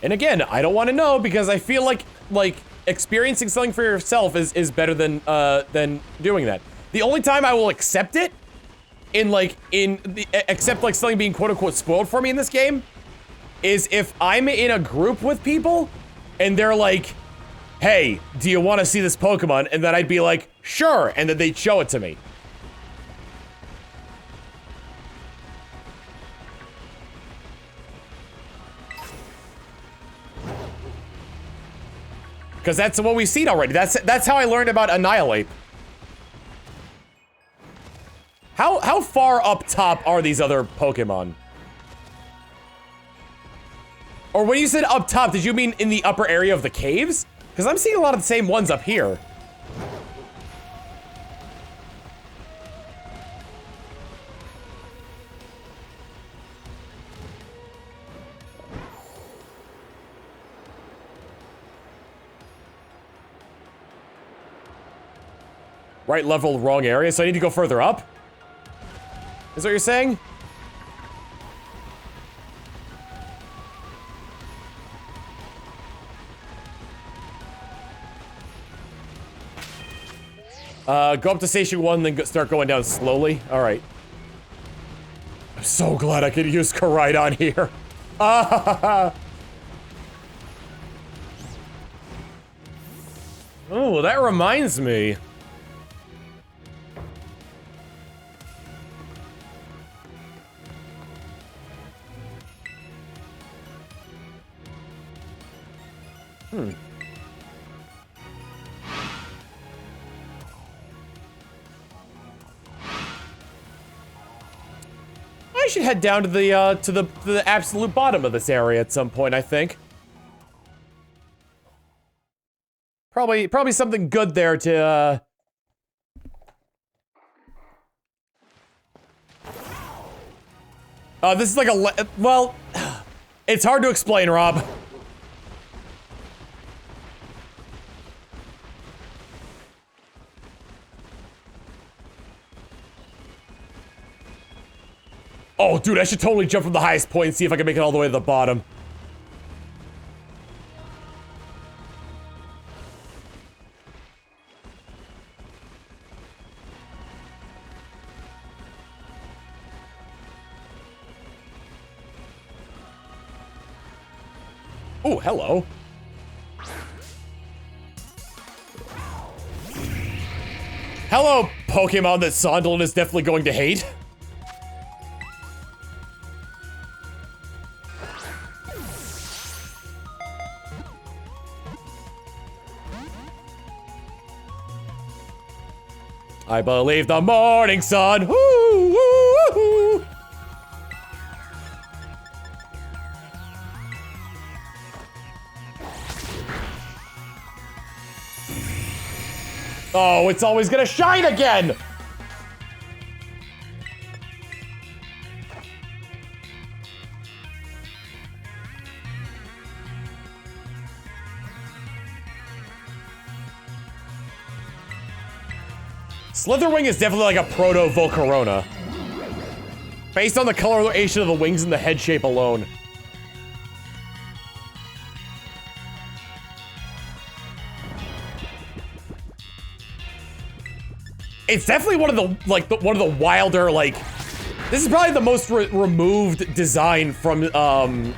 And again, I don't want to know because I feel like experiencing something for yourself is better than doing that. The only time I will accept it accept like something being quote unquote spoiled for me in this game is if I'm in a group with people and they're like, hey, do you want to see this Pokemon? And then I'd be like, sure, and then they'd show it to me. Because that's what we've seen already. That's how I learned about Annihilate. How far up top are these other Pokemon? Or when you said up top, did you mean in the upper area of the caves? Because I'm seeing a lot of the same ones up here. Right level, wrong area, so I need to go further up? Is what you're saying? Go up to Station 1, then start going down slowly. Alright. I'm so glad I could use Koraidon here. Ah! Oh, that reminds me. I should head down to the absolute bottom of this area at some point, I think. Probably something good there to, this is like well, it's hard to explain, Rob. Oh, dude, I should totally jump from the highest point and see if I can make it all the way to the bottom. Oh, hello. Hello, Pokemon that Sondland is definitely going to hate. I believe the morning sun. Woo, woo, woo. Oh, it's always gonna shine again. Slitherwing is definitely like a proto-Volcarona. Based on the coloration of the wings and the head shape alone. It's definitely one of the, one of the wilder, like... This is probably the most removed design from, what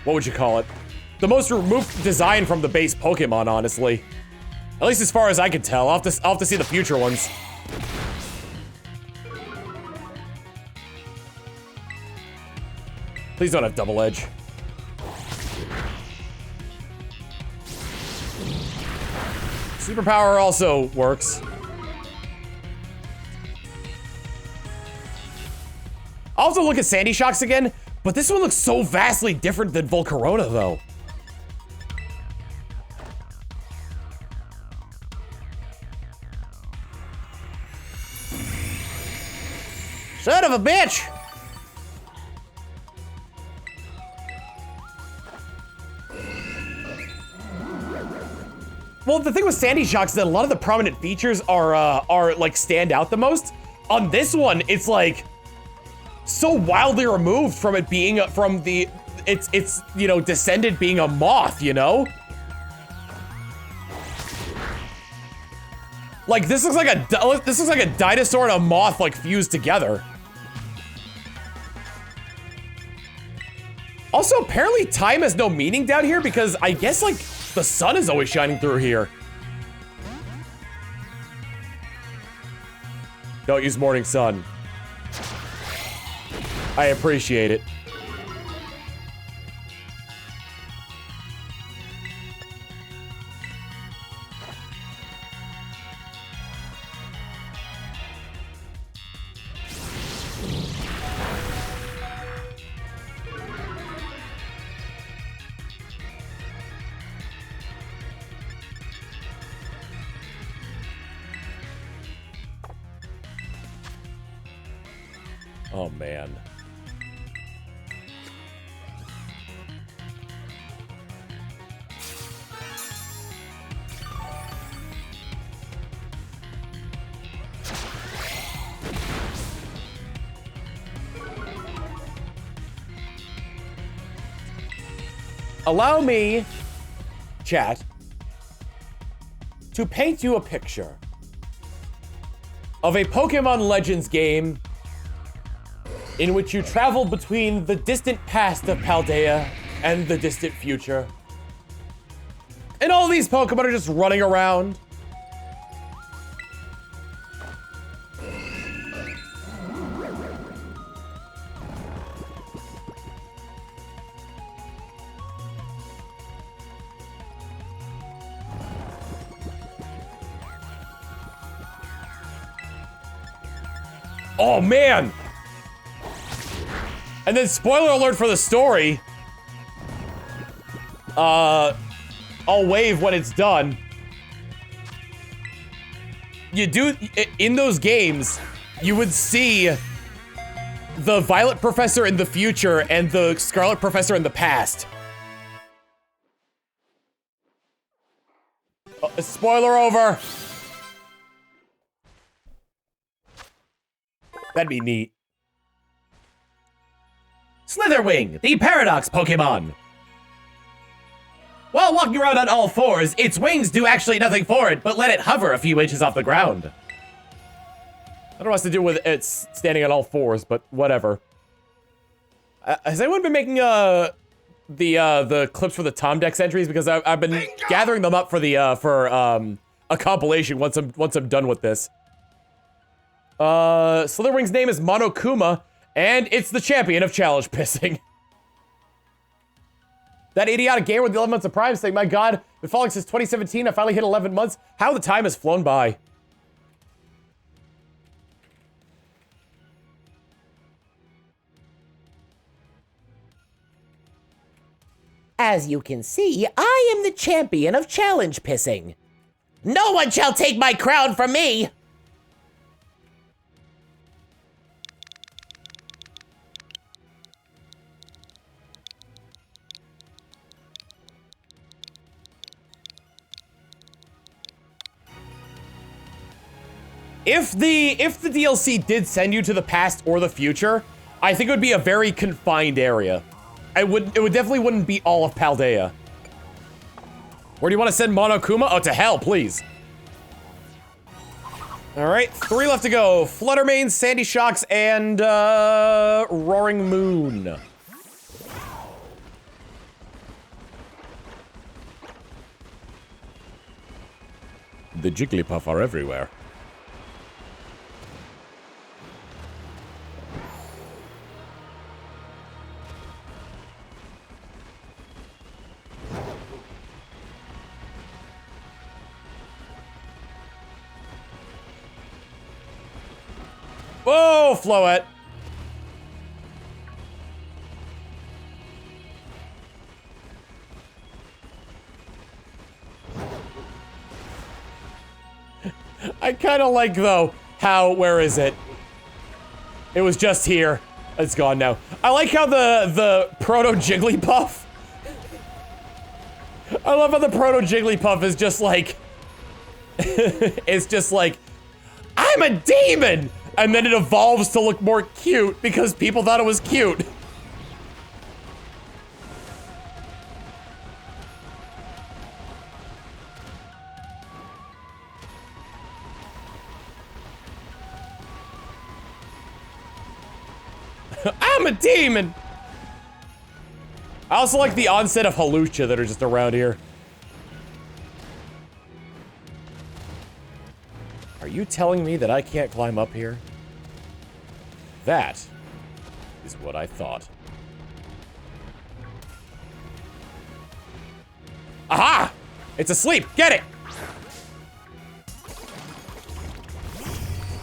would you call it? The most removed design from the base Pokemon, honestly. At least as far as I can tell. I'll have to see the future ones. Please don't have double edge. Superpower also works. I'll have to look at Sandy Shocks again, but this one looks so vastly different than Volcarona, though. Son of a bitch! Well, the thing with Sandy Shocks is that a lot of the prominent features are like stand out the most. On this one, it's like so wildly removed from it being from the it's you know, descended being a moth, you know? Like this looks like a dinosaur and a moth like fused together. Also, apparently time has no meaning down here because I guess like the sun is always shining through here. Don't use morning sun. I appreciate it. Oh, man. Allow me, chat, to paint you a picture of a Pokemon Legends game in which you travel between the distant past of Paldea and the distant future. And all these Pokemon are just running around. Oh man! And then spoiler alert for the story. I'll wave when it's done. You do, in those games, you would see the Violet Professor in the future and the Scarlet Professor in the past. Spoiler over. That'd be neat. Slitherwing, the Paradox Pokemon. While walking around on all fours, its wings do actually nothing for it, but let it hover a few inches off the ground. I don't know what to do with it standing on all fours, but whatever. Has anyone been making the clips for the Tom Dex entries? Because I've been gathering them up for the a compilation once I'm done with this. Slitherwing's name is Monokuma, and it's the champion of challenge pissing. That idiotic gamer with the 11 months of Prime saying, my god, been following since 2017, I finally hit 11 months. How the time has flown by. As you can see, I am the champion of challenge pissing. No one shall take my crown from me! If the DLC did send you to the past or the future, I think it would be a very confined area. It definitely wouldn't be all of Paldea. Where do you want to send Monokuma? Oh, to hell, please. All right, 3 left to go. Fluttermane, Sandy Shocks, and Roaring Moon. The Jigglypuff are everywhere. Whoa, Floette! I kind of like, though, how, where is it? It was just here. It's gone now. I like how the Proto-Jigglypuff. I love how the Proto-Jigglypuff is just like... it's just like, I'm a demon! And then it evolves to look more cute because people thought it was cute. I'm a demon! I also like the onset of Halucha that are just around here. Are you telling me that I can't climb up here? That is what I thought. Aha! It's asleep. Get it!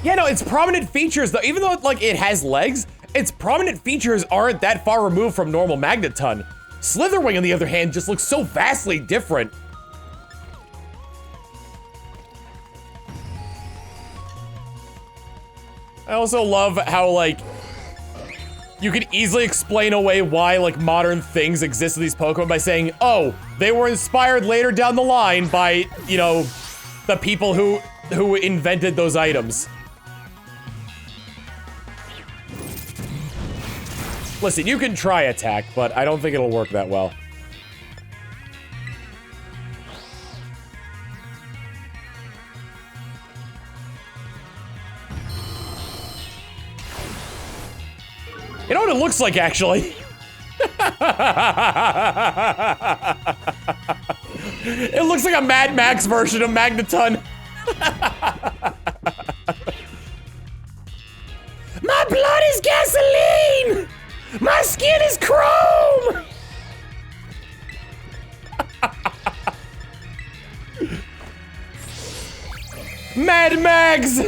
Yeah, no, its prominent features, though, even though like it has legs, its prominent features aren't that far removed from normal Magneton. Slitherwing, on the other hand, just looks so vastly different. I also love how, like, you can easily explain away why, like, modern things exist in these Pokemon by saying, oh, they were inspired later down the line by, you know, the people who invented those items. Listen, you can try attack, but I don't think it'll work that well. You know what it looks like, actually? It looks like a Mad Max version of Magneton. My blood is gasoline! My skin is chrome! Mad Max!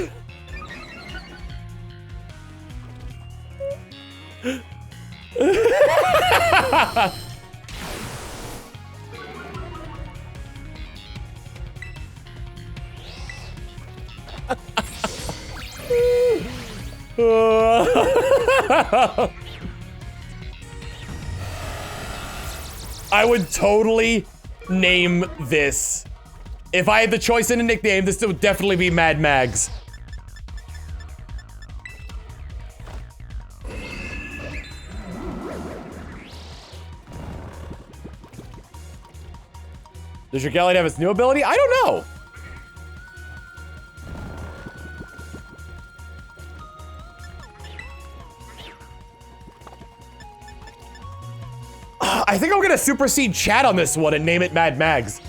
I would totally name this. If I had the choice in a nickname, this would definitely be Mad Mags. Does your Galliot have its new ability? I don't know. I think I'm gonna supersede chat on this one and name it Mad Mags.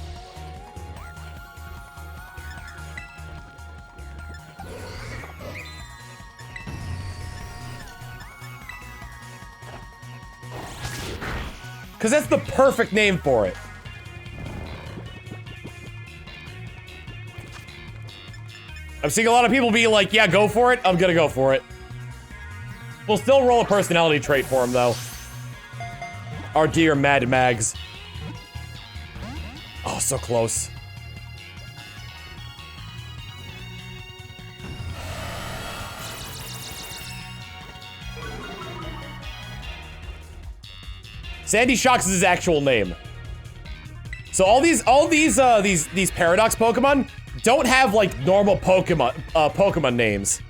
Because that's the perfect name for it. I'm seeing a lot of people be like, yeah, go for it. I'm gonna go for it. We'll still roll a personality trait for him, though. Our dear Mad Mags. Oh, so close. Sandy Shocks is his actual name. So all these Paradox Pokemon don't have like normal Pokemon names.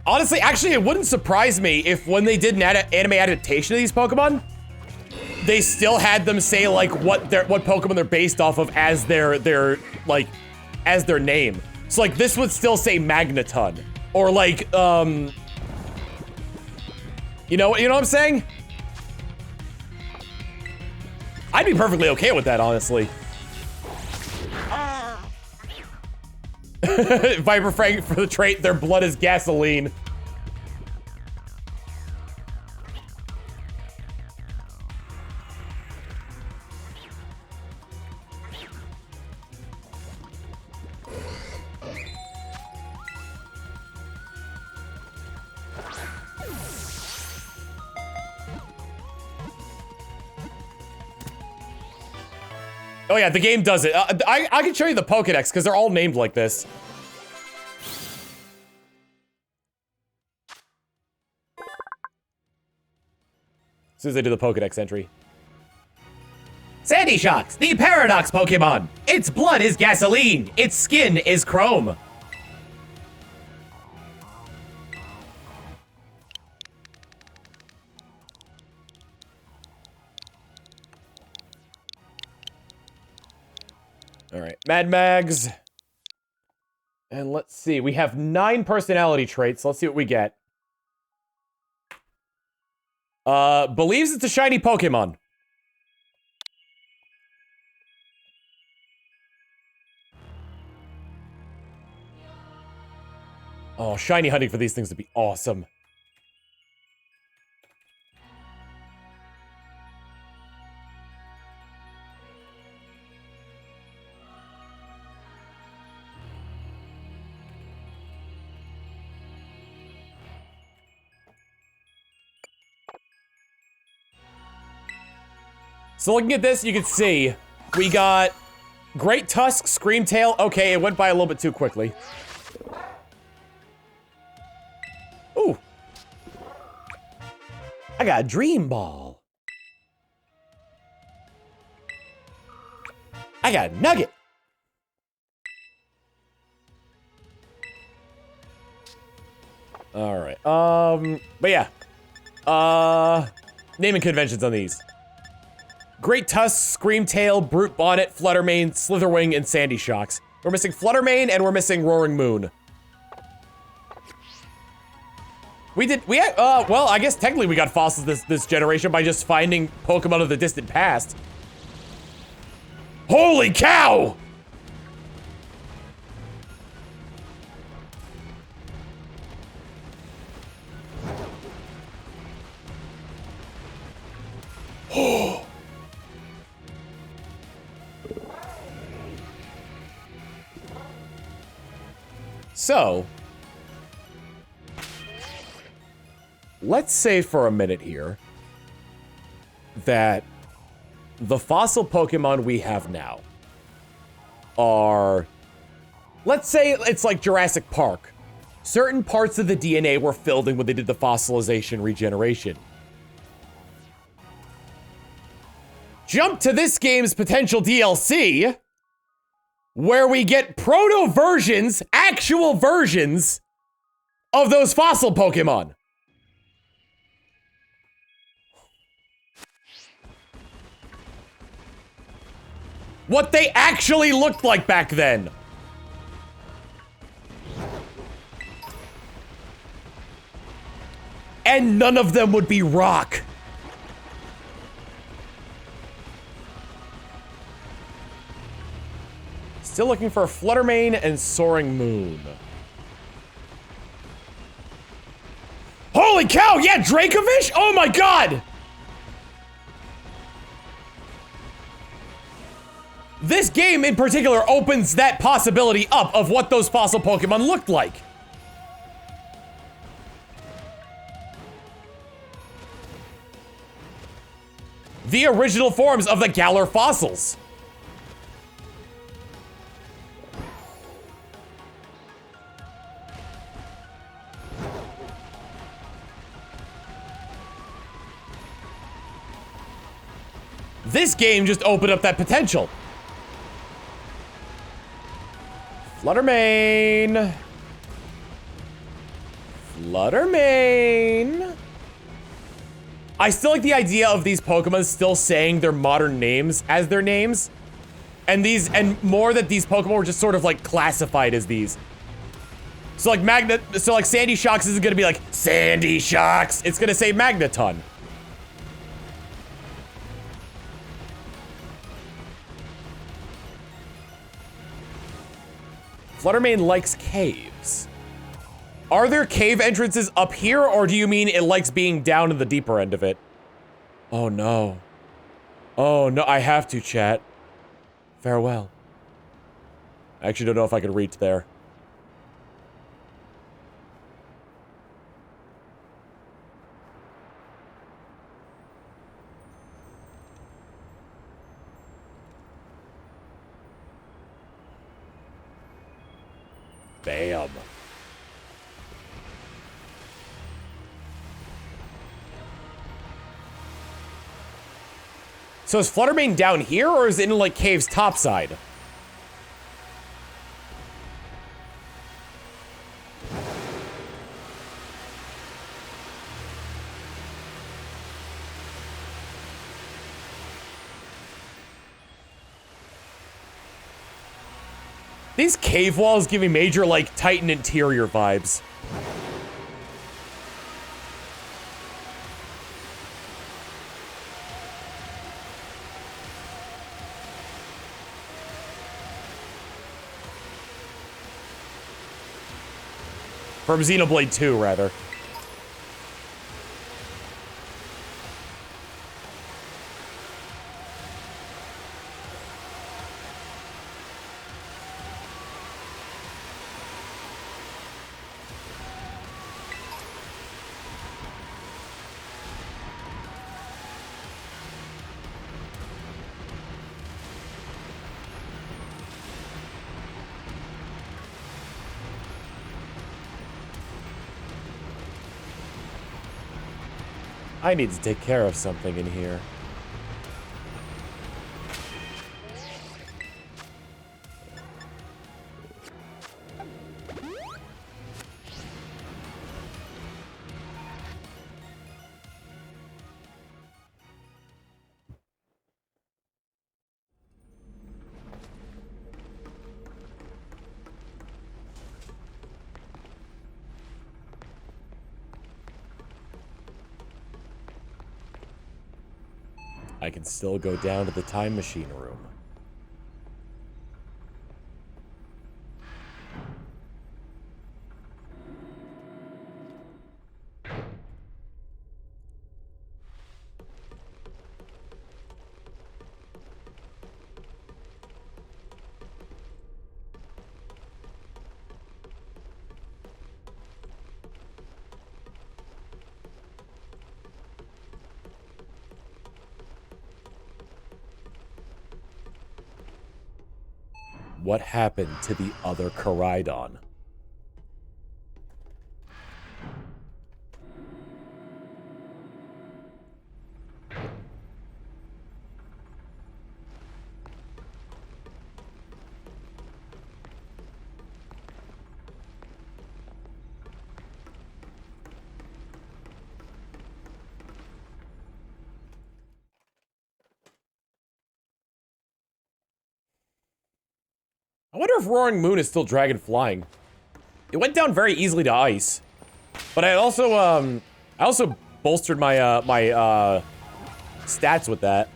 Honestly, actually, it wouldn't surprise me if when they did an anime adaptation of these Pokemon, they still had them say like what Pokemon they're based off of as their name. So like this would still say Magneton or like you know what I'm saying? I'd be perfectly okay with that, honestly. Viper Frank for the trait, their blood is gasoline. Oh yeah, the game does it. I can show you the Pokedex because they're all named like this. As soon as I do the Pokedex entry. Sandy Shocks, the Paradox Pokemon. Its blood is gasoline. Its skin is chrome. All right, Mad Mags. And let's see, we have 9 personality traits. Let's see what we get. Believes it's a shiny Pokemon. Oh, shiny hunting for these things would be awesome. So looking at this, you can see we got Great Tusk, Screamtail. Okay, it went by a little bit too quickly. Ooh. I got a Dream Ball. I got a Nugget. All right. But yeah. Naming conventions on these. Great Tusk, Screamtail, Brute Bonnet, Fluttermane, Slitherwing, and Sandy Shocks. We're missing Fluttermane and we're missing Roaring Moon. Well, I guess technically we got fossils this generation by just finding Pokemon of the distant past. Holy cow! So, let's say for a minute here that the fossil Pokemon we have now are, let's say it's like Jurassic Park. Certain parts of the DNA were filled in when they did the fossilization regeneration. Jump to this game's potential DLC, where we get proto versions, actual versions of those fossil Pokemon. What they actually looked like back then. And none of them would be rock. Still looking for Fluttermane and Soaring Moon. Holy cow, yeah, Dracovish? Oh my god! This game in particular opens that possibility up of what those fossil Pokemon looked like. The original forms of the Galar fossils. This game just opened up that potential. Fluttermane. Fluttermane. I still like the idea of these Pokemon still saying their modern names as their names. And more that these Pokemon were just sort of like classified as these. So like Sandy Shocks isn't gonna be like Sandy Shocks. It's gonna say Magneton. Fluttermane likes caves. Are there cave entrances up here, or do you mean it likes being down in the deeper end of it? Oh no. Oh no, I have to, chat. Farewell. I actually don't know if I can reach there. Bam. So is Fluttermane down here, or is it in, like, cave's topside? These cave walls give me major, like, Titan interior vibes. From Xenoblade 2, rather. I need to take care of something in here. I can still go down to the time machine room. What happened to the other Koraidon? I wonder if Roaring Moon is still dragon flying. It went down very easily to ice. But I also bolstered my stats with that.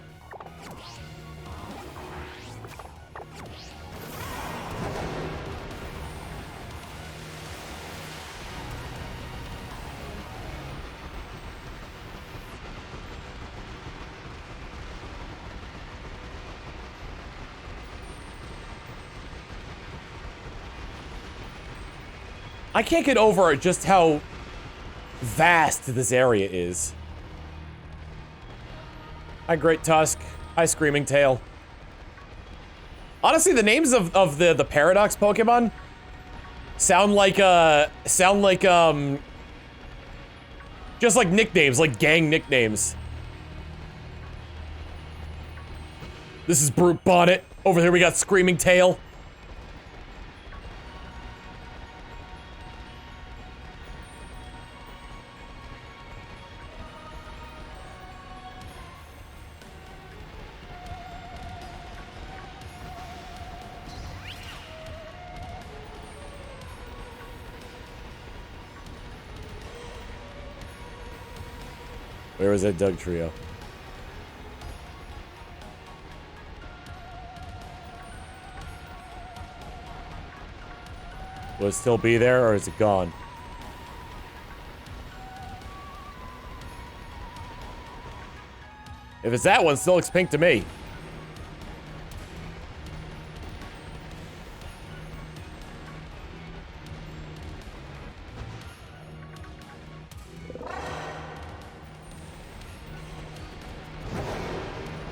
I can't get over just how vast this area is. Hi, Great Tusk. Hi, Screaming Tail. Honestly, the names of the Paradox Pokemon sound like just like nicknames, like gang nicknames. This is Brute Bonnet. Over here we got Screaming Tail. Where was that Doug trio? Will it still be there, or is it gone? If it's that one, it still looks pink to me.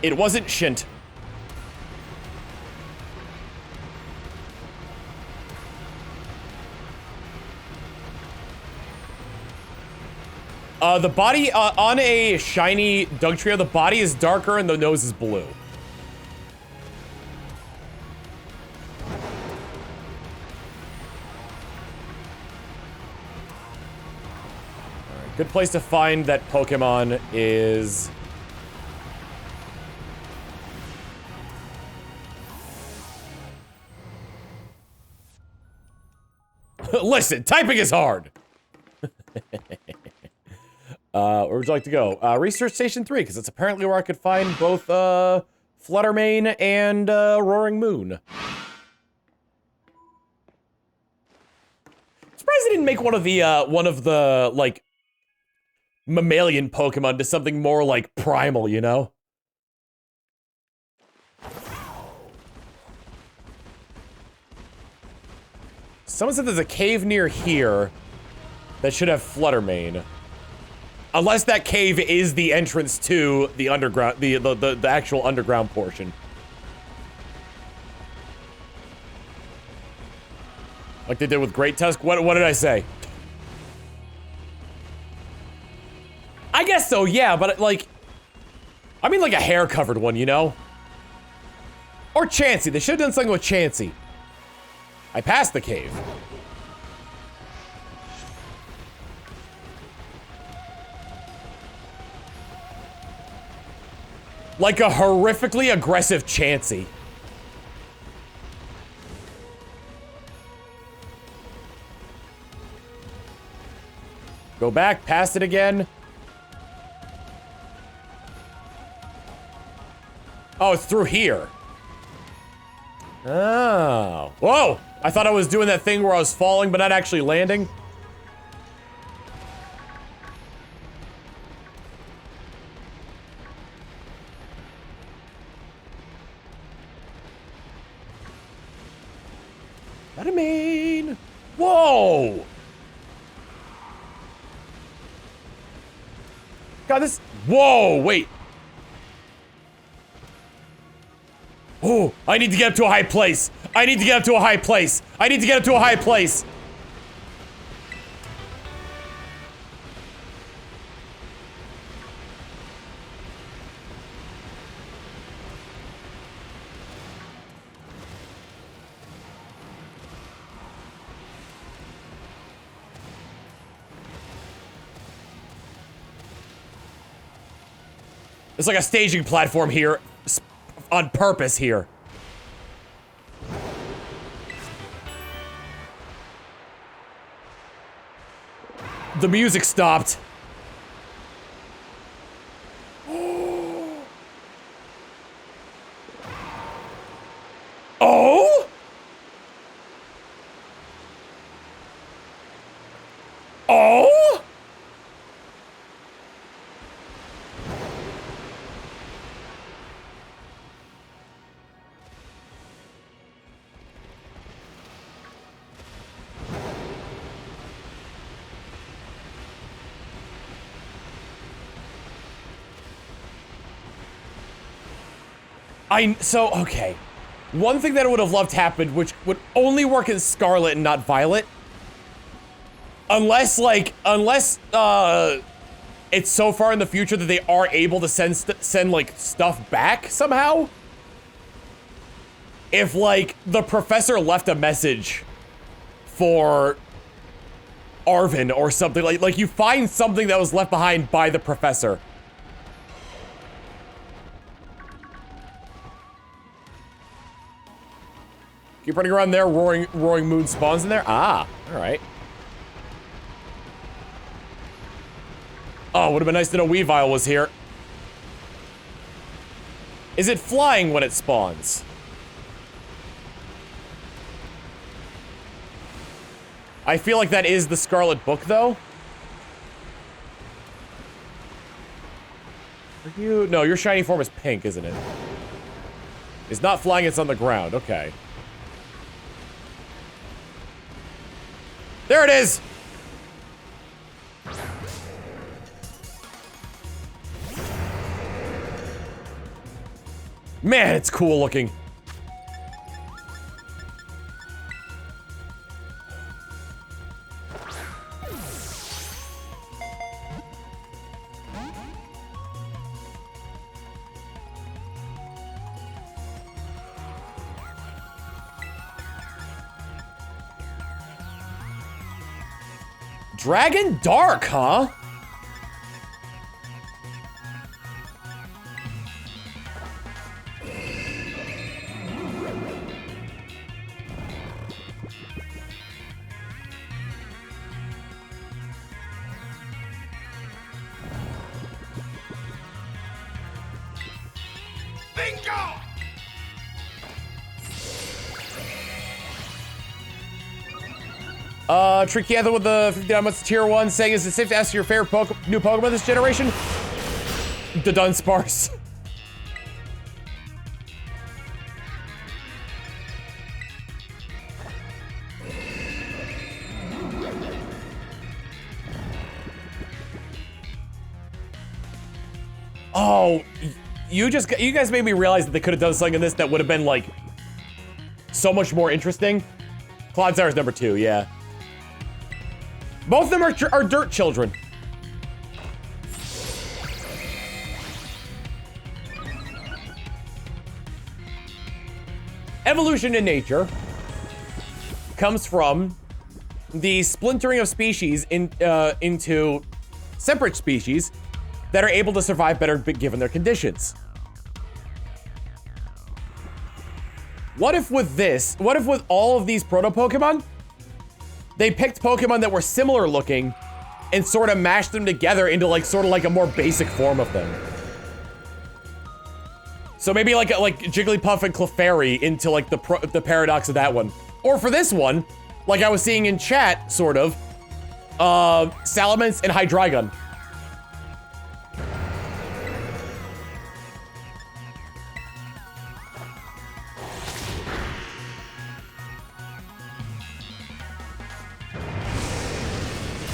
It wasn't Shint. The body, on a shiny Dugtrio, the body is darker and the nose is blue. Alright, good place to find that Pokemon is... Listen, typing is hard. Where would you like to go? Research Station 3, because it's apparently where I could find both, Fluttermane and, Roaring Moon. Surprised they didn't make one of the, like, mammalian Pokemon to something more, like, primal, you know? Someone said there's a cave near here that should have Fluttermane. Unless that cave is the entrance to the underground, the actual underground portion. Like they did with Great Tusk? What did I say? I guess so, yeah, but like... I mean like a hair-covered one, you know? Or Chansey. They should have done something with Chansey. I passed the cave. Like a horrifically aggressive Chansey. Go back, past it again. Oh, it's through here. Oh. Whoa! I thought I was doing that thing where I was falling but not actually landing. What I mean? Whoa! God, this... Whoa, wait. Oh, I need to get up to a high place. I need to get up to a high place. I need to get up to a high place. It's like a staging platform here, on purpose here. The music stopped. Oh? Oh? So, okay. One thing that I would have loved happened, which would only work in Scarlet and not Violet. Unless, it's so far in the future that they are able to send like, stuff back somehow. If, like, the professor left a message for Arvin or something, like you find something that was left behind by the professor. Keep running around there, roaring moon spawns in there? Ah, alright. Oh, would have been nice to know Weavile was here. Is it flying when it spawns? I feel like that is the Scarlet book, though. Are you? No, your shiny form is pink, isn't it? It's not flying, it's on the ground. Okay. There it is! Man, it's cool looking. Dragon Dark, huh? Bingo! Tricky Anthem with the 59 months tier 1 saying, is it safe to ask your favorite new Pokemon this generation? The Dunsparce. Oh, you guys made me realize that they could have done something in this that would have been like so much more interesting. Clodsire is number 2, yeah. Both of them are dirt children. Evolution in nature comes from the splintering of species into separate species that are able to survive better given their conditions. What if with all of these proto-Pokemon, they picked Pokemon that were similar looking and sort of mashed them together into like sort of like a more basic form of them. So maybe like Jigglypuff and Clefairy into like the paradox of that one. Or for this one, like I was seeing in chat, sort of, Salamence and Hydreigon.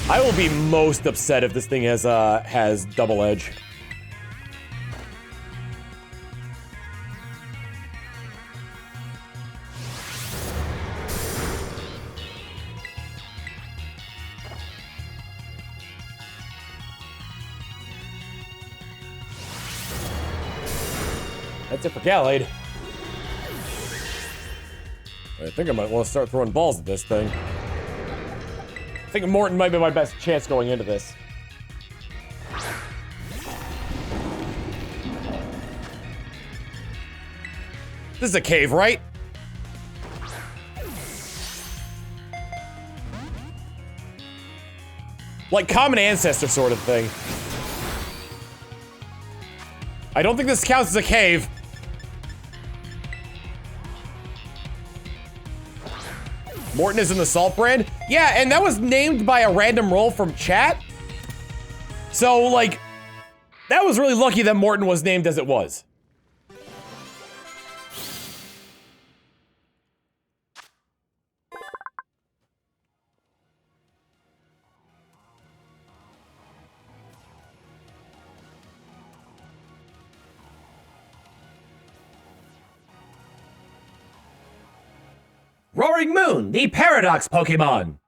I will be most upset if this thing has double edge. That's it for Gallade. I think I might want to start throwing balls at this thing. I think Morton might be my best chance going into this. This is a cave, right? Like common ancestor sort of thing. I don't think this counts as a cave. Morton is in the Salt brand? Yeah, and that was named by a random roll from chat. So, like, that was really lucky that Morton was named as it was. Roaring Moon, the Paradox Pokemon.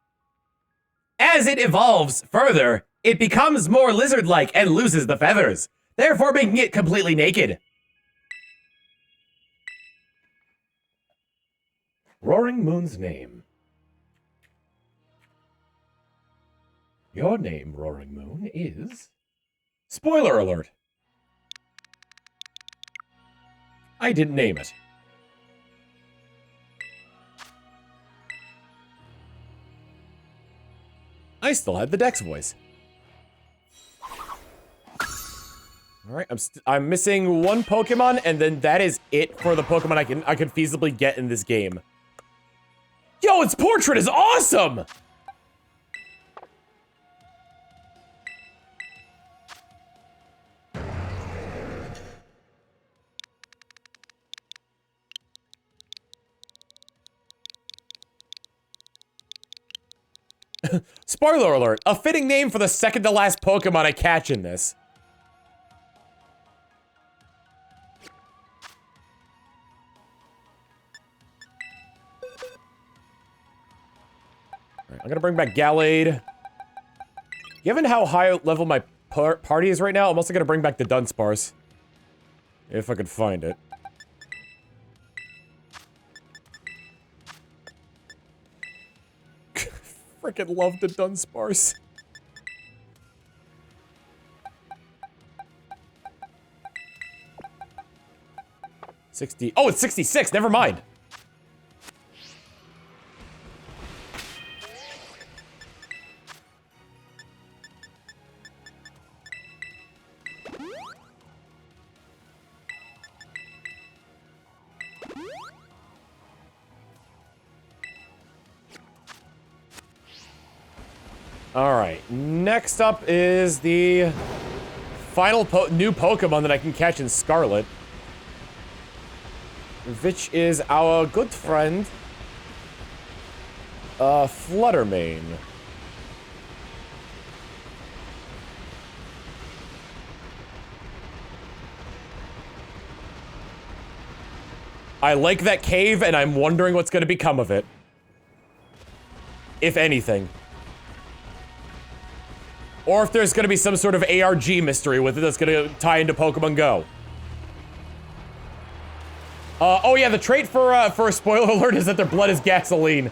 As it evolves further, it becomes more lizard-like and loses the feathers, therefore making it completely naked. Roaring Moon's name. Your name, Roaring Moon, is... Spoiler alert. I didn't name it. I still had the Dex voice. All right, I'm missing one Pokemon, and then that is it for the Pokemon I can feasibly get in this game. Yo, its portrait is awesome! Spoiler alert, a fitting name for the second to last Pokemon I catch in this. Alright, I'm gonna bring back Gallade. Given how high level my party is right now, I'm also gonna bring back the Dunsparce. If I could find it. Frickin' love the Dunsparce. Oh, it's 66, never mind. Alright, next up is the final new Pokemon that I can catch in Scarlet. Which is our good friend, Fluttermane. I like that cave, and I'm wondering what's gonna become of it. If anything. Or if there's gonna be some sort of ARG mystery with it that's gonna tie into Pokemon Go. Oh yeah, the trait for a spoiler alert is that their blood is gasoline.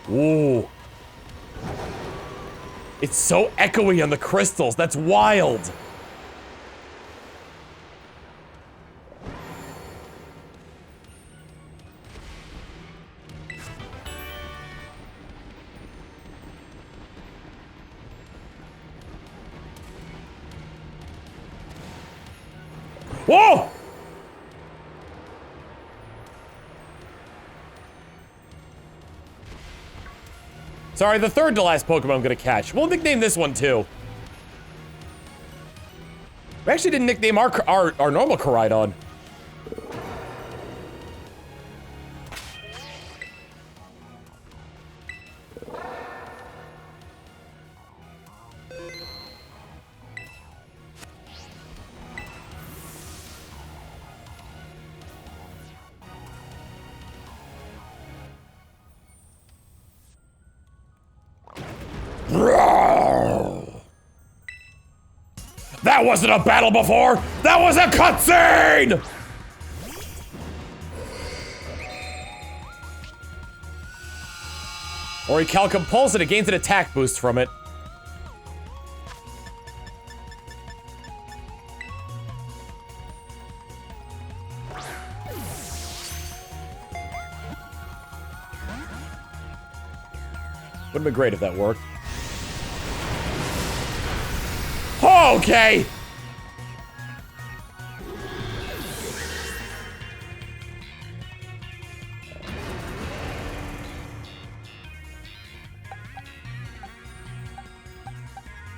Ooh. It's so echoey on the crystals. That's wild. Whoa! Sorry, the third to last Pokemon I'm gonna catch. We'll nickname this one too. We actually didn't nickname our normal Koraidon. That wasn't a battle before! That was a cutscene! Orichalcum pulls and it gains an attack boost from it. Would've been great if that worked. Okay!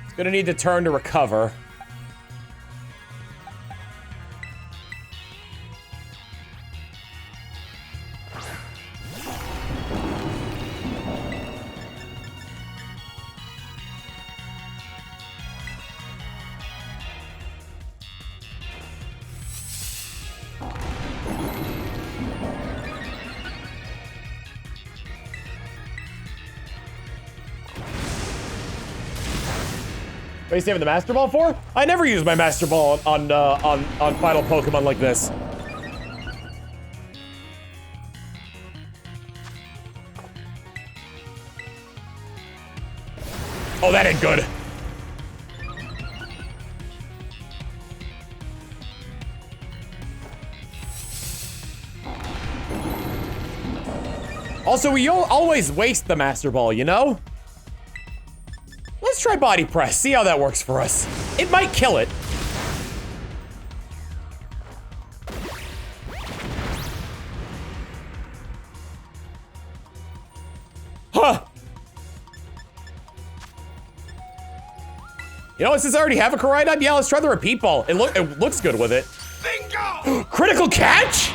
It's gonna need to turn to recover. What are you saving the Master Ball for? I never use my Master Ball on final Pokemon like this. Oh, that ain't good. Also, we always waste the Master Ball, you know? Let's try Body Press, see how that works for us. It might kill it. Huh. You know what, since I already have a Koraidon, yeah, let's try the Repeat Ball. It looks good with it. Bingo! Critical catch?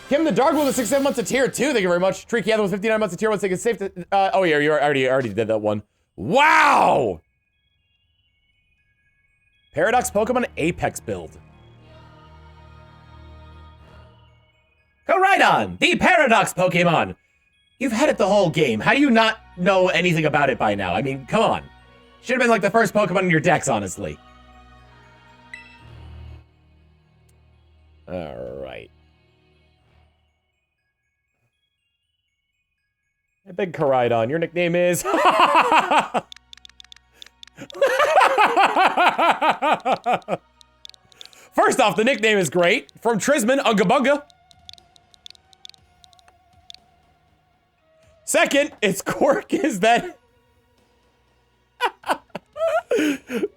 Kim the Dark with the 67 months of tier 2. Thank you very much. Tricky Other with 59 months of tier 1. So it's safe to. Oh, yeah, you already did that one. Wow! Paradox Pokemon Apex build. Koraidon, the Paradox Pokemon. You've had it the whole game. How do you not know anything about it by now? I mean, come on. Should have been like the first Pokemon in your decks, honestly. All right. Hey, big Koraidon, your nickname is... First off, the nickname is great. From Trisman, Unga Bunga. Second, its quirk is that...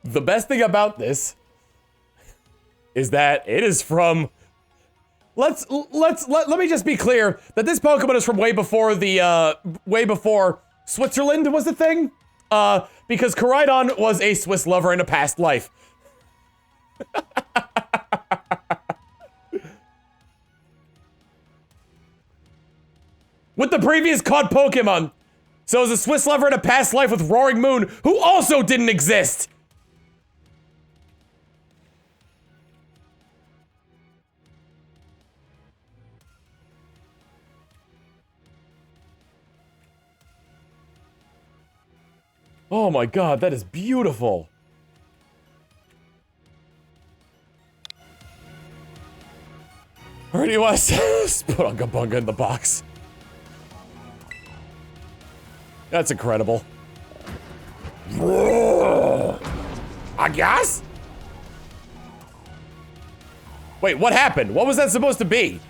The best thing about this is that it is from... Let me just be clear that this Pokemon is from way before Switzerland was the thing. Because Koraidon was a Swiss lover in a past life. With the previous caught Pokemon. So it was a Swiss lover in a past life with Roaring Moon, who also didn't exist. Oh my god, that is beautiful. Alright, US. Put Unga Bunga in the box. That's incredible. I guess? Wait, what happened? What was that supposed to be?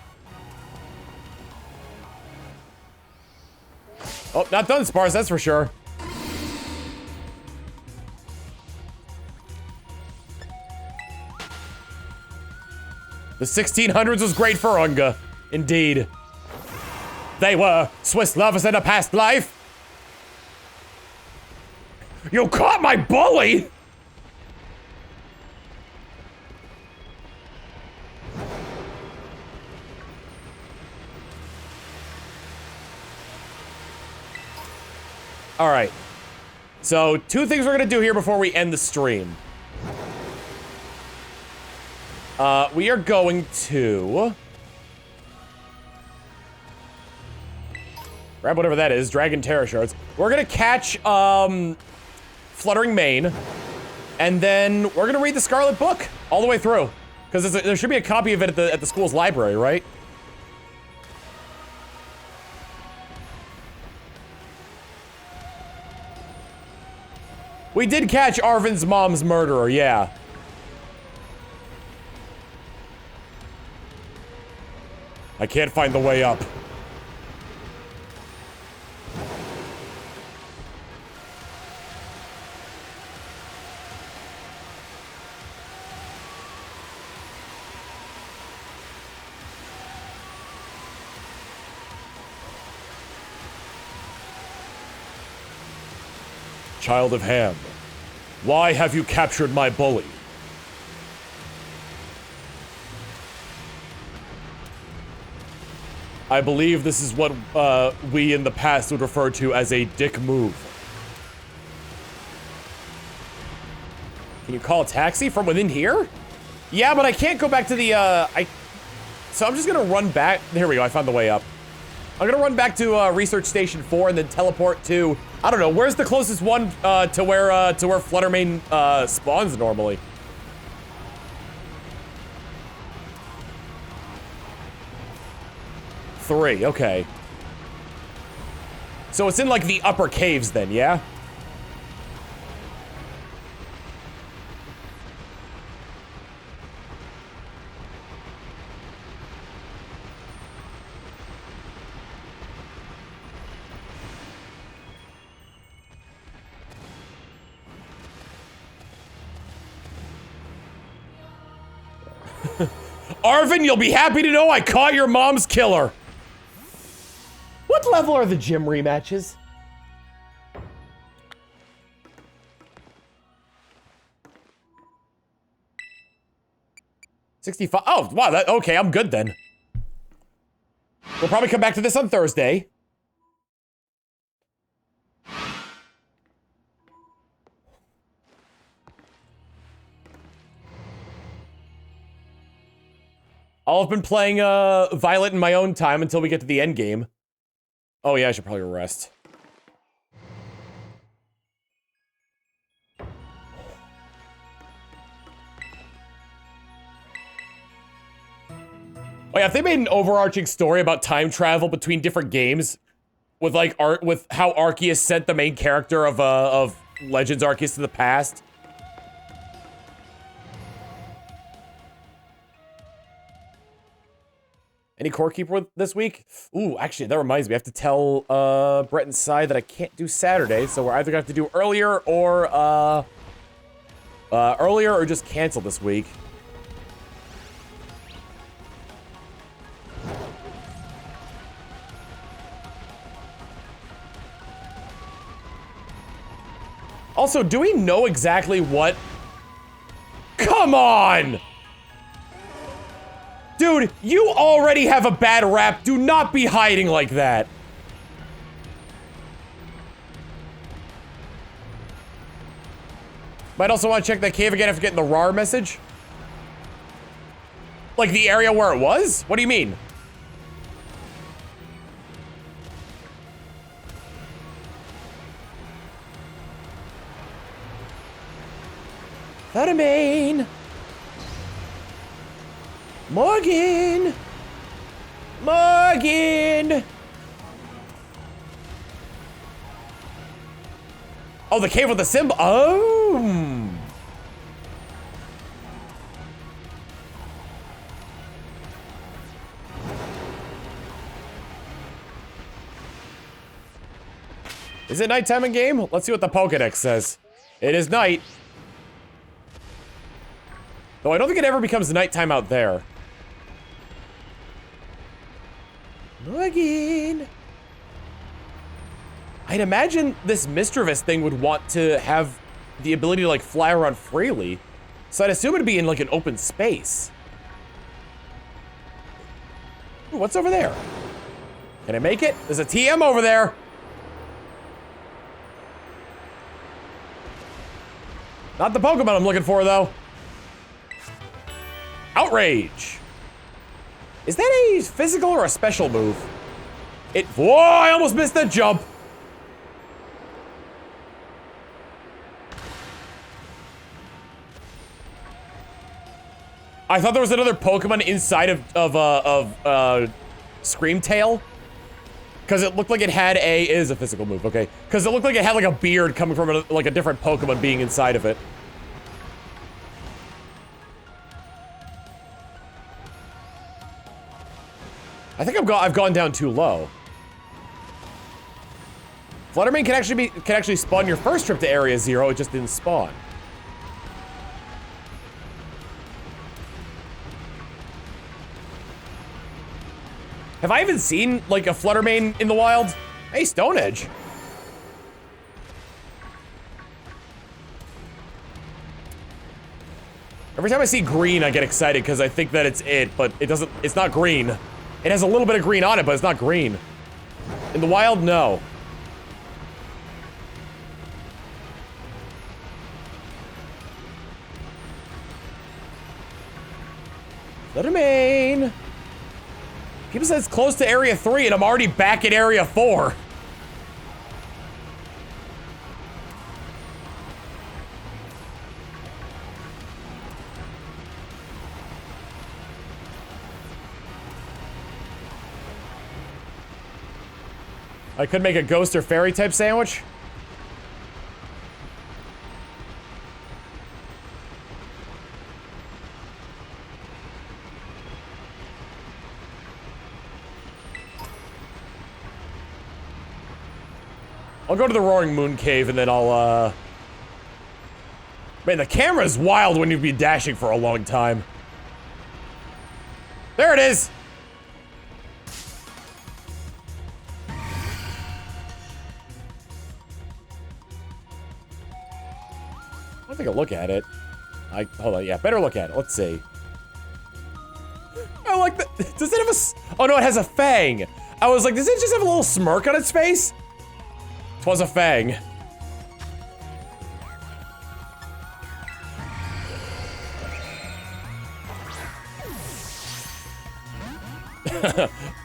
Oh, not done, Sparse, that's for sure. The 1600s was great for Unga. Indeed. They were Swiss lovers in a past life. You caught my bully! All right. So, two things we're gonna do here before we end the stream. We are going to grab whatever that is, Dragon Terror Shards. We're gonna catch, Fluttering Mane, and then we're gonna read the Scarlet book all the way through. Because there should be a copy of it at the school's library, right? We did catch Arvin's mom's murderer, yeah. I can't find the way up. Child of Ham, why have you captured my bully? I believe this is what we in the past would refer to as a dick move. Can you call a taxi from within here? Yeah, but I can't go back to the, so I'm just gonna run back. Here we go, I found the way up. I'm gonna run back to Research Station 4 and then teleport to, I don't know, where's the closest one to where Fluttermane spawns normally? Three, okay. So it's in like the upper caves then, yeah? Arvin, you'll be happy to know I caught your mom's killer. What level are the gym rematches? $65. Oh, wow, okay, I'm good then. We'll probably come back to this on Thursday. I'll have been playing Violet in my own time until we get to the end game. Oh yeah, I should probably rest. Oh yeah, if they made an overarching story about time travel between different games, with like with how Arceus sent the main character of Legends Arceus to the past. Any core keeper this week? Ooh, actually, that reminds me. I have to tell Brett and Sai that I can't do Saturday, so we're either gonna have to do earlier or just cancel this week. Also, do we know exactly what? Come on! Dude, you already have a bad rap. Do not be hiding like that. Might also want to check that cave again after getting the RAR message. Like the area where it was? What do you mean? Fluttermane! Morgan! Morgan! Oh, the cave with the symbol. Oh! Is it nighttime in game? Let's see what the Pokedex says. It is night. Though I don't think it ever becomes nighttime out there. Morgan! I'd imagine this Mischievous thing would want to have the ability to like fly around freely. So I'd assume it'd be in like an open space. Ooh, what's over there? Can I make it? There's a TM over there. Not the Pokemon I'm looking for though. Outrage. Is that a physical or a special move? Whoa, I almost missed the jump. I thought there was another Pokemon inside of Screamtail. Because it looked like it had it is a physical move, okay. Because it looked like it had like a beard coming from like a different Pokemon being inside of it. I think I've gone down too low. Fluttermane can actually spawn your first trip to Area 0, it just didn't spawn. Have I even seen, like, a Fluttermane in the wild? Hey, Stone Edge. Every time I see green, I get excited because I think that it's it, but it's not green. It has a little bit of green on it, but it's not green. In the wild, no. Fluttermane. People said it's close to Area 3 and I'm already back at Area 4. I could make a ghost or fairy type sandwich. I'll go to the Roaring Moon Cave and then I'll, Man, the camera's wild when you've been dashing for a long time. There it is! I'll take a look at it. Hold on, yeah, better look at it. Let's see. I like that. Does it have a... Oh no, it has a fang. I was like, does it just have a little smirk on its face? Was a fang.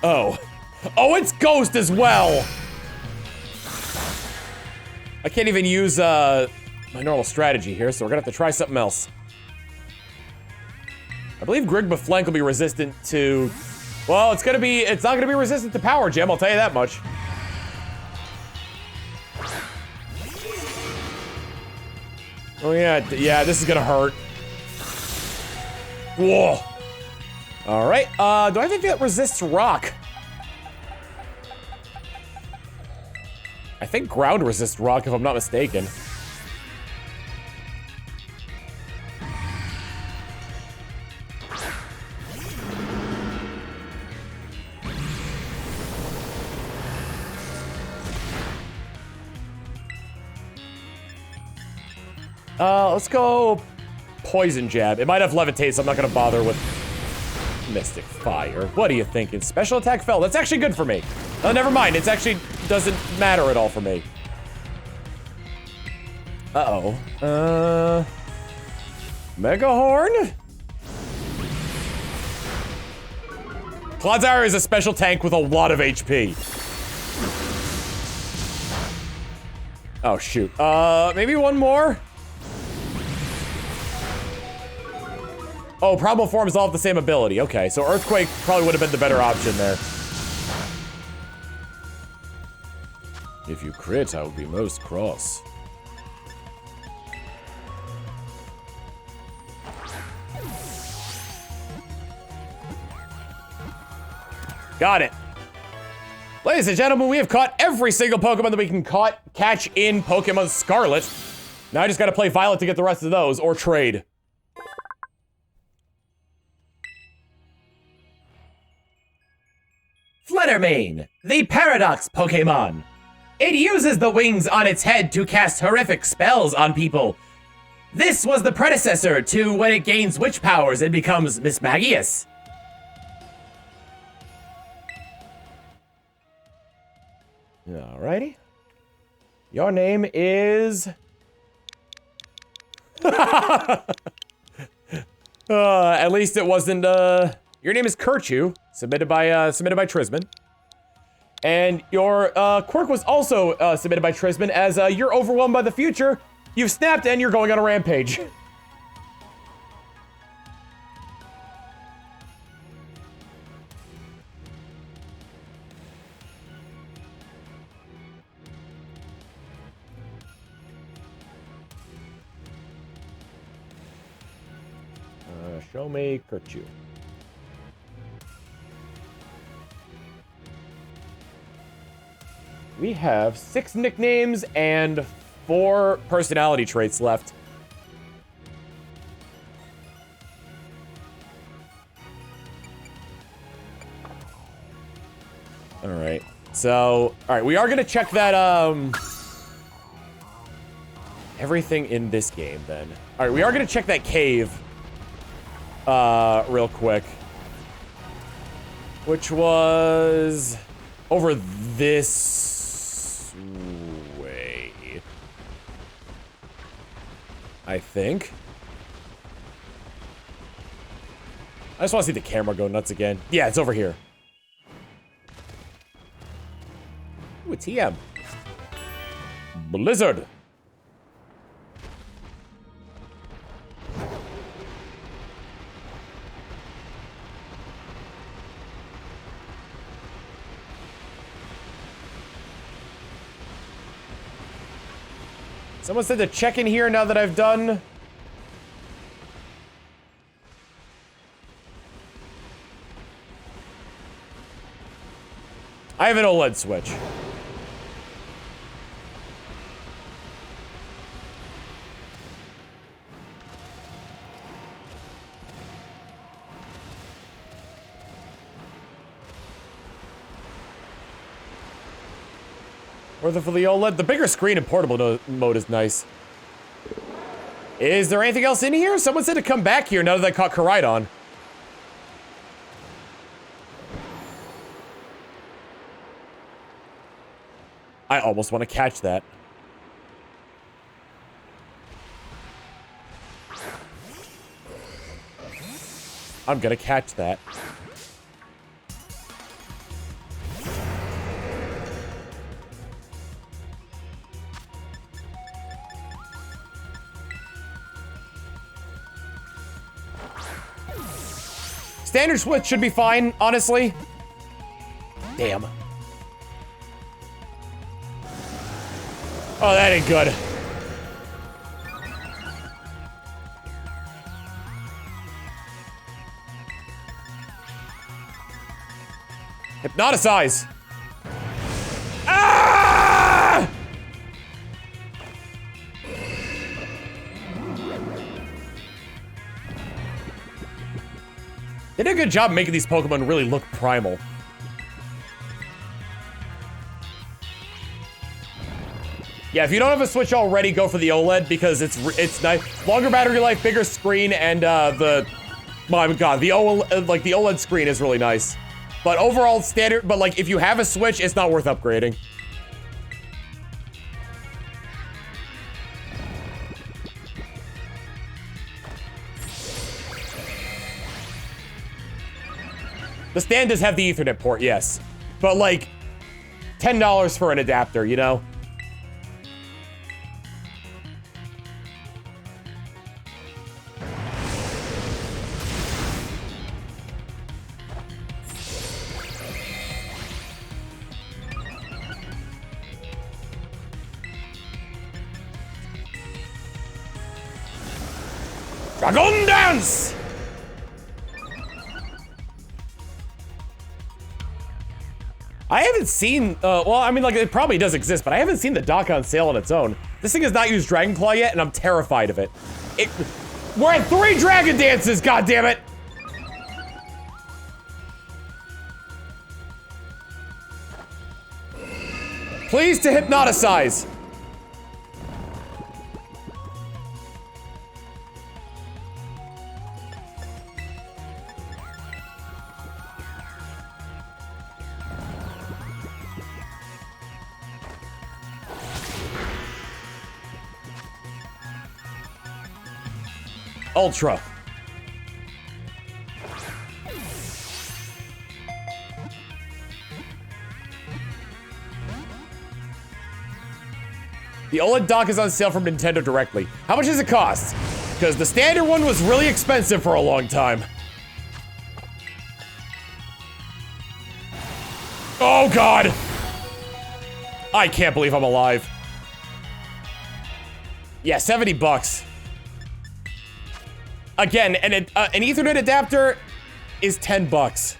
Oh. Oh, it's Ghost as well! I can't even use, my normal strategy here, so we're gonna have to try something else. I believe Grigbaflank will be resistant to... Well, it's not gonna be resistant to Power Gem, I'll tell you that much. Oh yeah, this is gonna hurt. Whoa. All right, do I have anything that resists rock? I think ground resists rock if I'm not mistaken. Let's go Poison Jab. It might have Levitate, so I'm not gonna bother with Mystic Fire. What are you thinking? Special attack fell. That's actually good for me. Oh, never mind. It actually doesn't matter at all for me. Uh-oh. Mega Horn? Clodsire is a special tank with a lot of HP. Oh, shoot. Maybe one more? Oh, Primal Forms all have the same ability. Okay, so Earthquake probably would have been the better option there. If you crit, I will be most cross. Got it. Ladies and gentlemen, we have caught every single Pokemon that we can catch in Pokemon Scarlet. Now I just gotta play Violet to get the rest of those, or trade. Fluttermane, the Paradox Pokemon. It uses the wings on its head to cast horrific spells on people. This was the predecessor to when it gains witch powers and becomes Mismagius. Alrighty. Your name is... at least it wasn't, Your name is Kirchu, submitted by Trisman. And your, quirk was also, submitted by Trisman as, you're overwhelmed by the future, you've snapped, and you're going on a rampage. Show me Kirchu. We have 6 nicknames and 4 personality traits left. Alright. So, alright, we are gonna check that, everything in this game, then. Alright, we are gonna check that cave. Real quick. Which was over this way, I think. I just want to see the camera go nuts again. Yeah, it's over here. Ooh, a TM. Blizzard. Someone said to check in here now that I've done. I have an OLED switch. Worth it for the OLED. The bigger screen in portable mode is nice. Is there anything else in here? Someone said to come back here now that I caught Koraidon. I almost want to catch that. I'm gonna catch that. Standard switch should be fine, honestly. Damn. Oh, that ain't good. Hypnoticize. Ah! They did a good job making these Pokemon really look primal. Yeah, if you don't have a Switch already, go for the OLED because it's nice. Longer battery life, bigger screen, and oh my god, the OLED screen is really nice. But overall standard, but like if you have a Switch, it's not worth upgrading. The stand does have the Ethernet port, yes. But like, $10 for an adapter, you know? Dragon Dance! I haven't seen, well, I mean, like, it probably does exist, but I haven't seen the dock on sale on its own. This thing has not used Dragon Claw yet, and I'm terrified of it. We're at 3 Dragon Dances, goddammit! Please to hypnoticize. Ultra. The OLED dock is on sale from Nintendo directly. How much does it cost? Because the standard one was really expensive for a long time. Oh God! I can't believe I'm alive. Yeah, 70 bucks. Again, an Ethernet adapter is 10 bucks.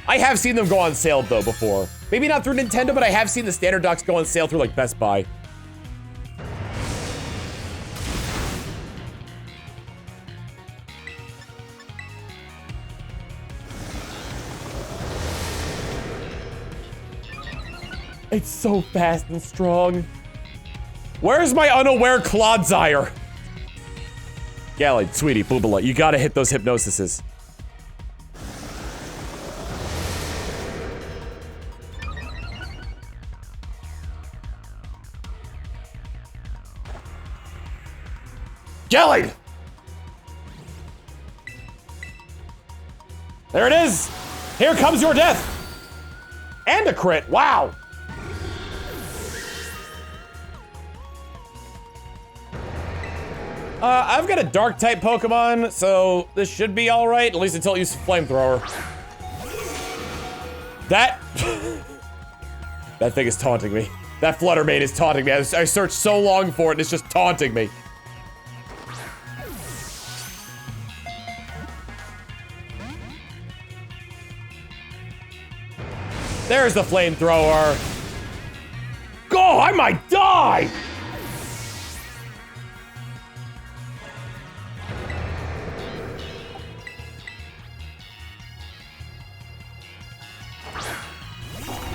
I have seen them go on sale though before. Maybe not through Nintendo, but I have seen the standard docks go on sale through like Best Buy. It's so fast and strong. Where's my unaware Clodsire? Gallade, sweetie, Boobala, you gotta hit those hypnosises. Gallade! There it is! Here comes your death! And a crit, wow! I've got a dark type Pokemon, so this should be alright, at least until it uses Flamethrower. That... that thing is taunting me. That Flutter main is taunting me. I searched so long for it and it's just taunting me. There's the Flamethrower. Go! I might die!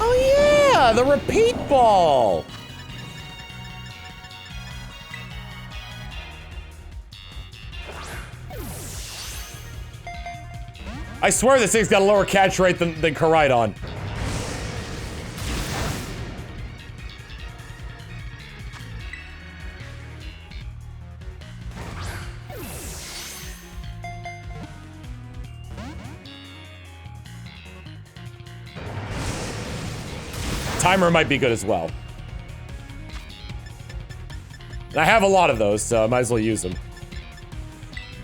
Oh yeah, the repeat ball. I swear this thing's got a lower catch rate than Koraidon. Timer might be good as well. And I have a lot of those, so I might as well use them.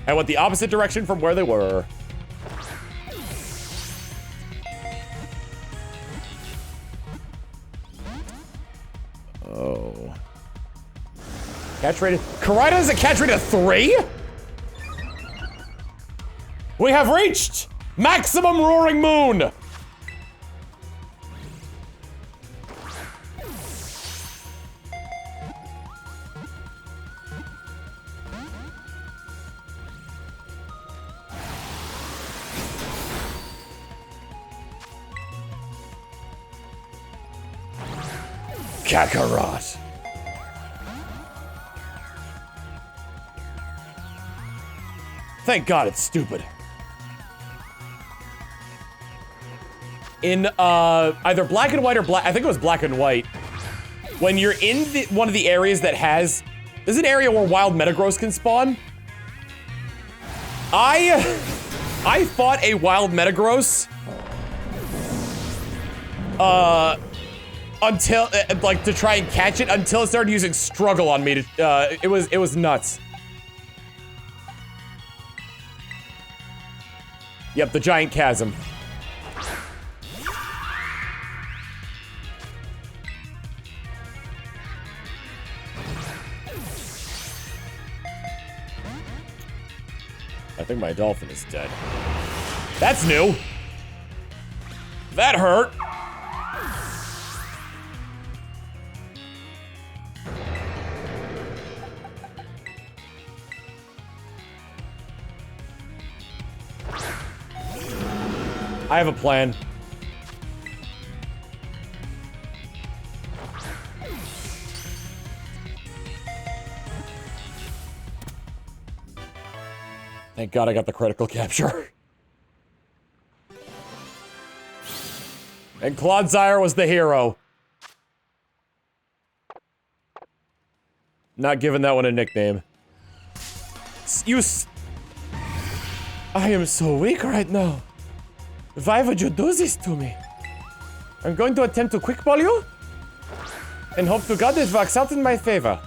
I went the opposite direction from where they were. Oh. Catch rate. Koraidon has a catch rate of 3? We have reached maximum Roaring Moon! Kakarot. Thank God it's stupid. In either black and white or black, I think it was black and white. When you're in one of the areas that has, there's an area where wild Metagross can spawn. I fought a wild Metagross. Until, like, to try and catch it until it started using Struggle on me to, it was nuts. Yep, the giant chasm. I think my dolphin is dead. That's new. That hurt. I have a plan. Thank God I got the critical capture. And Clodsire was the hero. Not giving that one a nickname. I am so weak right now. Why would you do this to me? I'm going to attempt to quick ball you and hope to God it works out in my favor.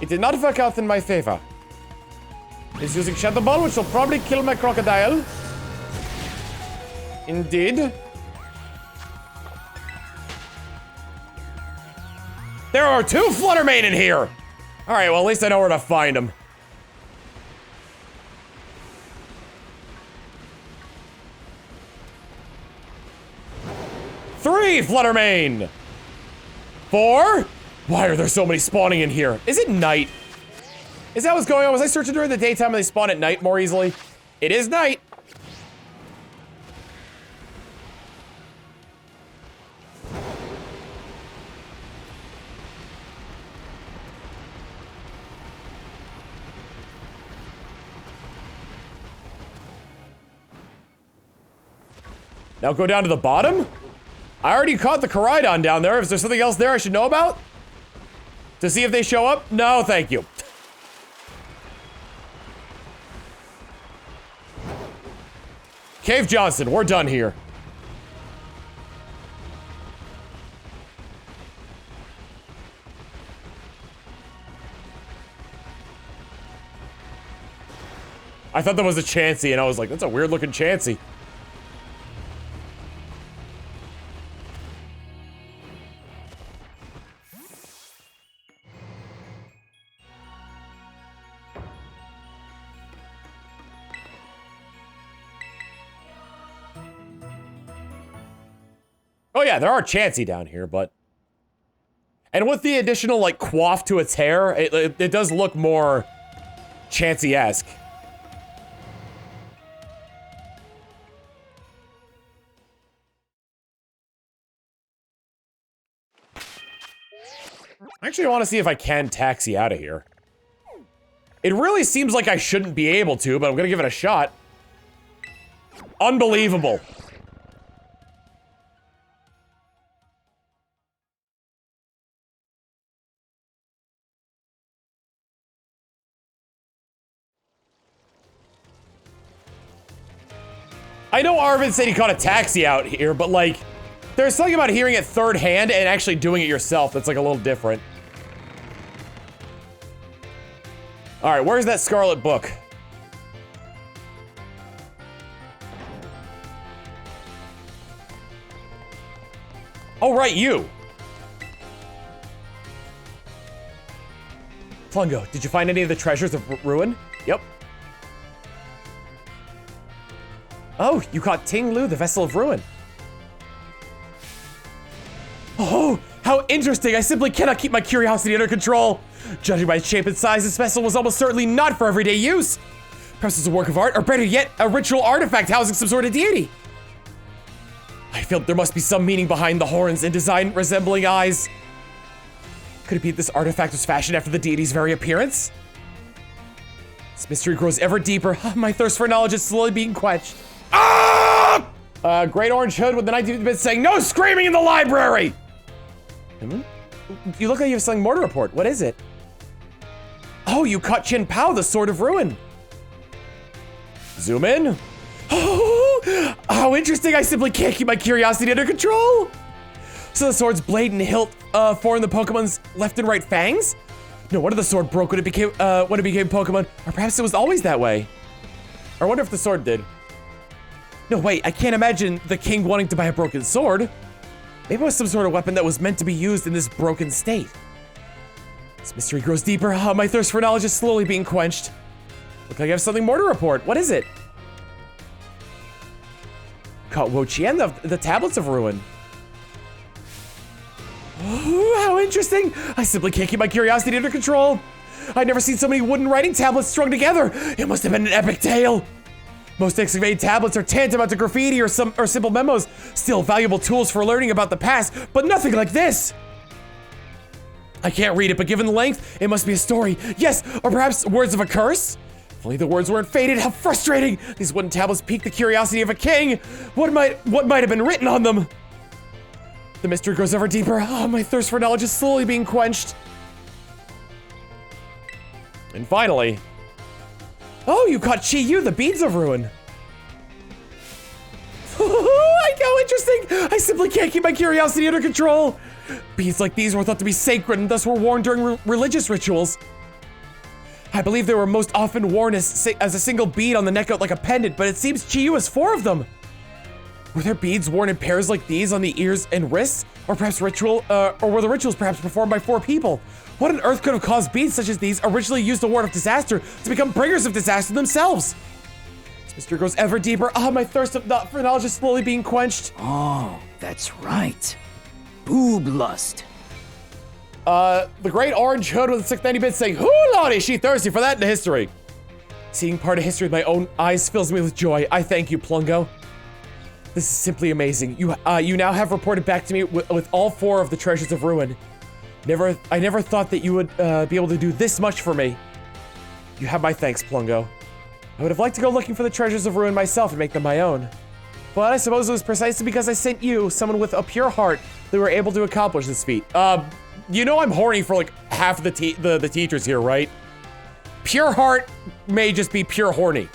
It did not work out in my favor. He's using Shadow Ball, which will probably kill my crocodile. Indeed. There are 2 Fluttermane in here! Alright, well at least I know where to find them. Three Fluttermane! 4? Why are there so many spawning in here? Is it night? Is that what's going on? Was I searching during the daytime and they spawn at night more easily? It is night. Now go down to the bottom? I already caught the Koraidon down there. Is there something else there I should know about? To see if they show up? No, thank you. Cave Johnson, we're done here. I thought that was a Chansey, and I was like, that's a weird looking Chansey. Oh yeah, there are Chansey down here, but... And with the additional, like, coif to its hair, it does look more Chansey-esque. Actually, I want to see if I can taxi out of here. It really seems like I shouldn't be able to, but I'm gonna give it a shot. Unbelievable. I know Arvin said he caught a taxi out here, but like, there's something about hearing it third hand and actually doing it yourself that's like a little different. All right, where's that Scarlet book? Oh, right, you. Plungo, did you find any of the treasures of Ruin? Yep. Oh, you caught Ting Lu, the Vessel of Ruin. Oh, how interesting. I simply cannot keep my curiosity under control. Judging by its shape and size, this vessel was almost certainly not for everyday use. Perhaps it's a work of art, or better yet, a ritual artifact housing some sort of deity. I feel there must be some meaning behind the horns and design resembling eyes. Could it be this artifact was fashioned after the deity's very appearance? This mystery grows ever deeper. My thirst for knowledge is slowly being quenched. Ah! Great Orange Hood with the 19th bit saying, no screaming in the library! You look like you have something more to report. What is it? Oh, you caught Chin Pao, the Sword of Ruin. Zoom in. Oh, how interesting. I simply can't keep my curiosity under control. So the sword's blade and hilt form the Pokemon's left and right fangs? No wonder the sword broke when it became Pokemon. Or perhaps it was always that way. I wonder if the sword did. No, wait, I can't imagine the king wanting to buy a broken sword. Maybe it was some sort of weapon that was meant to be used in this broken state. This mystery grows deeper. My thirst for knowledge is slowly being quenched. Look like I have something more to report. What is it? Caught Wo-Chien, the tablets of ruin. Oh, how interesting. I simply can't keep my curiosity under control. I'd never seen so many wooden writing tablets strung together. It must have been an epic tale. Most excavated tablets are tantamount to graffiti or simple memos, still valuable tools for learning about the past, but nothing like this. I can't read it, but given the length, it must be a story. Yes, or perhaps words of a curse? If only the words weren't faded, how frustrating! These wooden tablets pique the curiosity of a king. What might have been written on them? The mystery grows ever deeper. Oh, my thirst for knowledge is slowly being quenched. And finally, oh, you caught Chi-Yu, the beads of ruin. I know, interesting. I simply can't keep my curiosity under control. Beads like these were thought to be sacred and thus were worn during religious rituals. I believe they were most often worn as a single bead on the neck out like a pendant, but it seems Chi-Yu has 4 of them. Were there beads worn in pairs like these on the ears and wrists? Or perhaps or were the rituals perhaps performed by 4 people? What on earth could have caused beads such as these, originally used to ward off disaster, to become bringers of disaster themselves? This mystery goes ever deeper. Ah, my thirst for knowledge is slowly being quenched. Oh, that's right. Boob lust. The great orange hood with a 690 bit saying, "Whoo, Lottie, she thirsty for that in history." Seeing part of history with my own eyes fills me with joy. I thank you, Plungo. This is simply amazing. You now have reported back to me with all 4 of the treasures of ruin. I never thought that you would be able to do this much for me. You have my thanks, Plungo. I would have liked to go looking for the treasures of ruin myself and make them my own. But I suppose it was precisely because I sent you, someone with a pure heart, that were able to accomplish this feat. You know I'm horny for like half of the teachers here, right? Pure heart may just be pure horny.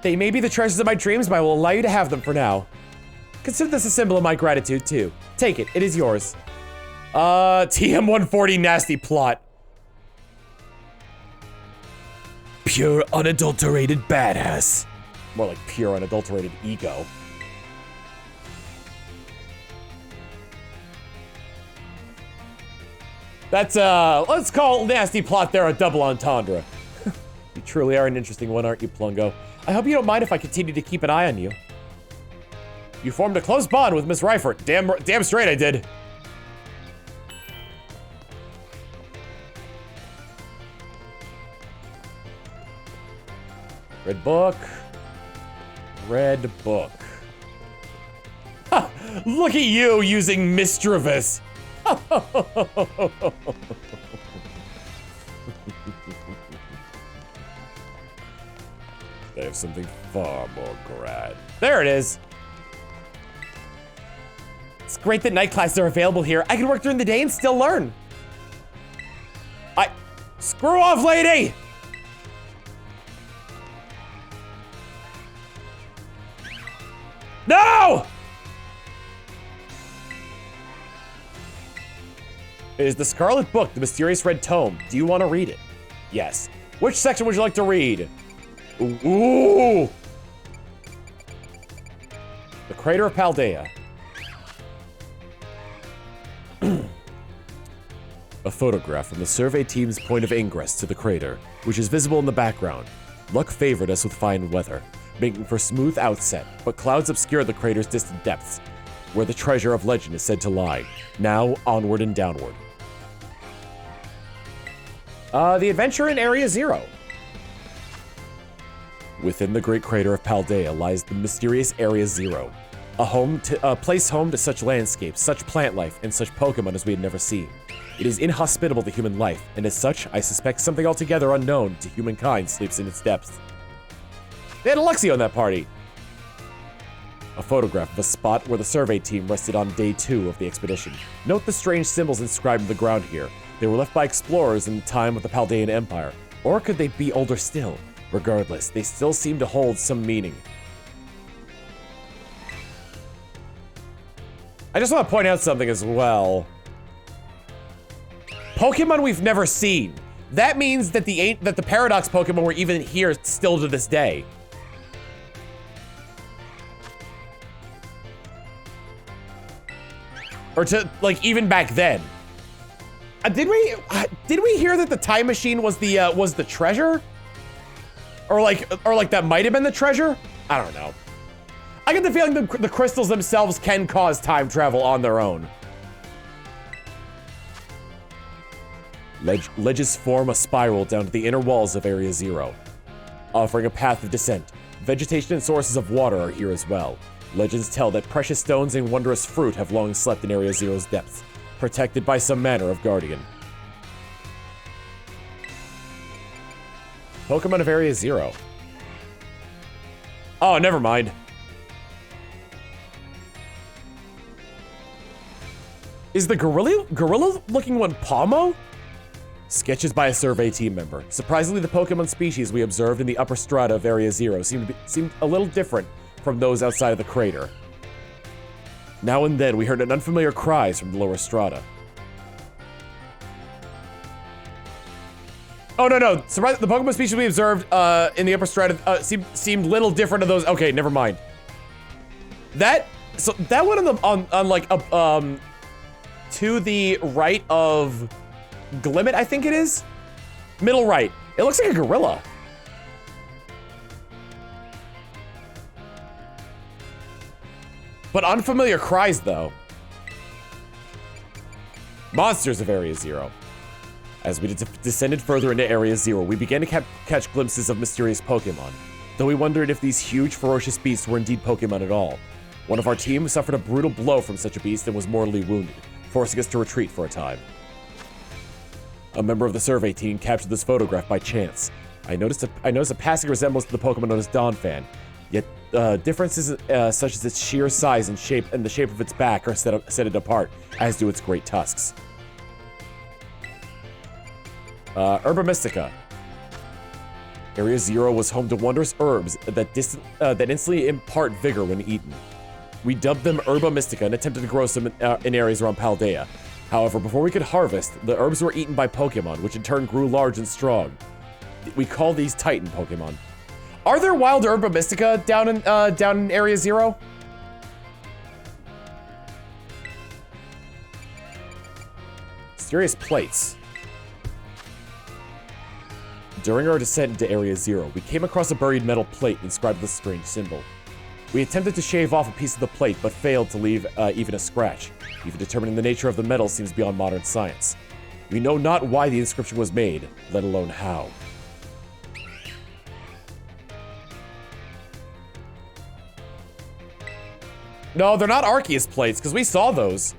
They may be the treasures of my dreams, but I will allow you to have them for now. Consider this a symbol of my gratitude, too. Take it. It is yours. TM140 nasty plot. Pure unadulterated badass. More like pure unadulterated ego. That's, let's call nasty plot there a double entendre. You truly are an interesting one, aren't you, Plungo? I hope you don't mind if I continue to keep an eye on you. You formed a close bond with Miss Reifert. Damn straight I did. Red book. Red book. Ha! Look at you using Mischievous. They have something far more grand. There it is. It's great that night classes are available here. I can work during the day and still learn. Screw off, lady! No! It is the Scarlet Book, the Mysterious Red Tome. Do you want to read it? Yes. Which section would you like to read? Ooh! The Crater of Paldea. A photograph from the survey team's point of ingress to the crater, which is visible in the background. Luck favored us with fine weather, making for smooth outset, but clouds obscured the crater's distant depths, where the treasure of legend is said to lie. Now, onward and downward. The adventure in Area 0. Within the great crater of Paldea lies the mysterious Area 0, a place home to such landscapes, such plant life, and such Pokemon as we had never seen. It is inhospitable to human life, and as such, I suspect something altogether unknown to humankind sleeps in its depths. They had Luxio in that party. A photograph of a spot where the survey team rested on day 2 of the expedition. Note the strange symbols inscribed in the ground here. They were left by explorers in the time of the Paldean Empire. Or could they be older still? Regardless, they still seem to hold some meaning. I just want to point out something as well. Pokemon we've never seen. That means that the Paradox Pokemon were even here still to this day. Or to, like, even back then. did we hear that the time machine was the treasure? Or like that might have been the treasure? I don't know. I get the feeling the crystals themselves can cause time travel on their own. Ledges form a spiral down to the inner walls of Area 0, offering a path of descent. Vegetation and sources of water are here as well. Legends tell that precious stones and wondrous fruit have long slept in Area 0's depths, protected by some manner of guardian. Pokemon of Area 0. Oh, never mind. Is the gorilla-looking one Palmo? Sketches by a survey team member. Surprisingly, the Pokemon species we observed in the upper strata of Area 0 seemed a little different from those outside of the crater. Now and then, we heard an unfamiliar cries from the lower strata. Oh, no. Surprise, the Pokemon species we observed in the upper strata seemed little different to those. Okay, never mind. That one on like to the right of Glimmet, I think it is? Middle right. It looks like a gorilla. But unfamiliar cries, though. Monsters of Area 0. As we descended further into Area 0, we began to catch glimpses of mysterious Pokemon, though we wondered if these huge, ferocious beasts were indeed Pokemon at all. One of our team suffered a brutal blow from such a beast and was mortally wounded, forcing us to retreat for a time. A member of the survey team captured this photograph by chance. I noticed a passing resemblance to the Pokemon known as Donphan, yet differences such as its sheer size and shape and the shape of its back are set it apart, as do its great tusks. Herba Mystica. Area 0 was home to wondrous herbs that instantly impart vigor when eaten. We dubbed them Herba Mystica and attempted to grow some in areas around Paldea. However, before we could harvest, the herbs were eaten by Pokemon, which in turn grew large and strong. We call these Titan Pokemon. Are there wild Herba Mystica down in Area 0? Mysterious plates. During our descent into Area 0, we came across a buried metal plate inscribed with a strange symbol. We attempted to shave off a piece of the plate, but failed to leave even a scratch. Even determining the nature of the metal seems beyond modern science. We know not why the inscription was made, let alone how. No, they're not Arceus plates, because we saw those.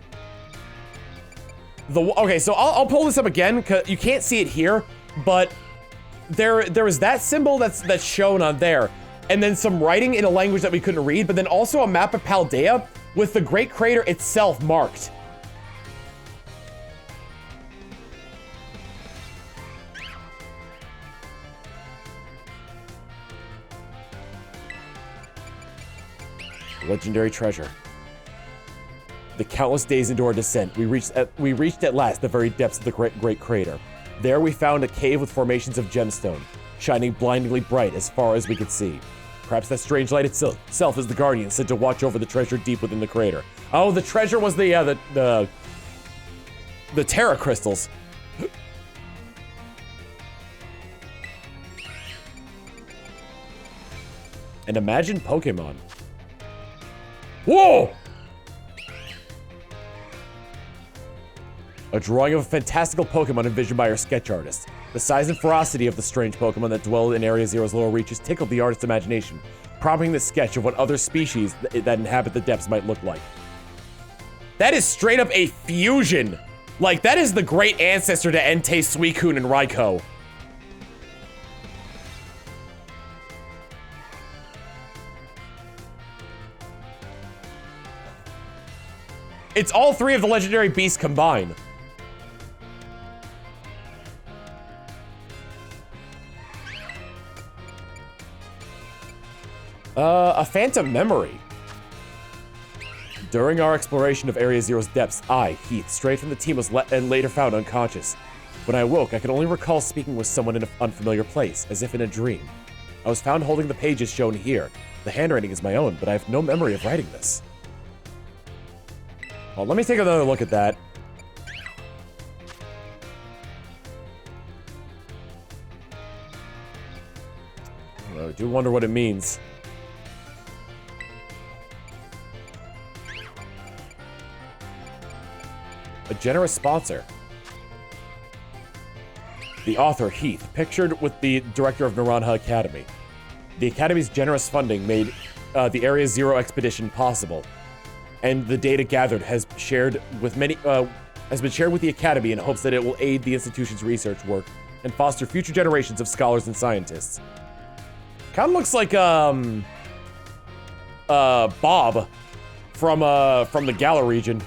Okay, so I'll pull this up again, because you can't see it here, but there is that symbol that's shown on there, and then some writing in a language that we couldn't read, but then also a map of Paldea with the Great Crater itself marked. Legendary treasure. The countless days into our descent, we reached at last the very depths of the Great Crater. There we found a cave with formations of gemstone, shining blindingly bright as far as we could see. Perhaps that strange light itself is the guardian sent to watch over the treasure deep within the crater. Oh, the treasure was the Terra crystals. And imagine Pokemon. Whoa! A drawing of a fantastical Pokemon envisioned by our sketch artist. The size and ferocity of the strange Pokemon that dwell in Area 0's lower reaches tickled the artist's imagination, prompting the sketch of what other species that inhabit the depths might look like. That is straight up a fusion! Like, that is the great ancestor to Entei, Suicune, and Raikou. It's all three of the legendary beasts combined. A phantom memory. During our exploration of Area 0's depths, I, Heath, strayed from the team and later found unconscious. When I awoke, I could only recall speaking with someone in an unfamiliar place, as if in a dream. I was found holding the pages shown here. The handwriting is my own, but I have no memory of writing this. Well, let me take another look at that. do wonder what it means. A generous sponsor. The author, Heath, pictured with the director of Naranja Academy. The Academy's generous funding made the Area Zero expedition possible, and the data gathered has been shared with the Academy in hopes that it will aid the institution's research work and foster future generations of scholars and scientists. Kind of looks like Bob from the Gala region.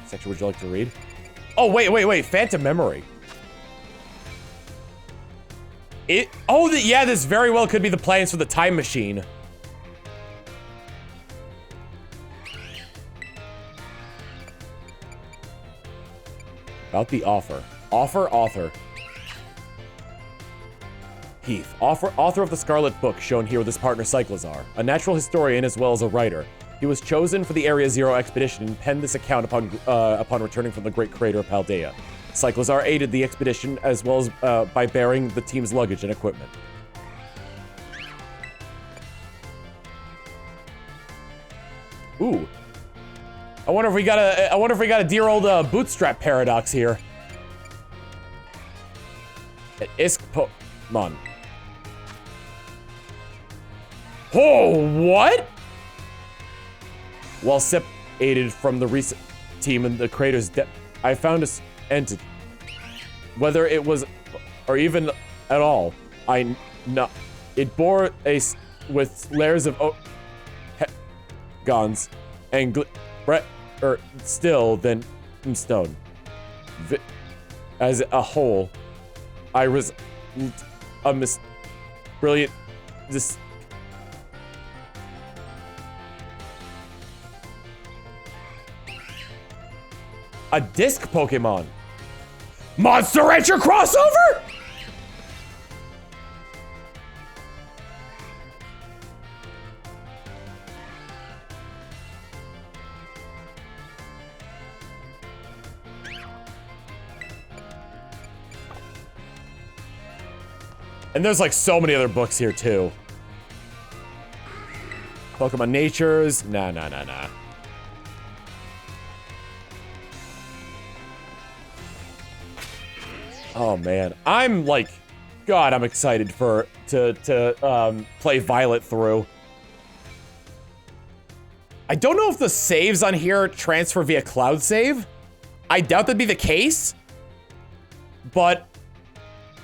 Section would you like to read? Oh, wait. Phantom Memory. Yeah, this very well could be the plans for the time machine. About the author. Author. Heath, author of the Scarlet book shown here with his partner Cyclozar, a natural historian as well as a writer. He was chosen for the Area Zero expedition and penned this account upon returning from the Great Crater of Paldea. Cyclozar aided the expedition as well as by bearing the team's luggage and equipment. Ooh. I wonder if we got a dear old bootstrap paradox here. Pokemon. Oh, what? While separated from the recent team in the crater's depth, I found a entity. Whether it was, or even at all, it bore with layers of gons and still than stone. As a whole, I was brilliant. A disc Pokemon. Monster Rancher crossover? And there's like so many other books here too. Pokemon Natures. Nah. Oh man, I'm like, God, I'm excited to play Violet through. I don't know if the saves on here transfer via cloud save. I doubt that'd be the case, but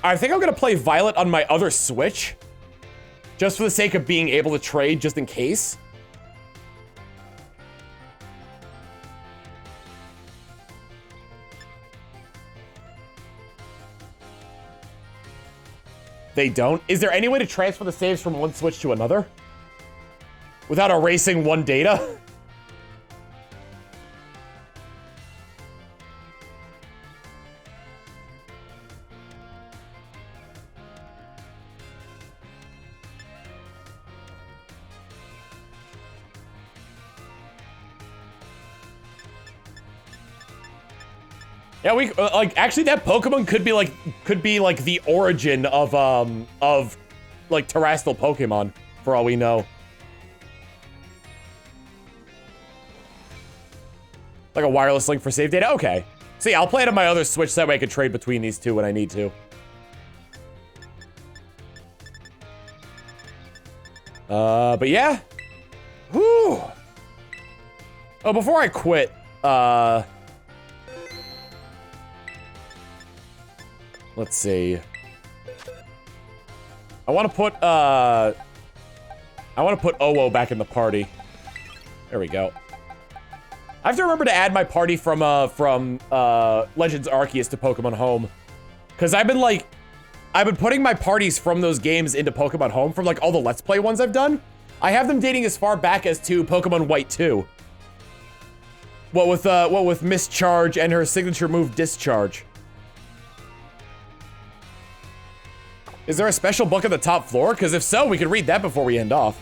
I think I'm gonna play Violet on my other Switch, just for the sake of being able to trade, just in case. They don't? Is there any way to transfer the saves from one Switch to another? Without erasing one data? Yeah, we like actually that Pokemon could be like the origin of like terrestrial Pokemon for all we know. Like a wireless link for save data. Okay. See, I'll play it on my other Switch so that way I can trade between these two when I need to. But yeah. Whew. Oh, before I quit, let's see. I want to put Owo back in the party. There we go. I have to remember to add my party from Legends Arceus to Pokemon Home, because I've been putting my parties from those games into Pokemon Home from like all the Let's Play ones I've done. I have them dating as far back as to Pokemon White 2. What with Miss Charge and her signature move Discharge. Is there a special book on the top floor? Because if so, we could read that before we end off.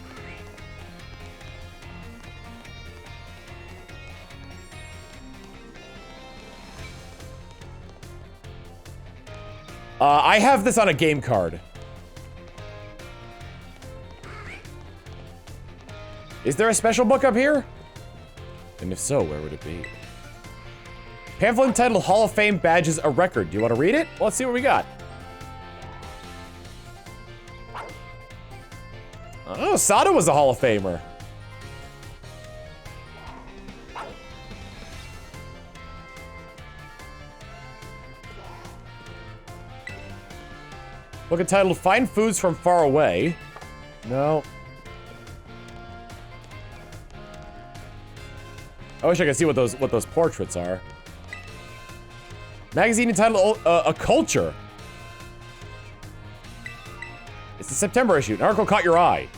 I have this on a game card. Is there a special book up here? And if so, where would it be? Pamphlet entitled Hall of Fame Badges a Record. Do you want to read it? Well, let's see what we got. Oh, Sada was a Hall of Famer. Book entitled Find Foods from Far Away. No. I wish I could see what those portraits are. Magazine entitled A Culture. It's the September issue. An article caught your eye.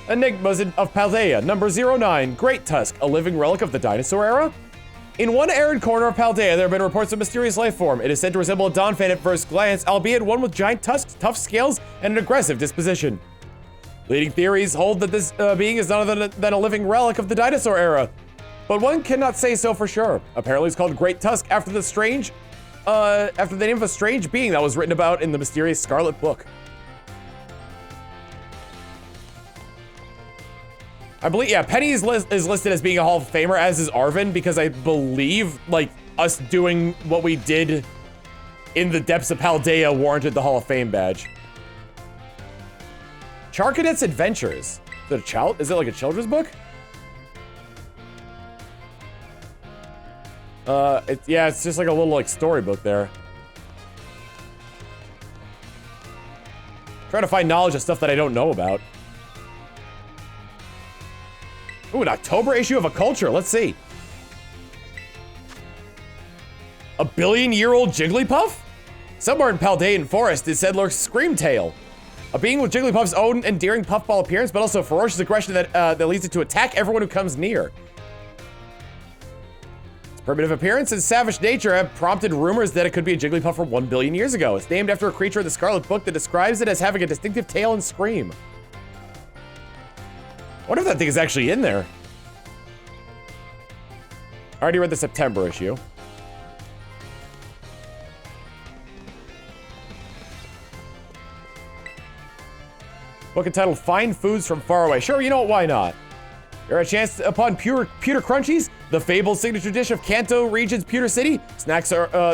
Enigmas of Paldea, number 09, Great Tusk, a living relic of the dinosaur era? In one arid corner of Paldea, there have been reports of mysterious life form. It is said to resemble a Donphan at first glance, albeit one with giant tusks, tough scales, and an aggressive disposition. Leading theories hold that this being is none other than a living relic of the dinosaur era, but one cannot say so for sure. Apparently it's called Great Tusk after the name of a strange being that was written about in the mysterious Scarlet book. I believe, yeah, Penny is listed as being a Hall of Famer, as is Arvin, because I believe, like, us doing what we did in the depths of Paldea warranted the Hall of Fame badge. Char Cadet's Adventures. Is it like a children's book? Yeah, it's just like a little, like, storybook there. Trying to find knowledge of stuff that I don't know about. Ooh, an October issue of A Culture. Let's see. A billion-year-old Jigglypuff? Somewhere in Paldean Forest, it said lurks Screamtail. A being with Jigglypuff's own endearing puffball appearance, but also ferocious aggression that leads it to attack everyone who comes near. Its primitive appearance and savage nature have prompted rumors that it could be a Jigglypuff from 1 billion years ago. It's named after a creature in the Scarlet book that describes it as having a distinctive tail and scream. I wonder if that thing is actually in there. I already read the September issue. Book entitled Find Foods from Far Away. Sure, you know what, why not? You're a chance upon Pewter Crunchies, the fabled signature dish of Kanto region's Pewter City.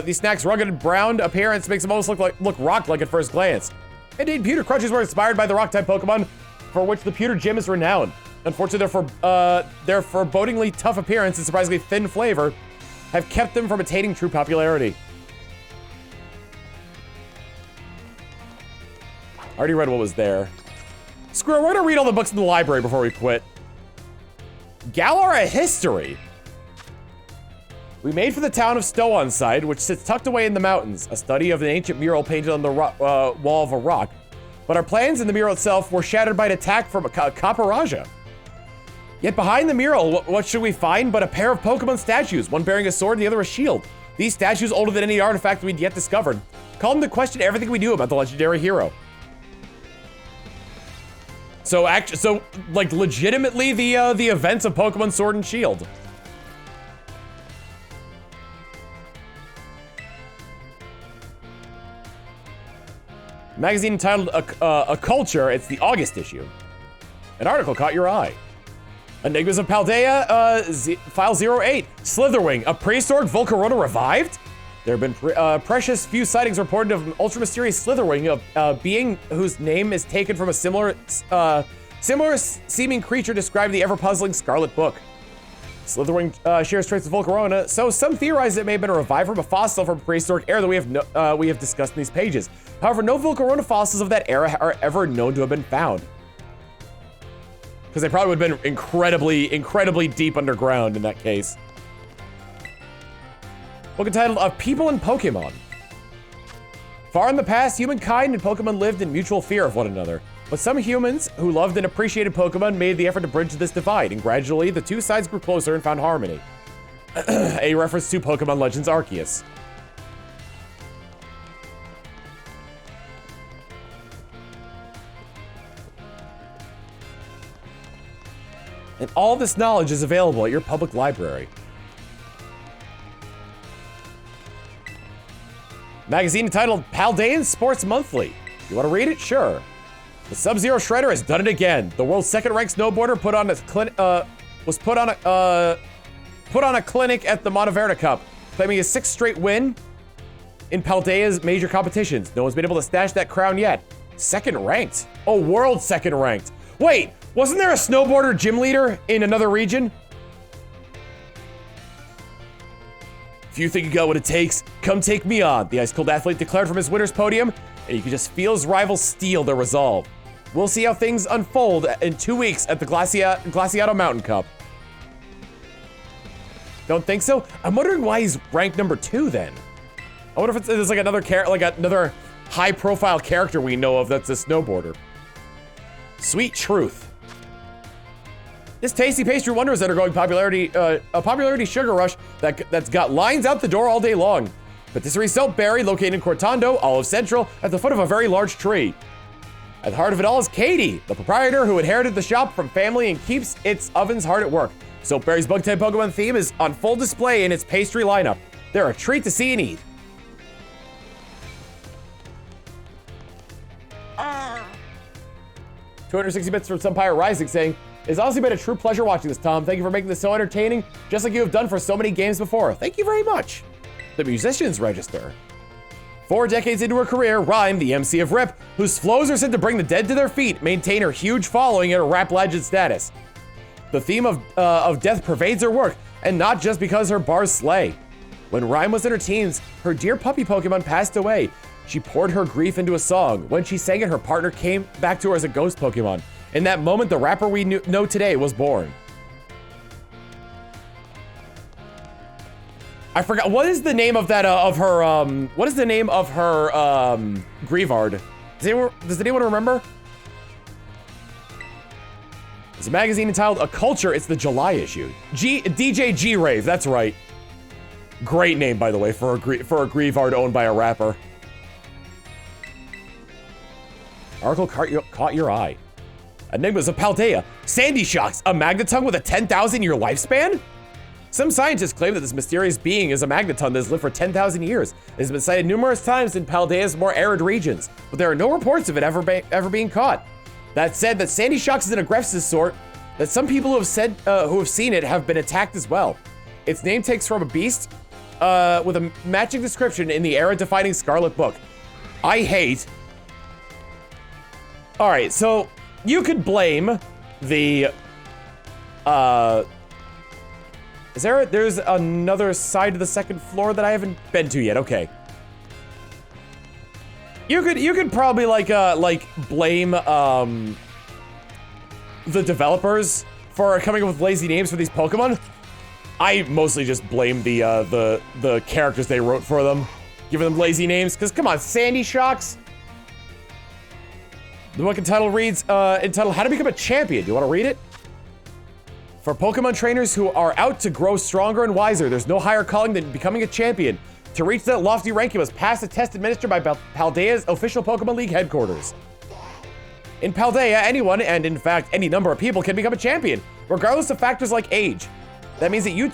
These snacks' rugged and brown appearance makes them almost look rock-like at first glance. Indeed, Pewter Crunchies were inspired by the rock-type Pokemon for which the Pewter Gym is renowned. Unfortunately, their forebodingly tough appearance and surprisingly thin flavor have kept them from attaining true popularity. I already read what was there. Screw it, we're gonna read all the books in the library before we quit. Galara History. We made for the town of Stow-on-Side, which sits tucked away in the mountains, a study of an ancient mural painted on the wall of a rock. But our plans in the mural itself were shattered by an attack from a Kaparaja. Yet behind the mural, what should we find but a pair of Pokemon statues, one bearing a sword and the other a shield. These statues older than any artifact we'd yet discovered. Call them to question everything we knew about the legendary hero. So like legitimately the events of Pokemon Sword and Shield. Magazine entitled A Culture, it's the August issue. An article caught your eye. Enigmas of Paldea, file 08. Slitherwing, a prehistoric Volcarona revived? There have been precious few sightings reported of an ultra-mysterious Slitherwing, a being whose name is taken from a similar seeming creature described in the ever-puzzling Scarlet book. Slitherwing shares traits with Volcarona, so some theorize it may have been a revived from a fossil from a prehistoric era that we have discussed in these pages. However, no Volcarona fossils of that era are ever known to have been found. Because they probably would have been incredibly deep underground in that case. Book entitled Of People and Pokemon. Far in the past, humankind and Pokemon lived in mutual fear of one another. But some humans who loved and appreciated Pokemon made the effort to bridge this divide, and gradually the two sides grew closer and found harmony. A reference to Pokemon Legends Arceus. And all this knowledge is available at your public library. Magazine entitled Paldean Sports Monthly. You want to read it? Sure. The Sub-Zero Shredder has done it again. The world's second-ranked snowboarder was put on a clinic at the Monteverde Cup, claiming his 6th straight win in Paldea's major competitions. No one's been able to snatch that crown yet. Second-ranked. Oh, world second-ranked. Wait, wasn't there a snowboarder gym leader in another region? If you think you got what it takes, come take me on, the ice-cold athlete declared from his winner's podium, and you can just feel his rivals steel their resolve. We'll see how things unfold in 2 weeks at the Glaciato Mountain Cup. Don't think so? I'm wondering why he's ranked number 2 then. I wonder if there's like another high-profile character we know of that's a snowboarder. Sweet truth. This tasty pastry wonder is undergoing a popularity sugar rush that's got lines out the door all day long. Patisserie Soap Berry, located in Cortando, Olive Central, at the foot of a very large tree. At the heart of it all is Katie, the proprietor who inherited the shop from family and keeps its ovens hard at work. Soap Berry's bug-type Pokemon theme is on full display in its pastry lineup. They're a treat to see and eat. 260 bits from Sumpire Rising saying, "It's honestly been a true pleasure watching this, Tom. Thank you for making this so entertaining, just like you have done for so many games before." Thank you very much. The Musicians Register. 4 decades into her career, Rhyme, the MC of RIP, whose flows are said to bring the dead to their feet, maintain her huge following and her rap legend status. The theme of death pervades her work, and not just because her bars slay. When Rhyme was in her teens, her dear puppy Pokemon passed away. She poured her grief into a song. When she sang it, her partner came back to her as a ghost Pokemon. In that moment, the rapper we know today was born. I forgot, what is the name of that, what is the name of her, Grievard? Does anyone remember? It's a magazine entitled A Culture. It's the July issue. DJ G-Rave, that's right. Great name, by the way, for a Grievard owned by a rapper. Article caught your eye. Enigmas of Paldea. Sandy Shocks, a Magneton with a 10,000-year lifespan? Some scientists claim that this mysterious being is a Magneton that has lived for 10,000 years. It has been sighted numerous times in Paldea's more arid regions, but there are no reports of it ever being caught. That said, that Sandy Shocks is an aggressive sort that some people who have seen it have been attacked as well. Its name takes from a beast with a matching description in the era-defining Scarlet book. I hate... Alright, so you could blame the... There's another side to the second floor that I haven't been to yet. Okay. You could probably blame the developers for coming up with lazy names for these Pokemon. I mostly just blame the characters they wrote for them, giving them lazy names. Cause come on, Sandy Shocks. The book entitled reads entitled How to Become a Champion. Do you want to read it? For Pokemon trainers who are out to grow stronger and wiser, there's no higher calling than becoming a champion. To reach that lofty rank, you must pass a test administered by Paldea's official Pokemon League headquarters. In Paldea, anyone, and in fact any number of people, can become a champion, regardless of factors like age. That means that you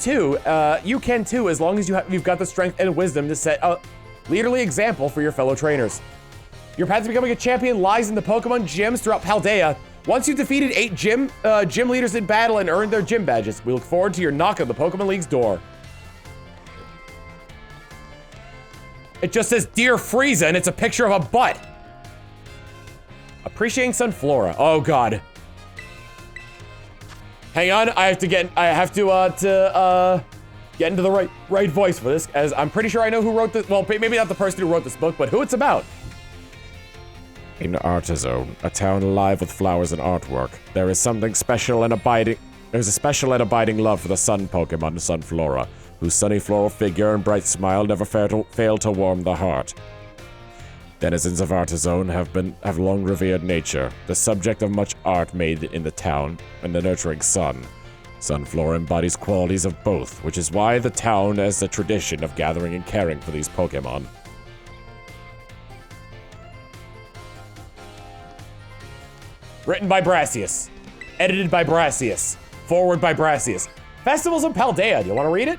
can too, as long as you've got the strength and wisdom to set a leaderly example for your fellow trainers. Your path to becoming a champion lies in the Pokemon gyms throughout Paldea. Once you've defeated 8 gym leaders in battle and earned their gym badges, we look forward to your knock on the Pokemon League's door. It just says Dear Frieza and it's a picture of a butt. Appreciating Sunflora. Oh god. Hang on, I have to get into the right voice for this, as I'm pretty sure I know who wrote this. Well, maybe not the person who wrote this book, but who it's about. In Artizone, a town alive with flowers and artwork, there is something special and abiding. There's a special and abiding love for the sun Pokemon Sunflora, whose sunny floral figure and bright smile never fail to warm the heart. Denizens of Artizone have long revered nature, the subject of much art made in the town, and the nurturing sun. Sunflora embodies qualities of both, which is why the town has a tradition of gathering and caring for these Pokemon. Written by Brassius. Edited by Brassius. Forward by Brassius. Festivals of Paldea. Do you want to read it?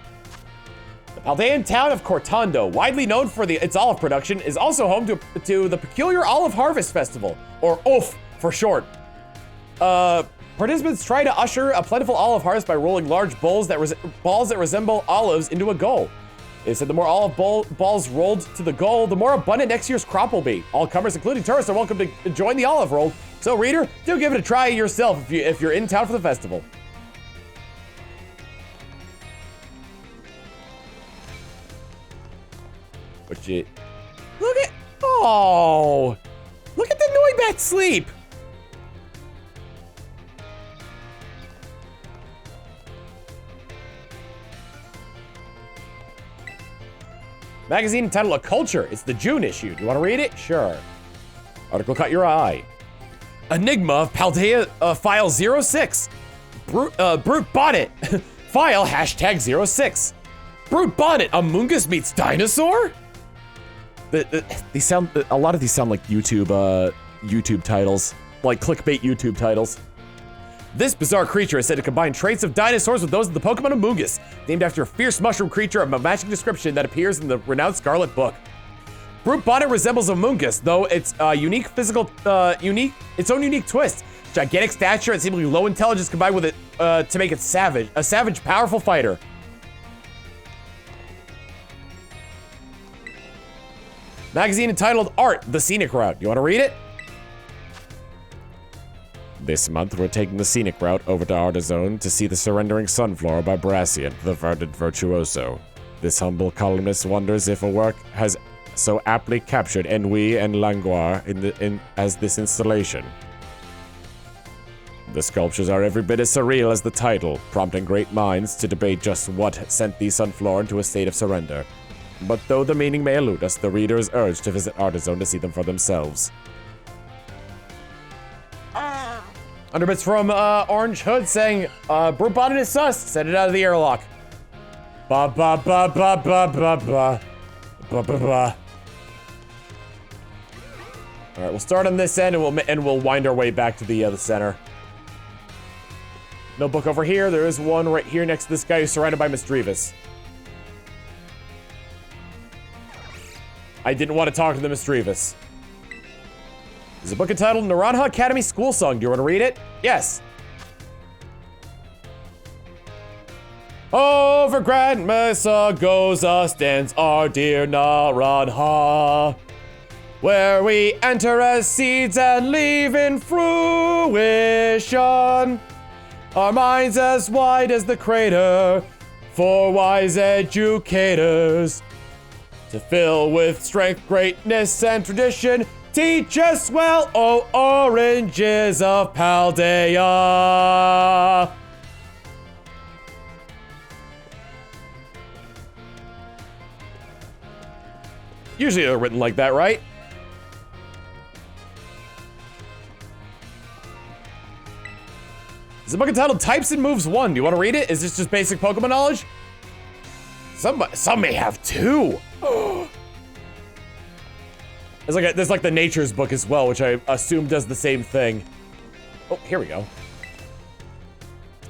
The Paldean town of Cortando, widely known for its olive production, is also home to the peculiar Olive Harvest Festival, or OOF for short. Participants try to usher a plentiful olive harvest by rolling large balls that resemble olives into a goal. It said the more olive balls rolled to the goal, the more abundant next year's crop will be. All comers, including tourists, are welcome to join the olive roll. So, reader, do give it a try yourself if you're in town for the festival. Look at, oh, look at the Noibat sleep. Magazine entitled A Culture. It's the June issue. Do you want to read it? Sure. Article caught your eye. Enigma of Paldea File 06. Brute Bonnet. File #06. Brute Bonnet. Among Us meets dinosaur? These sound, a lot of these sound like YouTube titles. Like clickbait YouTube titles. This bizarre creature is said to combine traits of dinosaurs with those of the Pokemon Amoonguss, named after a fierce mushroom creature of a matching description that appears in the renowned Scarlet book. Brute Bonnet resembles Amoonguss, though its its own unique twist. Gigantic stature and seemingly low intelligence combined with it to make it a savage, powerful fighter. Magazine entitled Art, the Scenic Route. You want to read it? This month, we're taking the scenic route over to Artizone to see the surrendering sunflower by Brassian, the verdant virtuoso. This humble columnist wonders if a work has so aptly captured ennui and languor as this installation. The sculptures are every bit as surreal as the title, prompting great minds to debate just what sent the sunflower into a state of surrender. But though the meaning may elude us, the reader is urged to visit Artizone to see them for themselves. Underbits from Orange Hood saying, Brute Bonnet is sus. Send it out of the airlock. Ba ba ba ba ba ba ba. Ba ba ba. Alright, we'll start on this end and we'll wind our way back to the center. No book over here. There is one right here next to this guy who's surrounded by Misdreavus. I didn't want to talk to the Misdreavus. There's a book entitled Naranja Academy School Song. Do you want to read it? Yes. Over Grand Mesa goes stands our dear Naranja, where we enter as seeds and leave in fruition. Our minds as wide as the crater for wise educators, to fill with strength, greatness, and tradition. Teach us well, O oranges of Paldea. Usually they're written like that, right? There's a book entitled Types and Moves 1. Do you want to read it? Is this just basic Pokemon knowledge? Some may have two. There's like the Nature's book as well, which I assume does the same thing. Oh, here we go.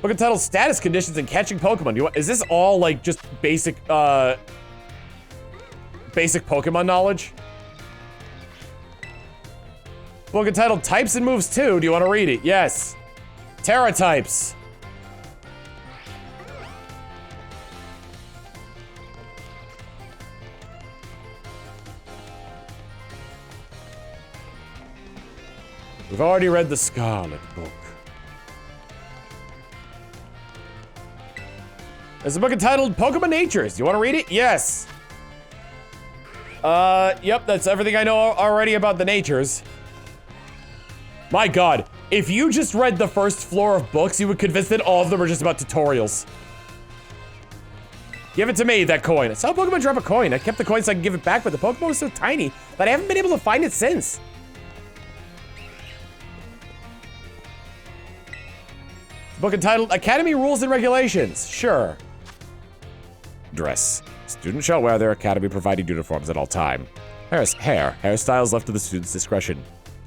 Book entitled Status Conditions and Catching Pokemon. Is this all like just basic Pokemon knowledge? Book entitled Types and Moves 2. Do you want to read it? Yes. Terra types. We've already read the Scarlet book. There's a book entitled Pokemon Natures. Do you want to read it? Yes. Yep, that's everything I know already about the Natures. My god, if you just read the first floor of books, you would convince that all of them are just about tutorials. Give it to me, that coin. I saw Pokemon drop a coin. I kept the coin so I could give it back, but the Pokemon was so tiny that I haven't been able to find it since. Book entitled Academy Rules and Regulations. Sure. Dress. Students shall wear their academy provided uniforms at all time. Hairstyles left to the student's discretion.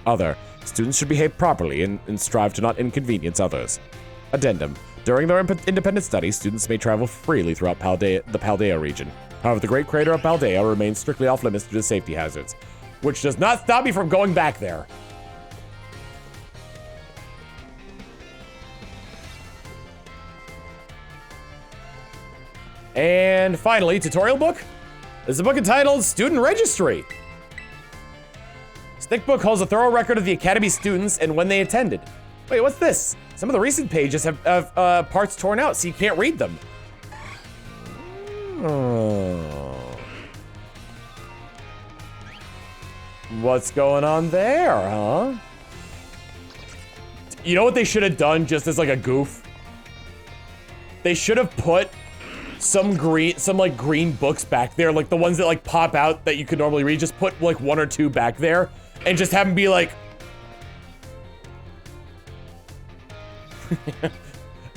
Other. Students should behave properly and strive to not inconvenience others. Addendum. During their independent study, students may travel freely throughout the Paldea region. However, the Great Crater of Paldea remains strictly off limits due to safety hazards, which does not stop me from going back there. And finally, tutorial book. This is a book entitled Student Registry. This thick book holds a thorough record of the Academy's students and when they attended. Wait, what's this? Some of the recent pages have parts torn out, so you can't read them. Oh. What's going on there, huh? You know what they should have done just as like a goof? They should have put some like green books back there, like the ones that like pop out that you could normally read. Just put like 1 or 2 back there and just have them be like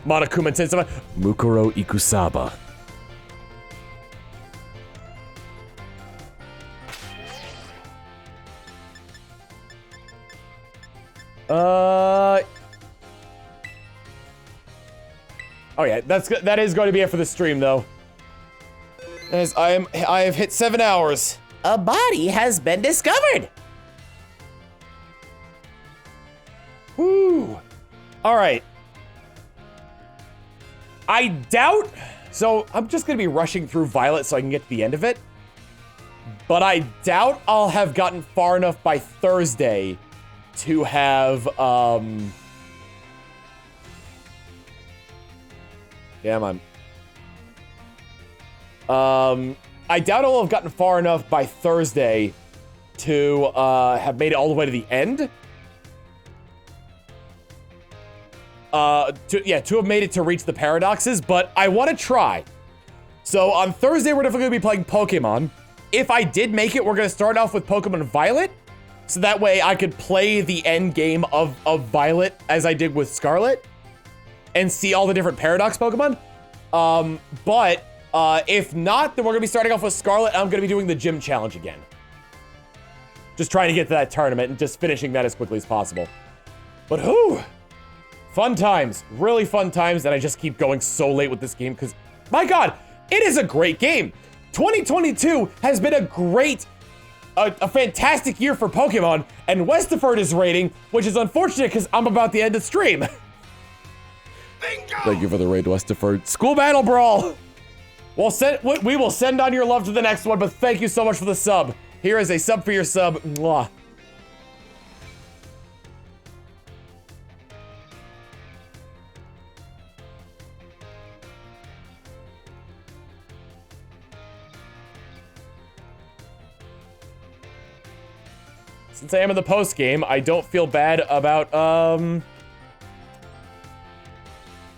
Monokuma Tensama Mukuro Ikusaba. Oh yeah, that is going to be it for the stream though. As I have hit 7 hours. A body has been discovered. Woo. All right. I doubt, so I'm just gonna be rushing through Violet so I can get to the end of it. But I doubt I'll have gotten far enough by Thursday to have, Damn, I doubt I'll have gotten far enough by Thursday to, have made it all the way to the end. To have made it to reach the paradoxes, but I want to try. So on Thursday, we're definitely going to be playing Pokemon. If I did make it, we're going to start off with Pokemon Violet. So that way I could play the end game of Violet as I did with Scarlet and see all the different Paradox Pokemon. If not, then we're going to be starting off with Scarlet and I'm going to be doing the gym challenge again. Just trying to get to that tournament and just finishing that as quickly as possible. But whew, fun times, really fun times, and I just keep going so late with this game because, my God, it is a great game. 2022 has been a fantastic year for Pokemon, and Westerford is raiding, which is unfortunate because I'm about to end the stream. Bingo! Thank you for the raid, Westerford. School Battle Brawl! We will send on your love to the next one, but thank you so much for the sub. Here is a sub for your sub. Mwah. Since I am in the post game, I don't feel bad about, I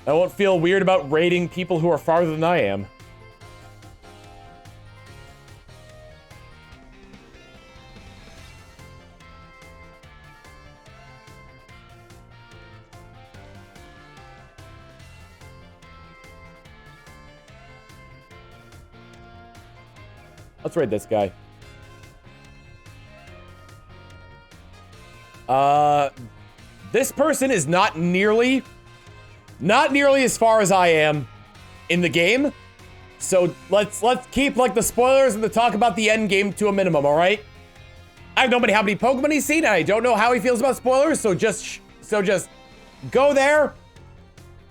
won't feel weird about raiding people who are farther than I am. Let's raid this guy. This person is not nearly as far as I am in the game. So let's keep like the spoilers and the talk about the end game to a minimum, all right? I have no idea how many Pokemon he's seen, and I don't know how he feels about spoilers, so just go there,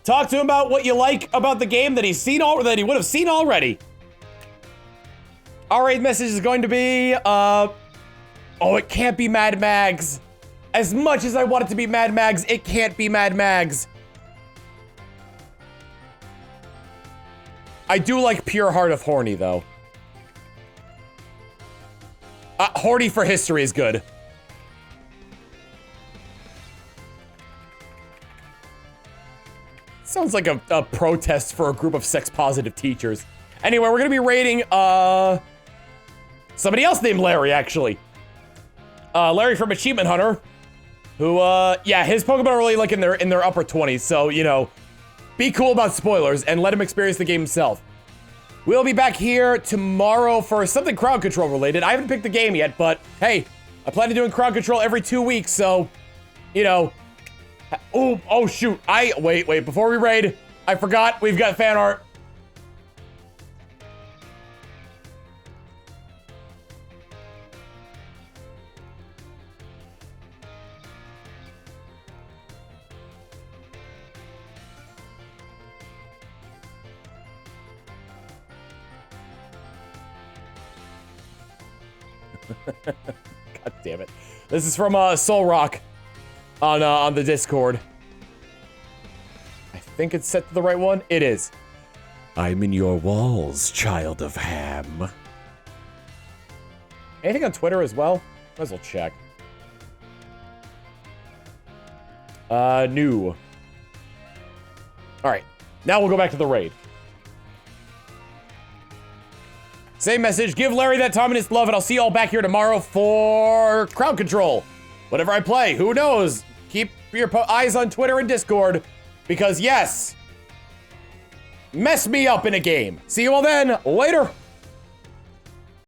talk to him about what you like about the game that he's seen that he would have seen already. Our raid message is going to be, oh, it can't be Mad Mags. As much as I want it to be Mad Mags, it can't be Mad Mags. I do like Pure Heart of Horny, though. Horny for history is good. Sounds like a protest for a group of sex-positive teachers. Anyway, we're gonna be raiding, somebody else named Larry, actually. Larry from Achievement Hunter. Who, yeah, his Pokemon are really like in their upper 20s, so, you know, be cool about spoilers and let him experience the game himself. We'll be back here tomorrow for something crowd control related. I haven't picked the game yet, but hey, I plan on doing crowd control every 2 weeks, so, you know. Oh shoot, wait, before we raid, I forgot we've got fan art. God damn it. This is from Soul Rock on the Discord. I think it's set to the right one. It is. I'm in your walls, child of ham. Anything on Twitter as well? Might as well check. New. All right, now we'll go back to the raid. Same message, give Larry that time and his love, and I'll see you all back here tomorrow for crowd control. Whatever I play, who knows? Keep your eyes on Twitter and Discord, because yes, mess me up in a game. See you all then, later.